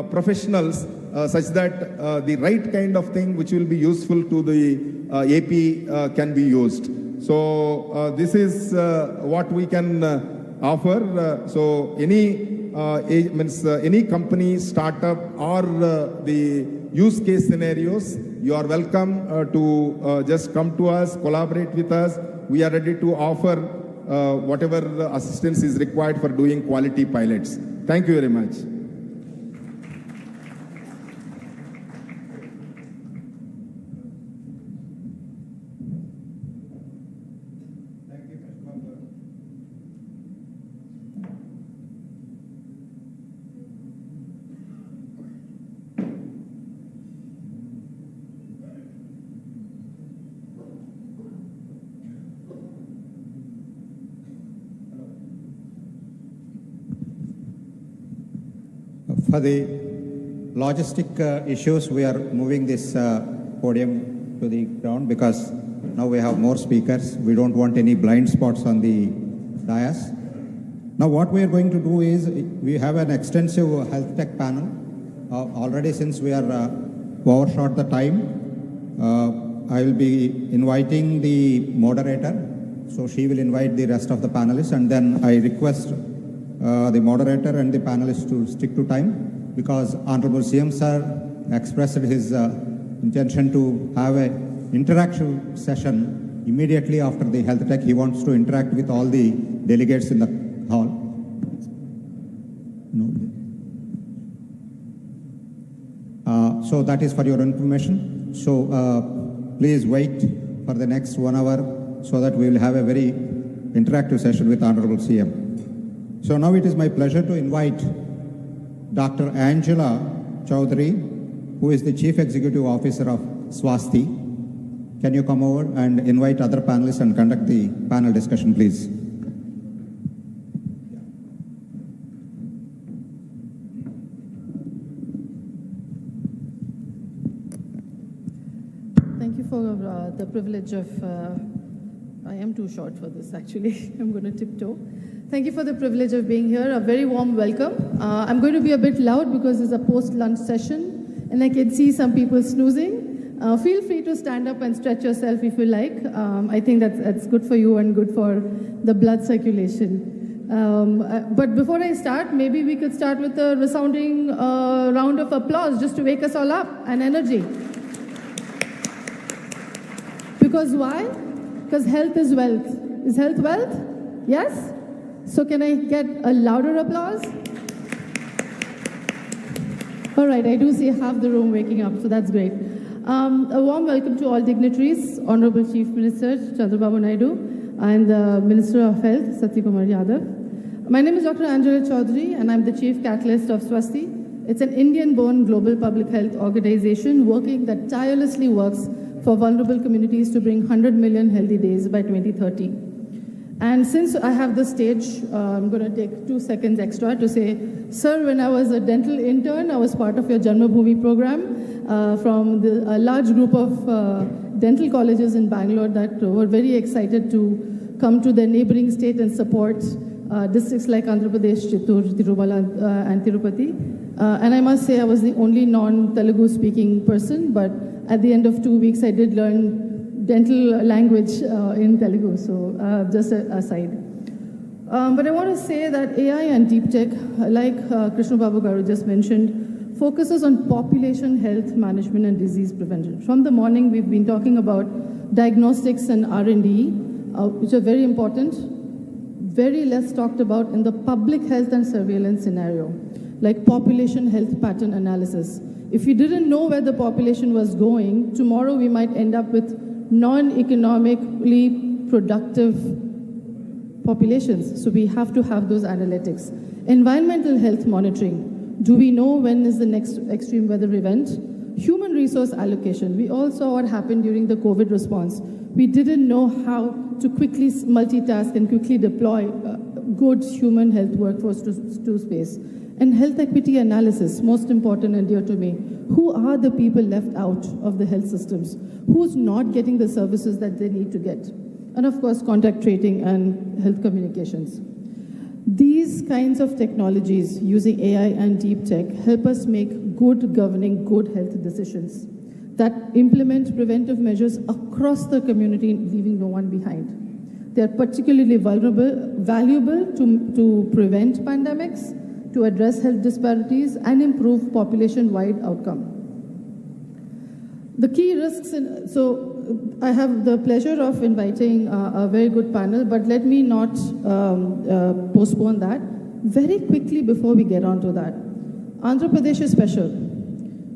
Speaker 6: professionals such that the right kind of thing which will be useful to the AP can be used. So this is what we can offer. So any company, startup, or the use case scenarios, you are welcome to just come to us, collaborate with us. We are ready to offer whatever assistance is required for doing quality pilots. Thank you very much.
Speaker 22: For the logistic issues, we are moving this podium to the ground because now we have more speakers. We don't want any blind spots on the dais. Now what we are going to do is, we have an extensive health tech panel. Already since we are overshot the time, I will be inviting the moderator. So she will invite the rest of the panelists, and then I request the moderator and the panelists to stick to time, because Honorable CM Sir expressed his intention to have an interaction session immediately after the health tech. He wants to interact with all the delegates in the hall. So that is for your information. So please wait for the next 1 hour so that we will have a very interactive session with Honorable CM. So now it is my pleasure to invite Dr. Angela Chaudhary, who is the Chief Executive Officer of Swasti. Can you come over and invite other panelists and conduct the panel discussion, please?
Speaker 3: Thank you for the privilege of, I am too short for this actually, I'm going to tiptoe. Thank you for the privilege of being here. A very warm welcome. I'm going to be a bit loud because it's a post-lunch session and I can see some people snoozing. Feel free to stand up and stretch yourself if you like. I think that's good for you and good for the blood circulation. But before I start, maybe we could start with a resounding round of applause just to wake us all up and energy. Because why? Because health is wealth. Is health wealth? Yes? So can I get a louder applause? All right, I do see half the room waking up, so that's great. A warm welcome to all dignitaries, Honorable Chief Minister Chandrababu Naidu, and the Minister of Health, Satyakumar Yadav. My name is Dr. Angela Chaudhary, and I'm the Chief Catalyst of Swasti. It's an Indian-born global public health organization that tirelessly works for vulnerable communities to bring 100 million healthy days by 2030. And since I have the stage, I'm going to take 2 seconds extra to say, sir, when I was a dental intern, I was part of your Chandrababu program from a large group of dental colleges in Bangalore that were very excited to come to their neighboring state and support districts like Andhra Pradesh, Chittoor, Tirumala, and Tirupati. And I must say I was the only non-Telugu speaking person, but at the end of 2 weeks, I did learn dental language in Telugu, so just an aside. But I want to say that AI and Deeptech, like Krishnababu Garu just mentioned, focuses on population health management and disease prevention. From the morning, we've been talking about diagnostics and R&D, which are very important, very less talked about in the public health and surveillance scenario, like population health pattern analysis. If we didn't know where the population was going, tomorrow we might end up with non-economically productive populations. So we have to have those analytics. Environmental health monitoring. Do we know when is the next extreme weather event? Human resource allocation. We all saw what happened during the COVID response. We didn't know how to quickly multitask and quickly deploy good human health workforce to space. And health equity analysis, most important and dear to me. Who are the people left out of the health systems? Who's not getting the services that they need to get? And of course, contact tracing and health communications. These kinds of technologies using AI and deep tech help us make good governing, good health decisions that implement preventive measures across the community, leaving no one behind. They are particularly valuable to prevent pandemics, to address health disparities, and improve population-wide outcome. The key risks, so I have the pleasure of inviting a very good panel, but let me not postpone that. Very quickly before we get on to that, Andhra Pradesh is special.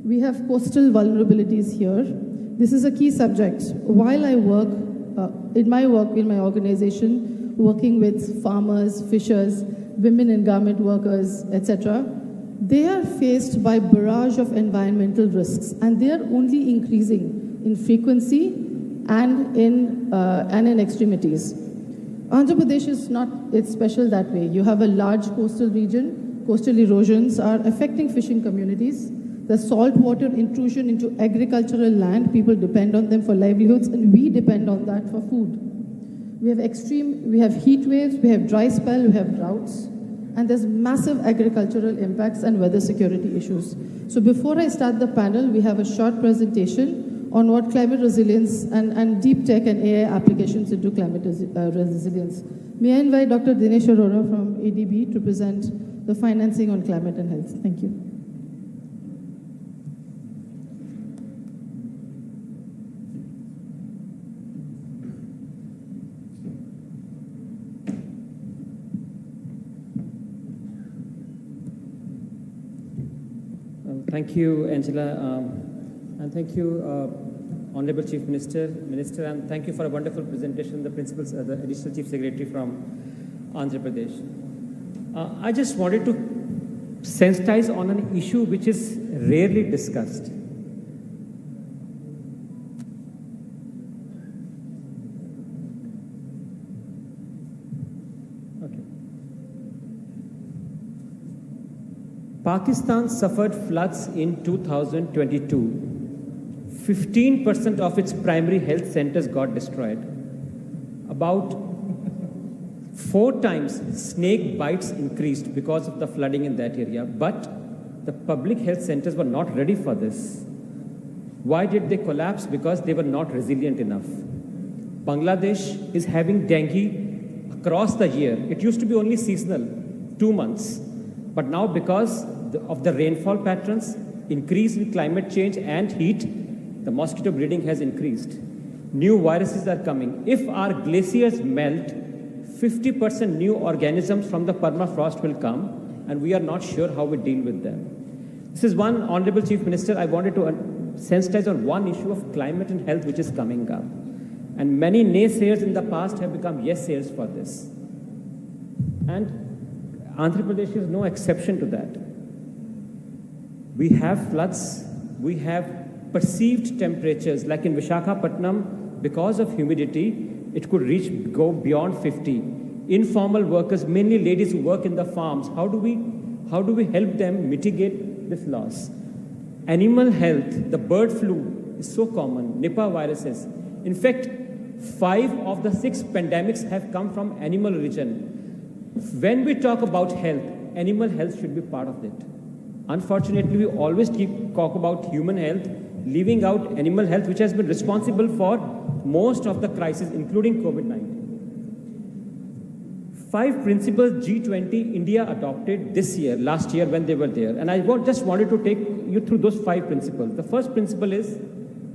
Speaker 3: We have coastal vulnerabilities here. This is a key subject. While I work, in my organization, working with farmers, fishers, women and garment workers, etc., they are faced by barrage of environmental risks, and they are only increasing in frequency and in extremities. Andhra Pradesh is not, it's special that way. You have a large coastal region. Coastal erosions are affecting fishing communities. The saltwater intrusion into agricultural land, people depend on them for livelihoods, and we depend on that for food. We have heat waves, we have dry spell, we have droughts, and there's massive agricultural impacts and weather security issues. So before I start the panel, we have a short presentation on what climate resilience and deep tech and AI applications into climate resilience. May I invite Dr. Dinesh Arora from ADB to present the financing on climate and health. Thank you.
Speaker 13: Thank you, Angela, and thank you, Honorable Chief Minister, and thank you for a wonderful presentation, the principals, the Additional Chief Secretary from Andhra Pradesh. I just wanted to sensitize on an issue which is rarely discussed. Pakistan suffered floods in 2022. 15% of its primary health centers got destroyed. About 4 times snake bites increased because of the flooding in that area, but the public health centers were not ready for this. Why did they collapse? Because they were not resilient enough. Bangladesh is having dengue across the year. It used to be only seasonal, 2 months. But now because of the rainfall patterns, increase in climate change and heat, the mosquito breeding has increased. New viruses are coming. If our glaciers melt, 50% new organisms from the permafrost will come, and we are not sure how we deal with them. This is one, Honorable Chief Minister, I wanted to sensitize on one issue of climate and health which is coming up. And many naysayers in the past have become yes-sayers for this. And Andhra Pradesh is no exception to that. We have floods, we have perceived temperatures, like in Visakhapatnam, because of humidity, it could go beyond 50. Informal workers, mainly ladies who work in the farms, how do we help them mitigate this loss? Animal health, the bird flu is so common, Nipah viruses. In fact, 5 of the 6 pandemics have come from animal origin. When we talk about health, animal health should be part of it. Unfortunately, we always talk about human health, leaving out animal health, which has been responsible for most of the crises, including COVID-19. 5 principles G20 India adopted last year when they were there. And I just wanted to take you through those 5 principles. The first principle is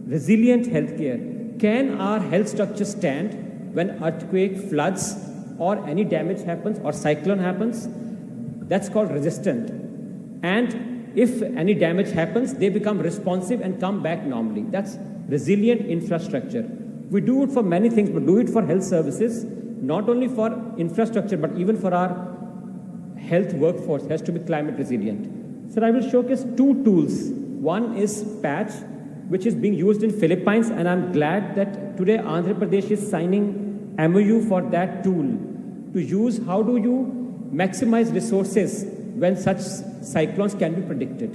Speaker 13: resilient healthcare. Can our health structure stand when earthquake, floods, or any damage happens, or cyclone happens? That's called resistant. And if any damage happens, they become responsive and come back normally. That's resilient infrastructure. We do it for many things, but do it for health services, not only for infrastructure, but even for our health workforce has to be climate resilient. So I will showcase 2 tools. One is Patch, which is being used in Philippines, and I'm glad that today Andhra Pradesh is signing MOU for that tool to use. How do you maximize resources when such cyclones can be predicted?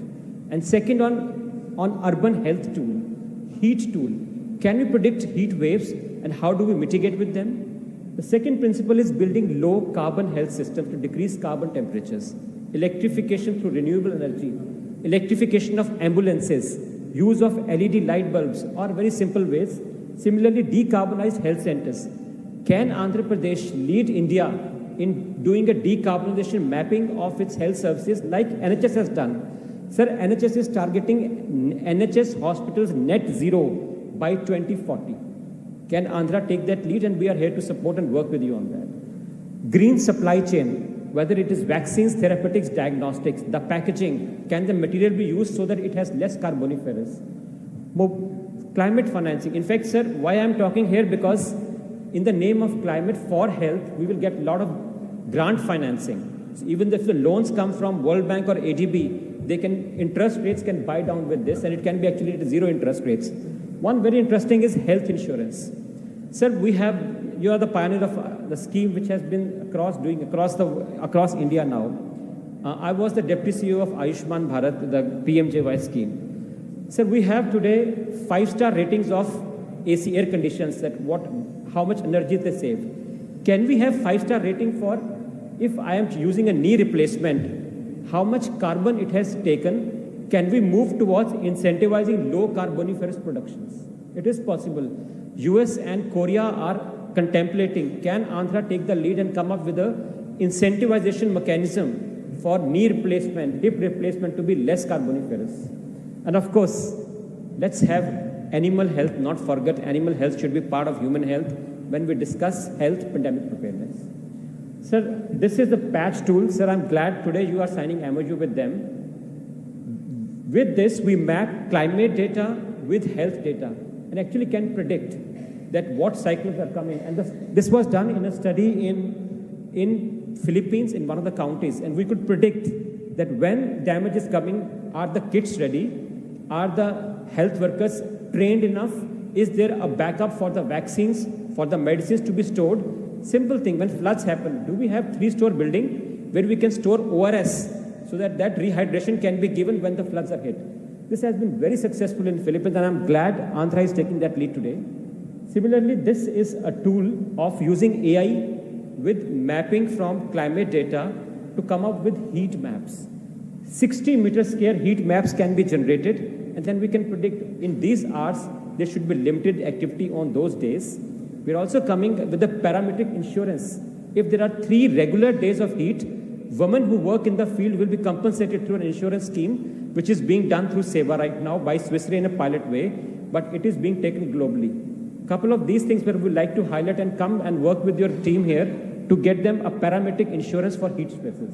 Speaker 13: And second, on urban health tool, heat tool. Can we predict heat waves and how do we mitigate with them? The second principle is building low carbon health systems to decrease carbon temperatures. Electrification through renewable energy, electrification of ambulances, use of LED light bulbs, or very simple ways. Similarly, decarbonized health centers. Can Andhra Pradesh lead India in doing a decarbonization mapping of its health services like NHS has done? Sir, NHS is targeting NHS hospitals net zero by 2040. Can Andhra take that lead? And we are here to support and work with you on that. Green supply chain. whether it is vaccines, therapeutics, diagnostics, the packaging, can the material be used so that it has less carboniferous? Climate financing. In fact, sir, why I'm talking here, because in the name of climate for health, we will get a lot of grant financing. So even if the loans come from World Bank or ADB, interest rates can buy down with this, and it can be actually at zero interest rates. One very interesting is health insurance. Sir, you are the pioneer of the scheme which has been across India now. I was the deputy CEO of Ayushman Bharat, the PMJY scheme. Sir, we have today 5-star ratings of AC air conditions, how much energy they save. Can we have 5-star rating for, if I am using a knee replacement, how much carbon it has taken? Can we move towards incentivizing low carboniferous productions? It is possible. US and Korea are contemplating, can Andhra take the lead and come up with a incentivization mechanism for knee replacement, hip replacement to be less carboniferous? And of course, let's have animal health, not forget animal health should be part of human health when we discuss health pandemic preparedness. Sir, this is the patch tool. Sir, I'm glad today you are signing MOU with them. With this, we map climate data with health data and actually can predict that what cycles are coming. And this was done in a study in Philippines in one of the counties. And we could predict that when damage is coming, are the kits ready? Are the health workers trained enough? Is there a backup for the vaccines, for the medicines to be stored? Simple thing, when floods happen, do we have 3-store building where we can store ORS so that rehydration can be given when the floods are hit? This has been very successful in Philippines, and I'm glad Andhra is taking that lead today. Similarly, this is a tool of using AI with mapping from climate data to come up with heat maps. 60 meter square heat maps can be generated, and then we can predict in these hours there should be limited activity on those days. We're also coming with the parametric insurance. If there are 3 regular days of heat, women who work in the field will be compensated through an insurance scheme, which is being done through SEWA right now by Swiss Re in a pilot way, but it is being taken globally. A couple of these things where we would like to highlight and come and work with your team here to get them a parametric insurance for heat stresses.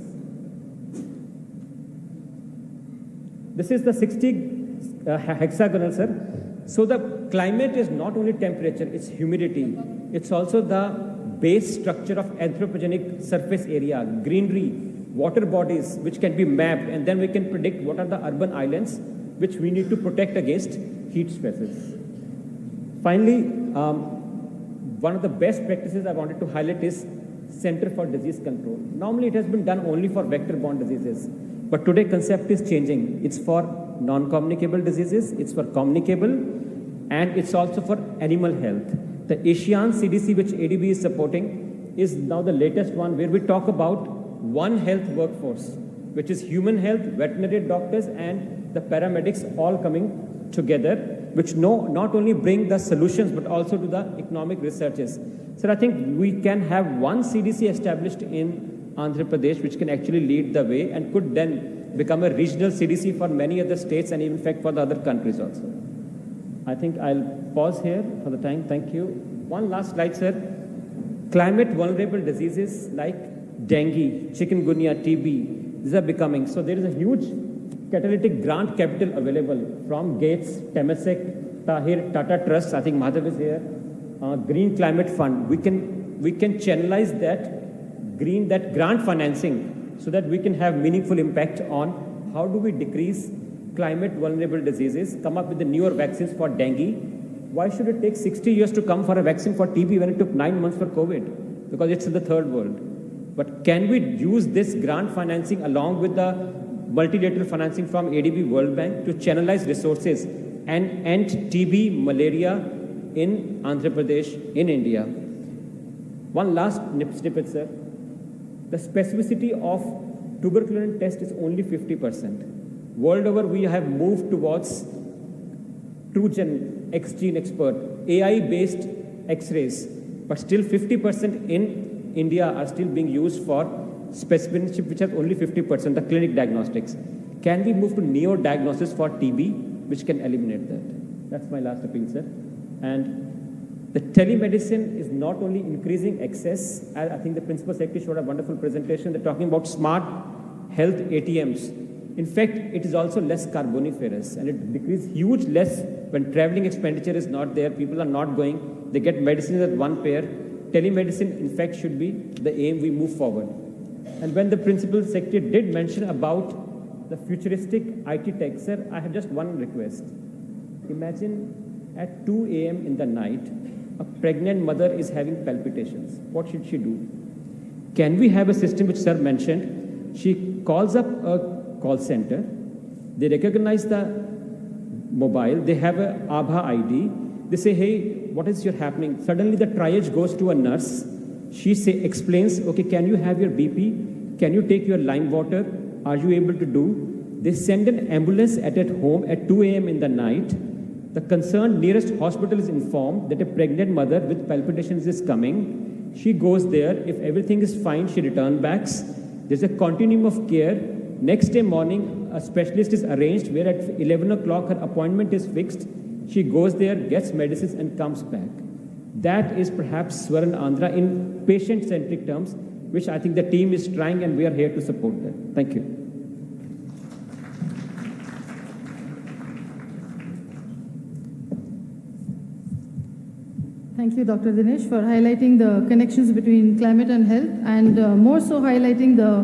Speaker 13: This is the 60 hexagonal, sir. So the climate is not only temperature, it's humidity. It's also the base structure of anthropogenic surface area, greenery, water bodies, which can be mapped, and then we can predict what are the urban islands which we need to protect against heat stresses. Finally, one of the best practices I wanted to highlight is Center for Disease Control. Normally it has been done only for vector-borne diseases, but today concept is changing. It's for non-communicable diseases, it's for communicable, and it's also for animal health. The ASEAN CDC, which ADB is supporting, is now the latest one where we talk about one health workforce, which is human health, veterinary doctors, and the paramedics all coming together, which not only bring the solutions, but also to the economic researches. So I think we can have one CDC established in Andhra Pradesh, which can actually lead the way and could then become a regional CDC for many other states and in fact for the other countries also. I think I'll pause here for the time. Thank you. One last slide, sir. Climate vulnerable diseases like dengue, chikungunya, TB, these are becoming. So there is a huge catalytic grant capital available from Gates, Temasek, Tahir, Tata Trust. I think Madhav is here. Green Climate Fund. We can channelize that grant financing so that we can have meaningful impact on how do we decrease climate vulnerable diseases, come up with the newer vaccines for dengue. Why should it take 60 years to come for a vaccine for TB when it took 9 months for COVID? Because it's in the third world. But can we use this grant financing along with the multilateral financing from ADB World Bank to channelize resources and end TB, malaria in Andhra Pradesh, in India? One last snippet, sir. The specificity of tuberculin test is only 50%. World over, we have moved towards TrueGen, X-Gene Expert, AI-based X-rays, but still 50% in India are still being used for specificity, which has only 50%, the clinic diagnostics. Can we move to neo-diagnosis for TB, which can eliminate that? That's my last appeal, sir. And The telemedicine is not only increasing access, I think the Principal Secretary showed a wonderful presentation, they're talking about smart health ATMs. In fact, it is also less carboniferous and it decreases huge less when traveling expenditure is not there, people are not going, they get medicines at one pair. Telemedicine, in fact, should be the aim we move forward. And when the Principal Secretary did mention about the futuristic IT tech, sir, I have just one request. Imagine at 2 a.m. in the night, a pregnant mother is having palpitations. What should she do? Can we have a system which sir mentioned? She calls up a call center, they recognize the mobile, they have a ABHA ID, they say, hey, what is your happening? Suddenly the triage goes to a nurse, she explains, okay, can you have your BP? Can you take your lime water? Are you able to do? They send an ambulance at home at 2 a.m. in the night. The concerned nearest hospital is informed that a pregnant mother with palpitations is coming. She goes there. If everything is fine, she returns back. There's a continuum of care. Next day morning, a specialist is arranged where at 11 o'clock her appointment is fixed. She goes there, gets medicines and comes back. That is perhaps Swaran Andhra in patient-centric terms, which I think the team is trying and we are here to support that. Thank you.
Speaker 3: Thank you, Dr. Dinesh, for highlighting the connections between climate and health, and more so highlighting the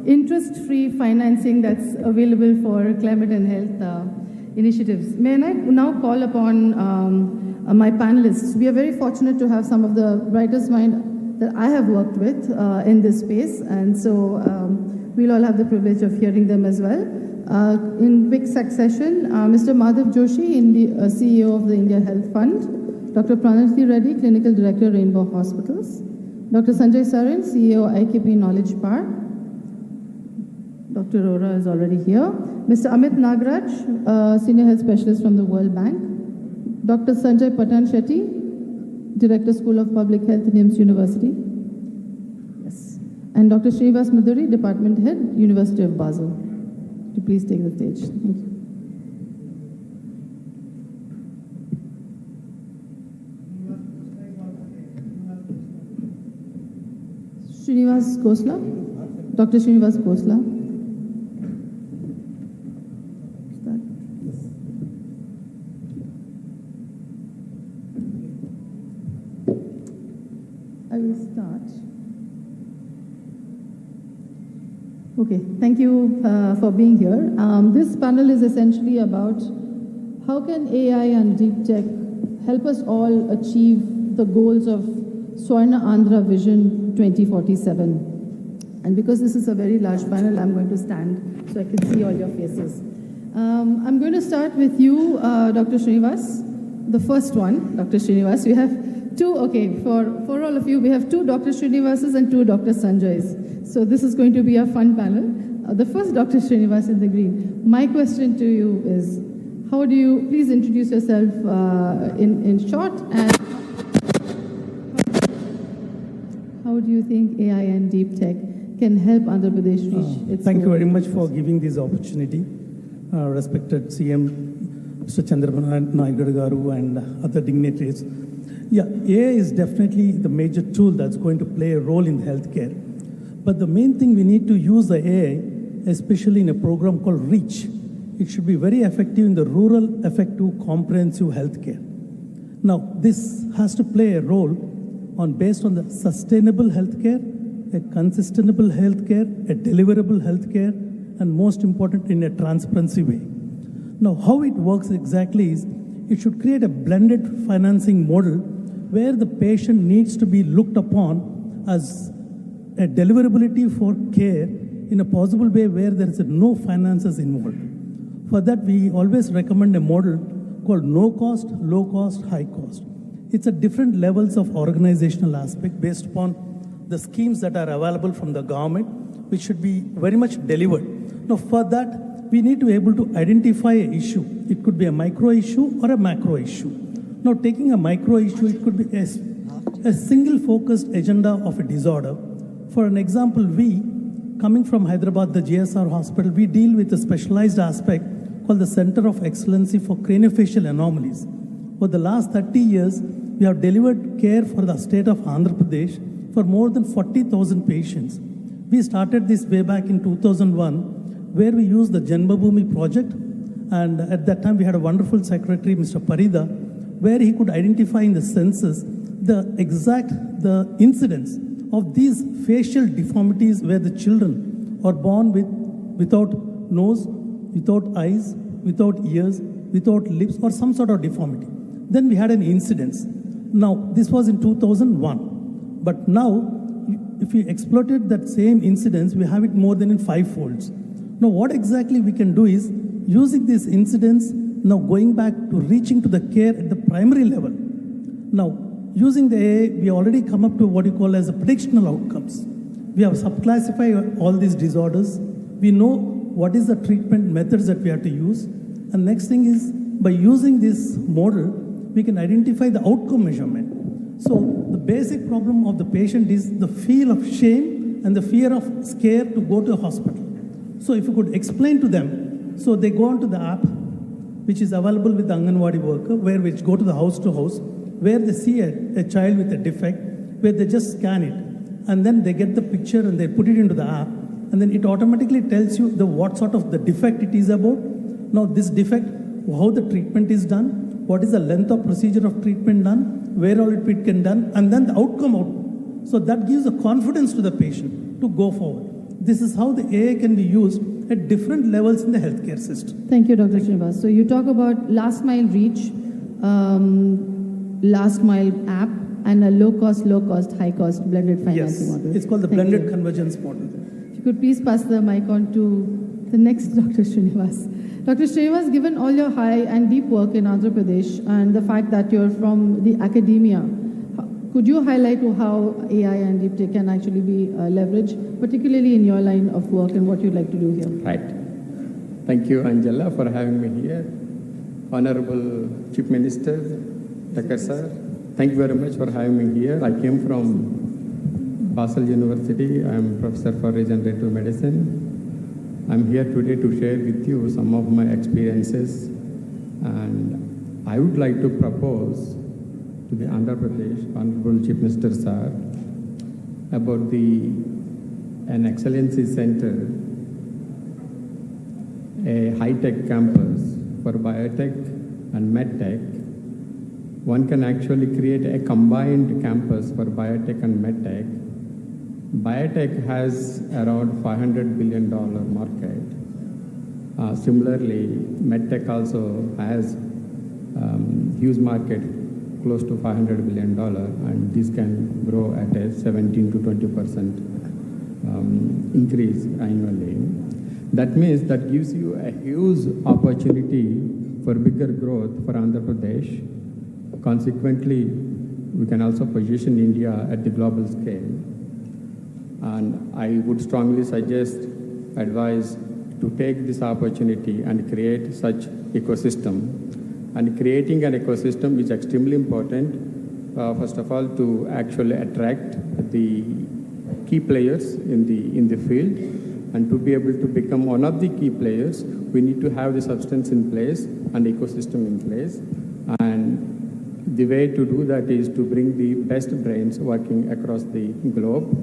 Speaker 3: interest-free financing that's available for climate and health initiatives. May I now call upon my panelists? We are very fortunate to have some of the brightest minds that I have worked with in this space, and so we'll all have the privilege of hearing them as well. In quick succession, Mr. Madhav Joshi, CEO of the India Health Fund, Dr. Pranati Reddy, Clinical Director, Rainbow Hospitals, Dr. Sanjay Sarin, CEO, IKP Knowledge Park, Dr. Rora is already here, Mr. Amit Nagraj, Senior Health Specialist from the World Bank, Dr. Sanjay Patan Shetty, Director, School of Public Health, NIMS University, yes, and Dr. Srinivas Madhuri, Department Head, University of Basel. To please take the stage. Thank you. Srinivas Khosla, Dr. Srinivas Khosla. I will start. Okay, thank you for being here. This panel is essentially about how can AI and deep tech help us all achieve the goals of Swarna Andhra Vision 2047. And because this is a very large panel, I'm going to stand so I can see all your faces. I'm going to start with you, Dr. Srinivas. The first one, Dr. Srinivas. We have two, okay, for all of you, we have two Dr. Srinivases and two Dr. Sanjays. So this is going to be a fun panel. The first Dr. Srinivas in the green. My question to you is, how do you, please introduce yourself in short, and how do you think AI and deep tech can help Andhra Pradesh reach its
Speaker 18: Thank
Speaker 3: goal?
Speaker 18: you very much for giving this opportunity. Respected CM, Mr. Chandrababu Garu and other dignitaries. Yeah, AI is definitely the major tool that's going to play a role in healthcare. But the main thing, we need to use the AI, especially in a program called REACH. It should be very effective in the rural effective comprehensive healthcare. Now, this has to play a role based on the sustainable healthcare, a consistentable healthcare, a deliverable healthcare, and most important, in a transparency way. Now, how it works exactly is, it should create a blended financing model where the patient needs to be looked upon as a deliverability for care in a possible way where there is no finances involved. For that, we always recommend a model called no cost, low cost, high cost. It's a different levels of organizational aspect based upon the schemes that are available from the government, which should be very much delivered. Now, for that, we need to be able to identify an issue. It could be a micro issue or a macro issue. Now, taking a micro issue, it could be a single focused agenda of a disorder. For an example, we, coming from Hyderabad, the GSR hospital, we deal with a specialized aspect called the Center of Excellency for Craniofacial Anomalies. For the last 30 years, we have delivered care for the state of Andhra Pradesh for more than 40,000 patients. We started this way back in 2001, where we used the Janmabhoomi project, and at that time we had a wonderful secretary, Mr. Parida, where he could identify in the census the incidence of these facial deformities where the children are born without nose, without eyes, without ears, without lips, or some sort of deformity. Then we had an incidence. Now, this was in 2001. But now, if we exploited that same incidence, we have it more than in 5 folds. Now, what exactly we can do is, using this incidence, now going back to reaching to the care at the primary level. Now, using the AI, we already come up to what you call as a predictional outcomes. We have subclassified all these disorders. We know what is the treatment methods that we have to use. And next thing is, by using this model, we can identify the outcome measurement. So the basic problem of the patient is the feel of shame and the fear of scare to go to a hospital. So if you could explain to them, so they go onto the app, which is available with the Anganwadi worker, where we go to the house, where they see a child with a defect, where they just scan it, and then they get the picture and they put it into the app, and then it automatically tells you what sort of the defect it is about. Now this defect, how the treatment is done, what is the length of procedure of treatment done, where all it can done, and then the outcome out. So that gives a confidence to the patient to go forward. This is how the AI can be used at different levels in the healthcare system.
Speaker 3: Thank you, Dr. Srinivas. So you talk about last mile reach, last mile app, and a low cost, high cost blended financing model.
Speaker 18: It's called the blended convergence model.
Speaker 3: If you could please pass the mic on to the next Dr. Srinivas. Dr. Srinivas, given all your high and deep work in Andhra Pradesh and the fact that you're from the academia, could you highlight how AI and Deeptech can actually be leveraged, particularly in your line of work and what you'd like to do here?
Speaker 11: Right. Thank you, Angela, for having me here. Honorable Chief Minister, Thakkar sir, thank you very much for having me here. I came from Basel University. I am professor for regenerative medicine. I'm here today to share with you some of my experiences, and I would like to propose to the Andhra Pradesh Honorable Chief Minister sir about an excellency center, a high-tech campus for biotech and medtech. One can actually create a combined campus for biotech and medtech. Biotech has around $500 billion market. Similarly, medtech also has huge market, close to $500 billion, and this can grow at a 17 to 20% increase annually. That means that gives you a huge opportunity for bigger growth for Andhra Pradesh. Consequently, we can also position India at the global scale. And I would strongly advise to take this opportunity and create such ecosystem. And creating an ecosystem is extremely important, first of all, to actually attract the key players in the field. And to be able to become one of the key players, we need to have the substance in place and ecosystem in place. And the way to do that is to bring the best brains working across the globe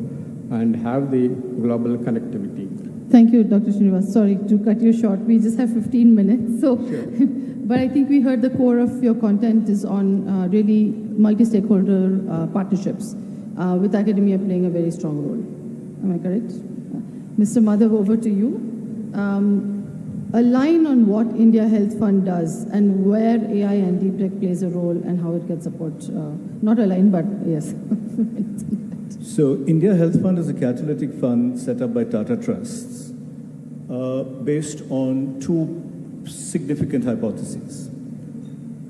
Speaker 11: and have the global connectivity.
Speaker 3: Thank you, Dr. Srinivas. Sorry to cut you short. We just have 15 minutes. So, sure. But I think we heard the core of your content is on really multi-stakeholder partnerships, with academia playing a very strong role. Am I correct? Mr. Madhav, over to you. A line on what India Health Fund does and where AI and Deeptech plays a role and how it can support, not a line, but yes.
Speaker 8: So India Health Fund is a catalytic fund set up by Tata Trusts based on two significant hypotheses.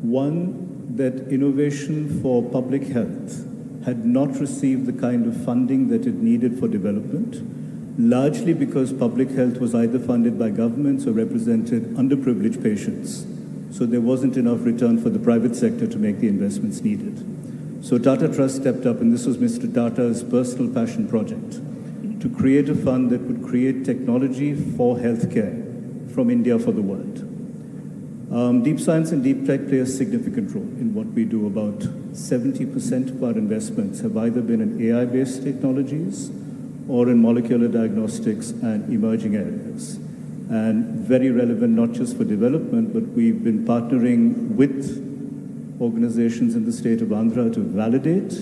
Speaker 8: One, that innovation for public health had not received the kind of funding that it needed for development, largely because public health was either funded by governments or represented underprivileged patients. So there wasn't enough return for the private sector to make the investments needed. So Tata Trust stepped up, and this was Mr. Tata's personal passion project, to create a fund that would create technology for healthcare from India for the world. Deep science and deep tech play a significant role in what we do. About 70% of our investments have either been in AI-based technologies or in molecular diagnostics and emerging areas. And very relevant not just for development, but we've been partnering with organizations in the state of Andhra to validate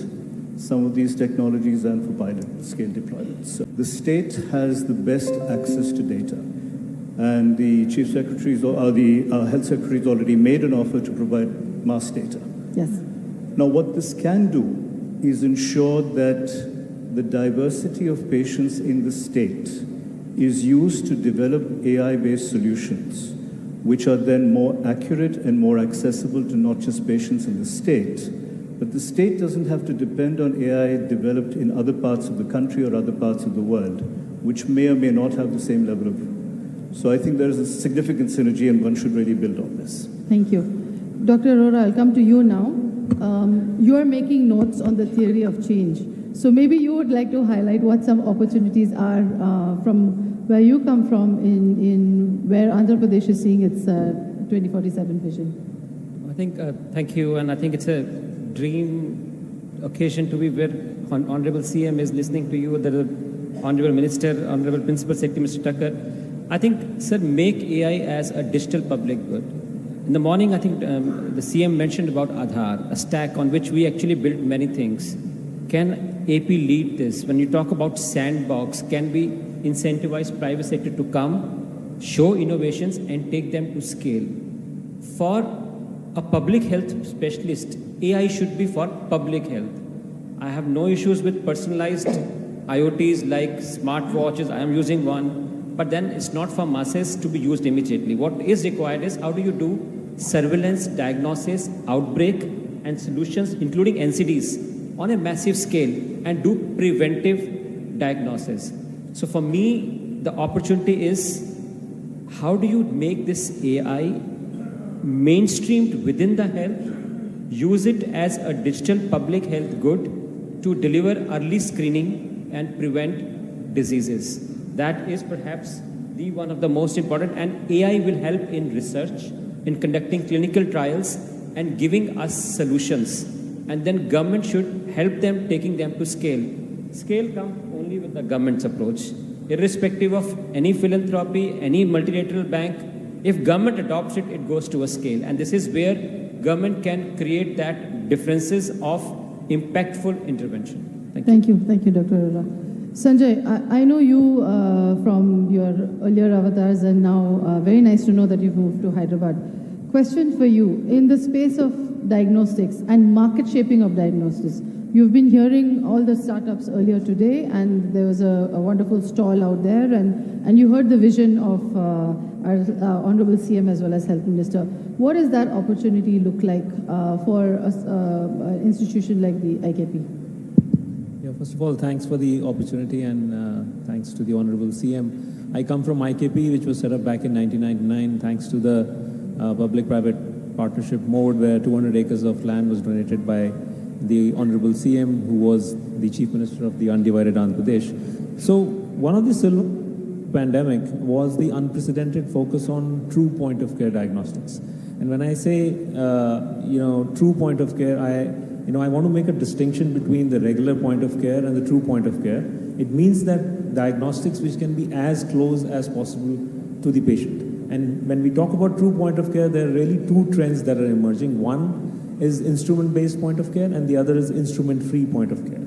Speaker 8: some of these technologies and for pilot scale deployments. So the state has the best access to data, and the chief secretaries or the health secretaries already made an offer to provide mass data.
Speaker 3: Yes.
Speaker 8: Now, what this can do is ensure that the diversity of patients in the state is used to develop AI-based solutions, which are then more accurate and more accessible to not just patients in the state, but the state doesn't have to depend on AI developed in other parts of the country or other parts of the world, which may or may not have the same level of. So I think there is a significant synergy, and one should really build on this.
Speaker 3: Thank you. Dr. Arora, I'll come to you now. You are making notes on the theory of change. So maybe you would like to highlight what some opportunities are from where you come from in where Andhra Pradesh is seeing its 2047 vision.
Speaker 13: I think, thank you, and I think it's a dream occasion to be where Honorable CM is listening to you, the Honorable Minister, Honorable Principal Secretary, Mr. Tucker. I think, sir, make AI as a digital public good. In the morning, I think the CM mentioned about Aadhaar, a stack on which we actually built many things. Can AP lead this? When you talk about sandbox, can we incentivize private sector to come, show innovations, and take them to scale? For a public health specialist, AI should be for public health. I have no issues with personalized IoTs like smartwatches. I am using one, but then it's not for masses to be used immediately. What is required is how do you do surveillance, diagnosis, outbreak, and solutions, including NCDs, on a massive scale, and do preventive diagnosis. So for me, the opportunity is how do you make this AI mainstreamed within the health, use it as a digital public health good to deliver early screening and prevent diseases. That is perhaps the one of the most important, and AI will help in research, in conducting clinical trials and giving us solutions. And then government should help them, taking them to scale. Scale comes only with the government's approach. Irrespective of any philanthropy, any multilateral bank, if government adopts it, it goes to a scale. And this is where government can create that differences of impactful intervention.
Speaker 3: Thank you. Thank you, Dr. Arora. Sanjay, I know you from your earlier avatars, and now very nice to know that you've moved to Hyderabad. Question for you, in the space of diagnostics and market shaping of diagnostics, you've been hearing all the startups earlier today, and there was a wonderful stall out there, and you heard the vision of our Honorable CM as well as Health Minister. What does that opportunity look like for an institution like the IKP?
Speaker 14: Yeah, first of all, thanks for the opportunity, and thanks to the Honorable CM. I come from IKP, which was set up back in 1999, thanks to the public-private partnership mode, where 200 acres of land was donated by the Honorable CM, who was the Chief Minister of the undivided Andhra Pradesh. So one of the silver pandemic was the unprecedented focus on true point-of-care diagnostics. And when I say, true point-of-care, I want to make a distinction between the regular point-of-care and the true point-of-care. It means that diagnostics which can be as close as possible to the patient. And when we talk about true point-of-care, there are really two trends that are emerging. One is instrument-based point-of-care, and the other is instrument-free point-of-care.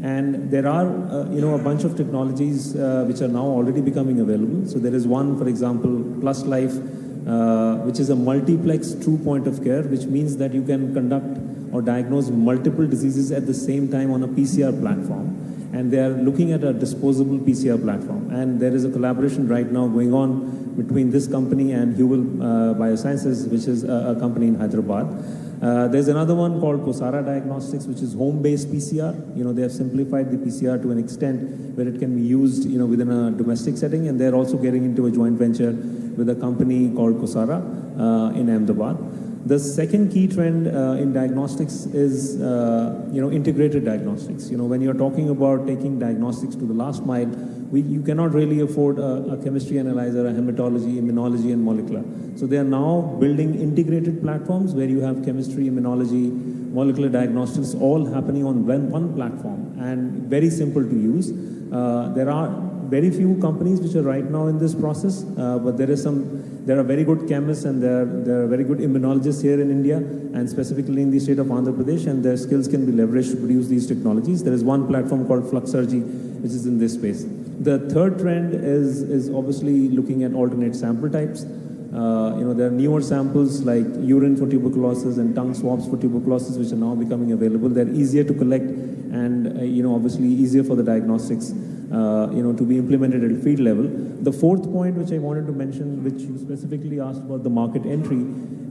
Speaker 14: And there are, a bunch of technologies which are now already becoming available. So there is one, for example, Plus Life, which is a multiplex true point-of-care, which means that you can conduct or diagnose multiple diseases at the same time on a PCR platform. And they are looking at a disposable PCR platform. And there is a collaboration right now going on between this company and Huel Biosciences, which is a company in Hyderabad. There's another one called Kosara Diagnostics, which is home-based PCR. They have simplified the PCR to an extent where it can be used, within a domestic setting. And they're also getting into a joint venture with a company called Kosara in Ahmedabad. The second key trend in diagnostics is integrated diagnostics. When you're talking about taking diagnostics to the last mile, you cannot really afford a chemistry analyzer, a hematology, immunology, and molecular. So they are now building integrated platforms where you have chemistry, immunology, molecular diagnostics all happening on one platform and very simple to use. There are very few companies which are right now in this process, but there are very good chemists and there are very good immunologists here in India and specifically in the state of Andhra Pradesh, and their skills can be leveraged to produce these technologies. There is one platform called Fluxurgy which is in this space. The third trend is obviously looking at alternate sample types. There are newer samples like urine for tuberculosis and tongue swabs for tuberculosis which are now becoming available. They're easier to collect and obviously easier for the diagnostics to be implemented at field level. The fourth point which I wanted to mention, which you specifically asked about the market entry,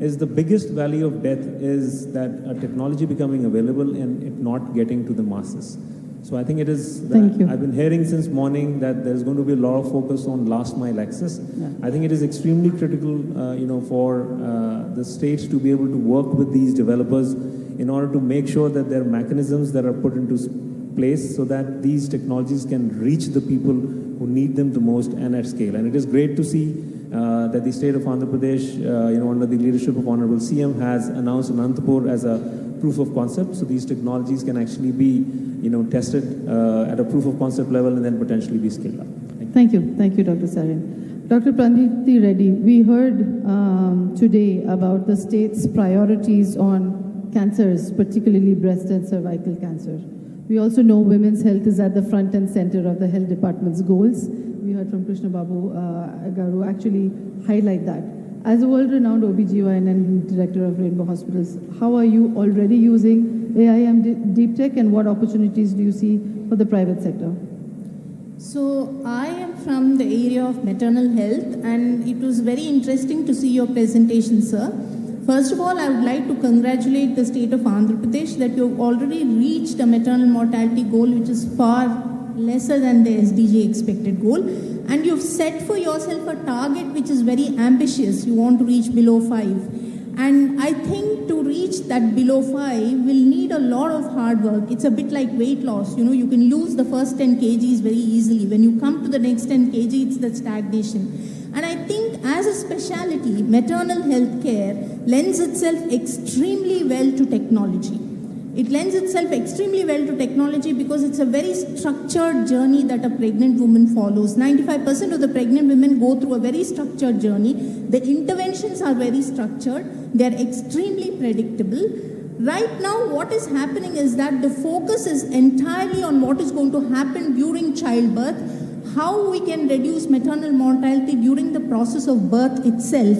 Speaker 14: is the biggest valley of death is that a technology becoming available and it not getting to the masses. So I think it is, I've been hearing since morning that there's going to be a lot of focus on last mile access. Yeah. I think it is extremely critical, for the states to be able to work with these developers in order to make sure that there are mechanisms that are put into place so that these technologies can reach the people who need them the most and at scale. And it is great to see that the state of Andhra Pradesh, under the leadership of Honorable CM, has announced Anantapur as a proof of concept. So these technologies can actually be, tested at a proof of concept level and then potentially be scaled up.
Speaker 3: Thank you, Dr. Sarin. Dr. Praniti Reddy, we heard today about the state's priorities on cancers, particularly breast and cervical cancer. We also know women's health is at the front and center of the health department's goals. We heard from Chandrababu Garu actually highlight that. As a world-renowned OBGYN and director of Rainbow Hospitals, how are you already using AI and Deeptech, and what opportunities do you see for the private sector?
Speaker 15: So I am from the area of maternal health, and it was very interesting to see your presentation, sir. First of all, I would like to congratulate the state of Andhra Pradesh that you have already reached a maternal mortality goal which is far lesser than the SDG expected goal. And you've set for yourself a target which is very ambitious. You want to reach below 5. And I think to reach that below 5 will need a lot of hard work. It's a bit like weight loss. You can lose the first 10 kgs very easily. When you come to the next 10 kg, it's the stagnation. And I think as a specialty, maternal health care lends itself extremely well to technology. It lends itself extremely well to technology because it's a very structured journey that a pregnant woman follows. 95% of the pregnant women go through a very structured journey. The interventions are very structured. They're extremely predictable. Right now, what is happening is that the focus is entirely on what is going to happen during childbirth, how we can reduce maternal mortality during the process of birth itself.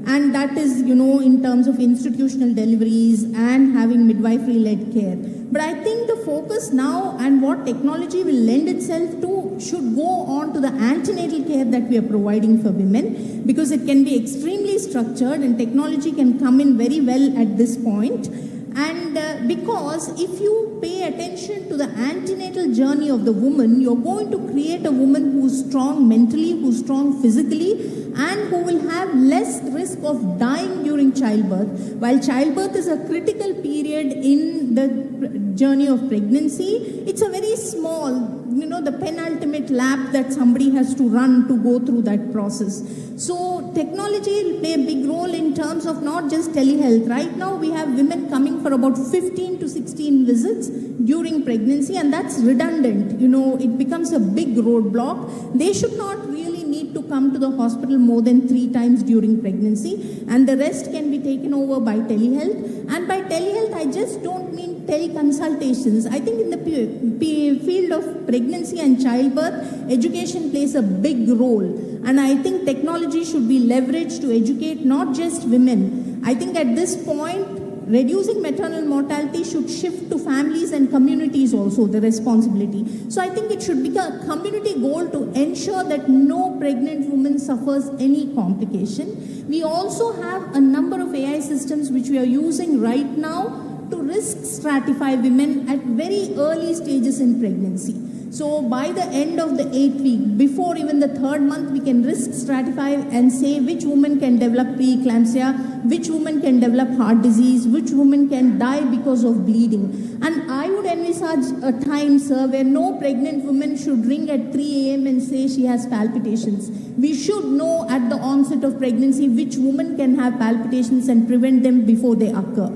Speaker 15: And that is, in terms of institutional deliveries and having midwifery-led care. But I think the focus now and what technology will lend itself to should go on to the antenatal care that we are providing for women, because it can be extremely structured and technology can come in very well at this point. And because if you pay attention to the antenatal journey of the woman, you're going to create a woman who's strong mentally, who's strong physically, and who will have less risk of dying during childbirth. While childbirth is a critical period in the journey of pregnancy, it's a very small, the penultimate lap that somebody has to run to go through that process. So technology will play a big role in terms of not just telehealth. Right now we have women coming for about 15 to 16 visits during pregnancy, and that's redundant. It becomes a big roadblock. They should not really need to come to the hospital more than 3 times during pregnancy, and the rest can be taken over by telehealth. And by telehealth, I just don't mean teleconsultations. I think in the field of pregnancy and childbirth, education plays a big role. And I think technology should be leveraged to educate not just women. I think at this point, reducing maternal mortality should shift to families and communities also, the responsibility. So I think it should become a community goal to ensure that no pregnant woman suffers any complication. We also have a number of AI systems which we are using right now to risk stratify women at very early stages in pregnancy. So by the end of the 8th week, before even the 3rd month, we can risk stratify and say which woman can develop preeclampsia, which woman can develop heart disease, which woman can die because of bleeding. And I would envisage a time, sir, where no pregnant woman should ring at 3 a.m. and say she has palpitations. We should know at the onset of pregnancy which woman can have palpitations and prevent them before they occur.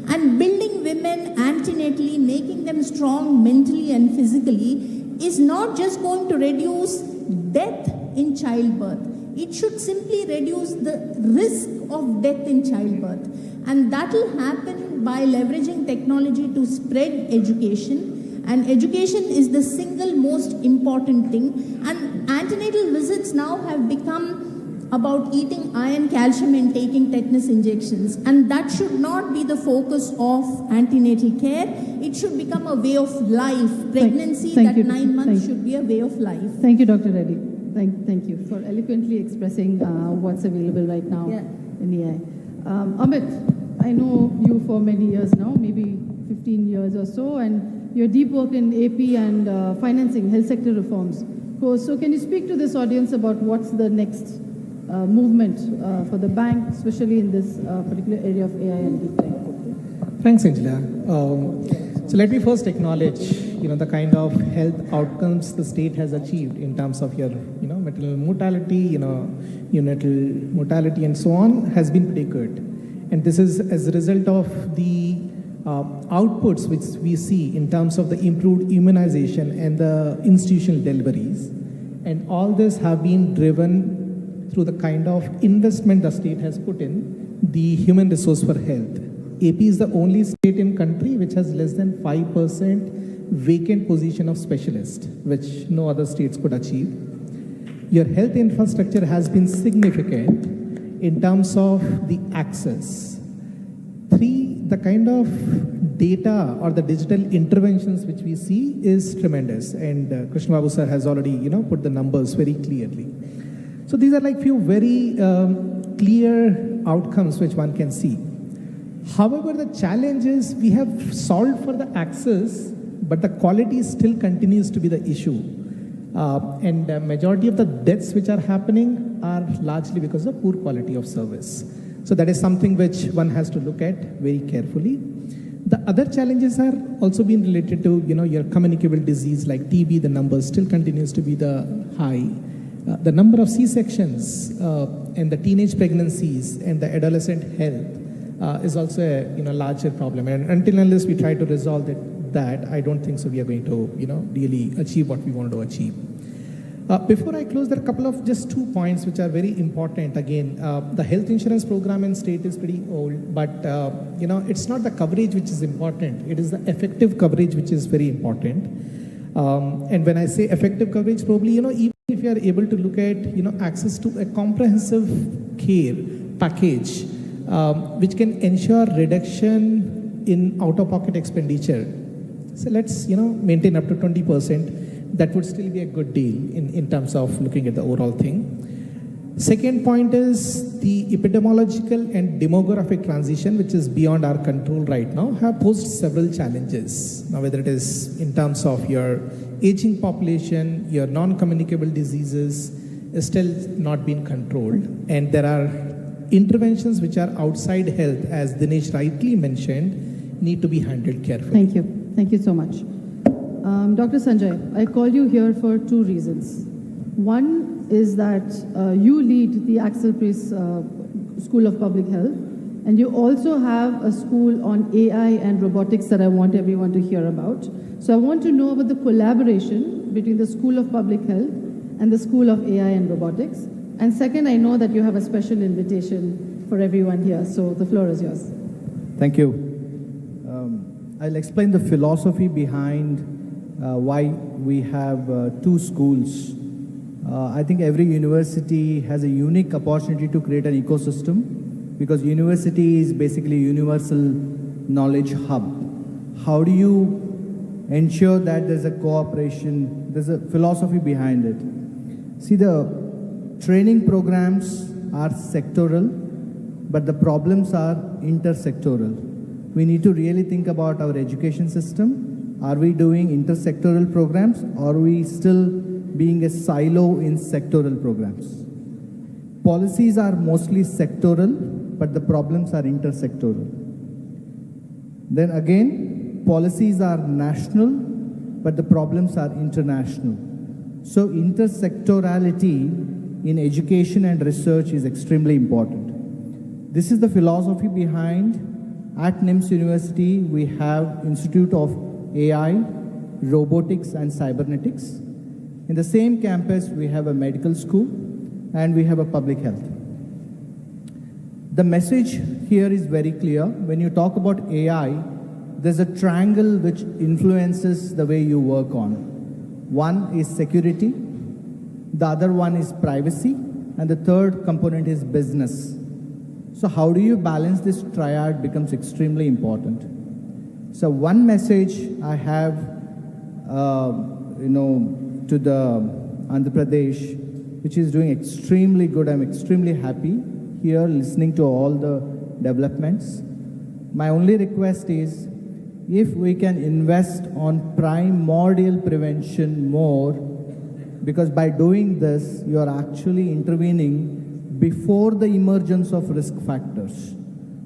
Speaker 15: And building women antenatally, making them strong mentally and physically, is not just going to reduce death in childbirth. It should simply reduce the risk of death in childbirth. And that will happen by leveraging technology to spread education. And education is the single most important thing. And antenatal visits now have become about eating iron, calcium, and taking tetanus injections. And that should not be the focus of antenatal care. It should become a way of life. Pregnancy,
Speaker 3: Thank you.
Speaker 15: 9 months should be a way of life.
Speaker 3: Thank you, Dr. Reddy. Thank you for eloquently expressing what's available right now in AI. Amit, I know you for many years now, maybe 15 years or so, and your deep work in AP and financing, health sector reforms. So can you speak to this audience about what's the next movement for the bank, especially in this particular area of AI and Deeptech?
Speaker 16: Thanks, Angela. So let me first acknowledge, the kind of health outcomes the state has achieved in terms of your, maternal mortality, neonatal mortality, and so on, has been pretty good. And this is as a result of the outputs which we see in terms of the improved immunization and the institutional deliveries. And all this have been driven through the kind of investment the state has put in the human resource for health. AP is the only state in country which has less than 5% vacant position of specialist, which no other states could achieve. Your health infrastructure has been significant in terms of the access. 3, the kind of data or the digital interventions which we see is tremendous. And Chandrababu sir has already, put the numbers very clearly. So these are like few very clear outcomes which one can see. However, the challenge is we have solved for the access, but the quality still continues to be the issue. And the majority of the deaths which are happening are largely because of poor quality of service. So that is something which one has to look at very carefully. The other challenges are also being related to, your communicable disease like TB. The number still continues to be the high. The number of C-sections and the teenage pregnancies and the adolescent health is also a larger problem. And until unless we try to resolve that, I don't think so we are going to really achieve what we want to achieve. Before I close, there are a couple of just 2 points which are very important. Again, the health insurance program in state is pretty old, but it's not the coverage which is important. It is the effective coverage which is very important. And when I say effective coverage, probably even if you are able to look at access to a comprehensive care package, which can ensure reduction in out-of-pocket expenditure. So let's maintain up to 20%. That would still be a good deal in terms of looking at the overall thing. Second point is the epidemiological and demographic transition, which is beyond our control right now, have posed several challenges. Now, whether it is in terms of your aging population, your non-communicable diseases, is still not being controlled. And there are interventions which are outside health, as Dinesh rightly mentioned, need to be handled carefully.
Speaker 3: Thank you. Thank you so much. Dr. Sanjay, I called you here for 2 reasons. One is that you lead the Axel Priest School of Public Health, and you also have a school on AI and robotics that I want everyone to hear about. So I want to know about the collaboration between the School of Public Health and the School of AI and Robotics. And second, I know that you have a special invitation for everyone here, so the floor is yours.
Speaker 12: Thank you. I'll explain the philosophy behind why we have 2 schools. I think every university has a unique opportunity to create an ecosystem, because university is basically a universal knowledge hub. How do you ensure that there's a cooperation, there's a philosophy behind it? See, the training programs are sectoral, but the problems are intersectoral. We need to really think about our education system
Speaker 2: Are we doing intersectoral programs, or are we still being a silo in sectoral programs? Policies are mostly sectoral, but the problems are intersectoral. Then again, policies are national, but the problems are international. So intersectorality in education and research is extremely important. This is the philosophy behind, at NIMS University, we have Institute of AI, Robotics and Cybernetics. In the same campus, we have a medical school and we have a public health. The message here is very clear. When you talk about AI, there's a triangle which influences the way you work on. One is security, the other one is privacy, and the third component is business. So how do you balance this triad becomes extremely important. So one message I have, to the Andhra Pradesh, which is doing extremely good. I'm extremely happy here listening to all the developments. My only request is, if we can invest on primordial prevention more, because by doing this, you are actually intervening before the emergence of risk factors.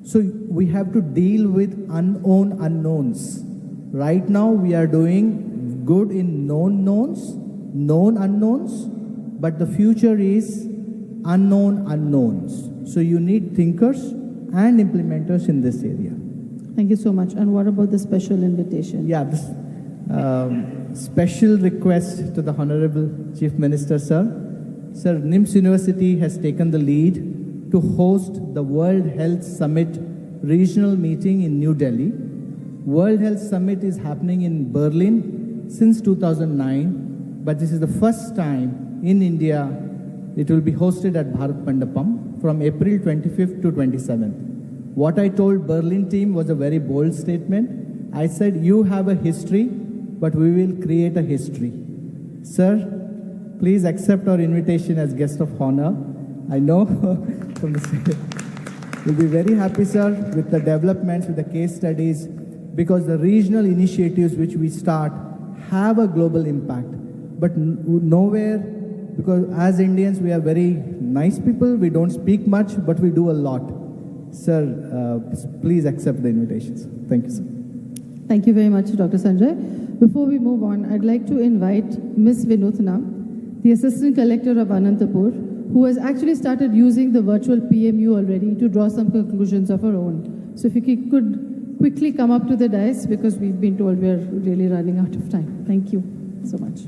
Speaker 2: So we have to deal with unknown unknowns. Right now, we are doing good in known knowns, known unknowns, but the future is unknown unknowns. So you need thinkers and implementers in this area.
Speaker 3: Thank you so much. And what about the special invitation?
Speaker 2: Yeah, this special request to the Honorable Chief Minister, sir. Sir, NIMS University has taken the lead to host the World Health Summit regional meeting in New Delhi. World Health Summit is happening in Berlin since 2009, but this is the first time in India. It will be hosted at Bharat Mandapam from April 25th to 27th. What I told Berlin team was a very bold statement. I said, you have a history, but we will create a history. Sir, please accept our invitation as guest of honor. I know we'll be very happy, sir, with the developments, with the case studies, because the regional initiatives which we start have a global impact. But nowhere, because as Indians, we are very nice people. We don't speak much, but we do a lot. Sir, please accept the invitations. Thank you, sir.
Speaker 3: Thank you very much, Dr. Sanjay. Before we move on, I'd like to invite Ms. Vinutna, the Assistant Collector of Anantapur, who has actually started using the virtual PMU already to draw some conclusions of her own. So if you could quickly come up to the dais, because we've been told we're really running out of time. Thank you so much.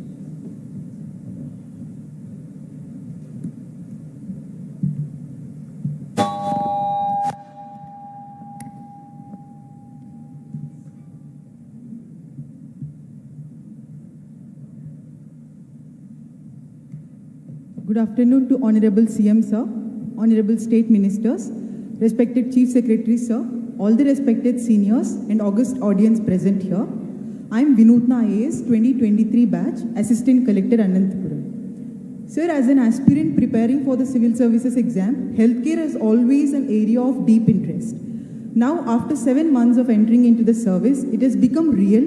Speaker 17: Good afternoon to Honorable CM, sir, Honorable State Ministers, respected Chief Secretary, sir, all the respected seniors and august audience present here. I am Vinutna IAS 2023 batch, Assistant Collector Anantapur. Sir, as an aspirant preparing for the civil services exam, healthcare is always an area of deep interest. Now, after 7 months of entering into the service, it has become real,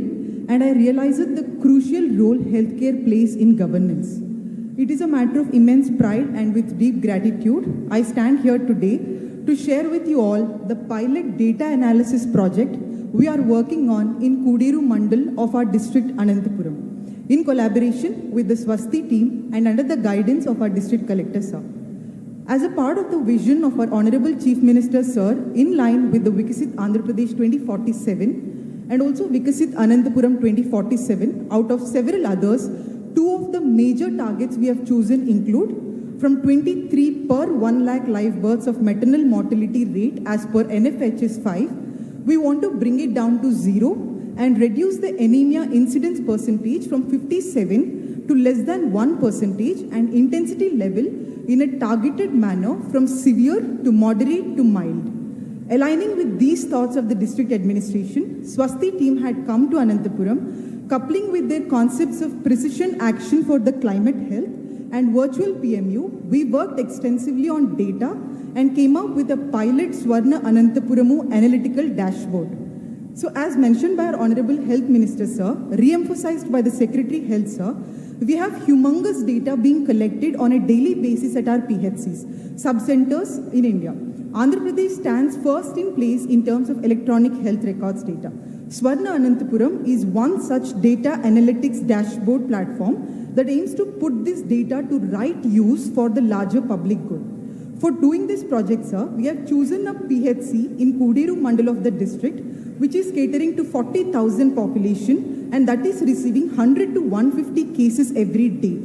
Speaker 17: and I realized the crucial role healthcare plays in governance. It is a matter of immense pride and with deep gratitude, I stand here today to share with you all the pilot data analysis project we are working on in Kudiru Mandal of our district Anantapuram, in collaboration with the Swasti team and under the guidance of our district collector, sir. As a part of the vision of our Honorable Chief Minister, sir, in line with the Vikasit Andhra Pradesh 2047 and also Vikasit Anantapuram 2047, out of several others, 2 of the major targets we have chosen include from 23 per 1 lakh live births of maternal mortality rate as per NFHS 5, we want to bring it down to 0 and reduce the anemia incidence percentage from 57 to less than 1% and intensity level in a targeted manner from severe to moderate to mild. Aligning with these thoughts of the district administration, Swasti team had come to Anantapuram, coupling with their concepts of precision action for the climate health and virtual PMU, we worked extensively on data and came up with a pilot Swarna Anantapuramu analytical dashboard. So as mentioned by our Honorable Health Minister, sir, re-emphasized by the Secretary Health, sir, we have humongous data being collected on a daily basis at our PHCs, sub-centers in India. Andhra Pradesh stands first in place in terms of electronic health records data. Swarna Anantapuram is one such data analytics dashboard platform that aims to put this data to right use for the larger public good. For doing this project, sir, we have chosen a PHC in Kuderu Mandal of the district, which is catering to 40,000 population, and that is receiving 100 to 150 cases every day.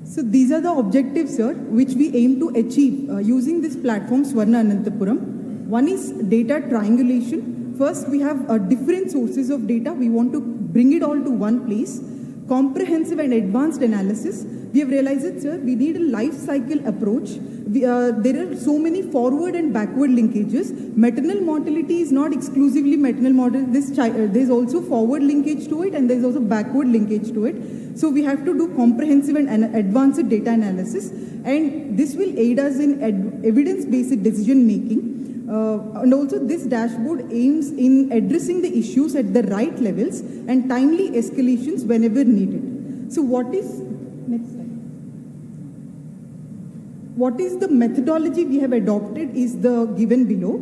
Speaker 17: So these are the objectives, sir, which we aim to achieve using this platform, Swarna Anantapuram. One is data triangulation. First, we have different sources of data. We want to bring it all to one place. Comprehensive and advanced analysis. We have realized that, sir, we need a life cycle approach. There are so many forward and backward linkages. Maternal mortality is not exclusively maternal mortality. There's also forward linkage to it, and there's also backward linkage to it. So we have to do comprehensive and advanced data analysis, and this will aid us in evidence-based decision making. And also this dashboard aims in addressing the issues at the right levels and timely escalations whenever needed. So what is, next slide. What is the methodology we have adopted is the given below.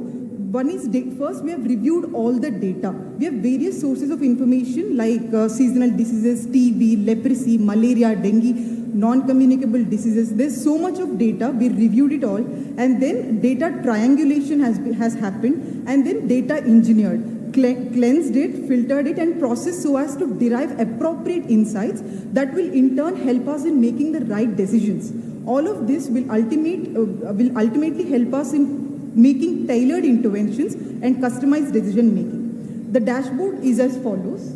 Speaker 17: One is, first we have reviewed all the data. We have various sources of information like seasonal diseases, TB, leprosy, malaria, dengue, non-communicable diseases. There's so much of data, we reviewed it all, and then data triangulation has happened, and then data engineered, cleansed it, filtered it, and processed so as to derive appropriate insights that will in turn help us in making the right decisions. All of this will ultimately help us in making tailored interventions and customized decision making. The dashboard is as follows.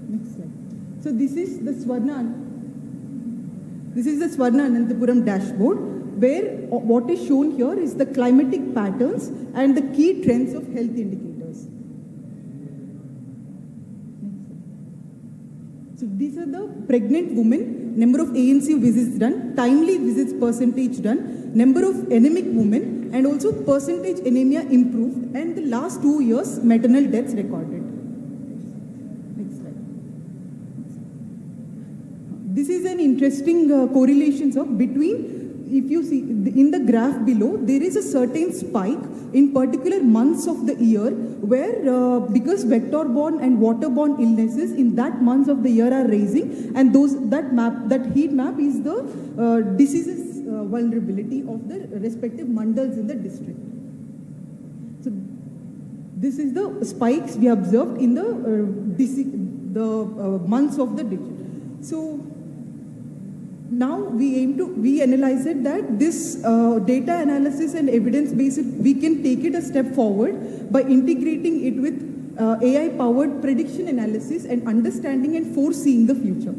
Speaker 17: Next slide. So this is the Swarna Anantapuram dashboard, where what is shown here is the climatic patterns and the key trends of health indicators. So these are the pregnant women, number of ANC visits done, timely visits percentage done, number of anemic women, and also percentage anemia improved, and the last 2 years maternal deaths recorded. Next slide. This is an interesting correlation, sir, between, if you see in the graph below, there is a certain spike in particular months of the year where because vector-borne and water-borne illnesses in that months of the year are rising, and that heat map is the diseases vulnerability of the respective mandals in the district. So this is the spikes we observed in the months of the digit. So now we analyze it that this data analysis and evidence based, we can take it a step forward by integrating it with AI powered prediction analysis and understanding and foreseeing the future.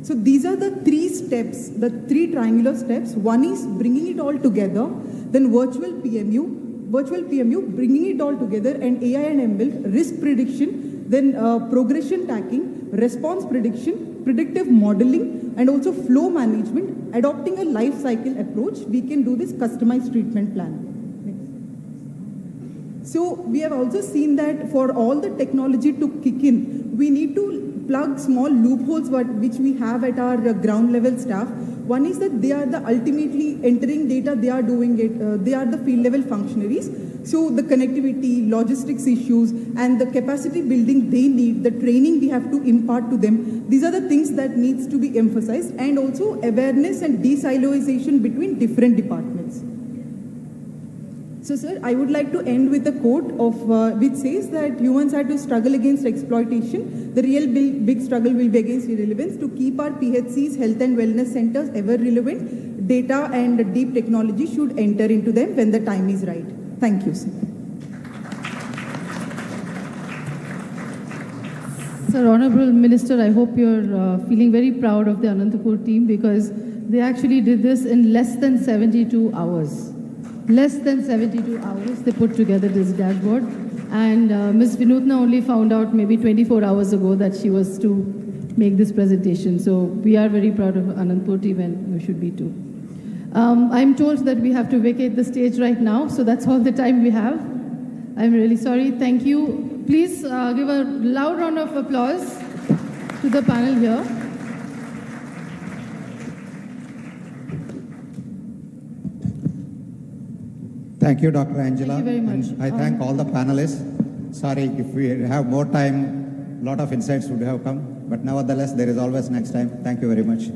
Speaker 17: So these are the 3 steps, the 3 triangular steps. One is bringing it all together, then virtual PMU, bringing it all together, and AI and ML, risk prediction, then progression tracking, response prediction, predictive modeling, and also flow management. Adopting a life cycle approach, we can do this customized treatment plan. So we have also seen that for all the technology to kick in, we need to plug small loopholes which we have at our ground level staff. One is that they are the ultimately entering data, they are doing it, they are the field level functionaries. So the connectivity, logistics issues, and the capacity building they need, the training we have to impart to them, these are the things that needs to be emphasized, and also awareness and de-siloization between different departments. So, sir, I would like to end with a quote of which says that humans had to struggle against exploitation. The real big struggle will be against irrelevance to keep our PHCs, health and wellness centers ever relevant. data and deep technology should enter into them when the time is right. Thank you, sir.
Speaker 3: Sir, Honorable Minister, I hope you're feeling very proud of the Anantapur team because they actually did this in less than 72 hours. Less than 72 hours they put together this dashboard. And Ms. Vinutna only found out maybe 24 hours ago that she was to make this presentation. So we are very proud of Anantapur team and you should be too. I'm told that we have to vacate the stage right now, so that's all the time we have. I'm really sorry. Thank you. Please give a loud round of applause to the panel here.
Speaker 22: Thank you, Dr. Angela.
Speaker 3: Thank you very much.
Speaker 22: And I thank all the panelists. Sorry, if we have more time, a lot of insights would have come. But nevertheless, there is always next time. Thank you very much.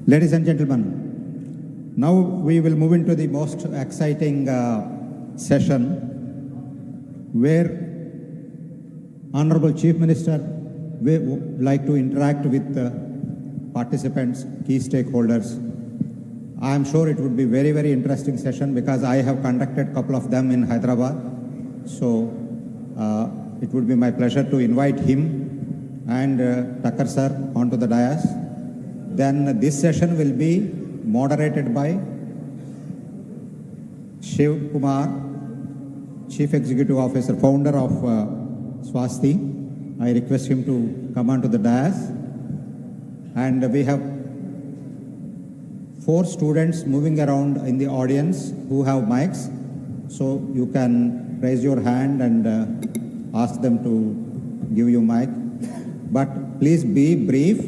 Speaker 22: Ladies and gentlemen, now we will move into the most exciting session where Honorable Chief Minister would like to interact with participants, key stakeholders. I am sure it would be very, very interesting session because I have conducted a couple of them in Hyderabad. So it would be my pleasure to invite him and Tucker sir onto the dais. Then this session will be moderated by Shiv Kumar, Chief Executive Officer, founder of Swasti. I request him to come onto the dais. And we have 4 students moving around in the audience who have mics. So you can raise your hand and ask them to give you mic. But please be brief.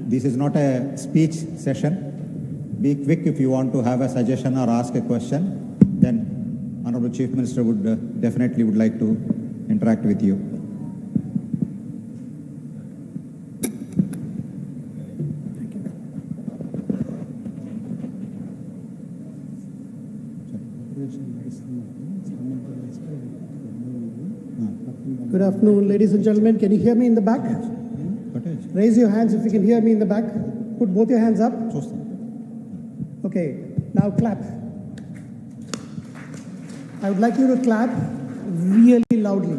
Speaker 22: This is not a speech session. Be quick if you want to have a suggestion or ask a question. Then Honorable Chief Minister would definitely would like to interact with you.
Speaker 1: Good afternoon, ladies and gentlemen. Can you hear me in the back? Raise your hands if you can hear me in the back. Put both your hands up. Okay, now clap. I would like you to clap really loudly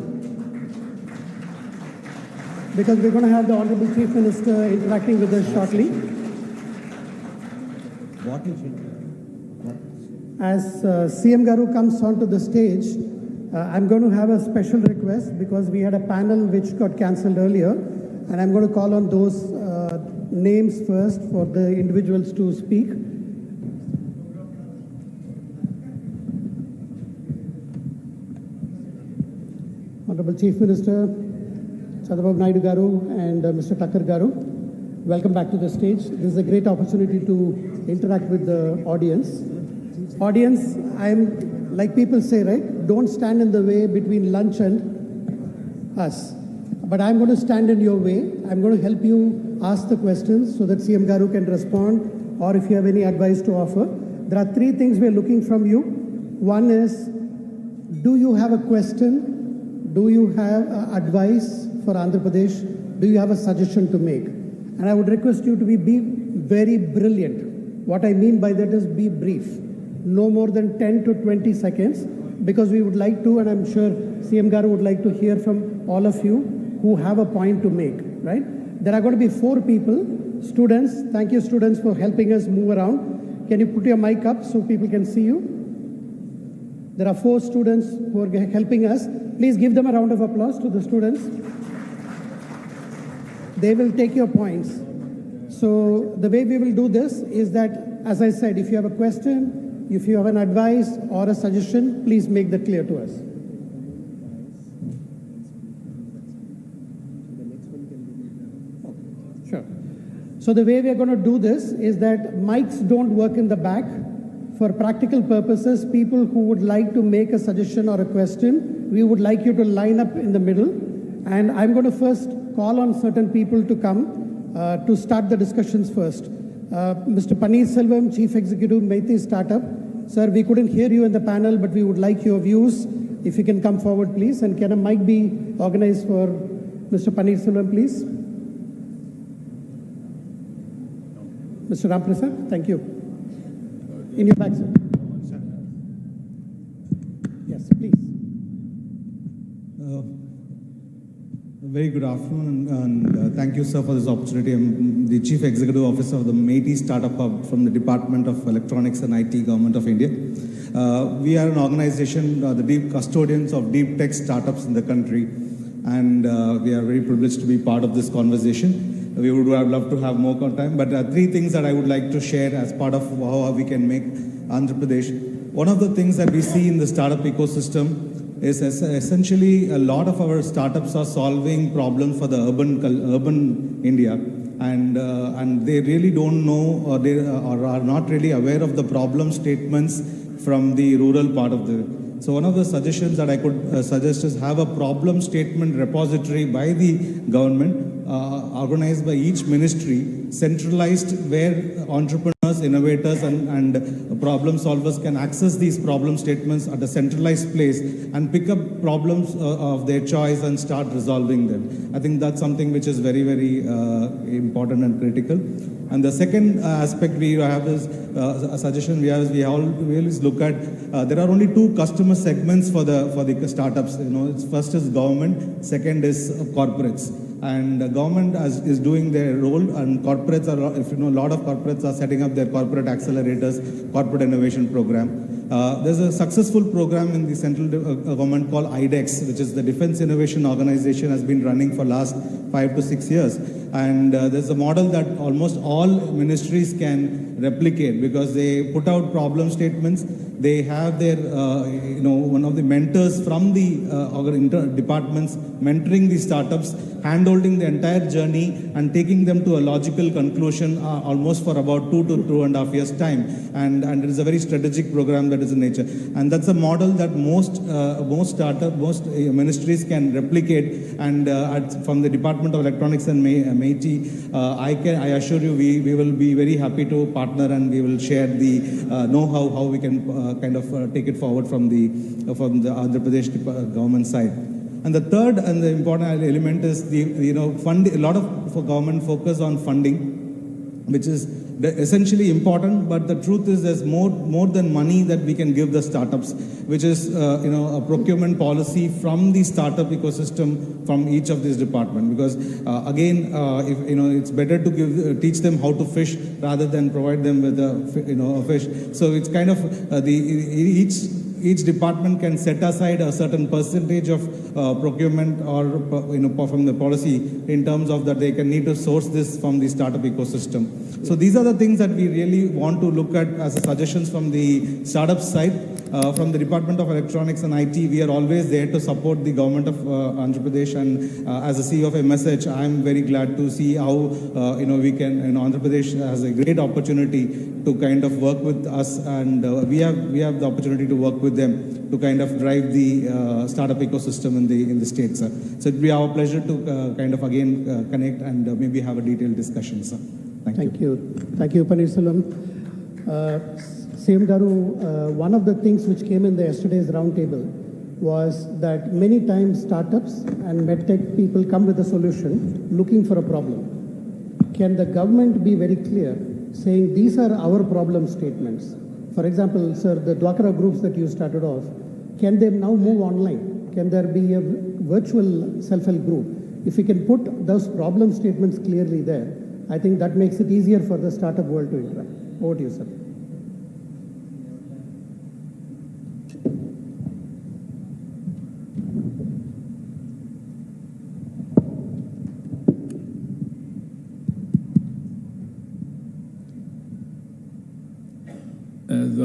Speaker 1: because we're going to have the Honorable Chief Minister interacting with us shortly. As CM Garu comes onto the stage, I'm going to have a special request because we had a panel which got cancelled earlier, and I'm going to call on those names first for the individuals to speak. Honorable Chief Minister, Chandrababu Naidu Garu and Mr. Tucker Garu, welcome back to the stage. This is a great opportunity to interact with the audience. Audience, I'm, like people say, right? Don't stand in the way between lunch and us. But I'm going to stand in your way. I'm going to help you ask the questions so that CM Garu can respond, or if you have any advice to offer. There are 3 things we're looking from you. One is, do you have a question? Do you have advice for Andhra Pradesh? Do you have a suggestion to make? And I would request you to be very brilliant. What I mean by that is be brief. No more than 10 to 20 seconds, because we would like to, and I'm sure CM Garu would like to hear from all of you who have a point to make, right? There are going to be 4 people, students. Thank you, students, for helping us move around. Can you put your mic up so people can see you? There are 4 students who are helping us. Please give them a round of applause to the students. They will take your points. So the way we will do this is that, as I said, if you have a question, if you have an advice or a suggestion, please make that clear to us. Sure. So the way we are going to do this is that mics don't work in the back. For practical purposes, people who would like to make a suggestion or a question, we would like you to line up in the middle. And I'm going to first call on certain people to come to start the discussions first. Mr. Paneer Selvam, Chief Executive, Meitei Startup. Sir, we couldn't hear you in the panel, but we would like your views. If you can come forward, please. And can a mic be organized for Mr. Paneer Selvam, please? Mr. Ram Prasad, thank you. In your back, sir. Yes, please.
Speaker 5: Very good afternoon, and thank you, sir, for this opportunity. I'm the Chief Executive Officer of the MEITI Startup Hub from the Department of Electronics and IT, Government of India. We are an organization, the deep custodians of deep tech startups in the country, and we are very privileged to be part of this conversation. We would have loved to have more time, but three things that I would like to share as part of how we can make Andhra Pradesh. One of the things that we see in the startup ecosystem is essentially a lot of our startups are solving problems for the urban India, and they really don't know, or they are not really aware of the problem statements from the rural part of the. So one of the suggestions that I could suggest is have a problem statement repository by the government, organized by each ministry, centralized, where entrepreneurs, innovators and problem solvers can access these problem statements at a centralized place and pick up problems of their choice and start resolving them. I think that's something which is very, very important and critical. And the second aspect we have is a suggestion we have is we always look at there are only two customer segments for the startups. First is government, second is corporates. And the government is doing their role, and corporates are, a lot of corporates are setting up their corporate accelerators, corporate innovation program. There's a successful program in the central government called IDEX, which is the Defense Innovation Organization, has been running for last 5 to 6 years. And there's a model that almost all ministries can replicate, because they put out problem statements. They have their, one of the mentors from the departments mentoring the startups, hand-holding the entire journey and taking them to a logical conclusion almost for about 2 to 2.5 years' time. And it is a very strategic program that is in nature. And that's a model that most ministries can replicate. And from the Department of Electronics and MEITI, I assure you we will be very happy to partner, and we will share the know-how, how we can take it forward from the Andhra Pradesh government side. And the third and the important element is funding. A lot of government focus on funding, which is essentially important. But the truth is, there's more than money that we can give the startups, which is a procurement policy from the startup ecosystem from each of these departments. Because it's better to teach them how to fish rather than provide them with a fish. So it's kind of each department can set aside a certain percentage of procurement or from the policy in terms of that they can need to source this from the startup ecosystem. So these are the things that we really want to look at as suggestions from the startup side. From the Department of Electronics and IT, we are always there to support the government of Andhra Pradesh. And as a CEO of MSH, I'm very glad to see how we can. Andhra Pradesh has a great opportunity to kind of work with us, and we have the opportunity to work with them to kind of drive the startup ecosystem in the state, sir. So it'd be our pleasure to connect and maybe have a detailed discussion, sir. Thank you.
Speaker 1: Thank you, Paneerselvam. CM Garu, one of the things which came in the yesterday's roundtable was that many times startups and medtech people come with a solution looking for a problem. Can the government be very clear, saying these are our problem statements? For example, sir, the Dwakara groups that you started off, can they now move online? Can there be a virtual self-help group? If we can put those problem statements clearly there, I think that makes it easier for the startup world to interact. Over to you, sir.
Speaker 7: As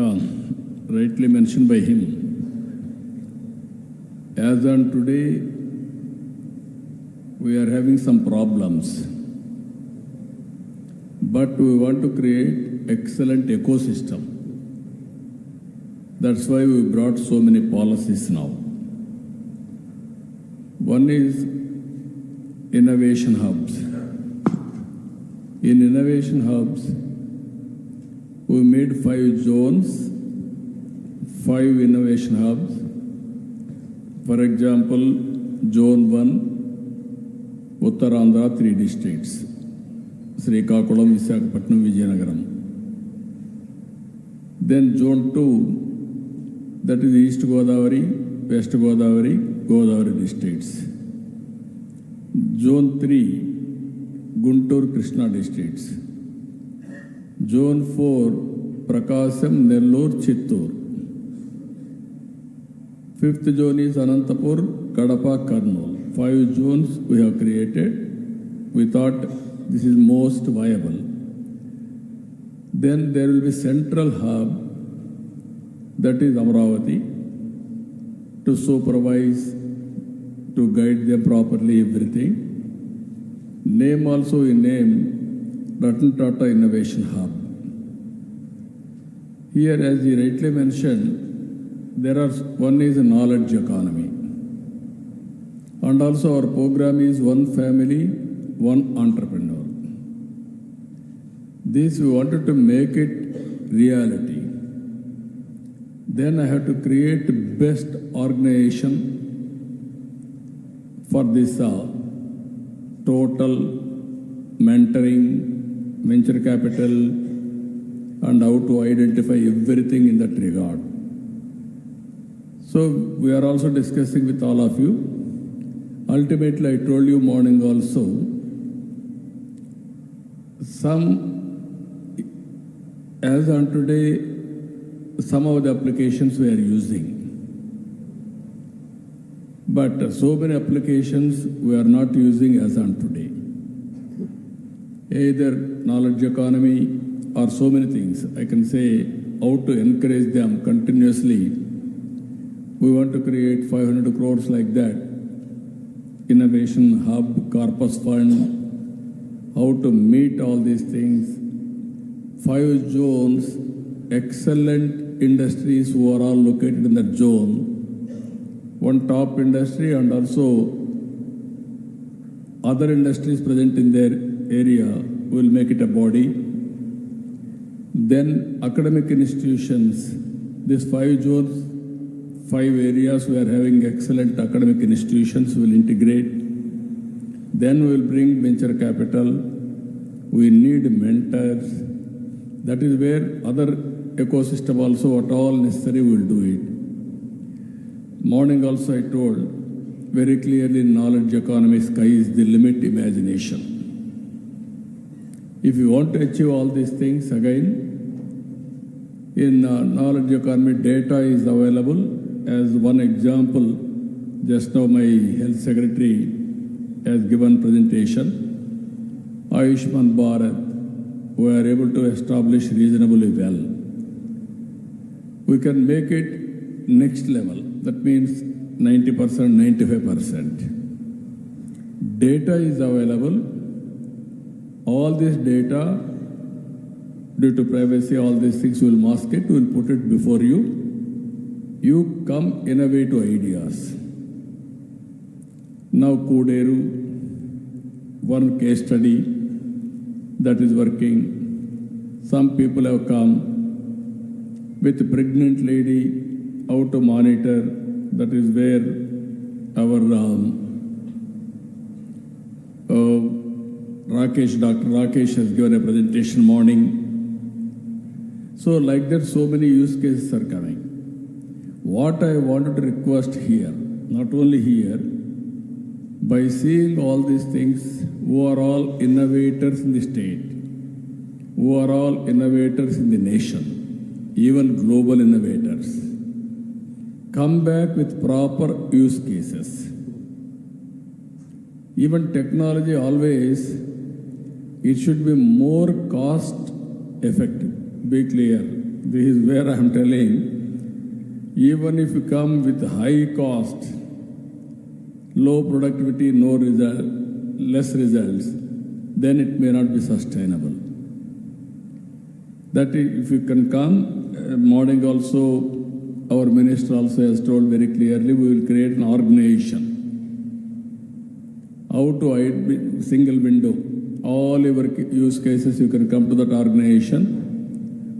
Speaker 7: rightly mentioned by him, as on today, we are having some problems, but we want to create excellent ecosystem. That's why we brought so many policies now. One is innovation hubs. In innovation hubs, we made 5 zones, 5 innovation hubs. For example, Zone 1, Uttarandhra, 3 districts. Srikakulam, Visakhapatnam, Vijayanagaram. Then Zone 2, that is East Godavari, West Godavari, Godavari districts. Zone 3, Guntur, Krishna districts. Zone 4, Prakasam, Nellore, Chittur. Fifth zone is Anantapur, Kadapa, Kurnool. 5 zones we have created. We thought this is most viable. Then there will be central hub, that is Amravati, to supervise, to guide them properly, everything. Name also we name Ratan Tata Innovation Hub. Here, as he rightly mentioned, one is a knowledge economy. And also our program is one family, one entrepreneur. This we wanted to make it reality. Then I have to create best organization for this total mentoring, venture capital, and how to identify everything in that regard. So we are also discussing with all of you. Ultimately, I told you morning also, as on today, some of the applications we are using. But so many applications we are not using as on today. Either knowledge economy or so many things. I can say how to encourage them continuously. We want to create 500 crores like that. Innovation hub, corpus fund, how to meet all these things. 5 zones, excellent industries who are all located in that zone. One top industry and also other industries present in their area will make it a body. Then academic institutions, these 5 zones, 5 areas we are having excellent academic institutions will integrate. Then we will bring venture capital. We need mentors. That is where other ecosystem also what all necessary will do it. Morning also I told very clearly knowledge economy, sky is the limit imagination. If you want to achieve all these things again, in knowledge economy data is available. As one example, just now my health secretary has given presentation. Ayushman Bharat, we are able to establish reasonably well. We can make it next level. That means 90%, 95%. Data is available. All this data, due to privacy, all these things will mask it, we will put it before you. You come innovate ideas. Now Kuderu, one case study that is working. Some people have come with a pregnant lady, how to monitor. That is where our Dr. Rakesh has given a presentation morning. So like that, so many use cases are coming. What I wanted to request here, not only here, by seeing all these things, who are all innovators in the state, who are all innovators in the nation, even global innovators, come back with proper use cases. Even technology always, it should be more cost effective. Be clear. This is where I am telling, even if you come with high cost, low productivity, no result, less results, then it may not be sustainable. That if you can come, morning also, our minister also has told very clearly, we will create an organization. How to hide single window. All your use cases, you can come to that organization.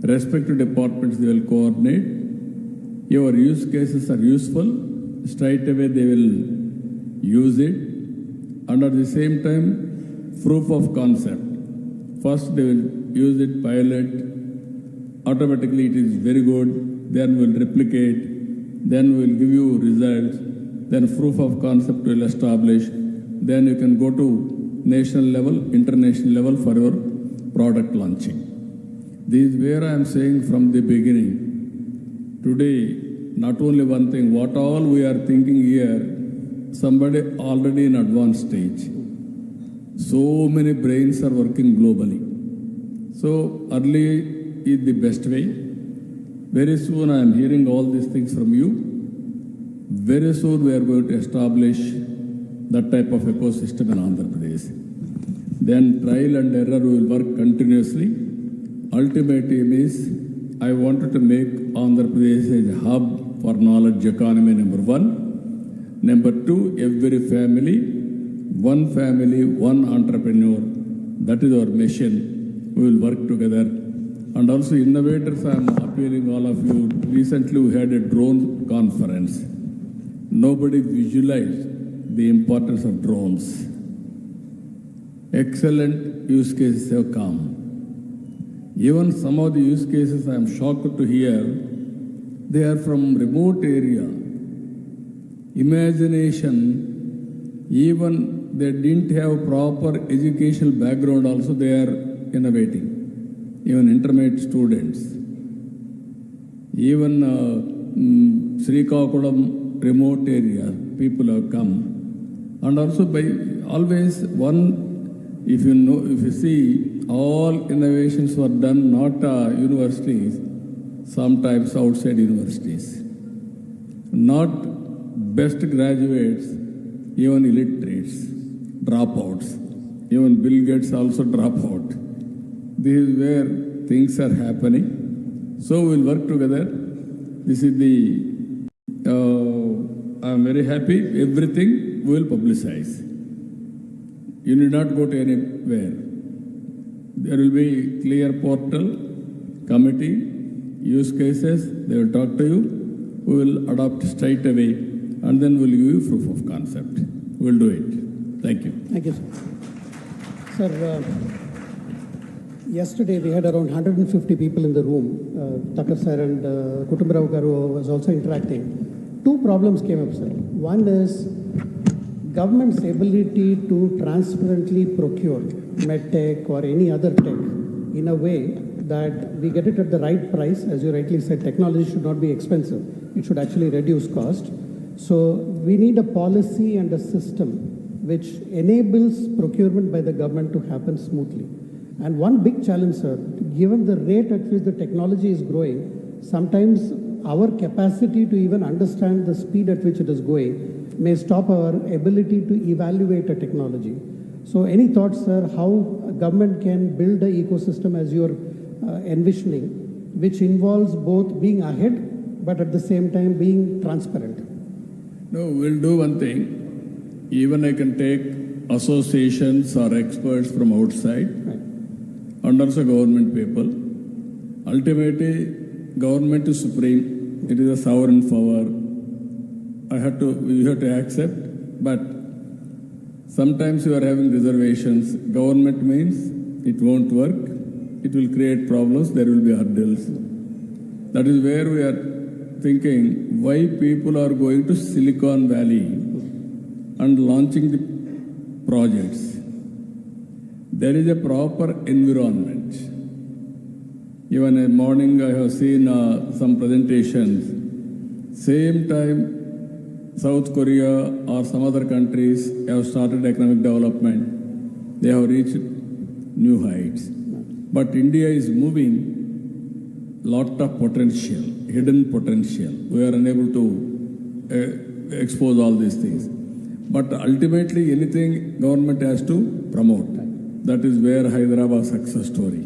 Speaker 7: Respective departments, they will coordinate. Your use cases are useful. Straight away, they will use it. And at the same time, proof of concept. First they will use it, pilot, automatically it is very good, then we'll replicate, then we'll give you results, then proof of concept will establish, then you can go to national level, international level for your product launching. This is where I am saying from the beginning. Today, not only one thing, what all we are thinking here, somebody already in advanced stage. So many brains are working globally. So early is the best way. Very soon I am hearing all these things from you. Very soon we are going to establish that type of ecosystem in Andhra Pradesh. Then trial and error will work continuously. Ultimate aim is, I wanted to make Andhra Pradesh as a hub for knowledge economy, number one. Number two, every family, one entrepreneur. That is our mission. We will work together. And also innovators, I am appealing all of you. Recently we had a drone conference. Nobody visualized the importance of drones. Excellent use cases have come. Even some of the use cases I am shocked to hear, they are from remote area. Imagination, even they didn't have proper educational background also, they are innovating. Even intermediate students. Even Srikakulam remote area, people have come. And also by always one, if you see, all innovations were done not universities, sometimes outside universities. Not best graduates, even illiterates, dropouts. Even Bill Gates also drop out. This is where things are happening. So we'll work together. This is the, I'm very happy, everything we will publicize. You need not go to anywhere. There will be clear portal, committee, use cases, they will talk to you, we will adopt straight away, and then we'll give you proof of concept. We'll do it. Thank you.
Speaker 1: Thank you, sir. Sir, yesterday we had around 150 people in the room. Tucker sir and Kutumbarao Garu was also interacting. Two problems came up, sir. One is government's ability to transparently procure medtech or any other tech in a way that we get it at the right price. As you rightly said, technology should not be expensive. It should actually reduce cost. So we need a policy and a system which enables procurement by the government to happen smoothly. And one big challenge, sir, given the rate at which the technology is growing, sometimes our capacity to even understand the speed at which it is going may stop our ability to evaluate a technology. So any thoughts, sir, how a government can build an ecosystem as you're envisioning, which involves both being ahead, but at the same time being transparent?
Speaker 7: No, we'll do one thing. Even I can take associations or experts from outside, and also government people. Ultimately, government is supreme. It is a sovereign power. We have to accept, but sometimes you are having reservations. Government means it won't work. It will create problems. There will be hurdles. That is where we are thinking why people are going to Silicon Valley and launching the projects. There is a proper environment. Even in morning I have seen some presentations. Same time South Korea or some other countries have started economic development. They have reached new heights. But India is moving lot of potential, hidden potential. We are unable to expose all these things. But ultimately anything government has to promote. That is where Hyderabad success story.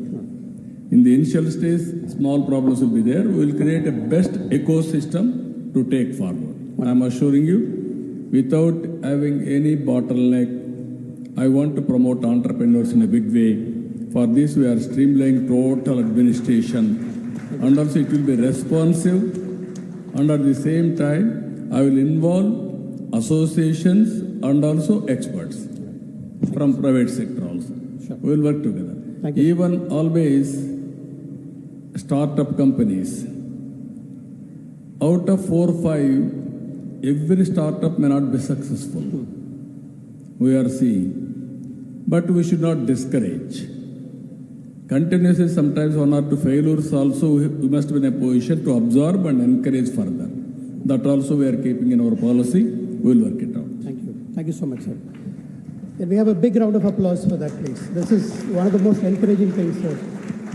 Speaker 7: In the initial stage, small problems will be there. We will create a best ecosystem to take forward. I am assuring you, without having any bottleneck, I want to promote entrepreneurs in a big way. For this, we are streamlining total administration, and also it will be responsive. And at the same time, I will involve associations and also experts from private sector also. We will work together.
Speaker 1: Thank you.
Speaker 7: Even always startup companies, out of 4 or 5, every startup may not be successful. We are seeing. But we should not discourage. Continuously, sometimes 1 or 2 failures also, we must be in a position to absorb and encourage further. That also we are keeping in our policy. We will work it out.
Speaker 1: Thank you. Thank you so much, sir. And we have a big round of applause for that, please. This is one of the most encouraging things, sir.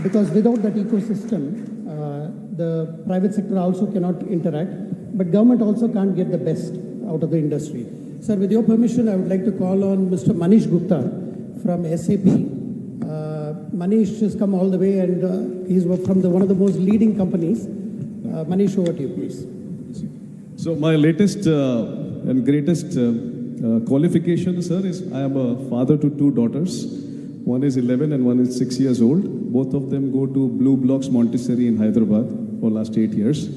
Speaker 1: Because without that ecosystem, the private sector also cannot interact, but government also can't get the best out of the industry. Sir, with your permission, I would like to call on Mr. Manish Gupta from SAP. Manish has come all the way, and he's from one of the most leading companies. Manish, over to you, please.
Speaker 19: So my latest and greatest qualification, sir, is I am a father to 2 daughters. One is 11 and one is 6 years old. Both of them go to Blue Blocks Montessori in Hyderabad for last 8 years.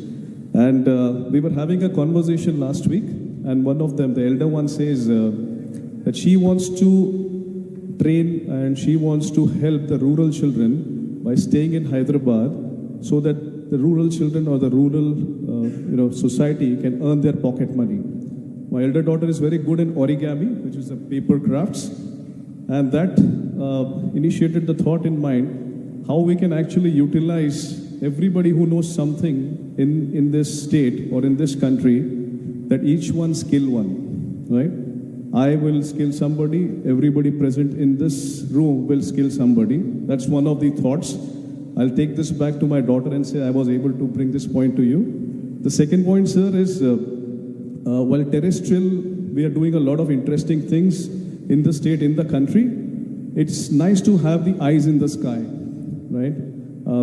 Speaker 19: And we were having a conversation last week, and one of them, the elder one, says that she wants to train and she wants to help the rural children by staying in Hyderabad so that the rural children or the rural society can earn their pocket money. My elder daughter is very good in origami, which is the paper crafts, and that initiated the thought in mind how we can actually utilize everybody who knows something in this state or in this country, that each one skill one, right? I will skill somebody, everybody present in this room will skill somebody. That's one of the thoughts. I'll take this back to my daughter and say I was able to bring this point to you. The second point, sir, is while terrestrial, we are doing a lot of interesting things in the state, in the country. It's nice to have the eyes in the sky, right?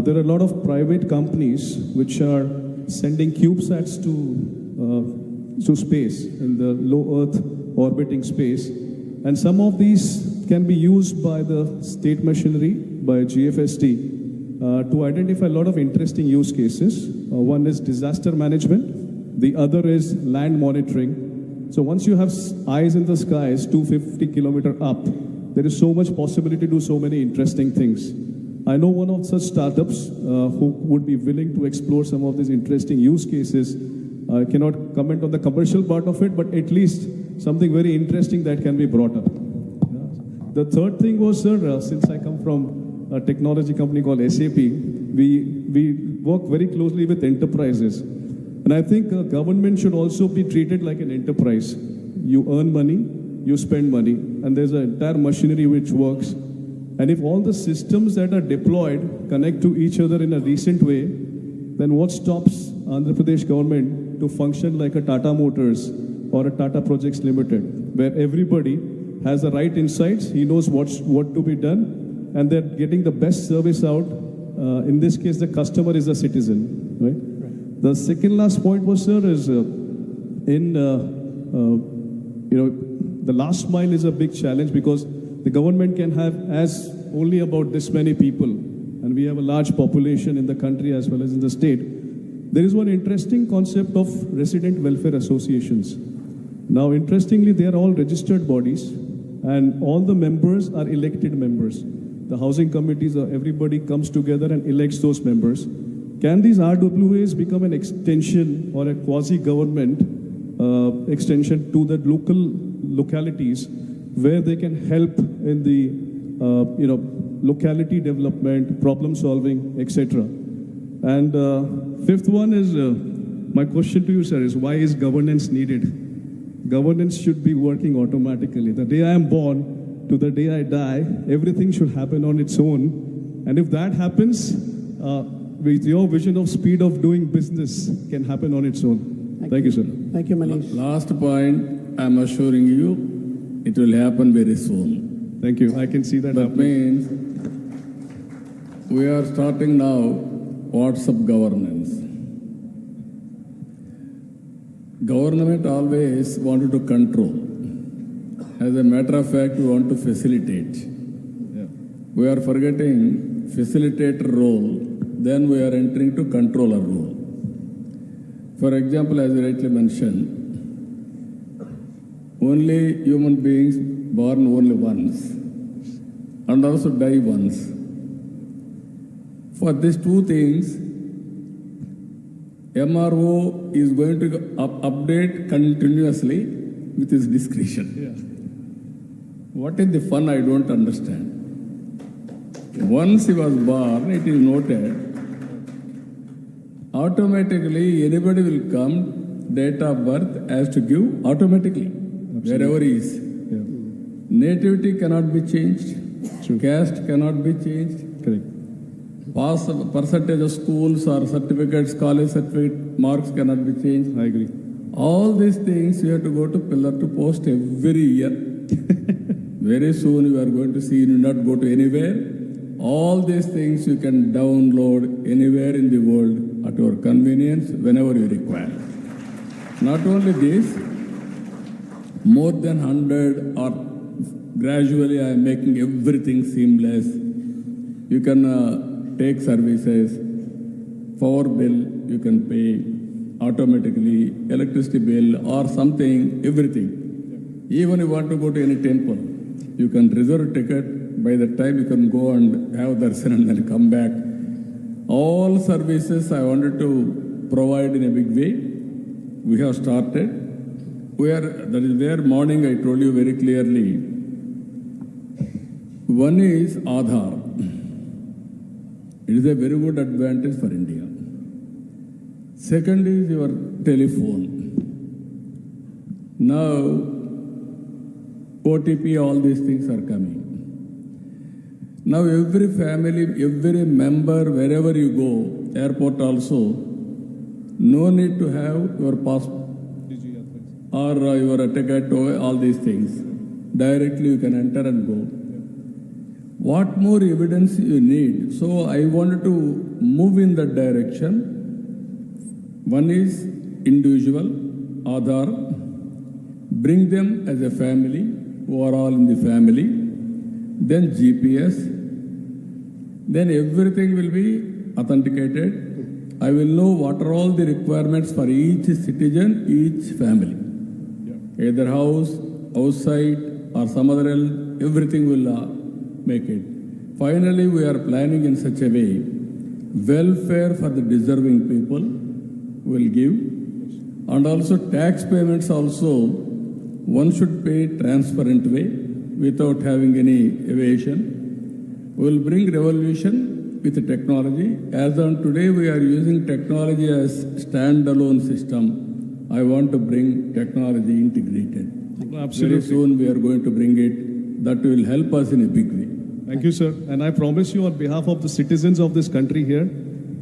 Speaker 19: There are a lot of private companies which are sending CubeSats to space, in the low Earth orbiting space. And some of these can be used by the state machinery, by GFST, to identify a lot of interesting use cases. One is disaster management. The other is land monitoring. So once you have eyes in the skies, 250 kilometers up, there is so much possibility to do so many interesting things. I know one of such startups who would be willing to explore some of these interesting use cases. I cannot comment on the commercial part of it, but at least something very interesting that can be brought up. The third thing was, sir, since I come from a technology company called SAP, we work very closely with enterprises. And I think government should also be treated like an enterprise. You earn money, you spend money, and there's an entire machinery which works. And if all the systems that are deployed connect to each other in a decent way, then what stops Andhra Pradesh government to function like a Tata Motors or a Tata Projects Limited, where everybody has the right insights, he knows what to be done, and they're getting the best service out. In this case, the customer is a citizen, right? The second last point was, sir, is the last mile is a big challenge because the government can have only about this many people, and we have a large population in the country as well as in the state. There is one interesting concept of resident welfare associations. Now, interestingly, they are all registered bodies, and all the members are elected members. The housing committees, everybody comes together and elects those members. Can these RWAs become an extension or a quasi-government extension to the localities where they can help in the locality development, problem solving, etc. And fifth one is, my question to you, sir, is why is governance needed? Governance should be working automatically. The day I am born to the day I die, everything should happen on its own. And if that happens, with your vision of speed of doing business can happen on its own. Thank you, sir.
Speaker 1: Thank you, Manish.
Speaker 7: Last point, I'm assuring you, it will happen very soon.
Speaker 19: Thank you. I can see that.
Speaker 7: That means we are starting now WhatsApp governance. Government always wanted to control. As a matter of fact, we want to facilitate.
Speaker 19: Yeah.
Speaker 7: We are forgetting facilitator role, then we are entering to controller role. For example, as you rightly mentioned, only human beings born only once and also die once. For these two things, MRO is going to update continuously with his discretion. What is the fun? I don't understand. Once he was born, it is noted, automatically anybody will come, date of birth has to give automatically, wherever he is. Nativity cannot be changed, caste cannot be changed.
Speaker 19: Correct.
Speaker 7: Pass percentage of schools or certificates, college certificate marks cannot be changed.
Speaker 19: I agree.
Speaker 7: All these things you have to go to pillar to post every year. Very soon you are going to see, you will not go to anywhere. All these things you can download anywhere in the world at your convenience whenever you require. Not only this, more than 100 or gradually I am making everything seamless. You can take services, power bill you can pay automatically, electricity bill or something, everything. Even if you want to go to any temple, you can reserve ticket. By the time you can go and have darshan and then come back. All services I wanted to provide in a big way. We have started. That is where morning I told you very clearly. One is Aadhaar. It is a very good advantage for India. Second is your telephone. Now, OTP, all these things are coming. Now every family, every member, wherever you go, airport also, no need to have your passport or your ticket, all these things. Directly you can enter and go. What more evidence you need? So I wanted to move in that direction. One is individual, Aadhaar, bring them as a family, who are all in the family. Then GPS, then everything will be authenticated. I will know what are all the requirements for each citizen, each family. Either house, outside or some other else, everything will make it. Finally, we are planning in such a way, welfare for the deserving people will give, and also tax payments also, one should pay transparent way, without having any evasion. We will bring revolution with the technology. As on today, we are using technology as standalone system. I want to bring technology integrated.
Speaker 19: Absolutely.
Speaker 7: Very soon we are going to bring it. That will help us in a big way.
Speaker 19: Thank you, sir. And I promise you on behalf of the citizens of this country here,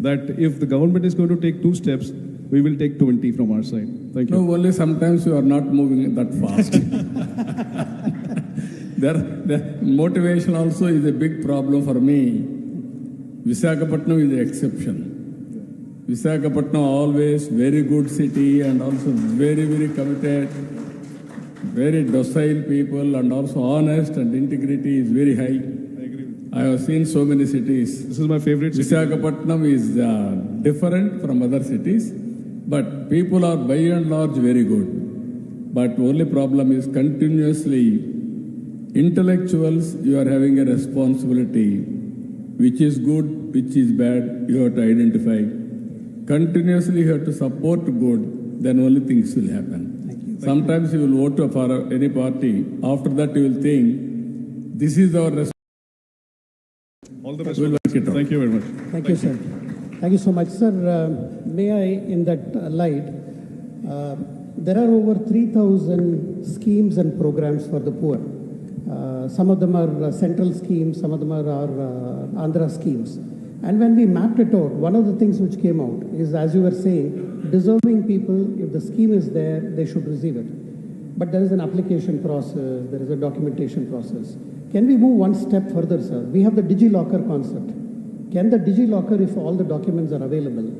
Speaker 19: that if the government is going to take 2 steps, we will take 20 from our side. Thank you.
Speaker 7: No, only sometimes you are not moving that fast. The motivation also is a big problem for me. Visakhapatnam is the exception. Visakhapatnam always very good city and also very, very committed, very docile people and also honest and integrity is very high.
Speaker 19: I agree.
Speaker 7: I have seen so many cities.
Speaker 19: This is my favorite city.
Speaker 7: Visakhapatnam is different from other cities, but people are by and large very good. But only problem is continuously intellectuals, you are having a responsibility. Which is good, which is bad, you have to identify. Continuously you have to support good, then only things will happen. Sometimes you will vote for any party. After that you will think, this is our responsibility.
Speaker 19: All the best.
Speaker 7: We'll work it out.
Speaker 19: Thank you very much.
Speaker 1: Thank you, sir. Thank you so much, sir. May I, in that light, there are over 3,000 schemes and programs for the poor. Some of them are central schemes, some of them are Andhra schemes. And when we mapped it out, one of the things which came out is, as you were saying, deserving people, if the scheme is there, they should receive it. But there is an application process, there is a documentation process. Can we move one step further, sir? We have the DigiLocker concept. Can the DigiLocker, if all the documents are available,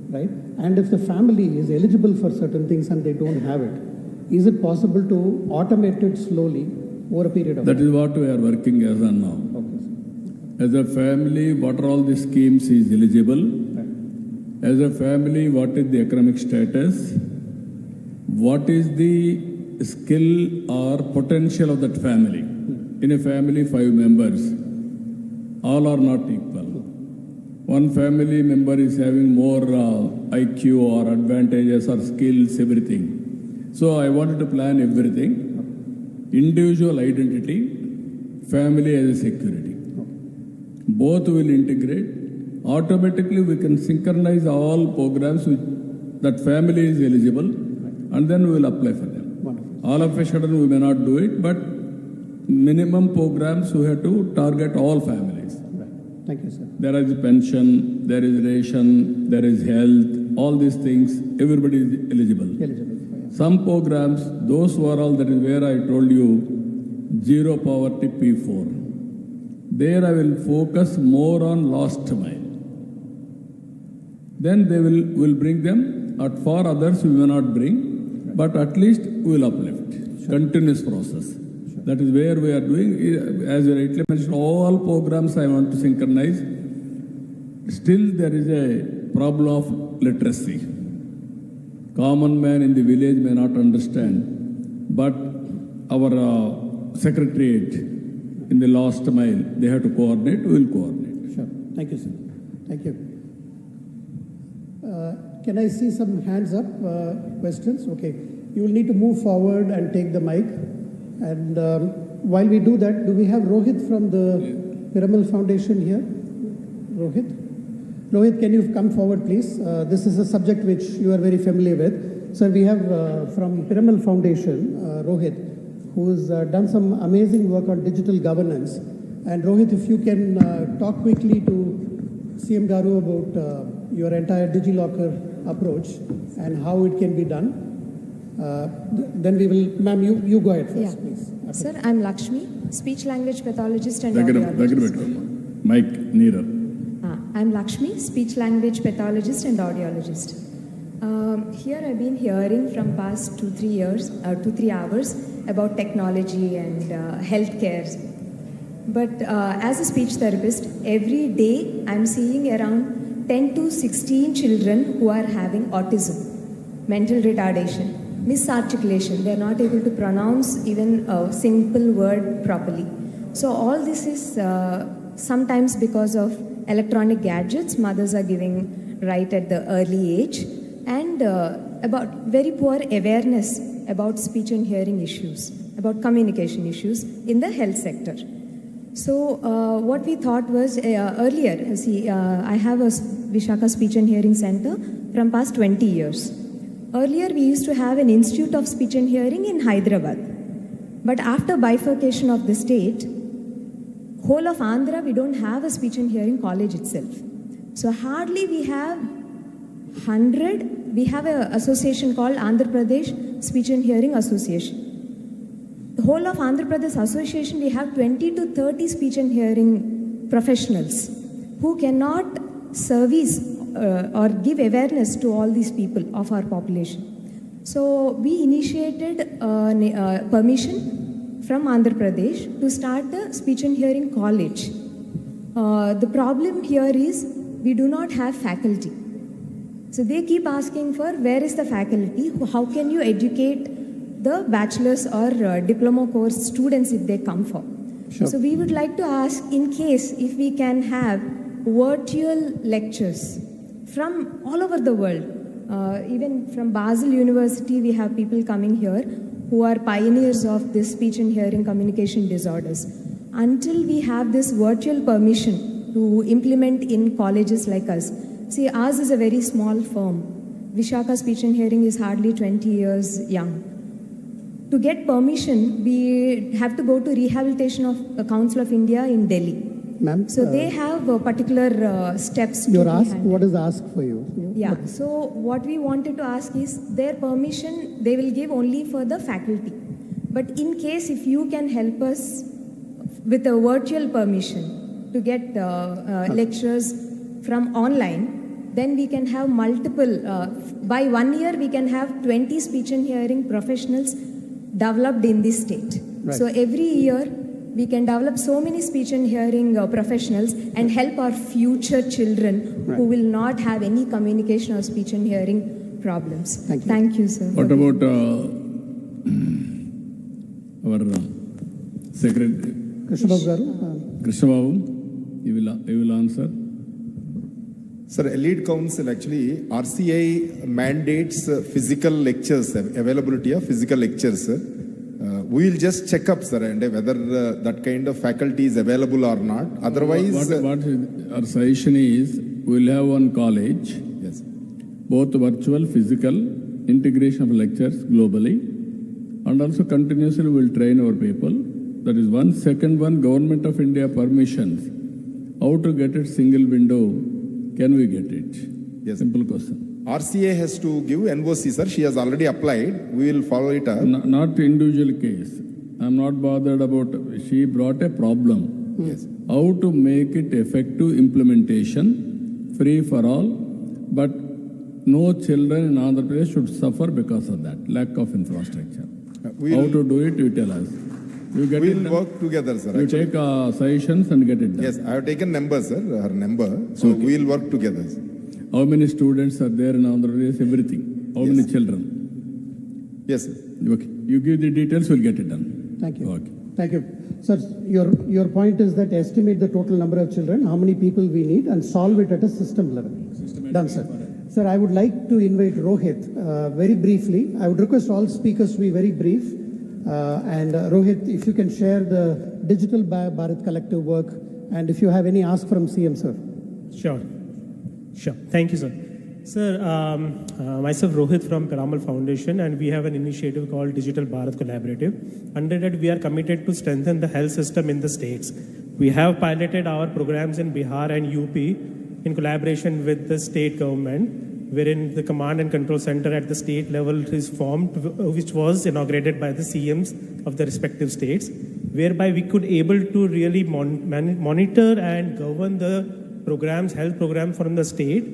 Speaker 1: right? And if the family is eligible for certain things and they don't have it, is it possible to automate it slowly over a period of time?
Speaker 7: That is what we are working as on now.
Speaker 1: Okay.
Speaker 7: As a family, what are all the schemes is eligible? As a family, what is the economic status? What is the skill or potential of that family? In a family, 5 members, all are not equal. one family member is having more IQ or advantages or skills, everything. So I wanted to plan everything. Individual identity, family as a security. Both will integrate. Automatically we can synchronize all programs with that family is eligible, and then we will apply for them.
Speaker 1: Wonderful.
Speaker 7: All of a sudden we may not do it, but minimum programs we have to target all families.
Speaker 1: Right. Thank you, sir.
Speaker 7: There is pension, there is ration, there is health, all these things, everybody is eligible. Some programs, those who are all, that is where I told you, zero poverty P4. There I will focus more on last mile. Then they will bring them, for others we may not bring, but at least we will uplift. Continuous process. That is where we are doing, as you rightly mentioned, all programs I want to synchronize. Still there is a problem of literacy. Common man in the village may not understand, but our secretariat in the last mile, they have to coordinate, we will coordinate.
Speaker 1: Sure. Thank you, sir. Thank you. Can I see some hands up, questions? Okay. You will need to move forward and take the mic. And while we do that, do we have Rohit from the Piramal Foundation here? Rohit? Rohit, can you come forward, please? This is a subject which you are very familiar with. So we have from Piramal Foundation, Rohit, who's done some amazing work on digital governance. And Rohit, if you can talk quickly to CM Garu about your entire DigiLocker approach and how it can be done. Then we will, ma'am, you go ahead first, please. Okay.
Speaker 9: Sir, I'm Lakshmi, speech language pathologist and audiologist.
Speaker 7: Mike, nearer.
Speaker 9: I'm Lakshmi, speech language pathologist and audiologist. Here I've been hearing from past 2-3 hours about technology and healthcare. But as a speech therapist, every day I'm seeing around 10 to 16 children who are having autism, mental retardation, misarticulation. They're not able to pronounce even a simple word properly. So all this is sometimes because of electronic gadgets mothers are giving right at the early age, and about very poor awareness about speech and hearing issues, about communication issues in the health sector. So what we thought was earlier, I have a Vishaka Speech and Hearing Center from past 20 years. Earlier we used to have an Institute of Speech and Hearing in Hyderabad. But after bifurcation of the state, whole of Andhra, we don't have a speech and hearing college itself. So hardly we have 100, we have an association called Andhra Pradesh Speech and Hearing Association. The whole of Andhra Pradesh Association, we have 20 to 30 speech and hearing professionals who cannot service or give awareness to all these people of our population. So we initiated permission from Andhra Pradesh to start a speech and hearing college. The problem here is we do not have faculty. So they keep asking for where is the faculty, how can you educate the bachelor's or diploma course students if they come for. Sure. So we would like to ask, in case if we can have virtual lectures from all over the world, even from Basel University we have people coming here who are pioneers of this speech and hearing communication disorders. Until we have this virtual permission to implement in colleges like us. See, ours is a very small firm. Vishaka Speech and Hearing is hardly 20 years young. To get permission, we have to go to Rehabilitation of Council of India in Delhi.
Speaker 1: Ma'am,
Speaker 9: so they have particular steps.
Speaker 1: You're asked, what is asked for you?
Speaker 9: Yeah, so what we wanted to ask is their permission, they will give only for the faculty. But in case if you can help us with a virtual permission to get lectures from online, then we can have multiple, by 1 year we can have 20 speech and hearing professionals developed in this state. Right. So every year we can develop so many speech and hearing professionals and help our future children who will not have any communication or speech and hearing problems. Thank you, sir.
Speaker 7: What about our Secretary?
Speaker 1: Krishnababu Garu?
Speaker 7: Krishnababu, you will answer.
Speaker 6: Sir, Elite Council actually, RCI mandates physical lectures, availability of physical lectures. We will just check up, sir, and whether that kind of faculty is available or not. Otherwise,
Speaker 7: what our suggestion is, we will have one college,
Speaker 6: yes,
Speaker 7: both virtual, physical, integration of lectures globally, and also continuously we will train our people. That is one. Second one, Government of India permissions. How to get it single window? Can we get it?
Speaker 6: Yes.
Speaker 7: Simple question.
Speaker 6: RCA has to give NOC, sir. She has already applied. We will follow it up.
Speaker 7: Not individual case. I'm not bothered about. She brought a problem.
Speaker 6: Yes.
Speaker 7: How to make it effective implementation, free for all, but no children in Andhra Pradesh should suffer because of that lack of infrastructure. How to do it? You tell us. You get
Speaker 6: we will work together, sir.
Speaker 7: You
Speaker 6: actually.
Speaker 7: take suggestions and get it done.
Speaker 6: Yes, I have taken number, sir. Her number. So
Speaker 7: Okay.
Speaker 6: we will work together.
Speaker 7: How many students are there in Andhra Pradesh? Everything. How many children?
Speaker 6: Yes, sir.
Speaker 7: Okay. You give the details, we'll get it done.
Speaker 1: Thank you.
Speaker 7: Okay.
Speaker 1: Thank you. Sir, your point is that estimate the total number of children, how many people we need, and solve it at a system level. Done, sir. Sir, I would like to invite Rohit very briefly. I would request all speakers to be very brief. And Rohit, if you can share the Digital Bharat Collective work, and if you have any ask from CM, sir.
Speaker 10: Sure. Thank you, sir. Sir, myself Rohit from Piramal Foundation, and we have an initiative called Digital Bharat Collaborative. Under that, we are committed to strengthen the health system in the states. We have piloted our programs in Bihar and UP in collaboration with the state government, wherein the command and control center at the state level is formed, which was inaugurated by the CMs of the respective states, whereby we could able to really monitor and govern the programs, health programs from the state,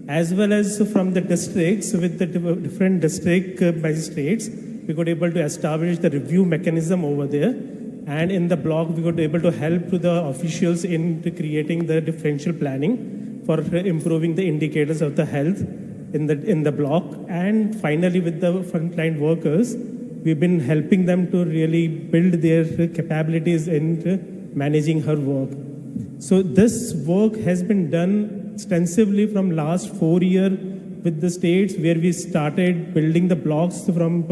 Speaker 10: as well as from the districts with the different district magistrates. We could able to establish the review mechanism over there. And in the block, we could able to help to the officials in creating the differential planning for improving the indicators of the health in the block. And finally, with the frontline workers, we've been helping them to really build their capabilities in managing her work. So this work has been done extensively from last 4 years with the states, where we started building the blocks from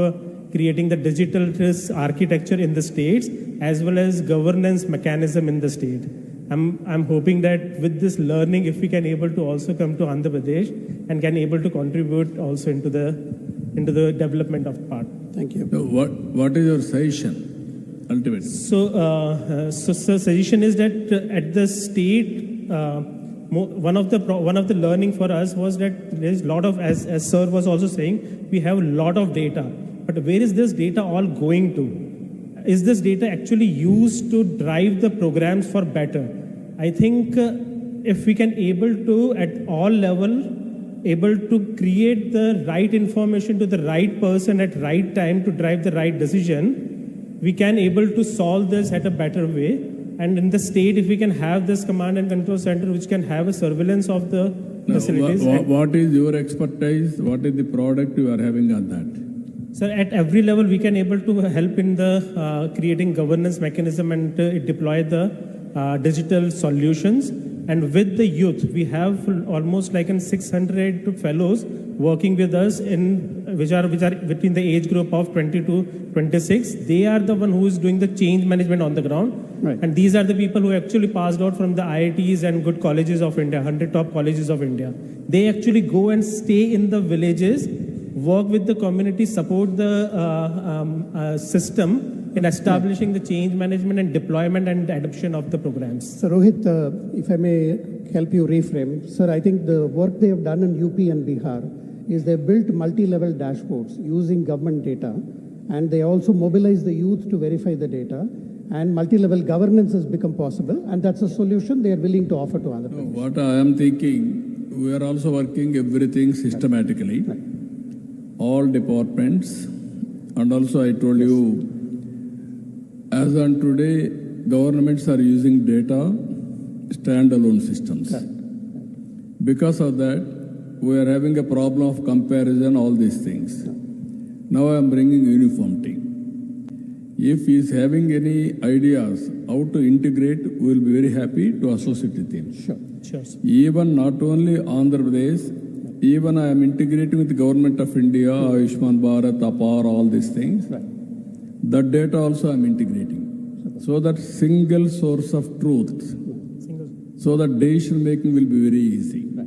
Speaker 10: creating the digital architecture in the states, as well as governance mechanism in the state. I'm hoping that with this learning, if we can able to also come to Andhra Pradesh and can able to contribute also into the development of part.
Speaker 1: Thank you.
Speaker 7: So what is your suggestion? Ultimately.
Speaker 10: So suggestion is that at the state, one of the learning for us was that there is a lot of, as sir was also saying, we have a lot of data, but where is this data all going to? Is this data actually used to drive the programs for better? I think if we can able to at all level able to create the right information to the right person at right time to drive the right decision, we can able to solve this at a better way. And in the state, if we can have this command and control center, which can have a surveillance of the facilities.
Speaker 7: What is your expertise? What is the product you are having on that?
Speaker 10: Sir, at every level, we can able to help in the creating governance mechanism and deploy the digital solutions. And with the youth, we have almost like 600 fellows working with us which are between the age group of 20 to 26. They are the one who is doing the change management on the ground.
Speaker 1: Right.
Speaker 10: And these are the people who actually passed out from the IITs and good colleges of India, 100 top colleges of India. They actually go and stay in the villages, work with the community, support the system in establishing the change management and deployment and adoption of the programs.
Speaker 1: So Rohit, if I may help you reframe, sir, I think the work they have done in UP and Bihar is they built multi-level dashboards using government data, and they also mobilize the youth to verify the data, and multi-level governance has become possible, and that's a solution they are willing to offer to Andhra Pradesh.
Speaker 7: What I am thinking, we are also working everything systematically, all departments, and also I told you, as on today, governments are using data standalone systems. Because of that, we are having a problem of comparison, all these things. Now I am bringing uniformity. If he is having any ideas how to integrate, we will be very happy to associate with him.
Speaker 1: Sure.
Speaker 10: Sure, sir.
Speaker 7: Even not only Andhra Pradesh, even I am integrating with the government of India, Ayushman Bharat, APAR, all these things.
Speaker 1: Right.
Speaker 7: That data also I am integrating. So that single source of truth, so that decision making will be very easy.
Speaker 1: Right.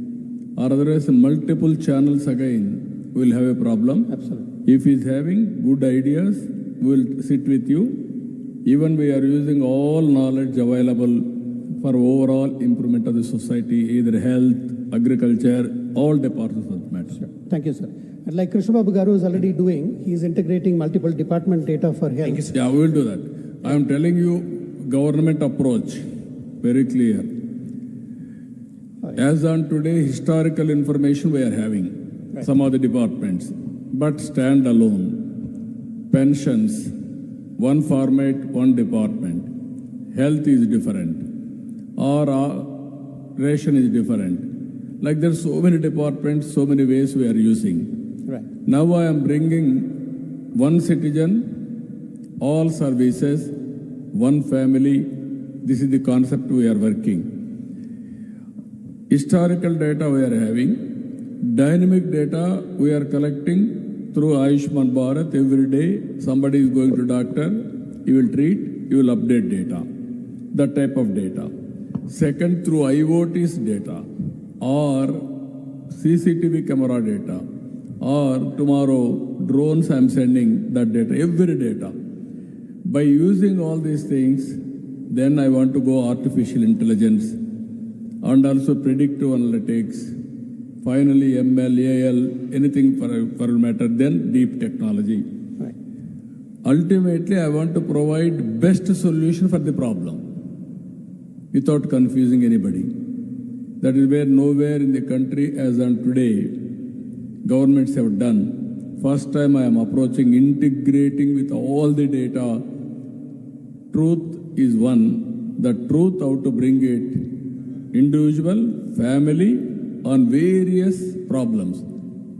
Speaker 7: Or otherwise, multiple channels again will have a problem.
Speaker 1: Absolutely.
Speaker 7: If he is having good ideas, we will sit with you. Even we are using all knowledge available for overall improvement of the society, either health, agriculture, all departments of the matter.
Speaker 1: Sure. Thank you, sir. And like Chandrababu Garu is already doing, he is integrating multiple department data for health.
Speaker 7: Thank you, sir. Yeah, we will do that. I am telling you, government approach, very clear. As on today, historical information we are having, some of the departments, but stand alone. Pensions, one format, one department. Health is different. Or ration is different. Like there's so many departments, so many ways we are using.
Speaker 1: Right.
Speaker 7: Now I am bringing one citizen, all services, one family. This is the concept we are working. Historical data we are having. Dynamic data we are collecting through Ayushman Bharat. Every day somebody is going to doctor, you will treat, you will update data. That type of data. Second, through IoT's data or CCTV camera data or tomorrow drones I am sending that data, every data. By using all these things, then I want to go artificial intelligence and also predictive analytics, finally ML, AL, anything for a matter, then deep technology.
Speaker 1: Right.
Speaker 7: Ultimately, I want to provide best solution for the problem without confusing anybody. That is where nowhere in the country as on today, governments have done. First time I am approaching integrating with all the data. Truth is one. The truth, how to bring it, individual, family, on various problems.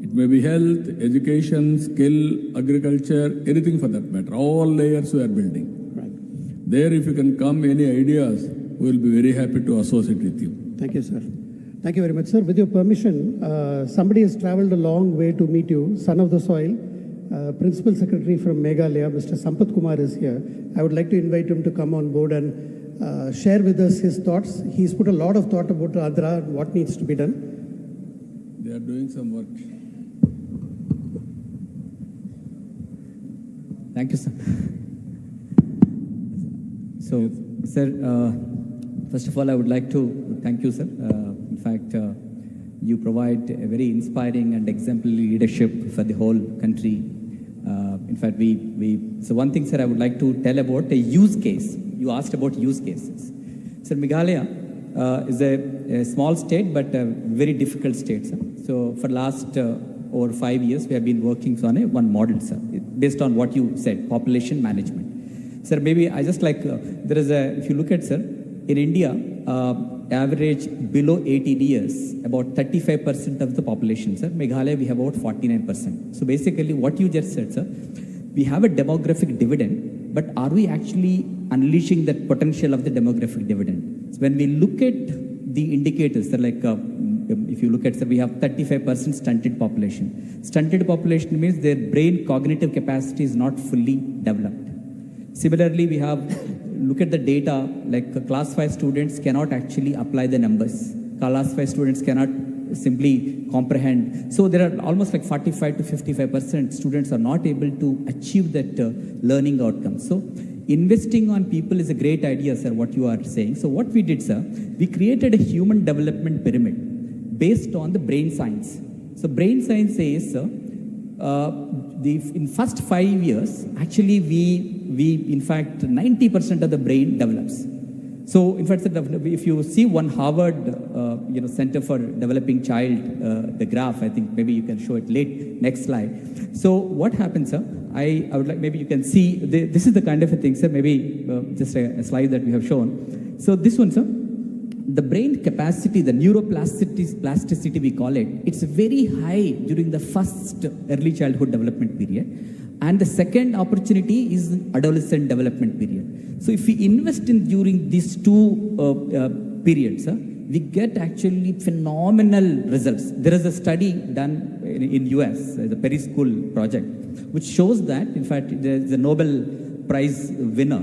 Speaker 7: It may be health, education, skill, agriculture, anything for that matter. All layers we are building.
Speaker 1: Right.
Speaker 7: There, if you can come, any ideas, we will be very happy to associate with you.
Speaker 1: Thank you, sir. Thank you very much, sir. With your permission, somebody has traveled a long way to meet you, son of the soil. Principal Secretary from Meghalaya, Mr. Sampath Kumar is here. I would like to invite him to come on board and share with us his thoughts. He's put a lot of thought about Andhra and what needs to be done.
Speaker 7: They are doing some work.
Speaker 20: Thank you, sir. So, sir, first of all, I would like to thank you, sir. In fact, you provide a very inspiring and exemplary leadership for the whole country. In fact, so one thing, sir, I would like to tell about a use case. You asked about use cases. Sir, Meghalaya is a small state, but a very difficult state, sir. So for last over 5 years, we have been working on one model, sir, based on what you said, population management. Sir, maybe I just like, there is if you look at, sir, in India, average below 18 years, about 35% of the population, sir. Meghalaya, we have about 49%. So basically what you just said, sir, we have a demographic dividend, but are we actually unleashing that potential of the demographic dividend? So when we look at the indicators, sir, like if you look at, sir, we have 35% stunted population. Stunted population means their brain cognitive capacity is not fully developed. Similarly, we have, look at the data, like class 5 students cannot actually apply the numbers. Class 5 students cannot simply comprehend. So there are almost like 45 to 55% students are not able to achieve that learning outcome. So investing on people is a great idea, sir, what you are saying. So what we did, sir, we created a human development pyramid based on the brain science. So brain science says, sir, in first 5 years, actually we in fact 90% of the brain develops. So in fact, if you see one Harvard Center for Developing Child, the graph, I think maybe you can show it next slide. So what happens, sir? I would like, maybe you can see, this is the kind of a thing, sir, maybe just a slide that we have shown. So this one, sir, the brain capacity, the neuroplasticity we call it, it's very high during the first early childhood development period. And the second opportunity is adolescent development period. So if we invest in during these two periods, we get actually phenomenal results. There is a study done in US, the Perry School project, which shows that, in fact, there's a Nobel Prize winner.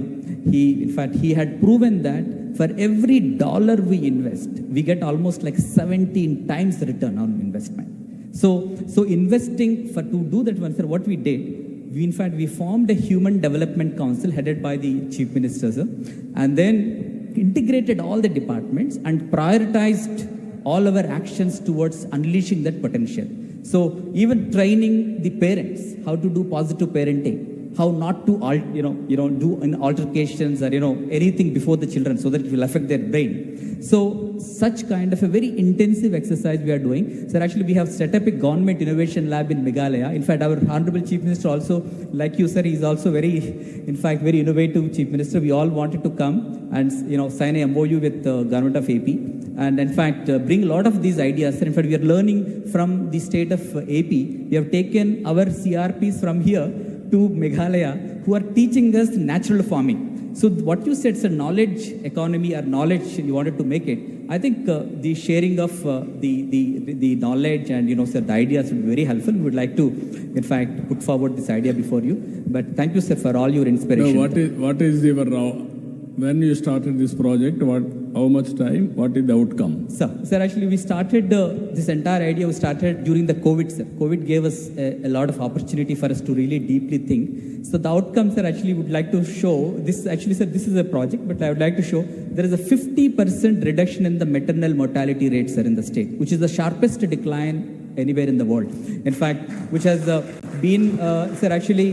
Speaker 20: He had proven that for every dollar we invest, we get almost like 17 times return on investment. So investing to do that one, sir, what we did, we formed a Human Development Council headed by the Chief Minister, sir, and then integrated all the departments and prioritized all our actions towards unleashing that potential. So even training the parents how to do positive parenting, how not to do in altercations or anything before the children, so that it will affect their brain. So such kind of a very intensive exercise we are doing. So actually we have set up a government innovation lab in Meghalaya. In fact, our Honorable Chief Minister also, like you sir, he is also very innovative Chief Minister. We all wanted to come and sign a MOU with the government of AP, and in fact bring a lot of these ideas. In fact, we are learning from the state of AP. We have taken our CRPs from here to Meghalaya, who are teaching us natural farming. So what you said, sir, knowledge economy or knowledge, you wanted to make it. I think the sharing of the knowledge and sir, the ideas would be very helpful. We would like to, in fact, put forward this idea before you. But thank you, sir, for all your inspiration.
Speaker 7: No, what is your when you started this project? How much time? What is the outcome?
Speaker 20: Sir, actually, we started this entire idea. We started during the COVID, sir. COVID gave us a lot of opportunity for us to really deeply think. So the outcomes, sir, actually would like to show this. Actually, sir, this is a project, but I would like to show there is a 50% reduction in the maternal mortality rate, sir, in the state, which is the sharpest decline anywhere in the world. In fact, which has been, sir, actually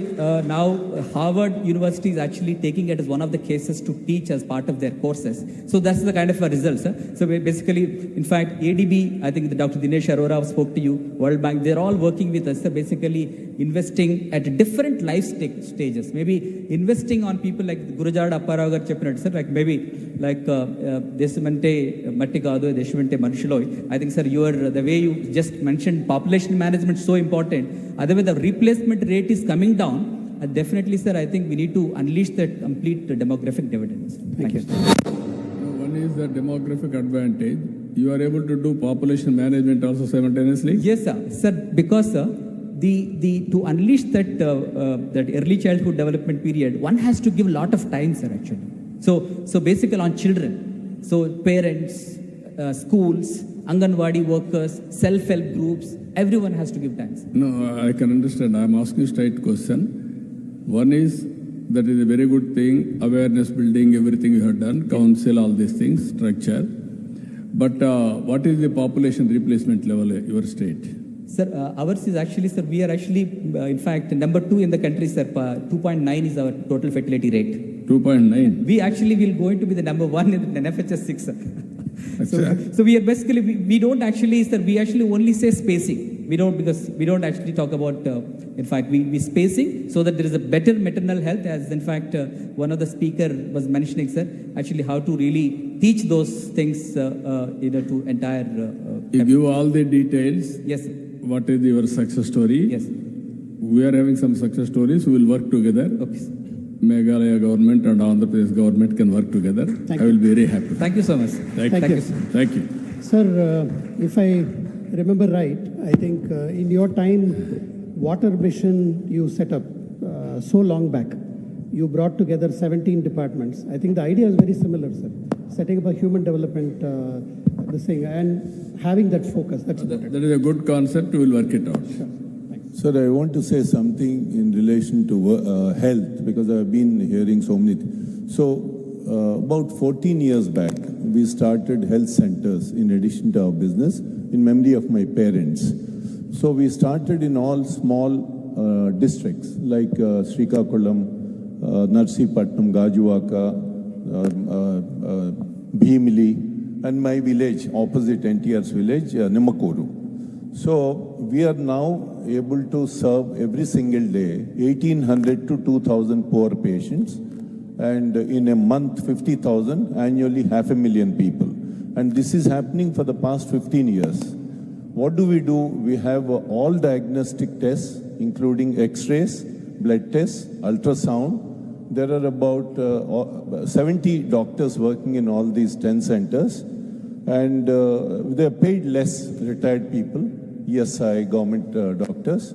Speaker 20: now Harvard University is actually taking it as one of the cases to teach as part of their courses. So that's the kind of a result, sir. So basically, in fact, ADB, I think Dr. Dinesh Arora spoke to you, World Bank, they're all working with us, sir, basically investing at different life stages. Maybe investing on people like Gurujara Apparao garu cheppinattu, sir, like maybe like Desmante Matti Kadu, Desmante Manushuloy. I think, sir, the way you just mentioned population management is so important. Otherwise, the replacement rate is coming down. Definitely, sir, I think we need to unleash that complete demographic dividends. Thank you.
Speaker 7: One is the demographic advantage. You are able to do population management also simultaneously?
Speaker 20: Yes, sir. Sir, because, sir, to unleash that early childhood development period, one has to give a lot of time, sir, actually. So basically on children, so parents, schools, Anganwadi workers, self-help groups, everyone has to give time.
Speaker 7: No, I can understand. I am asking straight question. One is, that is a very good thing, awareness building, everything you have done, council, all these things, structure. But what is the population replacement level in your state?
Speaker 20: Sir, ours is actually, sir, we are actually, in fact, number 2 in the country, sir. 2.9 is our total fertility rate.
Speaker 7: 2.9?
Speaker 20: We actually will going to be the number 1 in the NFHS 6, sir. So we are basically, we don't actually, sir, we actually only say spacing. We don't, because we don't actually talk about, in fact, we spacing so that there is a better maternal health, as in fact, one of the speaker was mentioning, sir, actually how to really teach those things, to entire.
Speaker 7: You give all the details.
Speaker 20: Yes, sir.
Speaker 7: What is your success story?
Speaker 20: Yes.
Speaker 7: We are having some success stories. We will work together.
Speaker 20: Okay, sir.
Speaker 7: Meghalaya government and Andhra Pradesh government can work together. I will be very happy.
Speaker 20: Thank you so much.
Speaker 7: Thank you. Thank you.
Speaker 1: Sir, if I remember right, I think in your time, water mission you set up so long back, you brought together 17 departments. I think the idea is very similar, sir. Setting up a human development, this thing, and having that focus. That
Speaker 7: is a good concept. We will work it out.
Speaker 1: Sure.
Speaker 4: Sir, I want to say something in relation to health, because I've been hearing so many. So, about 14 years back, we started health centers in addition to our business in memory of my parents. So, we started in all small districts like Srikakulam, Narsipatnam, Gajuwaka, Bhimili, and my village, opposite NTR's village, Nimakuru. So we are now able to serve every single day 1,800 to 2,000 poor patients, and in a month 50,000, annually 500,000 people. And this is happening for the past 15 years. What do? We have all diagnostic tests, including X-rays, blood tests, ultrasound. There are about 70 doctors working in all these 10 centers. And they are paid less, retired people, ESI, government doctors.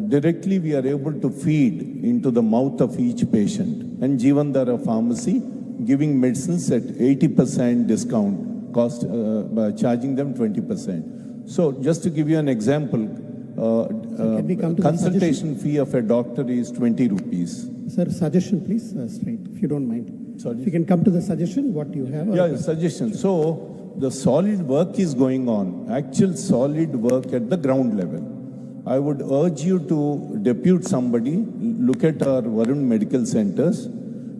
Speaker 4: Directly we are able to feed into the mouth of each patient. And Jeevandhara Pharmacy giving medicines at 80% discount, cost by charging them 20%. So just to give you an example, consultation fee of a doctor is 20 rupees.
Speaker 1: Sir, suggestion please, straight, if you don't mind. Sorry. If you can come to the suggestion, what you have.
Speaker 4: Yeah, suggestion. So the solid work is going on, actual solid work at the ground level. I would urge you to depute somebody, look at our Varun medical centers,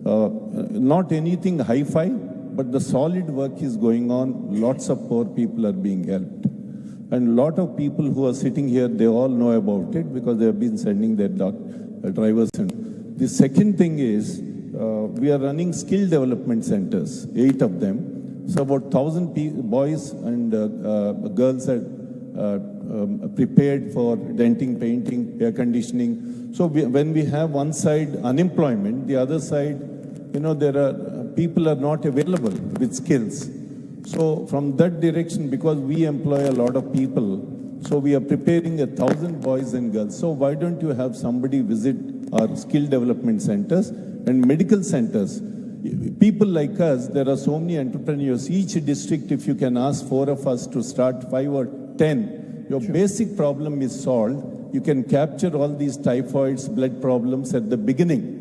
Speaker 4: not anything hi-fi, but the solid work is going on. Lots of poor people are being helped. And a lot of people who are sitting here, they all know about it because they have been sending their drivers. And the second thing is, we are running skill development centers, 8 of them. So about 1,000 boys and girls are prepared for denting, painting, air conditioning. So when we have one side unemployment, the other side, there are people are not available with skills. So from that direction, because we employ a lot of people, so we are preparing 1,000 boys and girls. So why don't you have somebody visit our skill development centers and medical centers? People like us, there are so many entrepreneurs. Each district, if you can ask 4 of us to start 5 or 10, your basic problem is solved. You can capture all these typhoids, blood problems at the beginning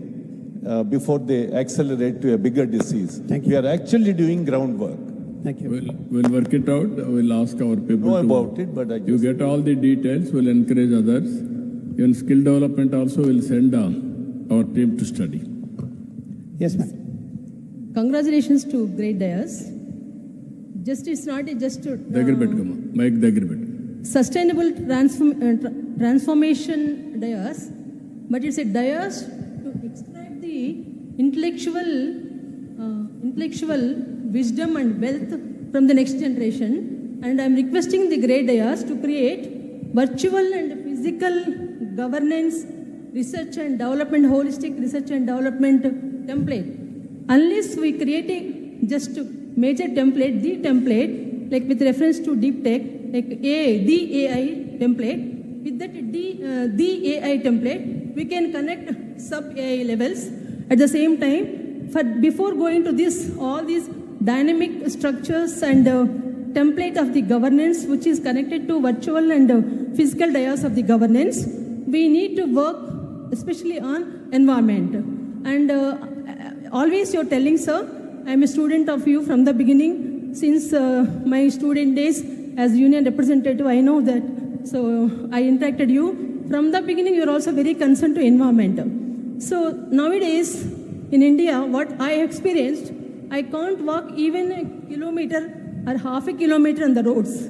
Speaker 4: before they accelerate to a bigger disease.
Speaker 1: Thank you.
Speaker 4: We are actually doing groundwork.
Speaker 1: Thank you.
Speaker 7: We'll work it out. We'll ask our people
Speaker 4: know about it, but
Speaker 7: you get all the details. We'll encourage others. In skill development also, we'll send our team to study.
Speaker 1: Yes, ma'am.
Speaker 18: Congratulations to great Dayas. It's not just to sustainable transformation Dayas, but it's a Dayas to extract the intellectual wisdom and wealth from the next generation. And I'm requesting the great Dayas to create virtual and physical governance, research and development, holistic research and development template. Unless we create a just major template, the template, like with reference to Deeptech, like the AI template, with that the AI template, we can connect sub-AI levels. At the same time, before going to all these dynamic structures and template of the governance, which is connected to virtual and physical layers of the governance, we need to work especially on environment. And always you're telling, sir, I'm a student of you from the beginning. Since my student days as union representative, I know that. So I interacted you. From the beginning, you're also very concerned to environment. So nowadays, in India, what I experienced, I can't walk even a kilometer or half a kilometer on the roads.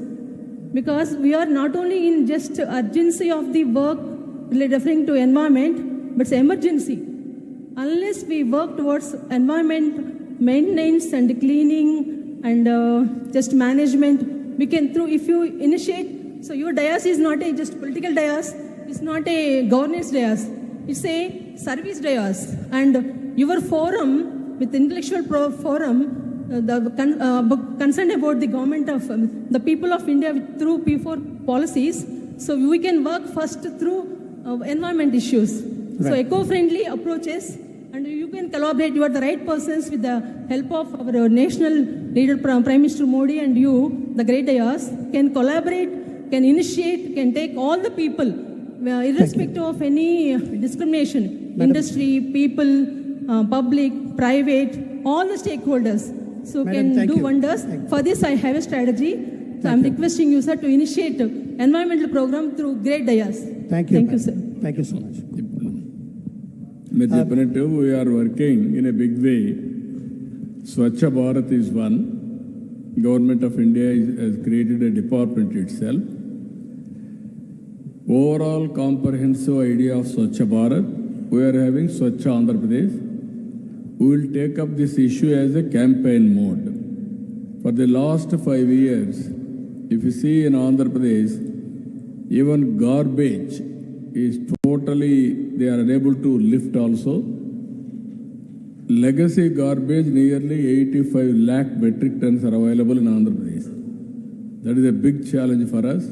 Speaker 18: Because we are not only in just urgency of the work referring to environment, but it's emergency. Unless we work towards environment maintenance and cleaning and just management, we can if you initiate, so your dayas is not a just political dayas, it's not a governance dayas, it's a service dayas. And your forum, with intellectual forum, concerned about the government of the people of India through P4 policies, so we can work first through environment issues. Right. So eco-friendly approaches, and you can collaborate. You are the right persons with the help of our national leader, Prime Minister Modi, and you, the great Dayas, can collaborate, can initiate, can take all the people, irrespective of any discrimination, Madam, industry, people, public, private, all the stakeholders. So Madam, can do wonders. For this, I have a strategy. So I'm requesting you, sir, to initiate environmental program through great Dayas.
Speaker 1: Thank you.
Speaker 18: Thank you, sir.
Speaker 1: Thank you so much.
Speaker 7: We are working in a big way. Swachha Bharat is one. Government of India has created a department itself. Overall comprehensive idea of Swachha Bharat, we are having Swachha Andhra Pradesh. We will take up this issue as a campaign mode. For the last 5 years, if you see in Andhra Pradesh, even garbage is totally, they are unable to lift also. legacy garbage, nearly 85 lakh metric tons are available in Andhra Pradesh. That is a big challenge for us.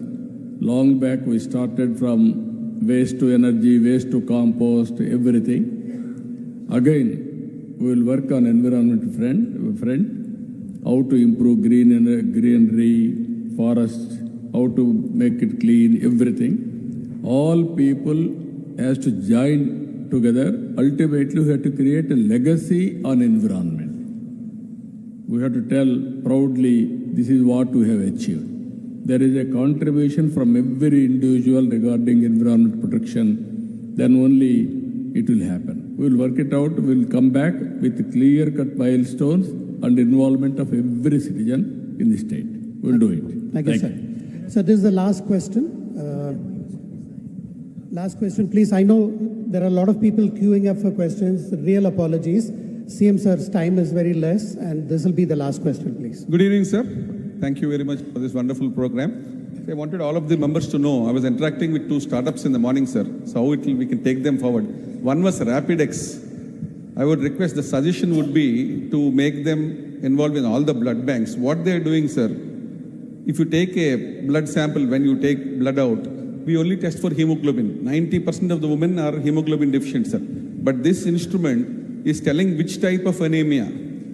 Speaker 7: Long back we started from waste to energy, waste to compost, everything. Again, we will work on environment front, how to improve greenery, forests, how to make it clean, everything. All people has to join together. Ultimately, we have to create a legacy on environment. We have to tell proudly, this is what we have achieved. There is a contribution from every individual regarding environment protection, then only it will happen. We will work it out, we will come back with clear-cut milestones and involvement of every citizen in the state. We will do it.
Speaker 1: Thank you, sir. So this is the last question. Last question, please. I know there are a lot of people queuing up for questions. Real apologies. CM sir's time is very less, and this will be the last question, please.
Speaker 11: Good evening, sir. Thank you very much for this wonderful program. I wanted all of the members to know, I was interacting with 2 startups in the morning, sir. So how we can take them forward. One was RapidX. I would request, the suggestion would be to make them involved in all the blood banks. What they are doing, sir, if you take a blood sample, when you take blood out, we only test for hemoglobin. 90% of the women are hemoglobin deficient, sir. But this instrument is telling which type of anemia.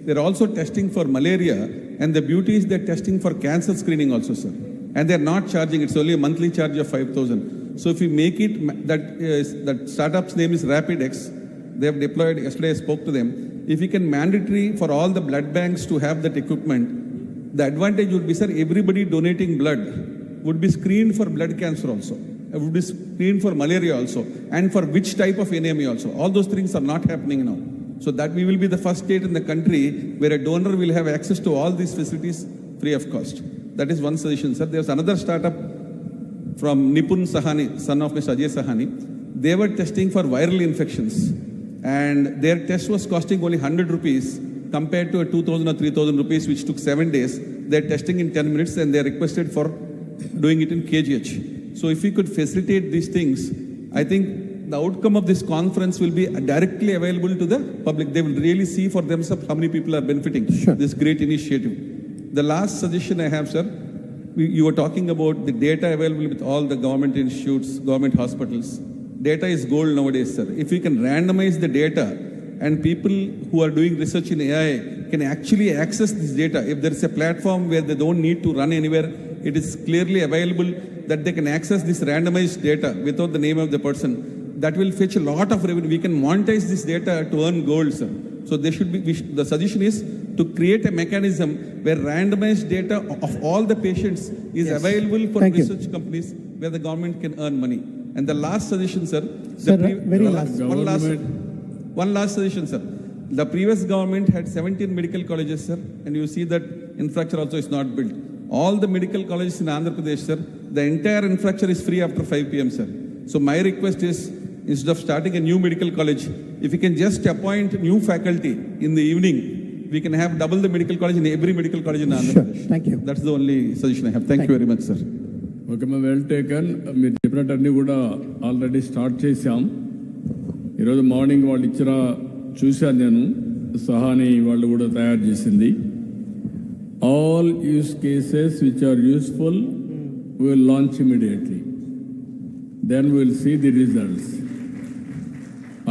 Speaker 11: They're also testing for malaria, and the beauty is they're testing for cancer screening also, sir. And they're not charging, it's only a monthly charge of 5,000. So if we make it, that startup's name is RapidX, they have deployed, yesterday I spoke to them. If we can mandatory for all the blood banks to have that equipment, the advantage would be, sir, everybody donating blood would be screened for blood cancer also, would be screened for malaria also, and for which type of anemia also. All those things are not happening now. So that we will be the first state in the country where a donor will have access to all these facilities free of cost. That is one suggestion, sir. There's another startup from Nipun Sahani, son of Mr. Ajay Sahani. They were testing for viral infections, and their test was costing only 100 rupees compared to a 2,000 or 3,000 rupees, which took 7 days. They're testing in 10 minutes, and they're requested for doing it in KGH. So if we could facilitate these things, I think the outcome of this conference will be directly available to the public. They will really see for themselves how many people are benefiting this great initiative. The last suggestion I have, sir, you were talking about the data available with all the government institutes, government hospitals. Data is gold nowadays, sir. If we can randomize the data and people who are doing research in AI can actually access this data, if there is a platform where they don't need to run anywhere, it is clearly available that they can access this randomized data without the name of the person. That will fetch a lot of revenue. We can monetize this data to earn gold, sir. So there should be, the suggestion is to create a mechanism where randomized data of all the patients is available for research companies where the government can earn money. And the last suggestion, sir, one last suggestion, sir. The previous government had 17 medical colleges, sir, and you see that infrastructure also is not built. All the medical colleges in Andhra Pradesh, sir, the entire infrastructure is free after 5 p.m., sir. So my request is, instead of starting a new medical college, if we can just appoint new faculty in the evening, we can have double the medical college in every medical college in Andhra Pradesh.
Speaker 1: Thank you.
Speaker 11: That's the only suggestion I have. Thank you very much, sir.
Speaker 7: Okay, well taken. మీరు చెప్పినట్టు కూడా already start చేశాం. ఈరోజు morning వాళ్ళు ఇచ్చిన చూశాను నేను, సహాని వాళ్ళు కూడా తయారు చేసింది. All use cases which are useful we will launch immediately. Then we will see the results.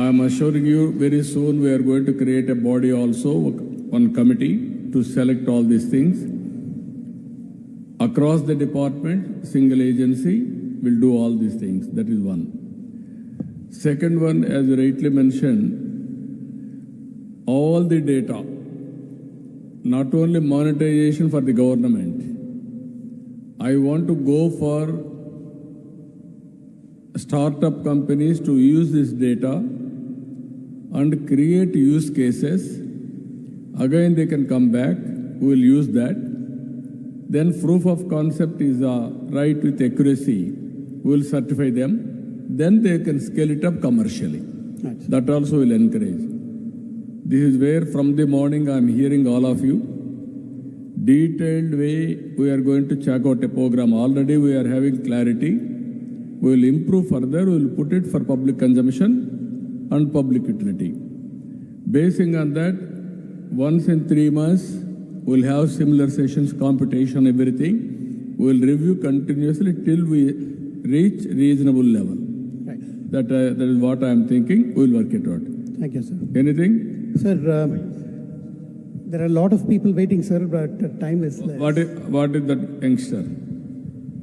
Speaker 7: I am assuring you very soon we are going to create a body also, one committee to select all these things. Across the department, single agency will do all these things. That is one. Second one, as you rightly mentioned, all the data, not only monetization for the government. I want to go for startup companies to use this data and create use cases. Again, they can come back. We will use that. Then proof of concept is right with accuracy. We will certify them. Then they can scale it up commercially. That also will encourage. This is where from the morning I am hearing all of you. Detailed way we are going to check out a program. Already we are having clarity. We will improve further. We will put it for public consumption and public utility. Basing on that, once in 3 months, we'll have similar sessions, computation, everything. We'll review continuously till we reach reasonable level.
Speaker 1: Right.
Speaker 7: That is what I'm thinking. We'll work it out.
Speaker 1: Thank you, sir.
Speaker 7: Anything?
Speaker 1: Sir, there are a lot of people waiting, sir, but time is less.
Speaker 7: What is that youngster?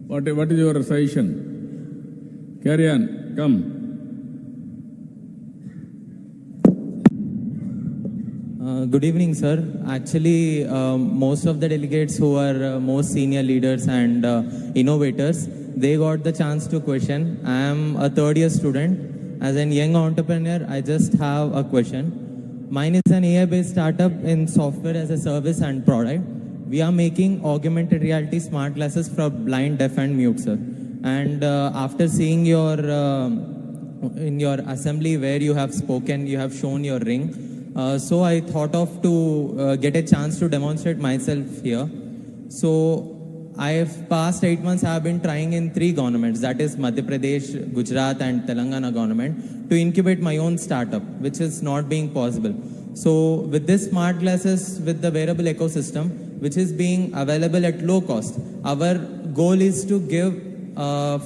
Speaker 7: What is your suggestion? Carry on. Come.
Speaker 8: Good evening, sir. Actually, most of the delegates who are most senior leaders and innovators, they got the chance to question. I am a third-year student. As a young entrepreneur, I just have a question. Mine is an AI-based startup in software as a service and product. We are making augmented reality smart glasses for blind, deaf, and mute, sir. And after seeing your in your assembly where you have spoken, you have shown your ring. So I thought of to get a chance to demonstrate myself here. So past 8 months I have been trying in 3 governments, that is Madhya Pradesh, Gujarat and Telangana government, to incubate my own startup, which is not being possible. So with this smart glasses, with the wearable ecosystem, which is being available at low cost, our goal is to give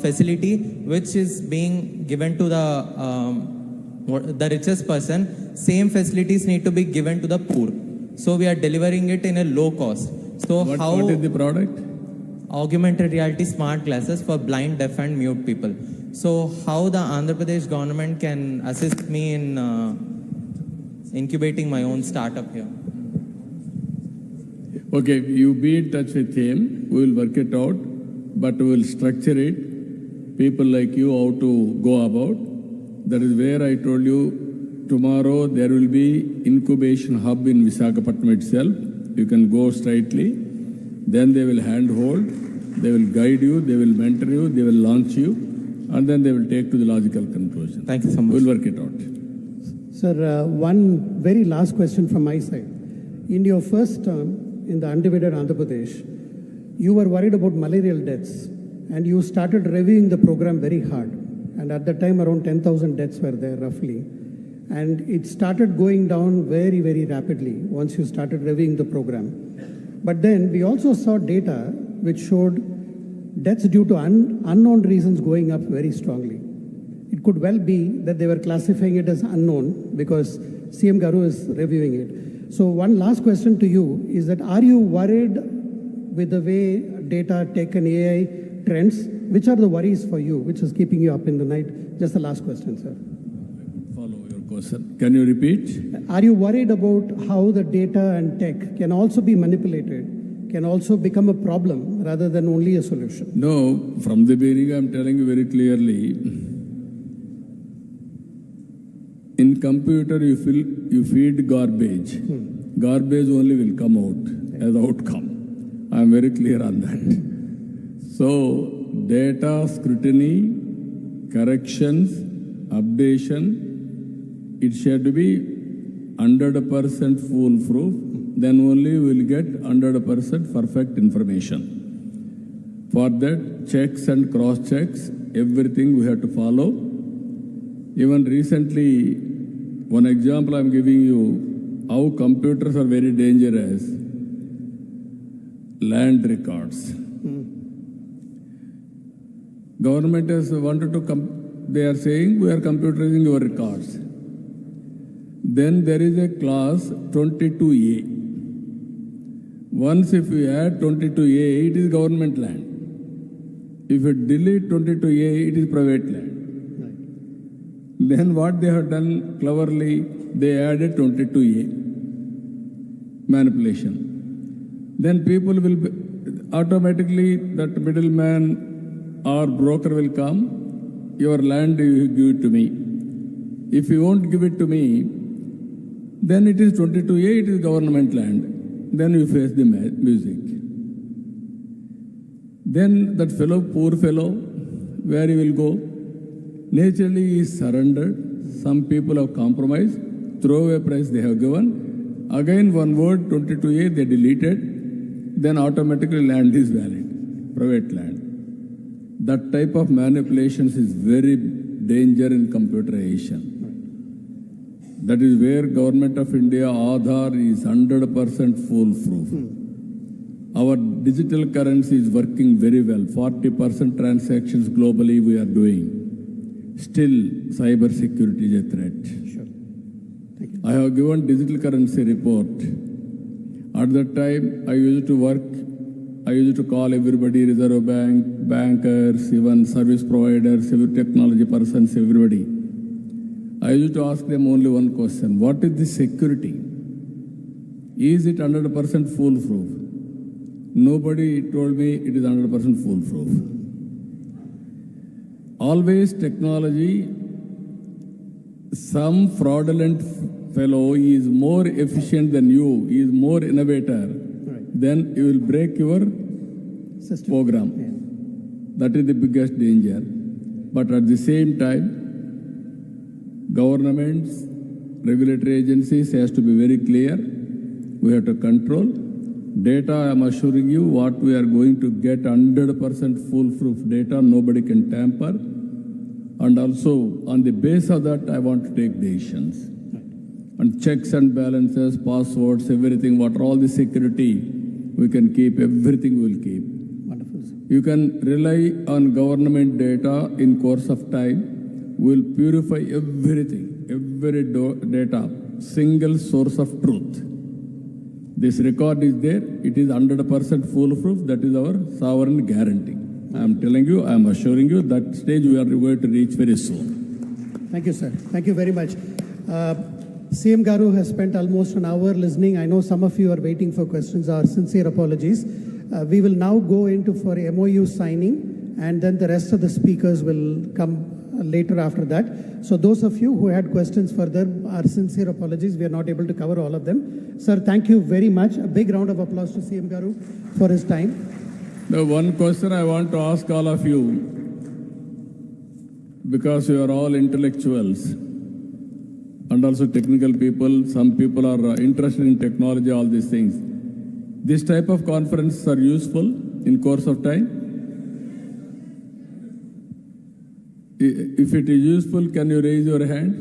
Speaker 8: facility which is being given to the richest person. Same facilities need to be given to the poor. So we are delivering it in a low cost. So
Speaker 7: what is the product?
Speaker 8: Augmented reality smart glasses for blind, deaf and mute people. So how the Andhra Pradesh government can assist me in incubating my own startup here?
Speaker 7: Okay, you be in touch with him. We will work it out, but we will structure it. People like you how to go about. That is where I told you tomorrow there will be incubation hub in Visakhapatnam itself. You can go straightly. Then they will handhold, they will guide you, they will mentor you, they will launch you, and then they will take to the logical conclusion.
Speaker 8: Thank you so much.
Speaker 7: We'll work it out.
Speaker 1: Sir, one very last question from my side. In your first term in the undivided Andhra Pradesh, you were worried about malarial deaths and you started reviewing the program very hard. And at that time, around 10,000 deaths were there roughly. And it started going down very, very rapidly once you started reviewing the program. But then we also saw data which showed deaths due to unknown reasons going up very strongly. It could well be that they were classifying it as unknown because CM Garu is reviewing it. So one last question to you is that are you worried with the way data, tech and AI trends? Which are the worries for you, which is keeping you up in the night? Just the last question, sir.
Speaker 7: Follow your question. Can you repeat?
Speaker 1: Are you worried about how the data and tech can also be manipulated, can also become a problem rather than only a solution?
Speaker 7: No, from the beginning I'm telling you very clearly. In computer you feed garbage. Garbage only will come out as outcome. I'm very clear on that. So data scrutiny, corrections, updation, it should be 100% foolproof, then only we will get 100% perfect information. For that, checks and cross-checks, everything we have to follow. Even recently, one example I'm giving you, how computers are very dangerous. Land records. Government has wanted to they are saying we are computerizing your records. Then there is a clause 22A. Once if you add 22A, it is government land. If you delete 22A, it is private land. Right. Then what they have done cleverly, they added 22A. Manipulation. Then people will be, automatically that middleman or broker will come, your land you give it to me. If you won't give it to me, then it is 22A, it is government land. Then you face the music. Then that fellow, poor fellow, where he will go? Naturally he is surrendered. Some people have compromised, throwaway price they have given. Again one word, 22A, they deleted. Then automatically land is valid, private land. That type of manipulations is very dangerous in computerization. That is where Government of India Aadhaar is 100% foolproof. Our digital currency is working very well. 40% transactions globally we are doing. Still, cyber security is a threat.
Speaker 1: Sure. Thank you.
Speaker 7: I have given digital currency report. At that time, I used to call everybody, Reserve Bank, bankers, even service providers, even technology persons, everybody. I used to ask them only one question. What is the security? Is it 100% foolproof? Nobody told me it is 100% foolproof. Always technology, some fraudulent fellow is more efficient than you, is more innovator, then you will break your program. That is the biggest danger. But at the same time, governments, regulatory agencies has to be very clear. We have to control. Data, I am assuring you, what we are going to get 100% foolproof data, nobody can tamper. And also, on the base of that, I want to take decisions. And checks and balances, passwords, everything, what are all the security we can keep, everything we will keep.
Speaker 1: Wonderful.
Speaker 7: You can rely on government data in course of time. We will purify everything, every data, single source of truth. This record is there. It is 100% foolproof. That is our sovereign guarantee. I am telling you, I am assuring you that stage we are going to reach very soon.
Speaker 1: Thank you, sir. Thank you very much. CM Garu has spent almost an hour listening. I know some of you are waiting for questions. Our sincere apologies. We will now go into for MOU signing, and then the rest of the speakers will come later after that. So those of you who had questions further, our sincere apologies. We are not able to cover all of them. Sir, thank you very much. A big round of applause to CM Garu for his time.
Speaker 7: Now, one question I want to ask all of you, because you are all intellectuals and also technical people, some people are interested in technology, all these things. This type of conferences are useful in course of time. If it is useful, can you raise your hand?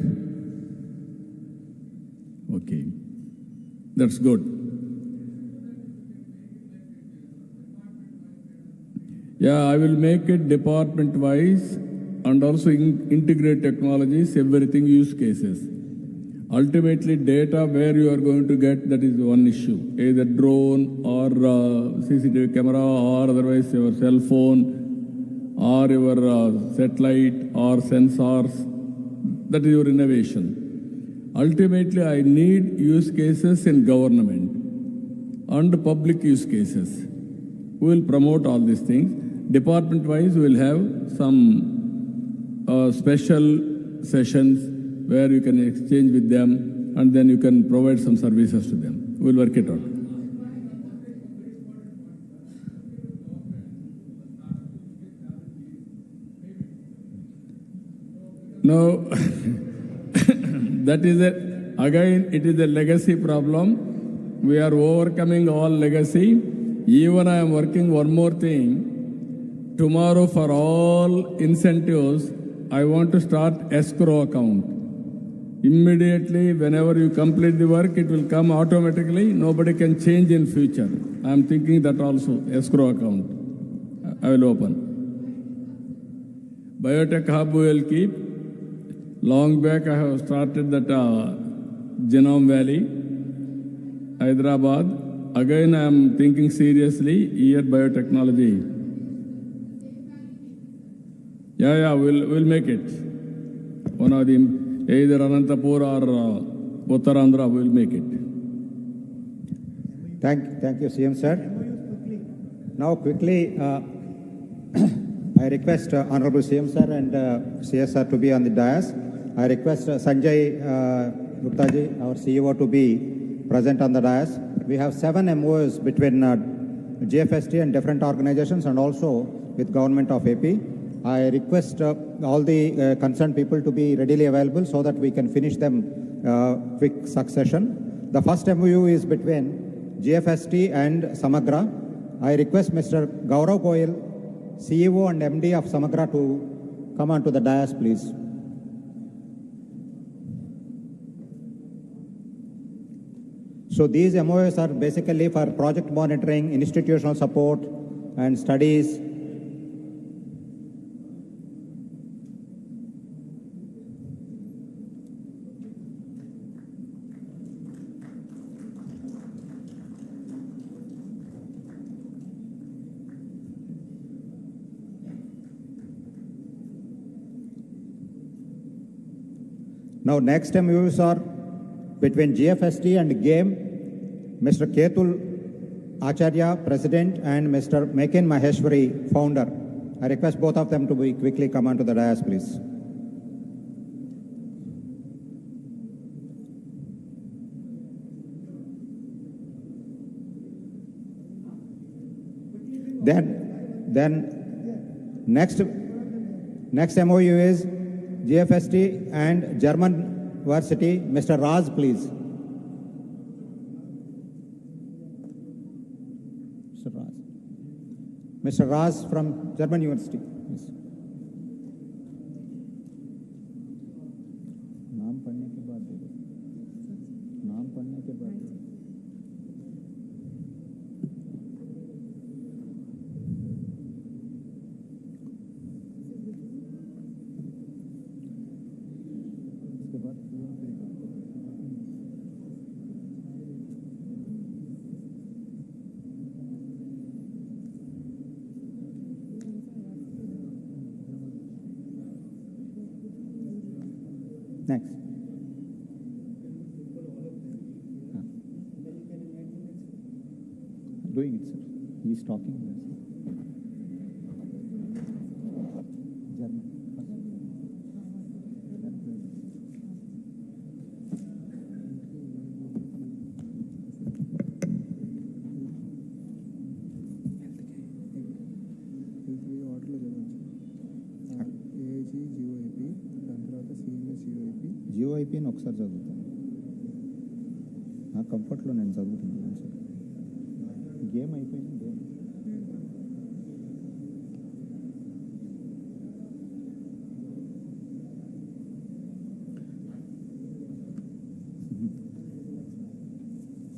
Speaker 7: Okay, that's good. Yeah, I will make it department-wise and also integrate technologies, everything use cases. Ultimately, data where you are going to get, that is one issue. Either drone or CCTV camera or otherwise your cell phone or your satellite or sensors. That is your innovation. Ultimately, I need use cases in government and public use cases. We will promote all these things. Department-wise, we will have some special sessions where you can exchange with them and then you can provide some services to them. We will work it out. No, that is again, it is a legacy problem. We are overcoming all legacy. Even I am working one more thing. Tomorrow for all incentives, I want to start escrow account. Immediately, whenever you complete the work, it will come automatically. Nobody can change in future. I am thinking that also, escrow account. I will open. Biotech hub we will keep. Long back I have started that Genome Valley, Hyderabad. Again I am thinking seriously, here biotechnology. Yeah, we'll make it. One of them, either Anantapur or Uttarandhra, will make it.
Speaker 22: Thank you, CM sir. Now quickly, I request Honorable CM sir and CS sir to be on the dais. I request Sanjay Guptaji, our CEO, to be present on the dais. We have 7 MOUs between GFST and different organizations and also with Government of AP. I request all the concerned people to be readily available so that we can finish them quick succession. The first MOU is between GFST and Samagra. I request Mr. Gaurav Goyal, CEO and MD of Samagra, to come onto the dais, please. So these MOUs are basically for project monitoring, institutional support, and studies. Now, next MOUs are between GFST and GAME, Mr. Ketul Acharya, President, and Mr. Mekin Maheshwari, Founder. I request both of them to quickly come onto the dais, please. Then next MOU is GFST and German University. Mr. Raz, please. Mr. Raz from German University. Yes. नाम पढ़ने के बाद दे दो। नाम पढ़ने के बाद दे दो। Next. Doing it, sir. He is talking. German. GOIP అని ఒకసారి చదువుతాను నా కంఫర్ట్లో నేను చదువుతున్నాను సార్ గేమ్ అయిపోయింది గేమ్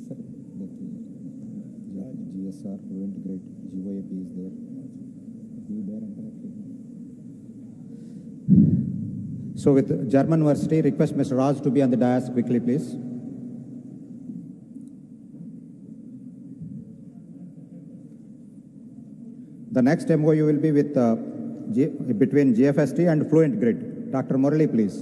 Speaker 22: సరే GSR to integrate GOIP is there be there and So with German University, request Mr. Raj to be on the dais quickly, please. The next MOU will be with between GFST and Fluent Grid. Dr. Murali, please.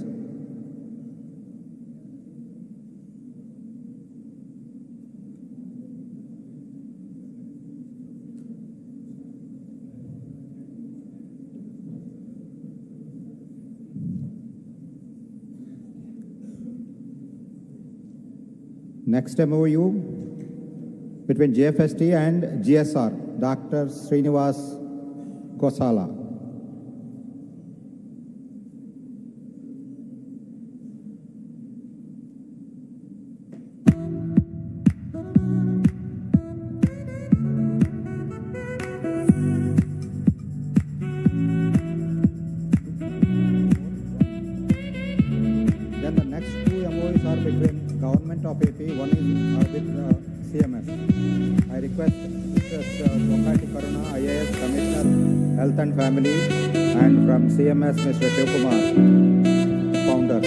Speaker 22: Next MOU between GFST and GSR, Dr. Srinivas Gosala. Then the next two MOUs are between Government of AP, one is with CMS. I request Mr. Bokati Karuna, IAS Commissioner, Health and Family, and from CMS, Mr. Shivkumar, Founder.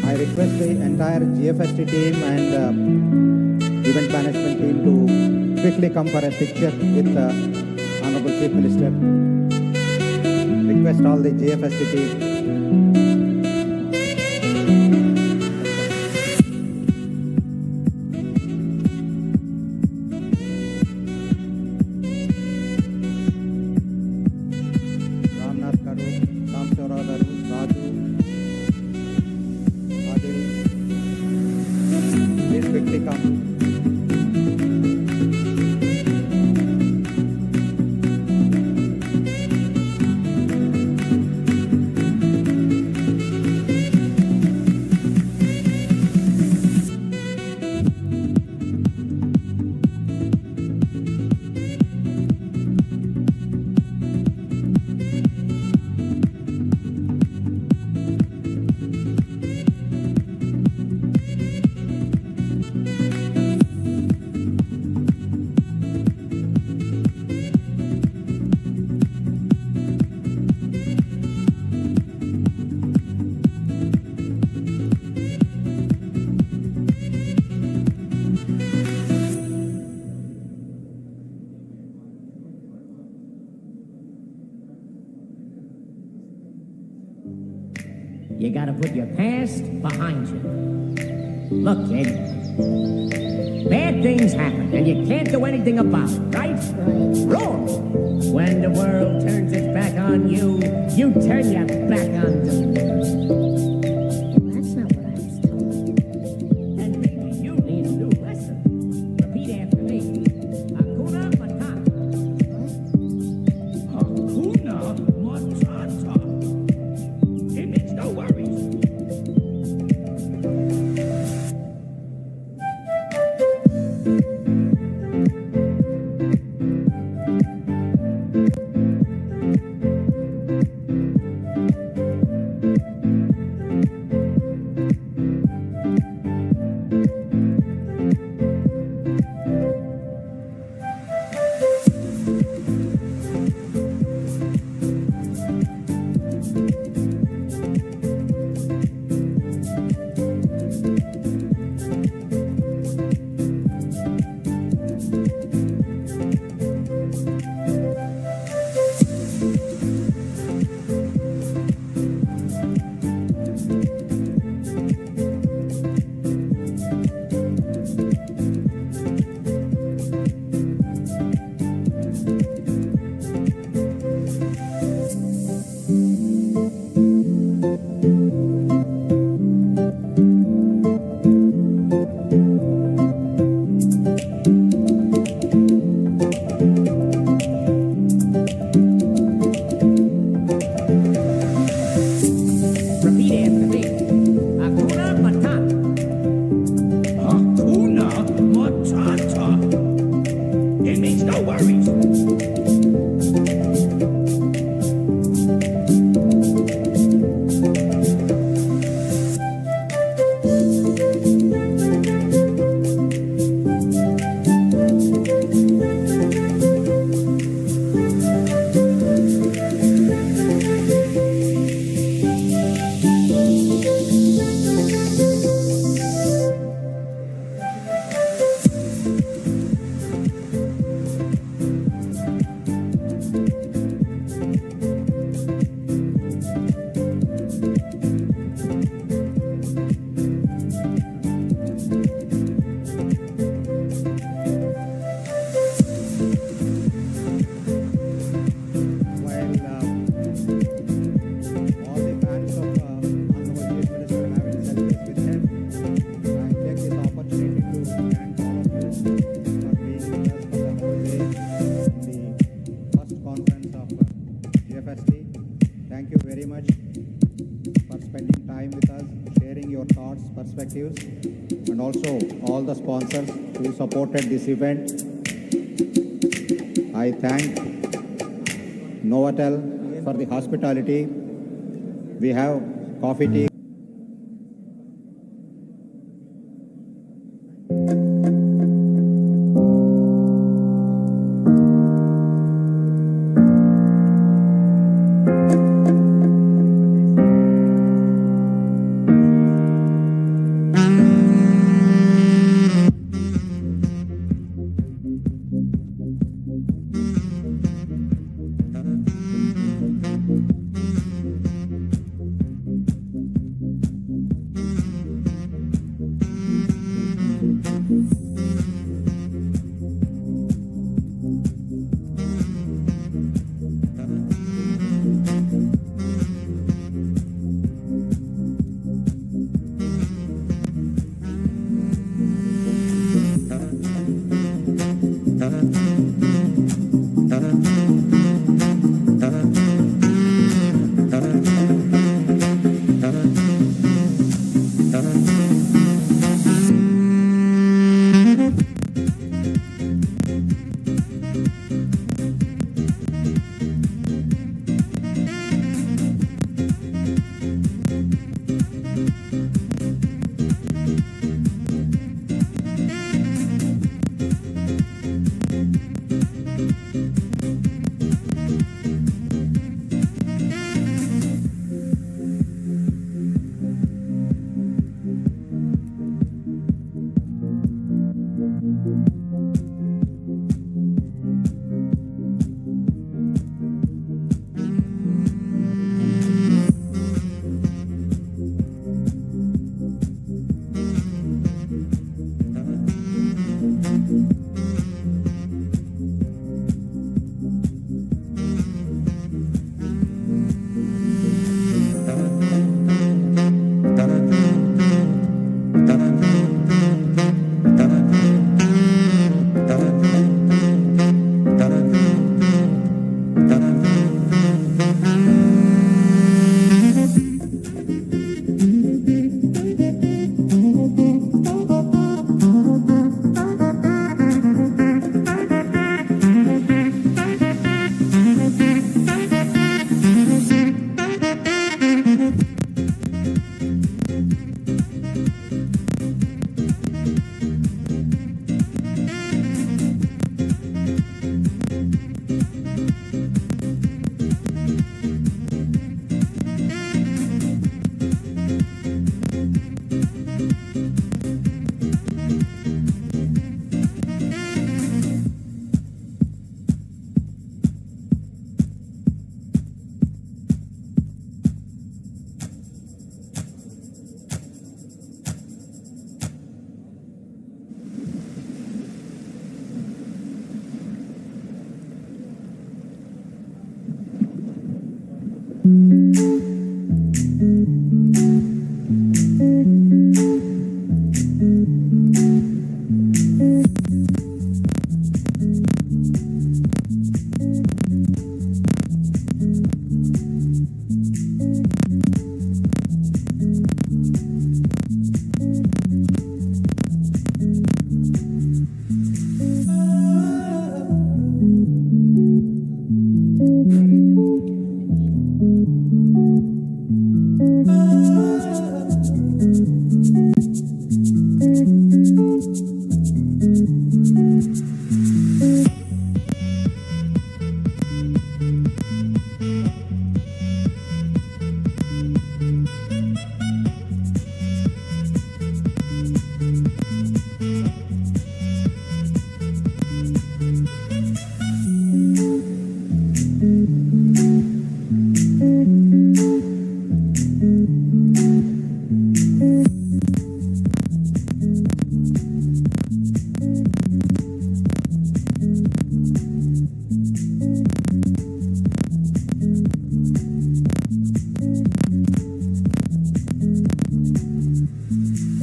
Speaker 22: I request the entire GFST team and event management team to quickly come for a picture with the Honorable Chief Minister. Request all the GFST team. Ramnath Garu, Samsara Garu, Raju, Adil. Please quickly come.
Speaker 13: You gotta put your past behind you. Look, kid, bad things happen, and you can't do anything about it, right? Wrong. When the world turns its back on you, you turn your back on them. That's not what I was told. And maybe you need a new lesson. Repeat after me. Hakuna Matata. Hakuna Matata. It means no worries.
Speaker 22: Perspectives, and also all the sponsors who supported this event. I thank Novotel for the hospitality. We have coffee tea.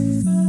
Speaker 14: you.